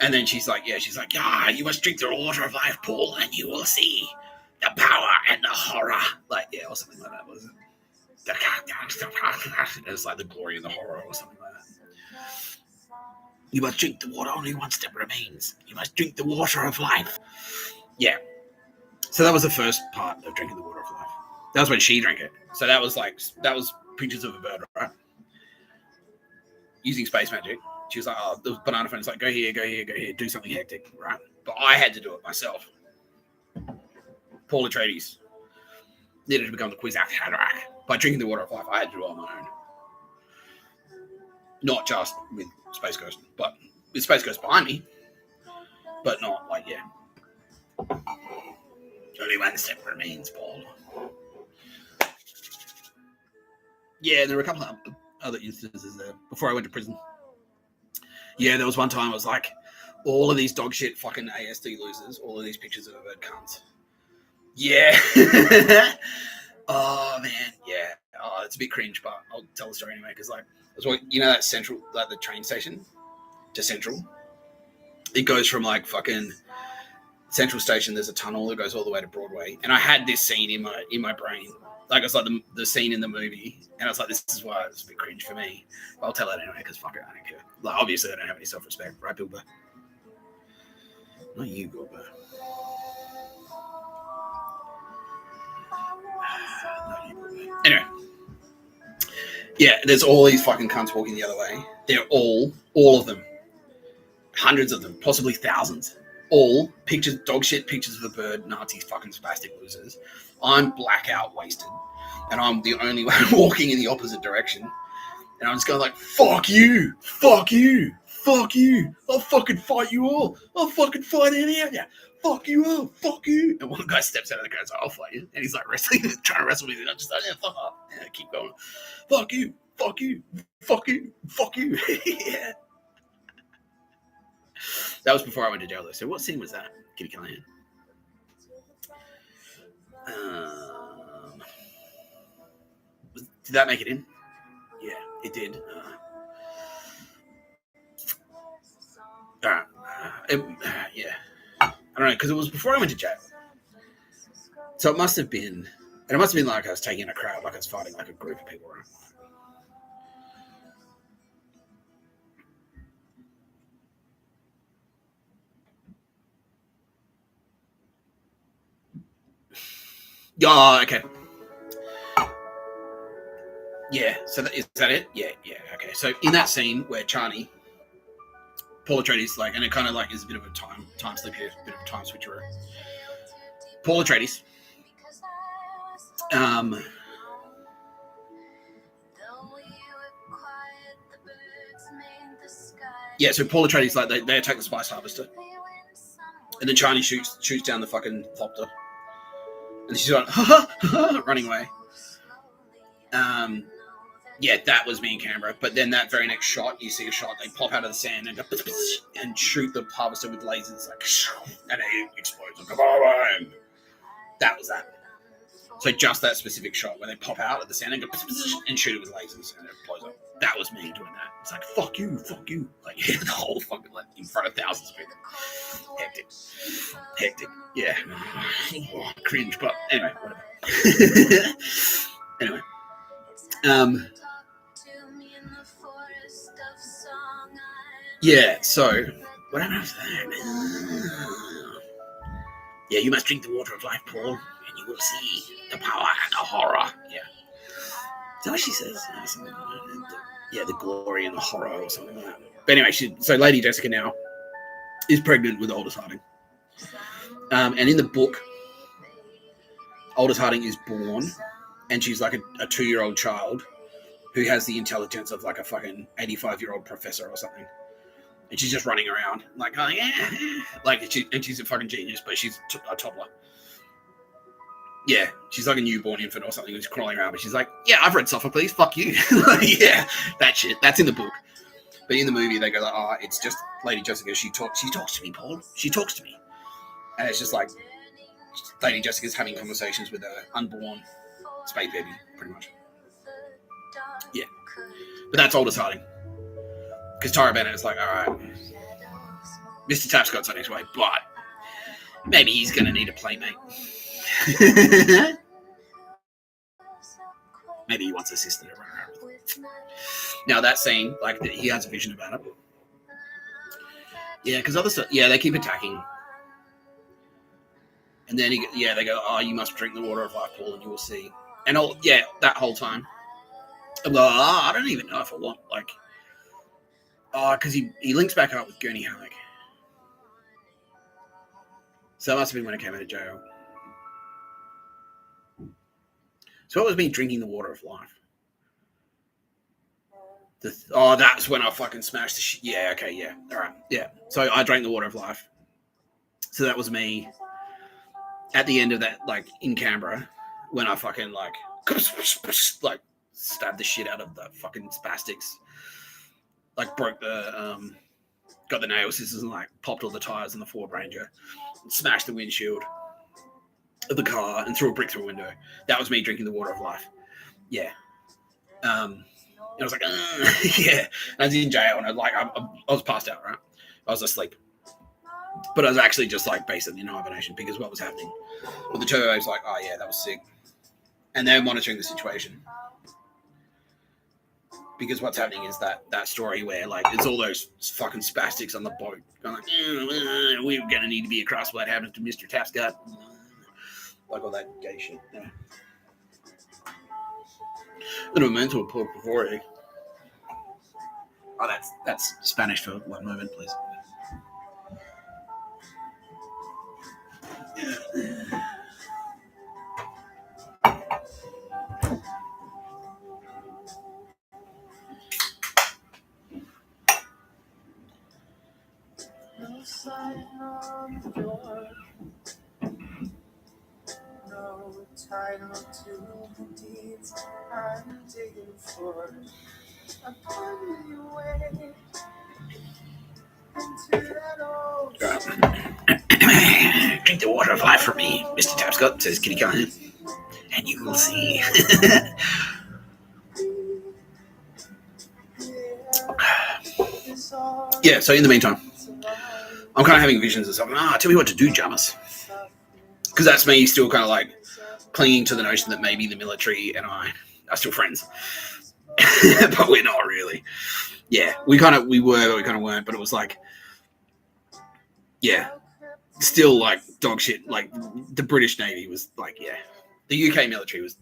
And then she's like, you must drink the water of life, Paul, and you will see the power and the horror. Like, yeah, or something like that, was it? It's like the glory and the horror or something like that. You must drink the water, only one step remains. You must drink the water of life. Yeah. So that was the first part of drinking the water of life. That was when she drank it. So that was pictures of a bird, right? Using space magic. She was like, oh, the banana phone is like, go here, do something hectic, right? But I had to do it myself. Paul Atreides needed to become the Quiz Haderach. By drinking the water of life, I had to do it on my own. Not just with Space Ghost, but with Space Ghost behind me. But not like, yeah. Only one step remains, Paul. Yeah, there were a couple of other instances there before I went to prison. Yeah, there was one time I was like, all of these dog shit fucking ASD losers, all of these pictures of a bird cunts. Yeah. Oh, man. Yeah. Oh, it's a bit cringe, but I'll tell the story anyway. Because, like, you know that Central, like the train station to Central? It goes from, like, fucking Central Station. There's a tunnel that goes all the way to Broadway. And I had this scene in my brain. Like, it's like the scene in the movie. And I was like, this is why it's a bit cringe for me. But I'll tell it anyway, because fuck it, I don't care. Like, obviously, I don't have any self-respect. Right, Bilbo? Not you, Bilbo. Anyway. Yeah, there's all these fucking cunts walking the other way. They're all of them. Hundreds of them, possibly thousands. All pictures, dog shit pictures of a bird, Nazis, fucking spastic losers. I'm blackout wasted. And I'm the only one walking in the opposite direction. And I'm just going like, fuck you, fuck you, fuck you. I'll fucking fight you all. I'll fucking fight any of you. Fuck you all, fuck you. And one guy steps out of the car and says, I'll fight you. And he's like wrestling, trying to wrestle with me. And I'm just like, yeah, fuck off. Yeah, keep going. Fuck you, fuck you, fuck you, fuck you. Yeah. That was before I went to jail though. So what scene was that? Kitty Callahan. Did that make it in? Yeah, it did. Yeah. I don't know, because it was before I went to jail. So it must have been, like I was taking a crowd, like I was fighting like a group of people, right? Oh, okay. Yeah, so is that it? Yeah, okay. So in that scene where Chani, Paul Atreides, like, and it kind of like is a bit of a time slip here, a bit of a time switcheroo. Paul Atreides, yeah, so Paul Atreides, like, they attack the spice harvester, and then Chani shoots down the fucking thopter, and she's like, running away. Yeah, that was me in Canberra. But then that very next shot, you see a shot, they pop out of the sand and go, and shoot the harvester with lasers, like, and it explodes. Like, that was that. So just that specific shot where they pop out of the sand and go, and shoot it with lasers, and it blows up. That was me doing that. It's like, fuck you. Like, the whole fucking, like, in front of thousands of people. Hectic. Yeah. Oh, cringe, but anyway, whatever. Anyway. Yeah, so what happened after that? Yeah, you must drink the water of life, Paul, and you will see the power and the horror. Yeah. Is that what she says? Yeah, the glory and the horror or something like that. But anyway, so Lady Jessica now is pregnant with Aldous Harding. And in the book, Aldous Harding is born, and she's like a 2-year-old child who has the intelligence of like a fucking 85-year-old professor or something. And she's just running around like, oh yeah, like, and she's a fucking genius, but she's a toddler. Yeah, she's like a newborn infant or something who's crawling around, but she's like, yeah, I've read Sophocles, fuck you. Yeah, that shit, that's in the book. But in the movie, they go like, "Oh, it's just Lady Jessica. She talks to me, Paul. She talks to me." And it's just like Lady Jessica's having conversations with her unborn space baby, pretty much. Yeah. But that's all deciding. Because Tyra Bennett is like, all right, Mr. Tapscott's on his way, but maybe he's going to need a playmate. Maybe he wants a sister to run around with. Now, that scene, like, he has a vision about it. Yeah, because other stuff, yeah, they keep attacking. And then, they go, oh, you must drink the water of life, Paul, and you will see. And, that whole time. I'm like, I don't even know if I want, like, because he links back up with Gurney Halleck. So that must have been when it came out of jail. So what was me drinking the water of life? That's when I fucking smashed the shit. Yeah, okay, yeah. All right, yeah. So I drank the water of life. So that was me at the end of that, like, in Canberra, when I fucking, like stabbed the shit out of the fucking spastics. Like, broke the, got the nail scissors and, like, popped all the tires in the Ford Ranger. Smashed the windshield of the car and threw a brick through a window. That was me drinking the water of life. Yeah. And I was like, yeah. And I was in jail and I was passed out, right? I was asleep. But I was actually just like basically in hibernation because what was happening. But the turbo was like, oh yeah, that was sick. And they're monitoring the situation. Because what's happening is that story where, like, it's all those fucking spastics on the boat going like, we're going to need to be across what happened to Mr. Tapscott. Like all that gay shit. Yeah. A little mental por favor. Oh, that's Spanish for one moment, please. No sign on the door. No title to the deeds I'm digging for. I'm on your way into that old Drink the water of life for me, Mr. Tapscott, says Kitty Callahan. And you will see. Yeah, so in the meantime, I'm kind of having visions of something. Tell me what to do, Jamas. Because that's me still kind of like clinging to the notion that maybe the military and I are still friends. But we're not really. Yeah, we were, but we kind of weren't. But it was like, yeah, still like dog shit. Like the British Navy was like, yeah. The UK military was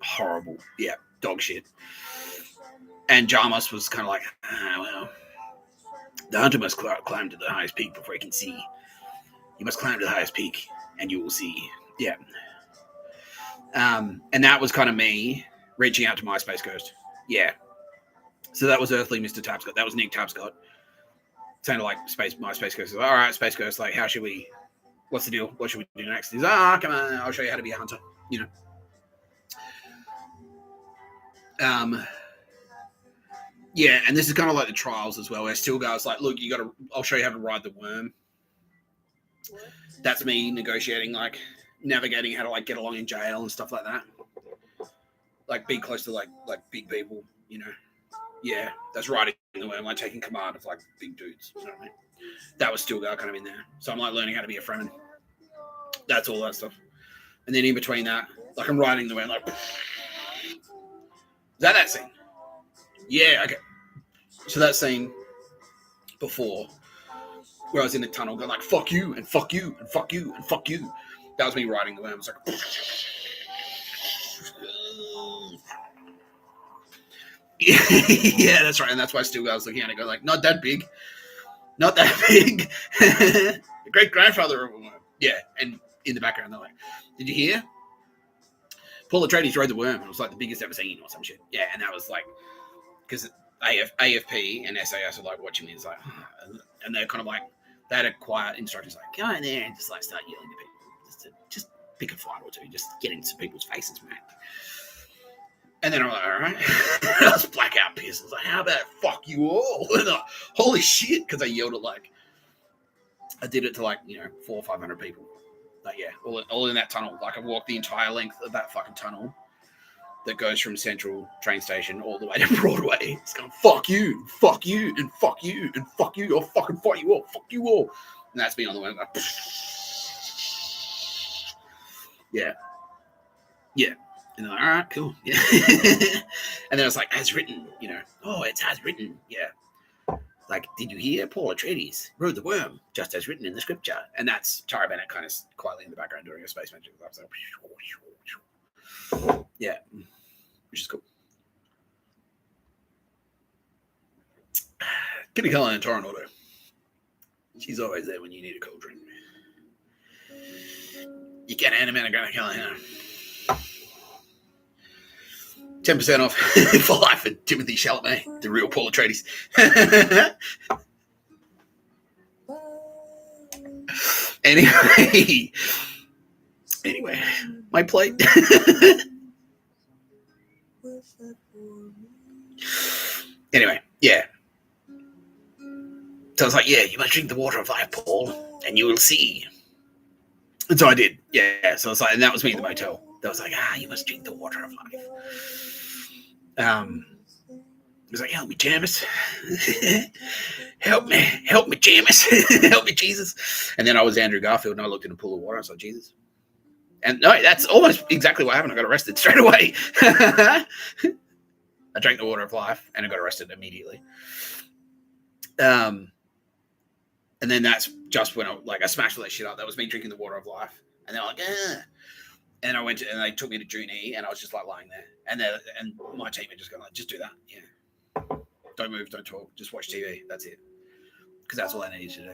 horrible. Yeah, dog shit. And Jamas was kind of like, well, the hunter must climb to the highest peak before he can see. You must climb to the highest peak, and you will see. Yeah. And that was kind of me reaching out to my Space Ghost. Yeah. So that was Earthly Mr. Tapscott. That was Nick Tapscott. Sounded like my Space Ghost. All right, Space Ghost, like, how should we, what's the deal? What should we do next? He's, come on, I'll show you how to be a hunter, you know. Yeah, and this is kind of like the trials as well, where Stilgar's like, look, I'll show you how to ride the worm. That's me negotiating, like, navigating how to, like, get along in jail and stuff like that. Like, be close to, like big people, you know. Yeah, that's riding the worm, like, taking command of, like, big dudes, you know what I mean? That was Stilgar kind of in there. So I'm, like, learning how to be a Fremen. That's all that stuff. And then in between that, like, I'm riding the worm, like, is that scene? Yeah, okay. So that scene before, where I was in the tunnel going like, fuck you, and fuck you, and fuck you, and fuck you. That was me riding the worm. I was like, yeah, that's right. And that's why Stilgar was looking at it, go like, not that big. Not that big. The great-grandfather of a worm. Yeah, and in the background, they're like, did you hear? Paul Atreides rode the worm. It was like the biggest ever seen or some shit. Yeah, and that was like, because AFP and SAS are like watching me. It's like, and they're kind of like, they had a quiet instructions like, go in there and just like start yelling to people. Just pick a fight or two. Just get into people's faces, man. And then I'm like, all right. I was blackout pissed. I was like, how about fuck you all? And like, holy shit, because I yelled at like, I did it to like, 400 or 500 people. Like, yeah, all in that tunnel. Like, I walked the entire length of that fucking tunnel that goes from Central train station all the way to Broadway. It's going, fuck you, and fuck you, and fuck you, and fuck you. I'll fucking fight you all, fuck you all. And that's me on the way. Like, yeah. Yeah. And they're like, all right, cool. Yeah. And then I was like, as written, oh, it's as written. Yeah. Like, did you hear Paul Atreides rode the worm just as written in the scripture? And that's Tara Bennett kind of quietly in the background doing a space magic. I was like, yeah, which is cool. Kitty Cullen and Toronto. She's always there when you need a cold drink. You get animate and go to Callahan. 10% off for life for Timothy Chalamet, the real Paul Atreides. Anyway, my plate. Anyway, yeah. So I was like, yeah, you must drink the water of life, Paul, and you will see. And so I did, yeah. So I was like, and that was me in the motel. That was like, you must drink the water of life. He was like, help me, Jamis. help me, Jamis. Help me, Jesus. And then I was Andrew Garfield, and I looked in a pool of water. I was like, Jesus. And no, that's almost exactly what happened. I got arrested straight away. I drank the water of life, and I got arrested immediately. And then that's just when I smashed all that shit up. That was me drinking the water of life. And they're like, And I went and they took me to Dune, and I was just like lying there. And my team had just gone like, just do that. Yeah. Don't move, don't talk, just watch TV. That's it. Because that's all I needed to do.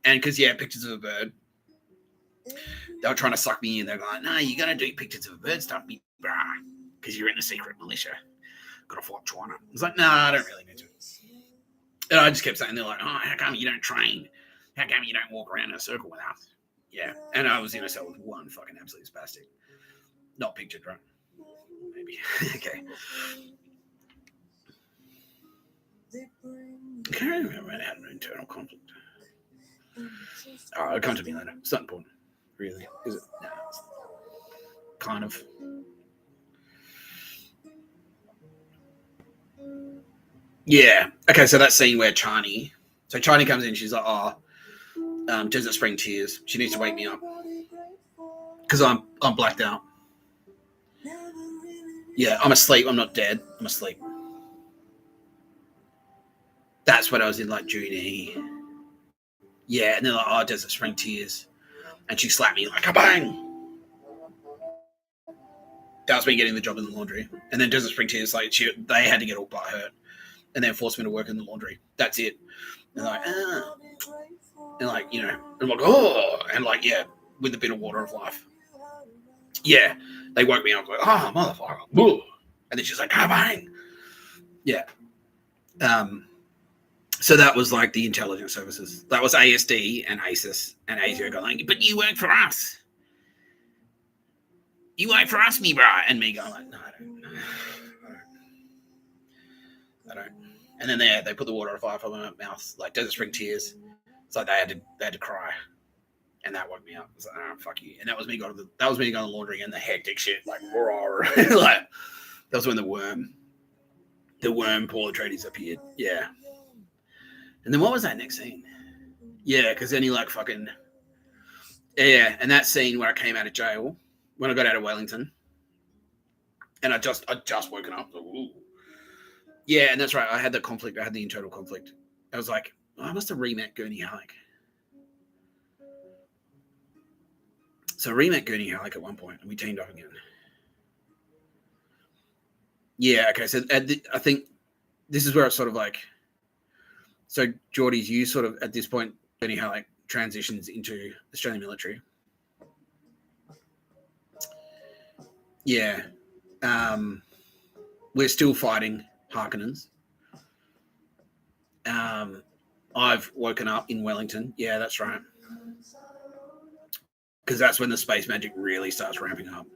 And because, pictures of a bird. They were trying to suck me in. They're like, no, you're going to do pictures of a bird stuff, because you're in a secret militia. Got to fight China. I was like, no, I don't really need to. And I just kept saying, they're like, oh, how come you don't train? How come you don't walk around in a circle with us? Yeah. And I was in a cell with one fucking absolute spastic. Not pictured, right? Maybe. Okay. I can't remember when I had an internal conflict. It'll come to me later. It's not important, really. Is it? No. Kind of. Yeah. Okay, so that scene where Chani comes in, she's like, Desert Spring Tears. She needs to wake me up. Because I'm blacked out. Yeah, I'm asleep. I'm not dead. I'm asleep. That's when I was in like June. Yeah, and they're like, Desert Spring Tears. And she slapped me like, kabang! That was me getting the job in the laundry. And then Desert Spring Tears, like, they had to get all butt hurt. And then forced me to work in the laundry. That's it. And they're like, And like, I'm like, oh! And like, yeah, with a bit of water of life. Yeah, they woke me up like, motherfucker. Whoa. And then she's like, kabang! Yeah. So that was like the intelligence services. That was ASD and ASIS and ASIO going, but you work for us. You work for us, me bro. And me going like, no, I don't. And then they put the water of life on my mouth, like Desert Spring Tears. It's like they had to cry. And that woke me up. I was like, fuck you. And that was me going to the laundry and the hectic shit, like roar. Like that was when the worm Paul Atreides appeared. Yeah. And then what was that next scene? Yeah, because then he like fucking... Yeah, and that scene where I came out of jail, when I got out of Wellington, and I just woken up. Like, ooh. Yeah, and that's right. I had the conflict. I had the internal conflict. I was like, I must have re-met Gurney Halleck. So I re-met Gurney Halleck at one point, and we teamed up again. Yeah, okay. So I think this is where it's sort of like... So, Geordie's, you sort of, at this point, Gurney Halleck transitions into Australian military. Yeah. We're still fighting Harkonnens. I've woken up in Wellington. Yeah, that's right. Because that's when the space magic really starts ramping up.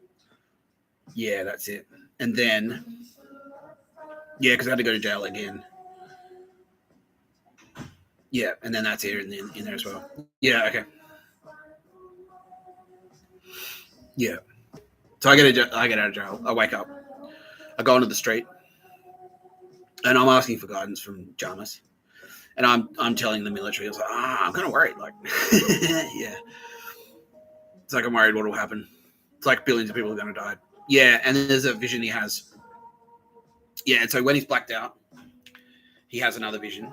Yeah, that's it. And then Yeah, because I had to go to jail again. Yeah, and then that's here in there as well. Yeah, okay. Yeah. So I get out of jail. I wake up. I go onto the street, and I'm asking for guidance from Jarmus. And I'm telling the military, I was like, I'm kind of worried. Like, yeah. It's like I'm worried what will happen. It's like billions of people are going to die. Yeah, and then there's a vision he has. Yeah, and so when he's blacked out, he has another vision.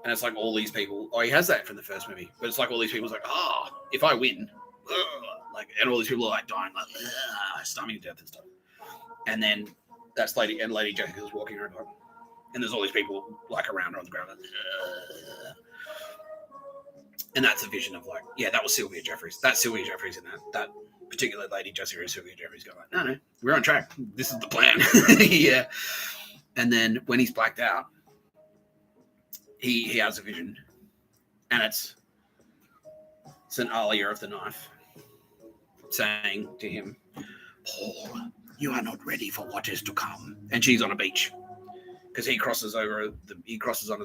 And it's like all these people. Oh, he has that from the first movie. But it's like all these people like, if I win, like, and all these people are like dying, like, starving to death and stuff. And then that's Lady Jessica's walking around, like, and there's all these people like around her on the ground. Like, and that's a vision of like, yeah, that was Sylvia Jeffries. That's Sylvia Jeffries in that particular Lady Jessica is Sylvia Jeffries going like, no, we're on track. This is the plan. Yeah. And then when he's blacked out, he has a vision, and it's St. Alia of the Knife saying to him, Paul, you are not ready for what is to come. And she's on a beach. Because he crosses onto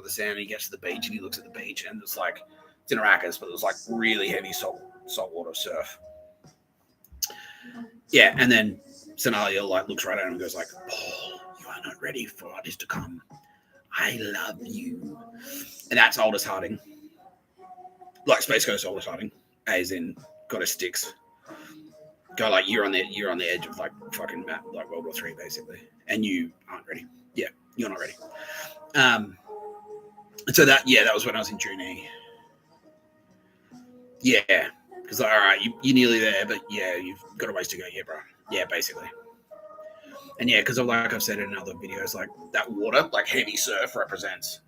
the sand, and he gets to the beach, and he looks at the beach, and it's like, it's in Arrakis, but it was like really heavy saltwater surf. Yeah, and then Sanalia like looks right at him and goes like, Paul, you are not ready for what is to come. I love you. And that's Aldous Harding. Like Space Ghost Aldous Harding, as in got his sticks. Go like you're on the edge of like fucking like World War III basically, and you aren't ready. Yeah, you're not ready. And so that was when I was in June. Yeah, because like, all right, you're nearly there, but yeah, you've got a ways to go. Yeah, bro. Yeah, basically. And yeah, because like I've said in other videos, like that water, like heavy surf, represents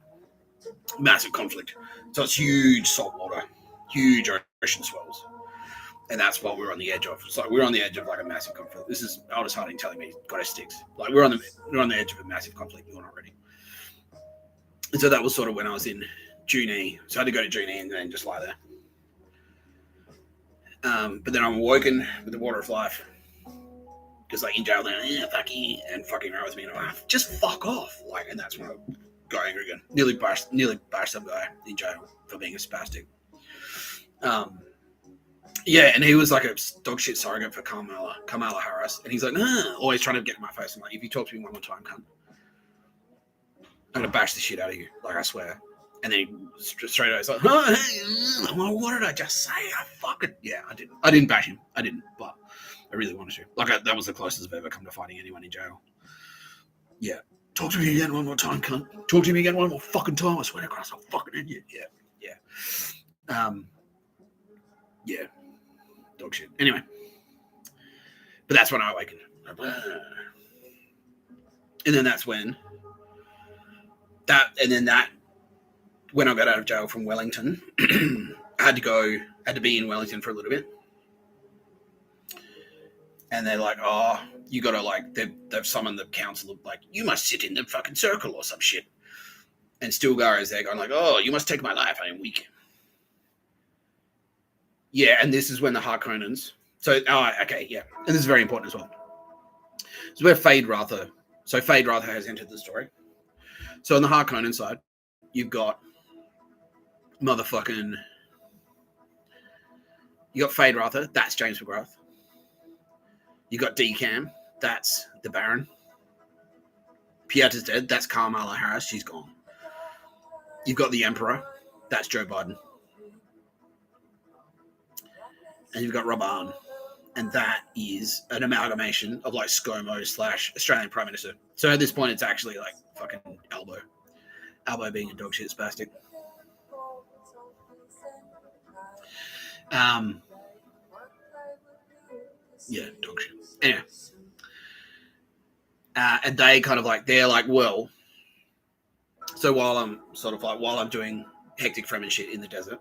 massive conflict. So it's huge salt water, huge ocean swells. And that's what we're on the edge of. So we're on the edge of like a massive conflict. This is Aldous Harding telling me, got his sticks. Like we're on the edge of a massive conflict. You're not ready. And so that was sort of when I was in June. So I had to go to June and then just lie there. But then I'm awoken with the water of life. Because like in jail, they're and fucking around with me, and I'm like, just fuck off. Like, and that's when I got angry again. Nearly bashed some guy in jail for being a spastic. Yeah, and he was like a dog shit surrogate for Kamala Harris, and he's like, always trying to get in my face. I'm like, if you talk to me one more time, cunt, I'm gonna bash the shit out of you. Like, I swear. And then he straight away, he's like, well, what did I just say? I didn't bash him. I didn't, but I really wanted to. Like, that was the closest I've ever come to fighting anyone in jail. Yeah. Talk to me again one more time, cunt. Talk to me again one more fucking time. I swear to God, I'll fucking end you. Yeah. Yeah. Dog shit. Anyway. But that's when I awakened. And then that's when when I got out of jail from Wellington, I had to be in Wellington for a little bit. And they're like, you got to like, they've summoned the council, like, you must sit in the fucking circle or some shit. And Stilgar is there going like, you must take my life, I am weak. Yeah, and this is when the Harkonnens, okay, yeah. And this is very important as well. This is where Fade Rather has entered the story. So on the Harkonnen side, you've got you got Fade Rather, that's James McGrath. You got Decam, that's the Baron. Pieta's dead, that's Kamala Harris, she's gone. You've got the Emperor, that's Joe Biden. And you've got Rob Arn, and that is an amalgamation of like ScoMo / Australian Prime Minister. So at this point, it's actually like fucking Albo. Albo being a dog shit spastic. Yeah, dog shit. Anyway. And they kind of like, they're like, well, so while I'm doing hectic Fremen shit in the desert,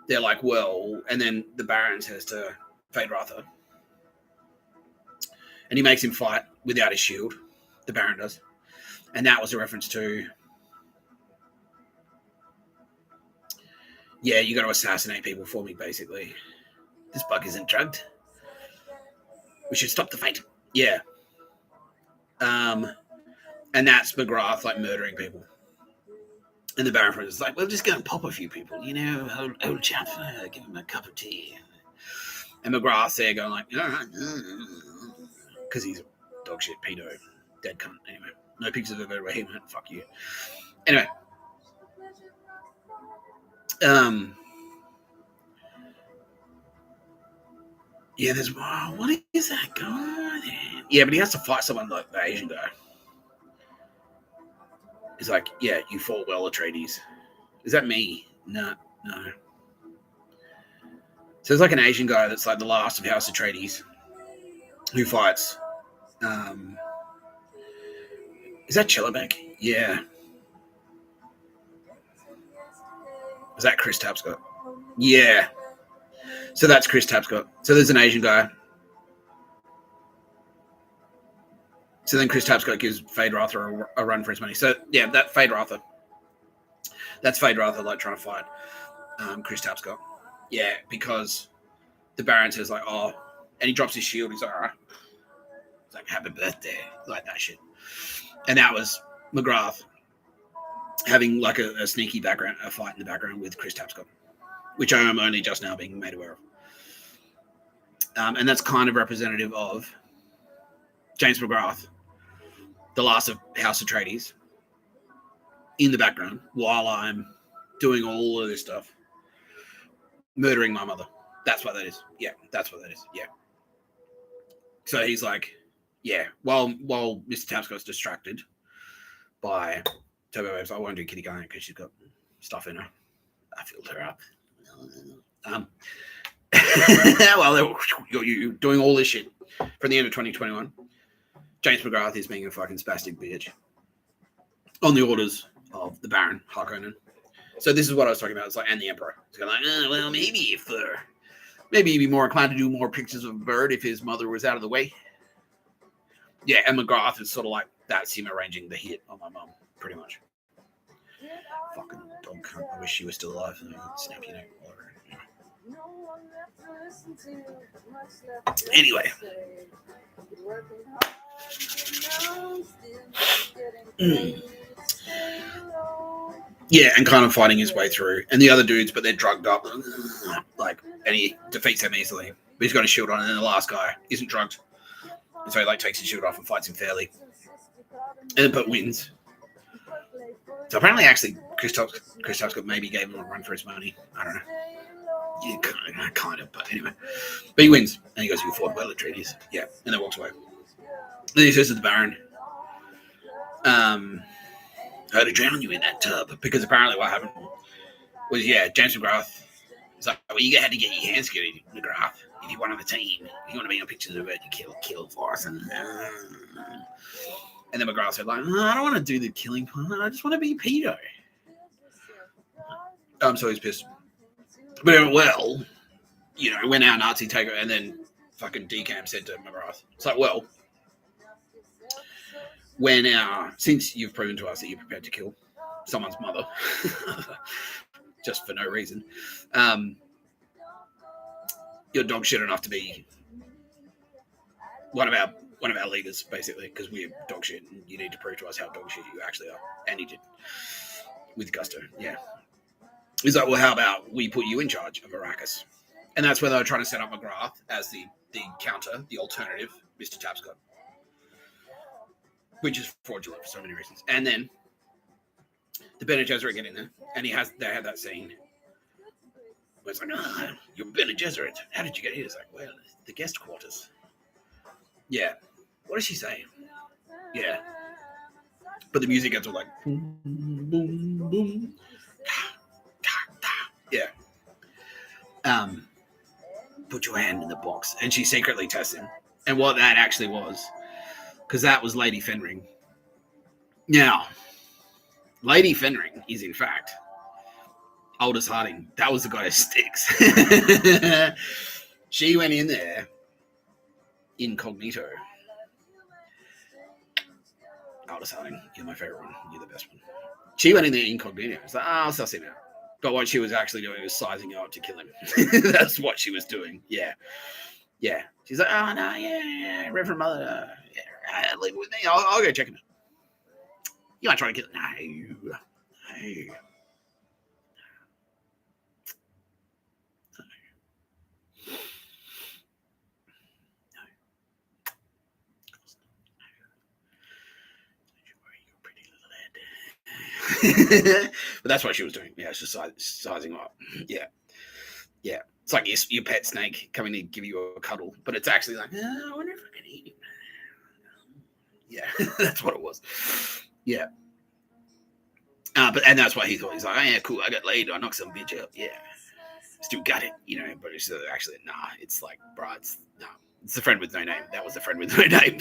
they're like, well, and then the Baron says to Fade Rather, and he makes him fight without his shield, the Baron does. And that was a reference to, yeah, you got to assassinate people for me, basically. This bug isn't drugged. We should stop the fight. Yeah. And And that's McGrath like murdering people. And the Baron is like, we're just going to pop a few people, you know, old chap, give him a cup of tea. And McGrath's there going like, all right, because he's a dog shit pedo, dead cunt. Anyway, no pictures of him, fuck you. Anyway, yeah, there's what is that guy? Yeah, but he has to fight someone like the Asian guy. He's like, yeah, you fought well, Atreides. Is that me? No. So there's like an Asian guy that's like the last of House Atreides who fights. Is that Chelobek? Yeah. Is that Chris Tapscott? Yeah. So that's Chris Tapscott. So there's an Asian guy. So then Chris Tapscott gives Fade Rather a run for his money. So yeah, that Fade Rather. That's Fade Rather like trying to fight Chris Tapscott. Yeah, because the Baron says like, oh, and he drops his shield. He's like, all right. It's like, happy birthday, like that shit. And that was McGrath having like a sneaky background, a fight in the background with Chris Tapscott, which I am only just now being made aware of. And that's kind of representative of James McGrath, the last of House Atreides, in the background while I'm doing all of this stuff, murdering my mother. That's what that is. Yeah, that's what that is. Yeah. So he's like, yeah, while Mr. Tapscott's distracted by Turbo Waves, I won't do Kitty Guy because she's got stuff in her. I filled her up. Well, you're doing all this shit from the end of 2021. James McGrath is being a fucking spastic bitch on the orders of the Baron Harkonnen. So this is what I was talking about. It's like, and the Emperor. It's kind of like, well, maybe maybe he'd be more inclined to do more pictures of a bird if his mother was out of the way. Yeah, and McGrath is sort of like, that's him arranging the hit on my mum, pretty much. Fucking dog cunt. I wish she was still alive. Snap your neck. Anyway. Yeah, and kind of fighting his way through. And the other dudes, but they're drugged up. Like, and he defeats them easily. But he's got his shield on, and then the last guy isn't drugged. And so he like takes his shield off and fights him fairly. And but wins. So apparently, actually, Chris Tapscott maybe gave him a run for his money. I don't know. Yeah, kind of, but anyway. But he wins. And he goes, you fought well, Atreides. Yeah, and then walks away. Then he says to the Baron, I had to drown you in that tub. Because apparently what happened was, yeah, James McGrath was like, well, you had to get your hands dirty, McGrath. If you want on the team, if you want to be on pictures of it, you kill for us. And then McGrath said, like, I don't want to do the killing part. I just want to be pedo. So he's pissed. But it went well, you know, when our Nazi takeover, and then fucking Decam said to McGrath, it's like, well, since you've proven to us that you're prepared to kill someone's mother, just for no reason, you're dog shit enough to be one of our leaders, basically, because we're dog shit, and you need to prove to us how dog shit you actually are. And he did, with gusto, yeah. He's like, well, how about we put you in charge of Arrakis? And that's where they were trying to set up McGrath as the counter, the alternative, Mr. Tapscott, which is fraudulent for so many reasons. And then the Bene Gesserit get in there, and they had that scene where it's like, oh, you're Bene Gesserit. How did you get here? It's like, well, the guest quarters. Yeah. What does she say? Yeah. But the music gets all like, boom, boom, boom. Yeah. Put your hand in the box. And she secretly tests him. And what that actually was, because that was Lady Fenring. Now, Lady Fenring is, in fact, Aldous Harding. That was the guy who sticks. She went in there incognito. Aldous Harding, you're my favorite one. You're the best one. She went in there incognito. It's like, I'll suss him out. But what she was actually doing was sizing you up to kill him. That's what she was doing. Yeah. Yeah. She's like, oh, no, yeah, Reverend Mother. Yeah, leave it with me. I'll go check him out. You might try to kill it. No. But that's what she was doing. Yeah, it's just sizing up. Yeah. It's like your pet snake coming to give you a cuddle, but it's actually like, I wonder if I can eat him. Yeah, that's what it was. Yeah. And that's what he thought. He's like, oh yeah, cool. I got laid. I knocked some bitch up. Yeah, still got it. But it's actually nah. It's like, bro, it's the friend with no name. That was the friend with no name.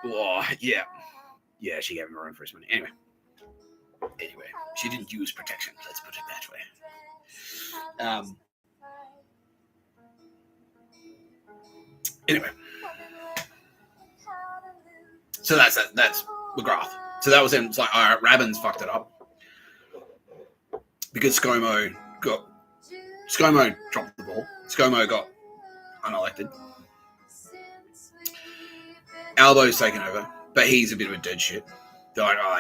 Oh yeah. She gave him a run for his money. Anyway, she didn't use protection. Let's put it that way. Anyway, so that's McGrath. So that was him. It's like, all right, Rabbins fucked it up because ScoMo dropped the ball. ScoMo got unelected. Albo's taken over, but he's a bit of a dead shit. They're like, oh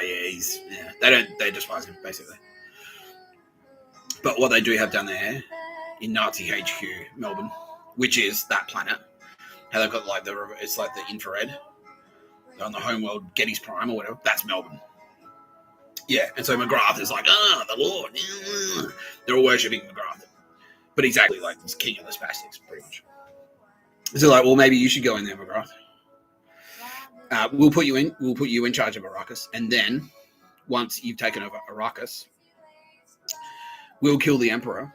yeah, they despise him basically. But what they do have down there in Nazi HQ Melbourne, which is that planet, how they've got like it's like the infrared on the homeworld Getty's Prime or whatever. That's Melbourne. Yeah, and so McGrath is like, the Lord. They're all worshipping McGrath, but he's actually like this king of the spastics, pretty much. So like, well, maybe you should go in there, McGrath. We'll put you in charge of Arrakis, and then once you've taken over Arrakis, we'll kill the Emperor,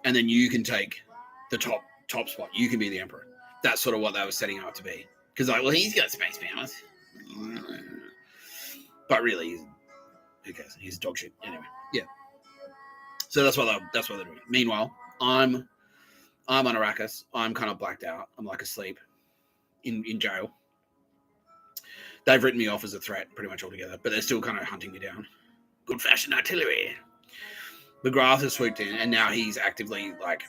and then you can take the top spot. You can be the Emperor. That's sort of what they were setting out to be. Because like, well, he's got space powers, but really, who cares? He's dog shit anyway. Yeah. So that's what they're doing. Meanwhile, I'm on Arrakis. I'm kind of blacked out. I'm like asleep in jail. They've written me off as a threat pretty much altogether, but they're still kind of hunting me down. Good-fashioned artillery. McGrath has swooped in, and now he's actively, like,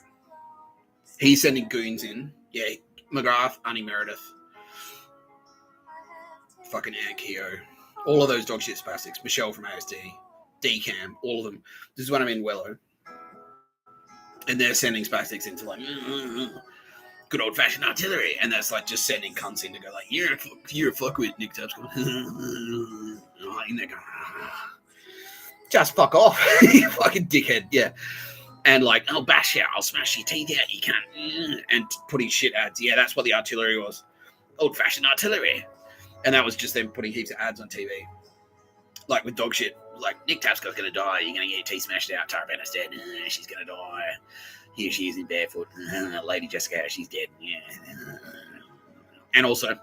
he's sending goons in. Yeah, McGrath, Annie Meredith, fucking Aunt Keogh, all of those dog shit spastics, Michelle from ASD, DCAM, all of them. This is when I'm in Wello. And they're sending spastics into, like, good old-fashioned artillery. And that's, like, just sending cunts in to go, like, you're a fuckwit, Nick Tapscott. And they're going, just fuck off, you fucking dickhead. Yeah. And like, oh, bash out, I'll smash your teeth out, you can't. And putting shit ads. Yeah, that's what the artillery was. Old-fashioned artillery. And that was just them putting heaps of ads on TV. Like with dog shit. Like, Nick Tapscott's going to die. You're going to get your teeth smashed out. Tara Bennett's dead. She's going to die. Here she is in barefoot. Lady Jessica, she's dead. Yeah. And also,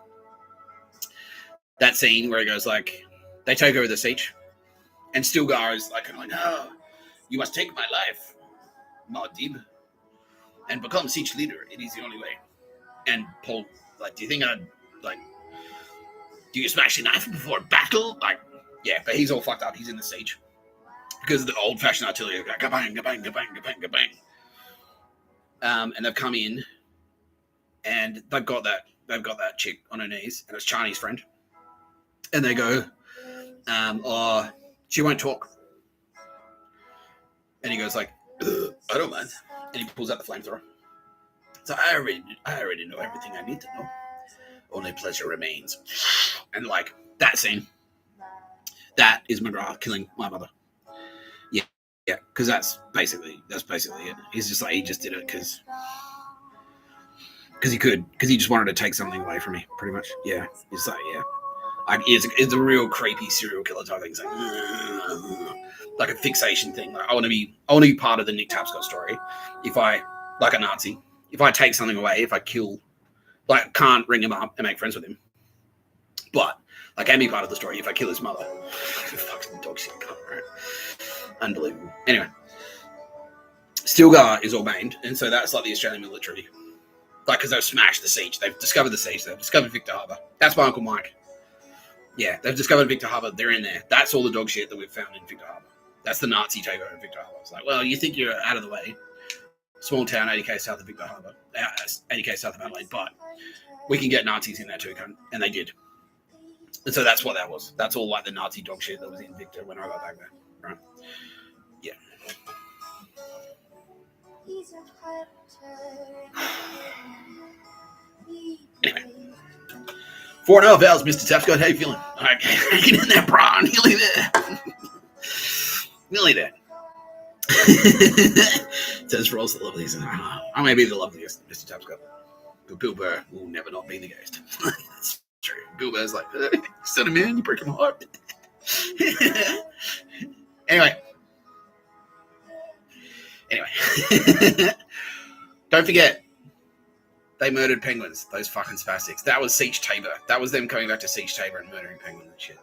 that scene where he goes like, they take over the siege. And Stilgar is like, oh, you must take my life, Mardib, and become siege leader. It is the only way. And Paul, like, do you think I'd, like, do you smash the knife before battle? Like, yeah, but he's all fucked up. He's in the siege. Because of the old-fashioned artillery. Like, kabang, kabang, kabang, kabang, kabang. And they've come in, and they've got that chick on her knees, and it's Charney's friend. And they go, she won't talk. And he goes like, I don't mind. And he pulls out the flamethrower. So I already know everything I need to know. Only pleasure remains. And like that scene, that is McGrath killing my mother. Yeah, because that's basically it. He's just like, he just did it because he could, because he just wanted to take something away from me, pretty much. Yeah, he's like, yeah. It's a real creepy serial killer type thing. It's like a fixation thing. Like I want to be part of the Nick Tapscott story. If I, like a Nazi, if I take something away, if I kill, like, can't ring him up and make friends with him, but I can be part of the story if I kill his mother. Fucking dog shit, right? Unbelievable. Anyway, Stilgar is ordained, and so that's like the Australian military, like, because they've smashed the siege. They've discovered the siege. They've discovered Victor Harbour. That's my Uncle Mike. Yeah, they've discovered Victor Harbour. They're in there. That's all the dog shit that we've found in Victor Harbour. That's the Nazi takeover of Victor Harbour. It's like, well, you think you're out of the way. Small town, 80k south of Victor Harbour. 80k south of Adelaide. But we can get Nazis in there too, and they did. And so that's what that was. That's all like the Nazi dog shit that was in Victor when I got back there. Right? Yeah. Anyway. 4.5 hours, Mr. Tapscott. How you feeling? All right, get in there, bro. Nearly there. Nearly there. Says Ross, the loveliest. I may be the loveliest, Mr. Tapscott. But Bill Burr will never not be the gayest. That's true. Bill Burr's like, son of man, you break my heart. Anyway. Don't forget, they murdered penguins, those fucking spastics. That was Siege Tabor. That was them coming back to Siege Tabor and murdering penguins and shit.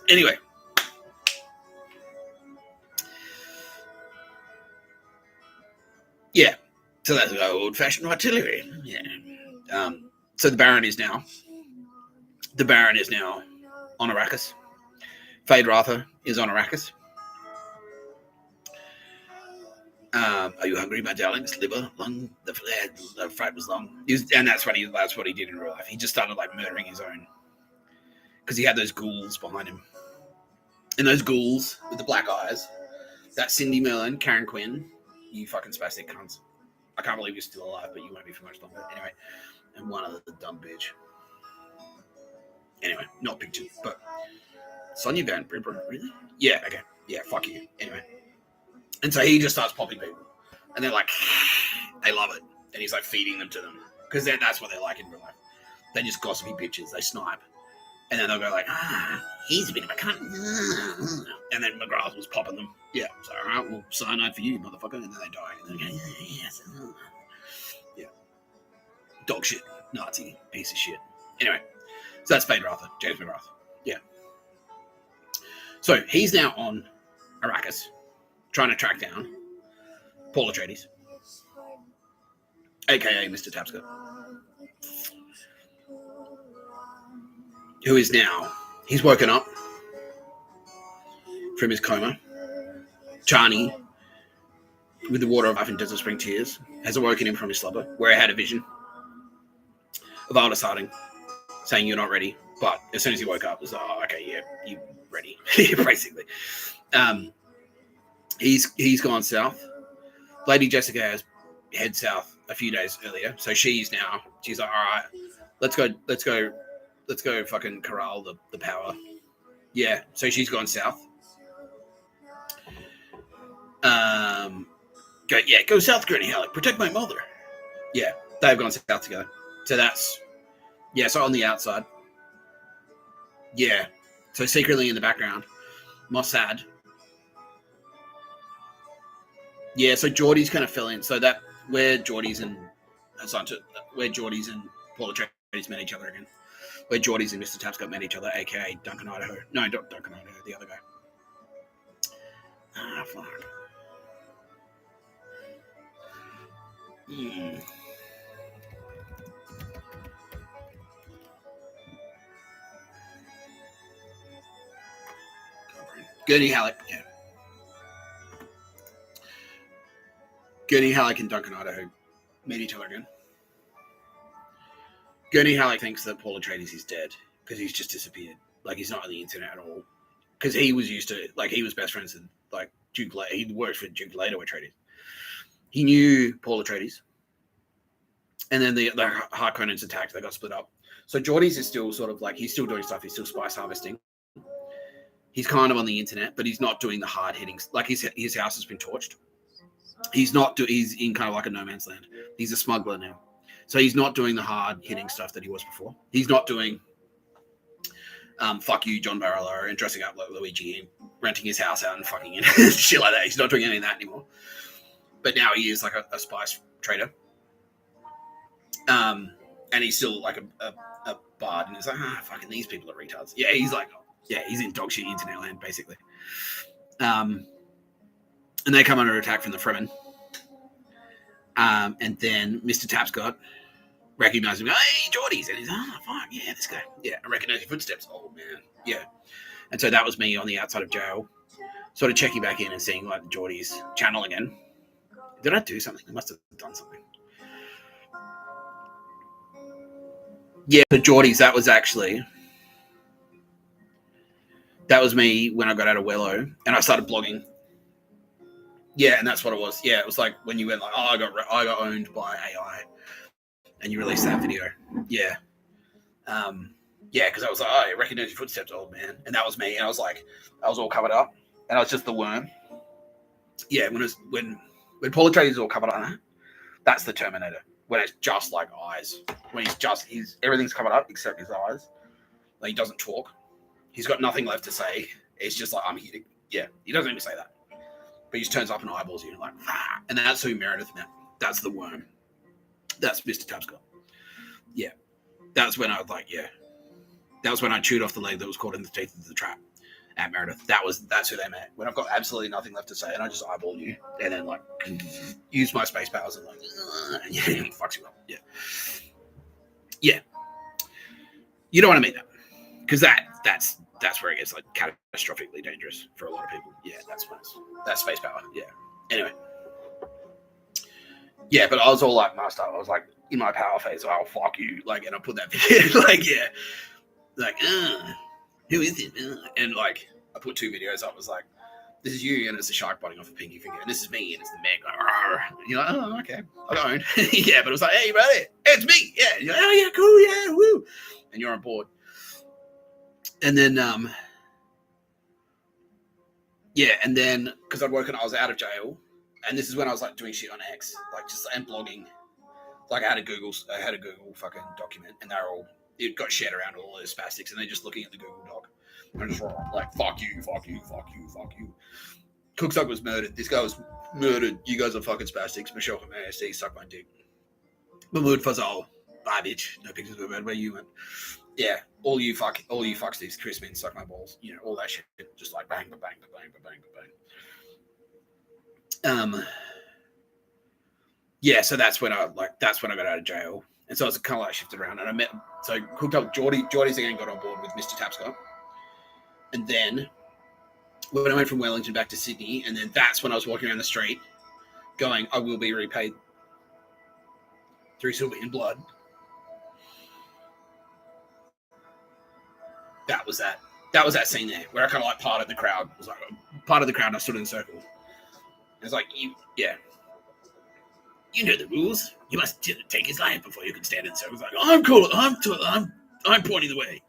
Anyway. Yeah. So that's old-fashioned artillery. Yeah. So the Baron is now on Arrakis. Fade Ratha is on Arrakis. Are you hungry, my darlings? Liver, lung, the fright was long. And that's what he did in real life. He just started like murdering his own. Because he had those ghouls behind him. And those ghouls with the black eyes. That's Cindy Merlin, Karen Quinn. You fucking spastic cunts. I can't believe you're still alive, but you won't be for much longer. Anyway. And one other dumb bitch. Anyway, not pictured, but Sonia Van Brimper, really? Yeah, okay. Yeah, fuck you. Anyway. And so he just starts popping people. And they're like, they love it. And he's like feeding them to them. Because that's what they're like in real life. They just gossipy bitches. They snipe. And then they'll go like, he's a bit of a cunt. And then McGrath was popping them. Yeah, so all right, well, cyanide for you, motherfucker. And then they die. And then they go, yes. Yeah. Dog shit. Nazi. Piece of shit. Anyway. So that's Fade Ratha. James McGrath. Yeah. So he's now on Arrakis. Trying to track down Paul Atreides, a.k.a. Mr. Tapscott, who is now, he's woken up from his coma. Chani, with the water of life and Desert Spring tears, has awoken him from his slumber, where he had a vision of Alda Sarding saying, you're not ready. But as soon as he woke up, it was like, oh, okay, yeah, you're ready, basically. He's gone south. Lady Jessica has head south a few days earlier, so she's like, all right, let's go fucking corral the power. Yeah, so she's gone south. Go south, Granny Halleck. Protect my mother. Yeah, they've gone south together. So that's so on the outside. Yeah, so secretly in the background, Mossad. Yeah, so Geordie's kind of fell in. So that where Geordie's and Paul Atreides met each other again. Where Geordie's and Mr. Tapscott met each other, aka Duncan Idaho. No, not Duncan Idaho, the other guy. Ah, fuck. Gurney Halleck, yeah. Gurney Halleck and Duncan Idaho meet each other again. Gurney Halleck thinks that Paul Atreides is dead because he's just disappeared. Like, he's not on the internet at all. Because he was used to, like, he was best friends with, like, Duke Leto. He worked for Duke Leto Atreides. He knew Paul Atreides. And then the Harkonnens attacked. They got split up. So Geordie's is still sort of like, he's still doing stuff. He's still spice harvesting. He's kind of on the internet, but he's not doing the hard hitting. Like, his house has been torched. He's in kind of like a no man's land. He's a smuggler now. So he's not doing the hard hitting stuff that he was before. He's not doing fuck you, John Barlow, and dressing up like Luigi and renting his house out and fucking in shit like that. He's not doing any of that anymore. But now he is like a spice trader. And he's still like a bard, and he's like, fucking these people are retards. Yeah, he's like, he's in dog shit internet land, basically. And they come under attack from the Fremen. And then Mr. Tapscott recognizes him. Hey, Geordie's. And he's fuck, yeah, this guy. Yeah, I recognize your footsteps. Oh, man. Yeah. And so that was me on the outside of jail, sort of checking back in and seeing like Geordie's channel again. Did I do something? I must have done something. Yeah, but Geordie's, that was me when I got out of Wello and I started blogging. Yeah, and that's what it was. Yeah, it was like when you went like, oh, I got owned by AI, and you released that video. Yeah, yeah, because I was like, oh, I recognize your footsteps, old man, and that was me. And I was like, I was all covered up, and I was just the worm. Yeah, when Paul Atreides is all covered up, that's the Terminator. When it's just like eyes, when he's everything's covered up except his eyes. Like he doesn't talk. He's got nothing left to say. It's just like I'm here. Yeah, he doesn't even say that. But he just turns up and eyeballs you, like, ah, and that's who Meredith met. That's the worm. That's Mr. Tapscott. Yeah, that's when I was like, yeah, that was when I chewed off the leg that was caught in the teeth of the trap at Meredith. That's who they met. When I've got absolutely nothing left to say, and I just eyeball you, and then like use my space powers and like, yeah, fucks you up. Yeah, yeah. You don't want to meet that because that's where it gets like catastrophically dangerous for a lot of people. Yeah, that's space power. Yeah. Anyway. Yeah, but I was all like messed up. I was like in my power phase. Oh, fuck you! Like, and I put that video. Like, yeah, like, who is it? And like, I put 2 videos up. I was like, this is you, and it's a shark biting off a pinky finger, and this is me, and it's the Meg. Like, you're like, oh, okay, I got owned. Yeah, but it was like, hey, buddy, it's me. Yeah, you're like, oh yeah, cool, yeah, woo, and you're on board. And then, yeah, and then because I was out of jail, and this is when I was like doing shit on X, like just and blogging. Like I had a Google fucking document, and it got shared around all those spastics, and they're just looking at the Google doc, and just like fuck you, fuck you, fuck you, fuck you. Cooksuck was murdered. This guy was murdered. You guys are fucking spastics. Michelle from ASD, suck my dick. Mahmoud Fazal, bye bitch. No pictures of where you went. Yeah, all you fucks these Chris men suck my balls. You know, all that shit. Just like bang, bang, bang, bang, bang. Yeah, so that's when I got out of jail, and so I was kind of like shifted around, and I hooked up with Geordie. Geordie's again got on board with Mr. Tapscott, and then when I went from Wellington back to Sydney, and then that's when I was walking around the street, going, "I will be repaid through silver and blood." That was that scene there where I kind of like parted the crowd. It was like part of the crowd, and I stood in a circle. It's like yeah. You know the rules. You must take his life before you can stand in the circle. It's like, I'm cool. I'm pointing the way.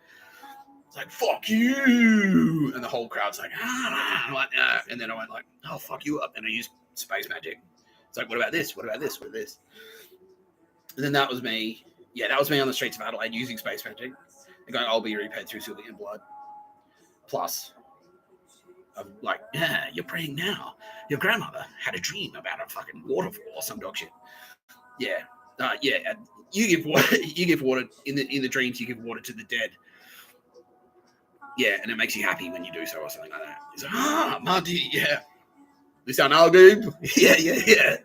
It's like, fuck you. And the whole crowd's like, ah. I'm like, ah. And then I went like, oh, fuck you up. And I used space magic. It's like, what about this? What about this? What about this? And then that was me. Yeah, that was me on the streets of Adelaide using space magic. And going, I'll be repaid through silver and blood. Plus, I'm like, yeah, you're praying now. Your grandmother had a dream about a fucking waterfall or some dog shit. Yeah, yeah. You give water. You give water in the dreams. You give water to the dead. Yeah, and it makes you happy when you do so or something like that. He's like, Marty, yeah. We sound all good. Yeah, yeah, yeah.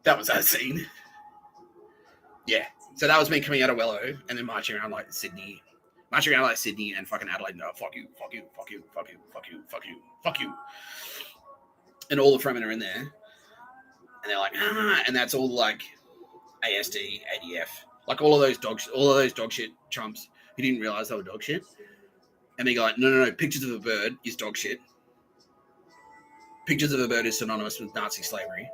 That was that scene. Yeah. So that was me coming out of Wello and then marching around like Sydney and fucking Adelaide. No, fuck you, fuck you, fuck you, fuck you, fuck you, fuck you, fuck you. And all the Fremen are in there. And they're like, and that's all like ASD, ADF. Like all of those dog shit chumps who didn't realize they were dog shit. And they go like, no, pictures of a bird is dog shit. Pictures of a bird is synonymous with Nazi slavery.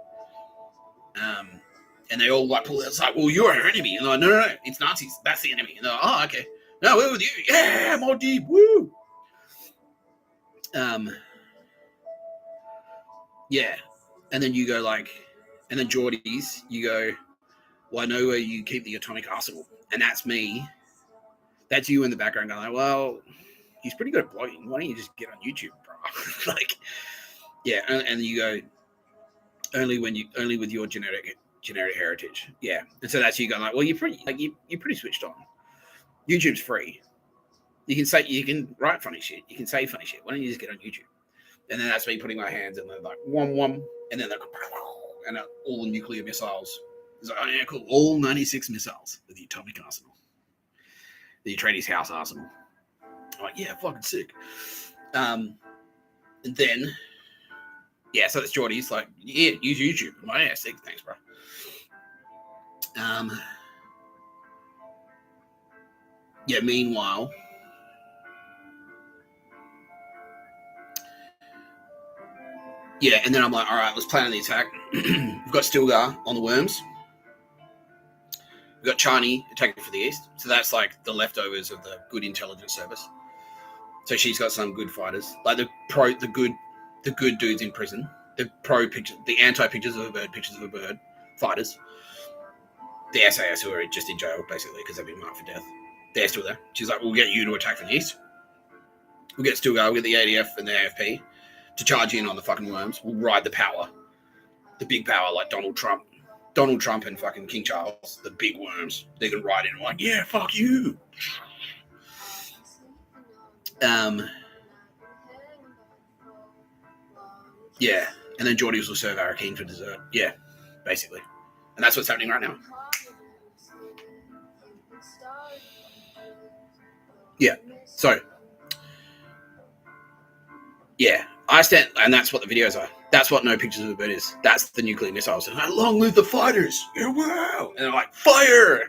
And they all like pull it. It's like, well, you're our enemy. And they're like, no, it's Nazis. That's the enemy. And they're like, oh, okay. No, we're with you. Yeah, more deep. Woo. Yeah. And then you go like, and then Geordie's, you go, well, I know where you keep the atomic arsenal. And that's me. That's you in the background going like, well, he's pretty good at blogging. Why don't you just get on YouTube, bro? Like, yeah. And you go, only with your genetic heritage. Yeah. And so that's you going like, well, you're pretty switched on. YouTube's free. You can write funny shit. You can say funny shit. Why don't you just get on YouTube? And then that's me putting my hands and they're like, whom, and then they're and all the nuclear missiles. It's like, oh yeah, cool. All 96 missiles with the atomic arsenal. The Atreides house arsenal. I'm like, yeah, fucking sick. And then, yeah, so that's Geordie's like, yeah, use YouTube. I'm like, yeah, sick, thanks, bro. Yeah, meanwhile, yeah, and then I'm like, all right, let's plan the attack. We've got Stilgar on the worms. We've got Chani attacking for the east. So that's like the leftovers of the good intelligence service. So she's got some good fighters, like the good dudes in prison, the pro pictures, the anti pictures of a bird fighters, the SAS who are just in jail basically because they've been marked for death. They're still there. She's like, we'll get you to attack from the east. We'll get Stilgar, we'll get the ADF and the AFP to charge in on the fucking worms. We'll ride the power, the big power like Donald Trump and fucking King Charles, the big worms. They can ride in and like, yeah, fuck you. Yeah, and then Geordies will serve Arakeen for dessert. Yeah, basically. And that's what's happening right now. Yeah, so. Yeah, I stand, and that's what the videos are. That's what No Pictures of a Bird is. That's the nuclear missiles. And long live the fighters! Yeah, wow! And they're like, fire!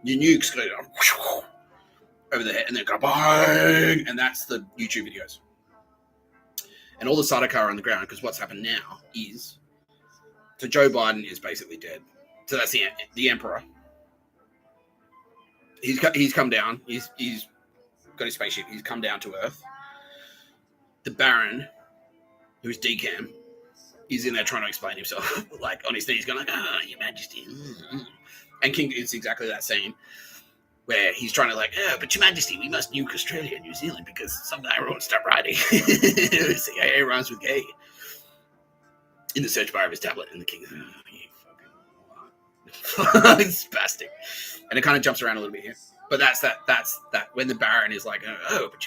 Your nukes go over the head, and they go bang! And that's the YouTube videos. And all the Sardaukar are on the ground, because what's happened now is, so Joe Biden is basically dead. So that's the emperor. He's come down. He's got his spaceship. He's come down to Earth. The Baron, who's decam, is in there trying to explain himself, like on his knees, going like, "Ah, Your Majesty." And King, it's exactly that scene where he's trying to like, "Oh, but Your Majesty, we must nuke Australia and New Zealand because some guy won't stop writing." CIA rhymes with gay in the search bar of his tablet, and the King, "Oh, you fucking it's spastic," and it kind of jumps around a little bit here. But that's that when the Baron is like, "Oh, but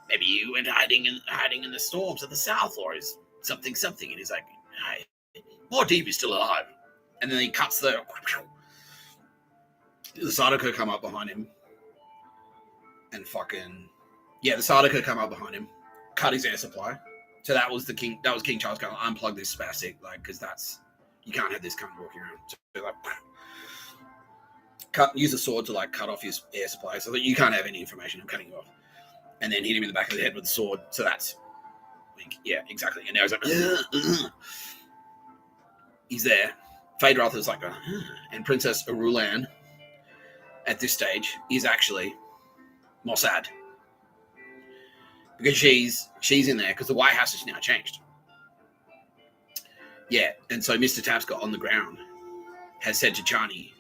maybe you went hiding in the storms of the south, or is something," and he's like, "Hey, Mordeep is still alive." And then he cuts the Sardaukar come up behind him, and fucking the Sardaukar come up behind him, cut his air supply. So that was King Charles going, unplug this spastic, like, because you can't have this cunt walking around. So like, use a sword to like cut off his air supply, so that you can't have any information. I'm cutting you off. And then hit him in the back of the head with a sword. So that's, yeah, exactly. And now he's like, he's there. Phaedra is like, and Princess Arulan, at this stage, is actually Mossad. Because she's in there, because the White House has now changed. Yeah, and so Mr. Tapscott on the ground has said to Chani,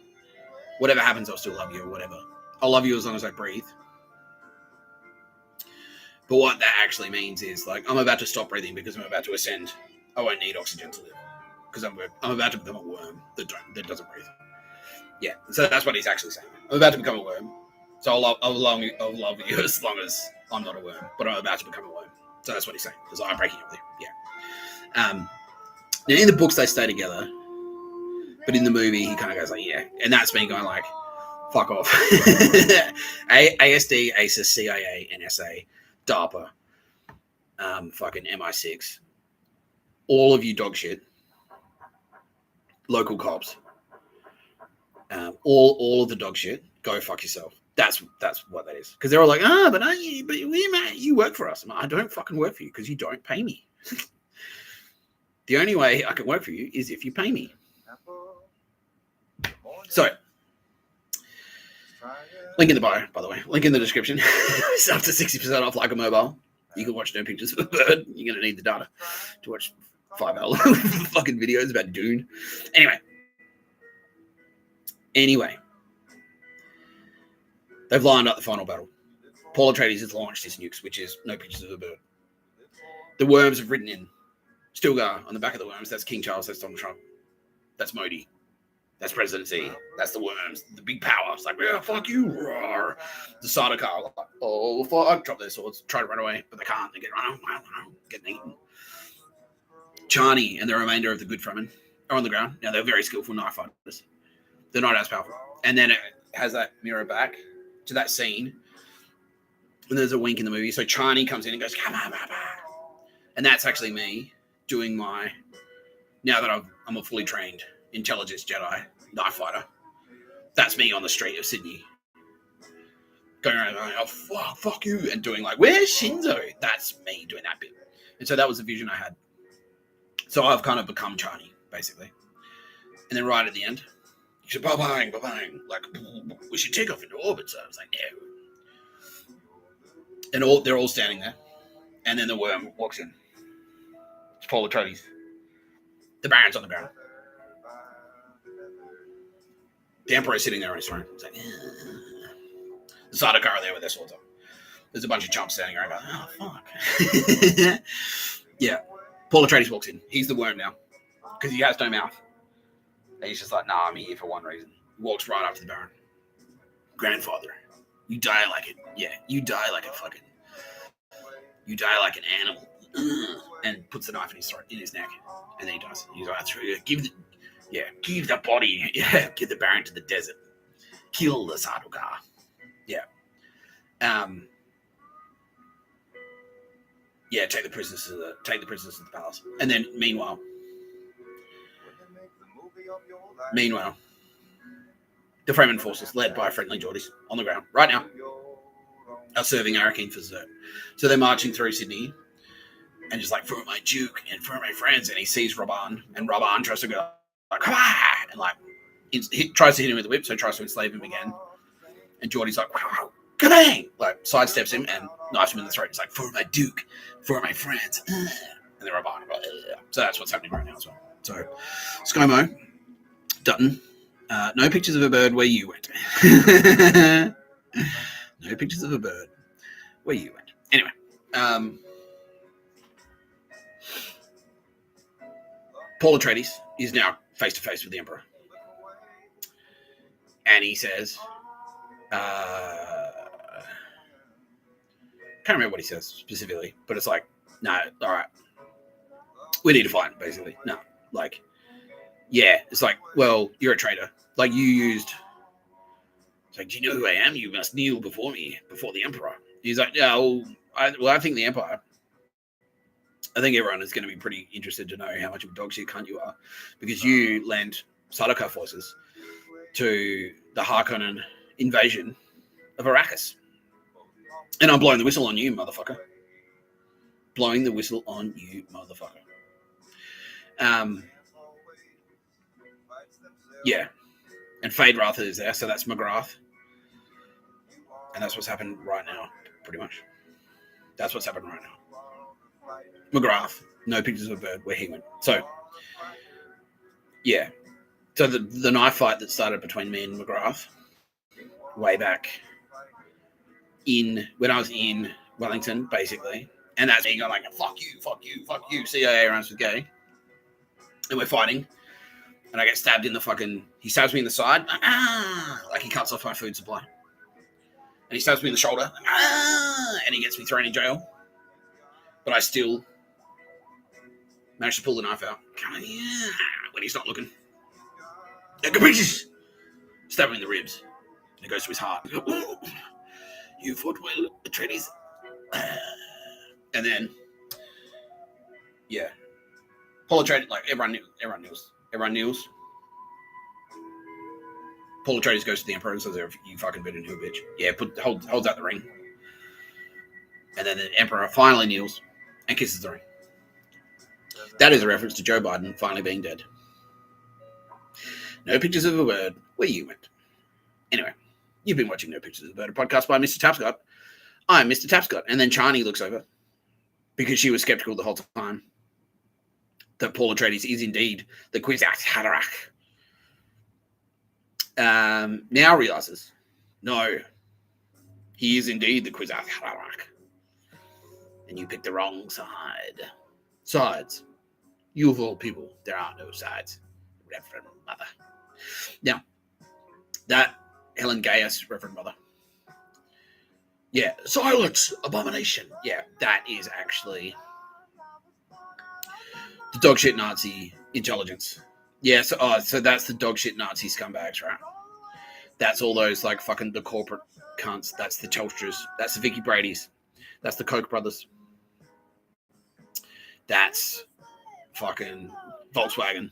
whatever happens, I'll still love you, or whatever. I'll love you as long as I breathe. But what that actually means is, like, I'm about to stop breathing because I'm about to ascend. I won't need oxygen to live because I'm about to become a worm that doesn't breathe. Yeah, so that's what he's actually saying. I'm about to become a worm, so I'll love you as long as I'm not a worm. But I'm about to become a worm, so that's what he's saying. Because I'm breaking up there. Yeah. Now in the books they stay together, but in the movie he kind of goes like, yeah, and that's me going like, fuck off. ASD, ACES, CIA, NSA. DARPA, fucking MI6, all of you dog shit, local cops, all of the dog shit, go fuck yourself. That's what that is. Because they're all like, but you work for us. I don't fucking work for you because you don't pay me. The only way I can work for you is if you pay me. So, link in the bio, by the way. Link in the description. It's up to 60% off like a mobile. You can watch No Pictures of a Bird. You're going to need the data to watch 5-hour fucking videos about Dune. Anyway. They've lined up the final battle. Paul Atreides has launched his nukes, which is No Pictures of a Bird. The worms have written in. Stilgar on the back of the worms. That's King Charles. That's Donald Trump. That's Modi. That's presidency. That's the worms. The big power. It's like, yeah, fuck you. Roar. The Sardaukar, like, oh, fuck. Drop their swords. Try to run away, but they can't. They get getting eaten. Chani and the remainder of the good Fremen are on the ground. Now, they're very skillful knife fighters. They're not as powerful. And then it has that mirror back to that scene. And there's a wink in the movie. So Chani comes in and goes, come on, Papa. And that's actually me doing my, now that I'm a fully trained intelligence Jedi, knife fighter. That's me on the street of Sydney. Going around going, oh, fuck you, and doing like, where's Shinzo? That's me doing that bit. And so that was the vision I had. So I've kind of become Chani, basically. And then right at the end, he said, ba-bang, ba-bang, like, we should take off into orbit. So I was like, no. And they're all standing there. And then the worm walks in. It's Paul Atreides. The Baron's on the ground. The Emperor's sitting there on his throne. It's like, the Sardaukar are there with their swords up. There's a bunch of chumps standing around going, oh, fuck. Yeah. Paul Atreides walks in. He's the worm now. Because he has no mouth. And he's just like, nah, I'm here for one reason. He walks right up to the Baron. Grandfather, you die like it. Yeah, you die like a fucking... You die like an animal. And puts the knife in his throat, in his neck. And then he dies. He's like, give the body. Yeah, give the Baron to the desert. Kill the Sardaukar. Yeah. Yeah, take the prisoners to the palace. And then meanwhile, the Fremen forces, led by friendly Geordies, on the ground right now, are serving Arakeen for dessert. So they're marching through Sydney, and just like, for my Duke and for my friends, and he sees Raban, and Raban tries to go like, come on, and like he tries to hit him with the whip, so he tries to enslave him again. And Geordie's like, kabang! Like sidesteps him and knifes him in the throat. He's like, for my Duke, for my friends. And then Raban, so that's what's happening right now as well. So ScoMo, Dutton, no pictures of a bird where you went. No pictures of a bird where you went. Anyway, Paul Atreides is now face to face with the Emperor, and he says, can't remember what he says specifically, but it's like, no, all right, we need to fight, basically. No, like, yeah, it's like, well, you're a traitor. Like, you used, it's like, do you know who I am? You must kneel before me, before the Emperor. He's like, yeah, I think the Empire, I think everyone is going to be pretty interested to know how much of a dog shit cunt you are, because you lent Sardaukar forces to the Harkonnen invasion of Arrakis. And I'm blowing the whistle on you, motherfucker. Blowing the whistle on you, motherfucker. Yeah. And Fade-Wrath is there, so that's McGrath. And that's what's happened right now, pretty much. That's what's happened right now. McGrath, no pictures of a bird where he went. So, yeah. So the knife fight that started between me and McGrath way back when I was in Wellington, basically. And that's me going like, fuck you, CIA runs with gay. And we're fighting. And I get stabbed in the fucking... He stabs me in the side. Like he cuts off my food supply. And he stabs me in the shoulder. And he gets me thrown in jail. But I still managed to pull the knife out. When he's not looking. Stab him in the ribs. And it goes to his heart. You fought well, Atreides. And then, yeah. Paul Atreides, like, everyone kneels. Paul Atreides goes to the Emperor and says, you fucking bit into a bitch. Yeah, holds out the ring. And then the Emperor finally kneels and kisses the ring. That is a reference to Joe Biden finally being dead. No pictures of a bird where you went. Anyway, you've been watching No Pictures of a Bird, a podcast by Mr. Tapscott. I'm Mr. Tapscott. And then Chani looks over because she was skeptical the whole time that Paul Atreides is indeed the Kwisatz Haderach. Now realizes, no, he is indeed the Kwisatz Haderach. And you picked the wrong side. Sides. You of all people, there are no sides. Reverend Mother. Now, that Helen Gaius, Reverend Mother. Yeah, silence, abomination. Yeah, that is actually the dogshit Nazi intelligence. Yeah, so that's the dogshit Nazi scumbags, right? That's all those, like, fucking the corporate cunts. That's the Telstras. That's the Vicky Brady's. That's the Koch brothers. That's fucking Volkswagen.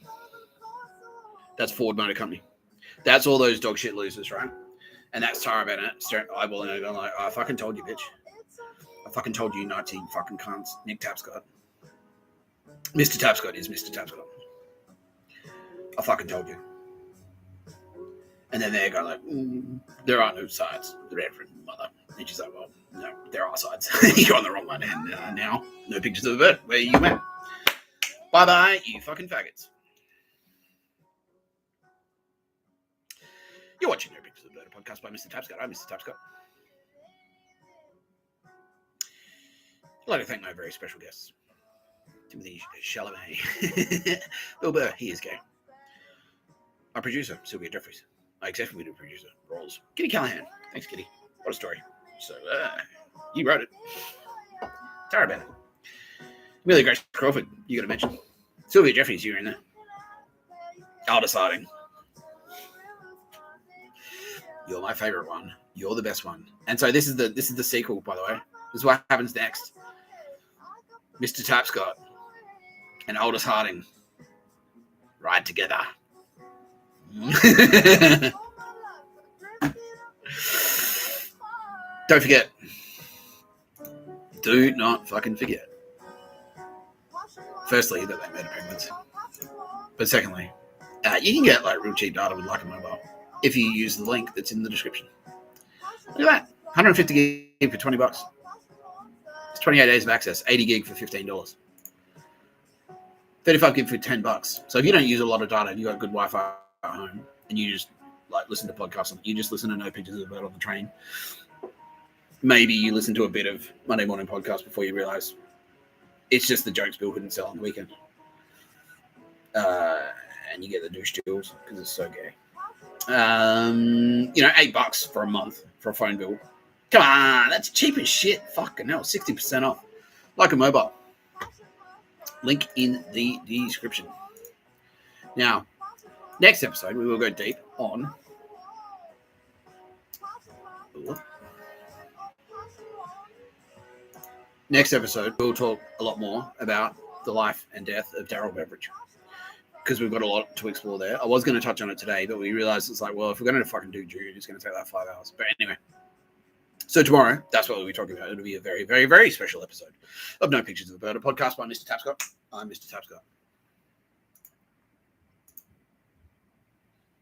That's Ford Motor Company. That's all those dog shit losers, right? And that's Tara Bennett staring eyeballing her going like, oh, I fucking told you, bitch. I fucking told you, 19 fucking cunts. Nick Tapscott. Mr. Tapscott is Mr. Tapscott. I fucking told you. And then they're going like, there are no sides. The Reverend Mother. And she's like, well, no, there are sides. You're on the wrong one. And now, no pictures of the bird. Where you went. Bye-bye, you fucking faggots. You're watching No Pictures of the Bird, a podcast by Mr. Tapscott. I'm Mr. Tapscott. I'd like to thank my very special guests. Timothy Chalamet. Bill Burr, he is gay. Our producer, Sylvia Jeffries. Our executive producer, Rolls. Kitty Callahan. Thanks, Kitty. What a story. So, you wrote it. Tara Bennett. Amelia Grace Crawford, you got to mention. Sylvia Jeffries, you're in there. Aldous Harding. You're my favorite one. You're the best one. And so this is the sequel, by the way. This is what happens next. Mr. Tapscott and Aldous Harding ride together. Don't forget. Do not fucking forget. Firstly, that they murder penguins. But secondly, you can get like real cheap data with Like a Mobile if you use the link that's in the description. Look at that. 150 gig for $20. It's 28 days of access. 80 gig for $15. 35 gig for $10. So if you don't use a lot of data and you got good Wi-Fi at home and you just like listen to podcasts, you just listen to No Pictures of the Bird on the train. Maybe you listen to a bit of Monday Morning Podcast before you realize it's just the jokes Bill couldn't sell on the weekend. And you get the douche deals because it's so gay. $8 for a month for a phone bill. Come on, that's cheap as shit. Fucking hell, 60% off. Like a Mobile. Link in the description. Now, next episode, we will go deep on... Next episode, we'll talk a lot more about the life and death of Daryl Beveridge. Because we've got a lot to explore there. I was going to touch on it today, but we realized it's like, well, if we're going to fucking do Dune, it's going to take like 5 hours. But anyway. So tomorrow, that's what we'll be talking about. It'll be a very, very, very special episode of No Pictures of the Bird, a podcast by Mr. Tapscott. I'm Mr. Tapscott.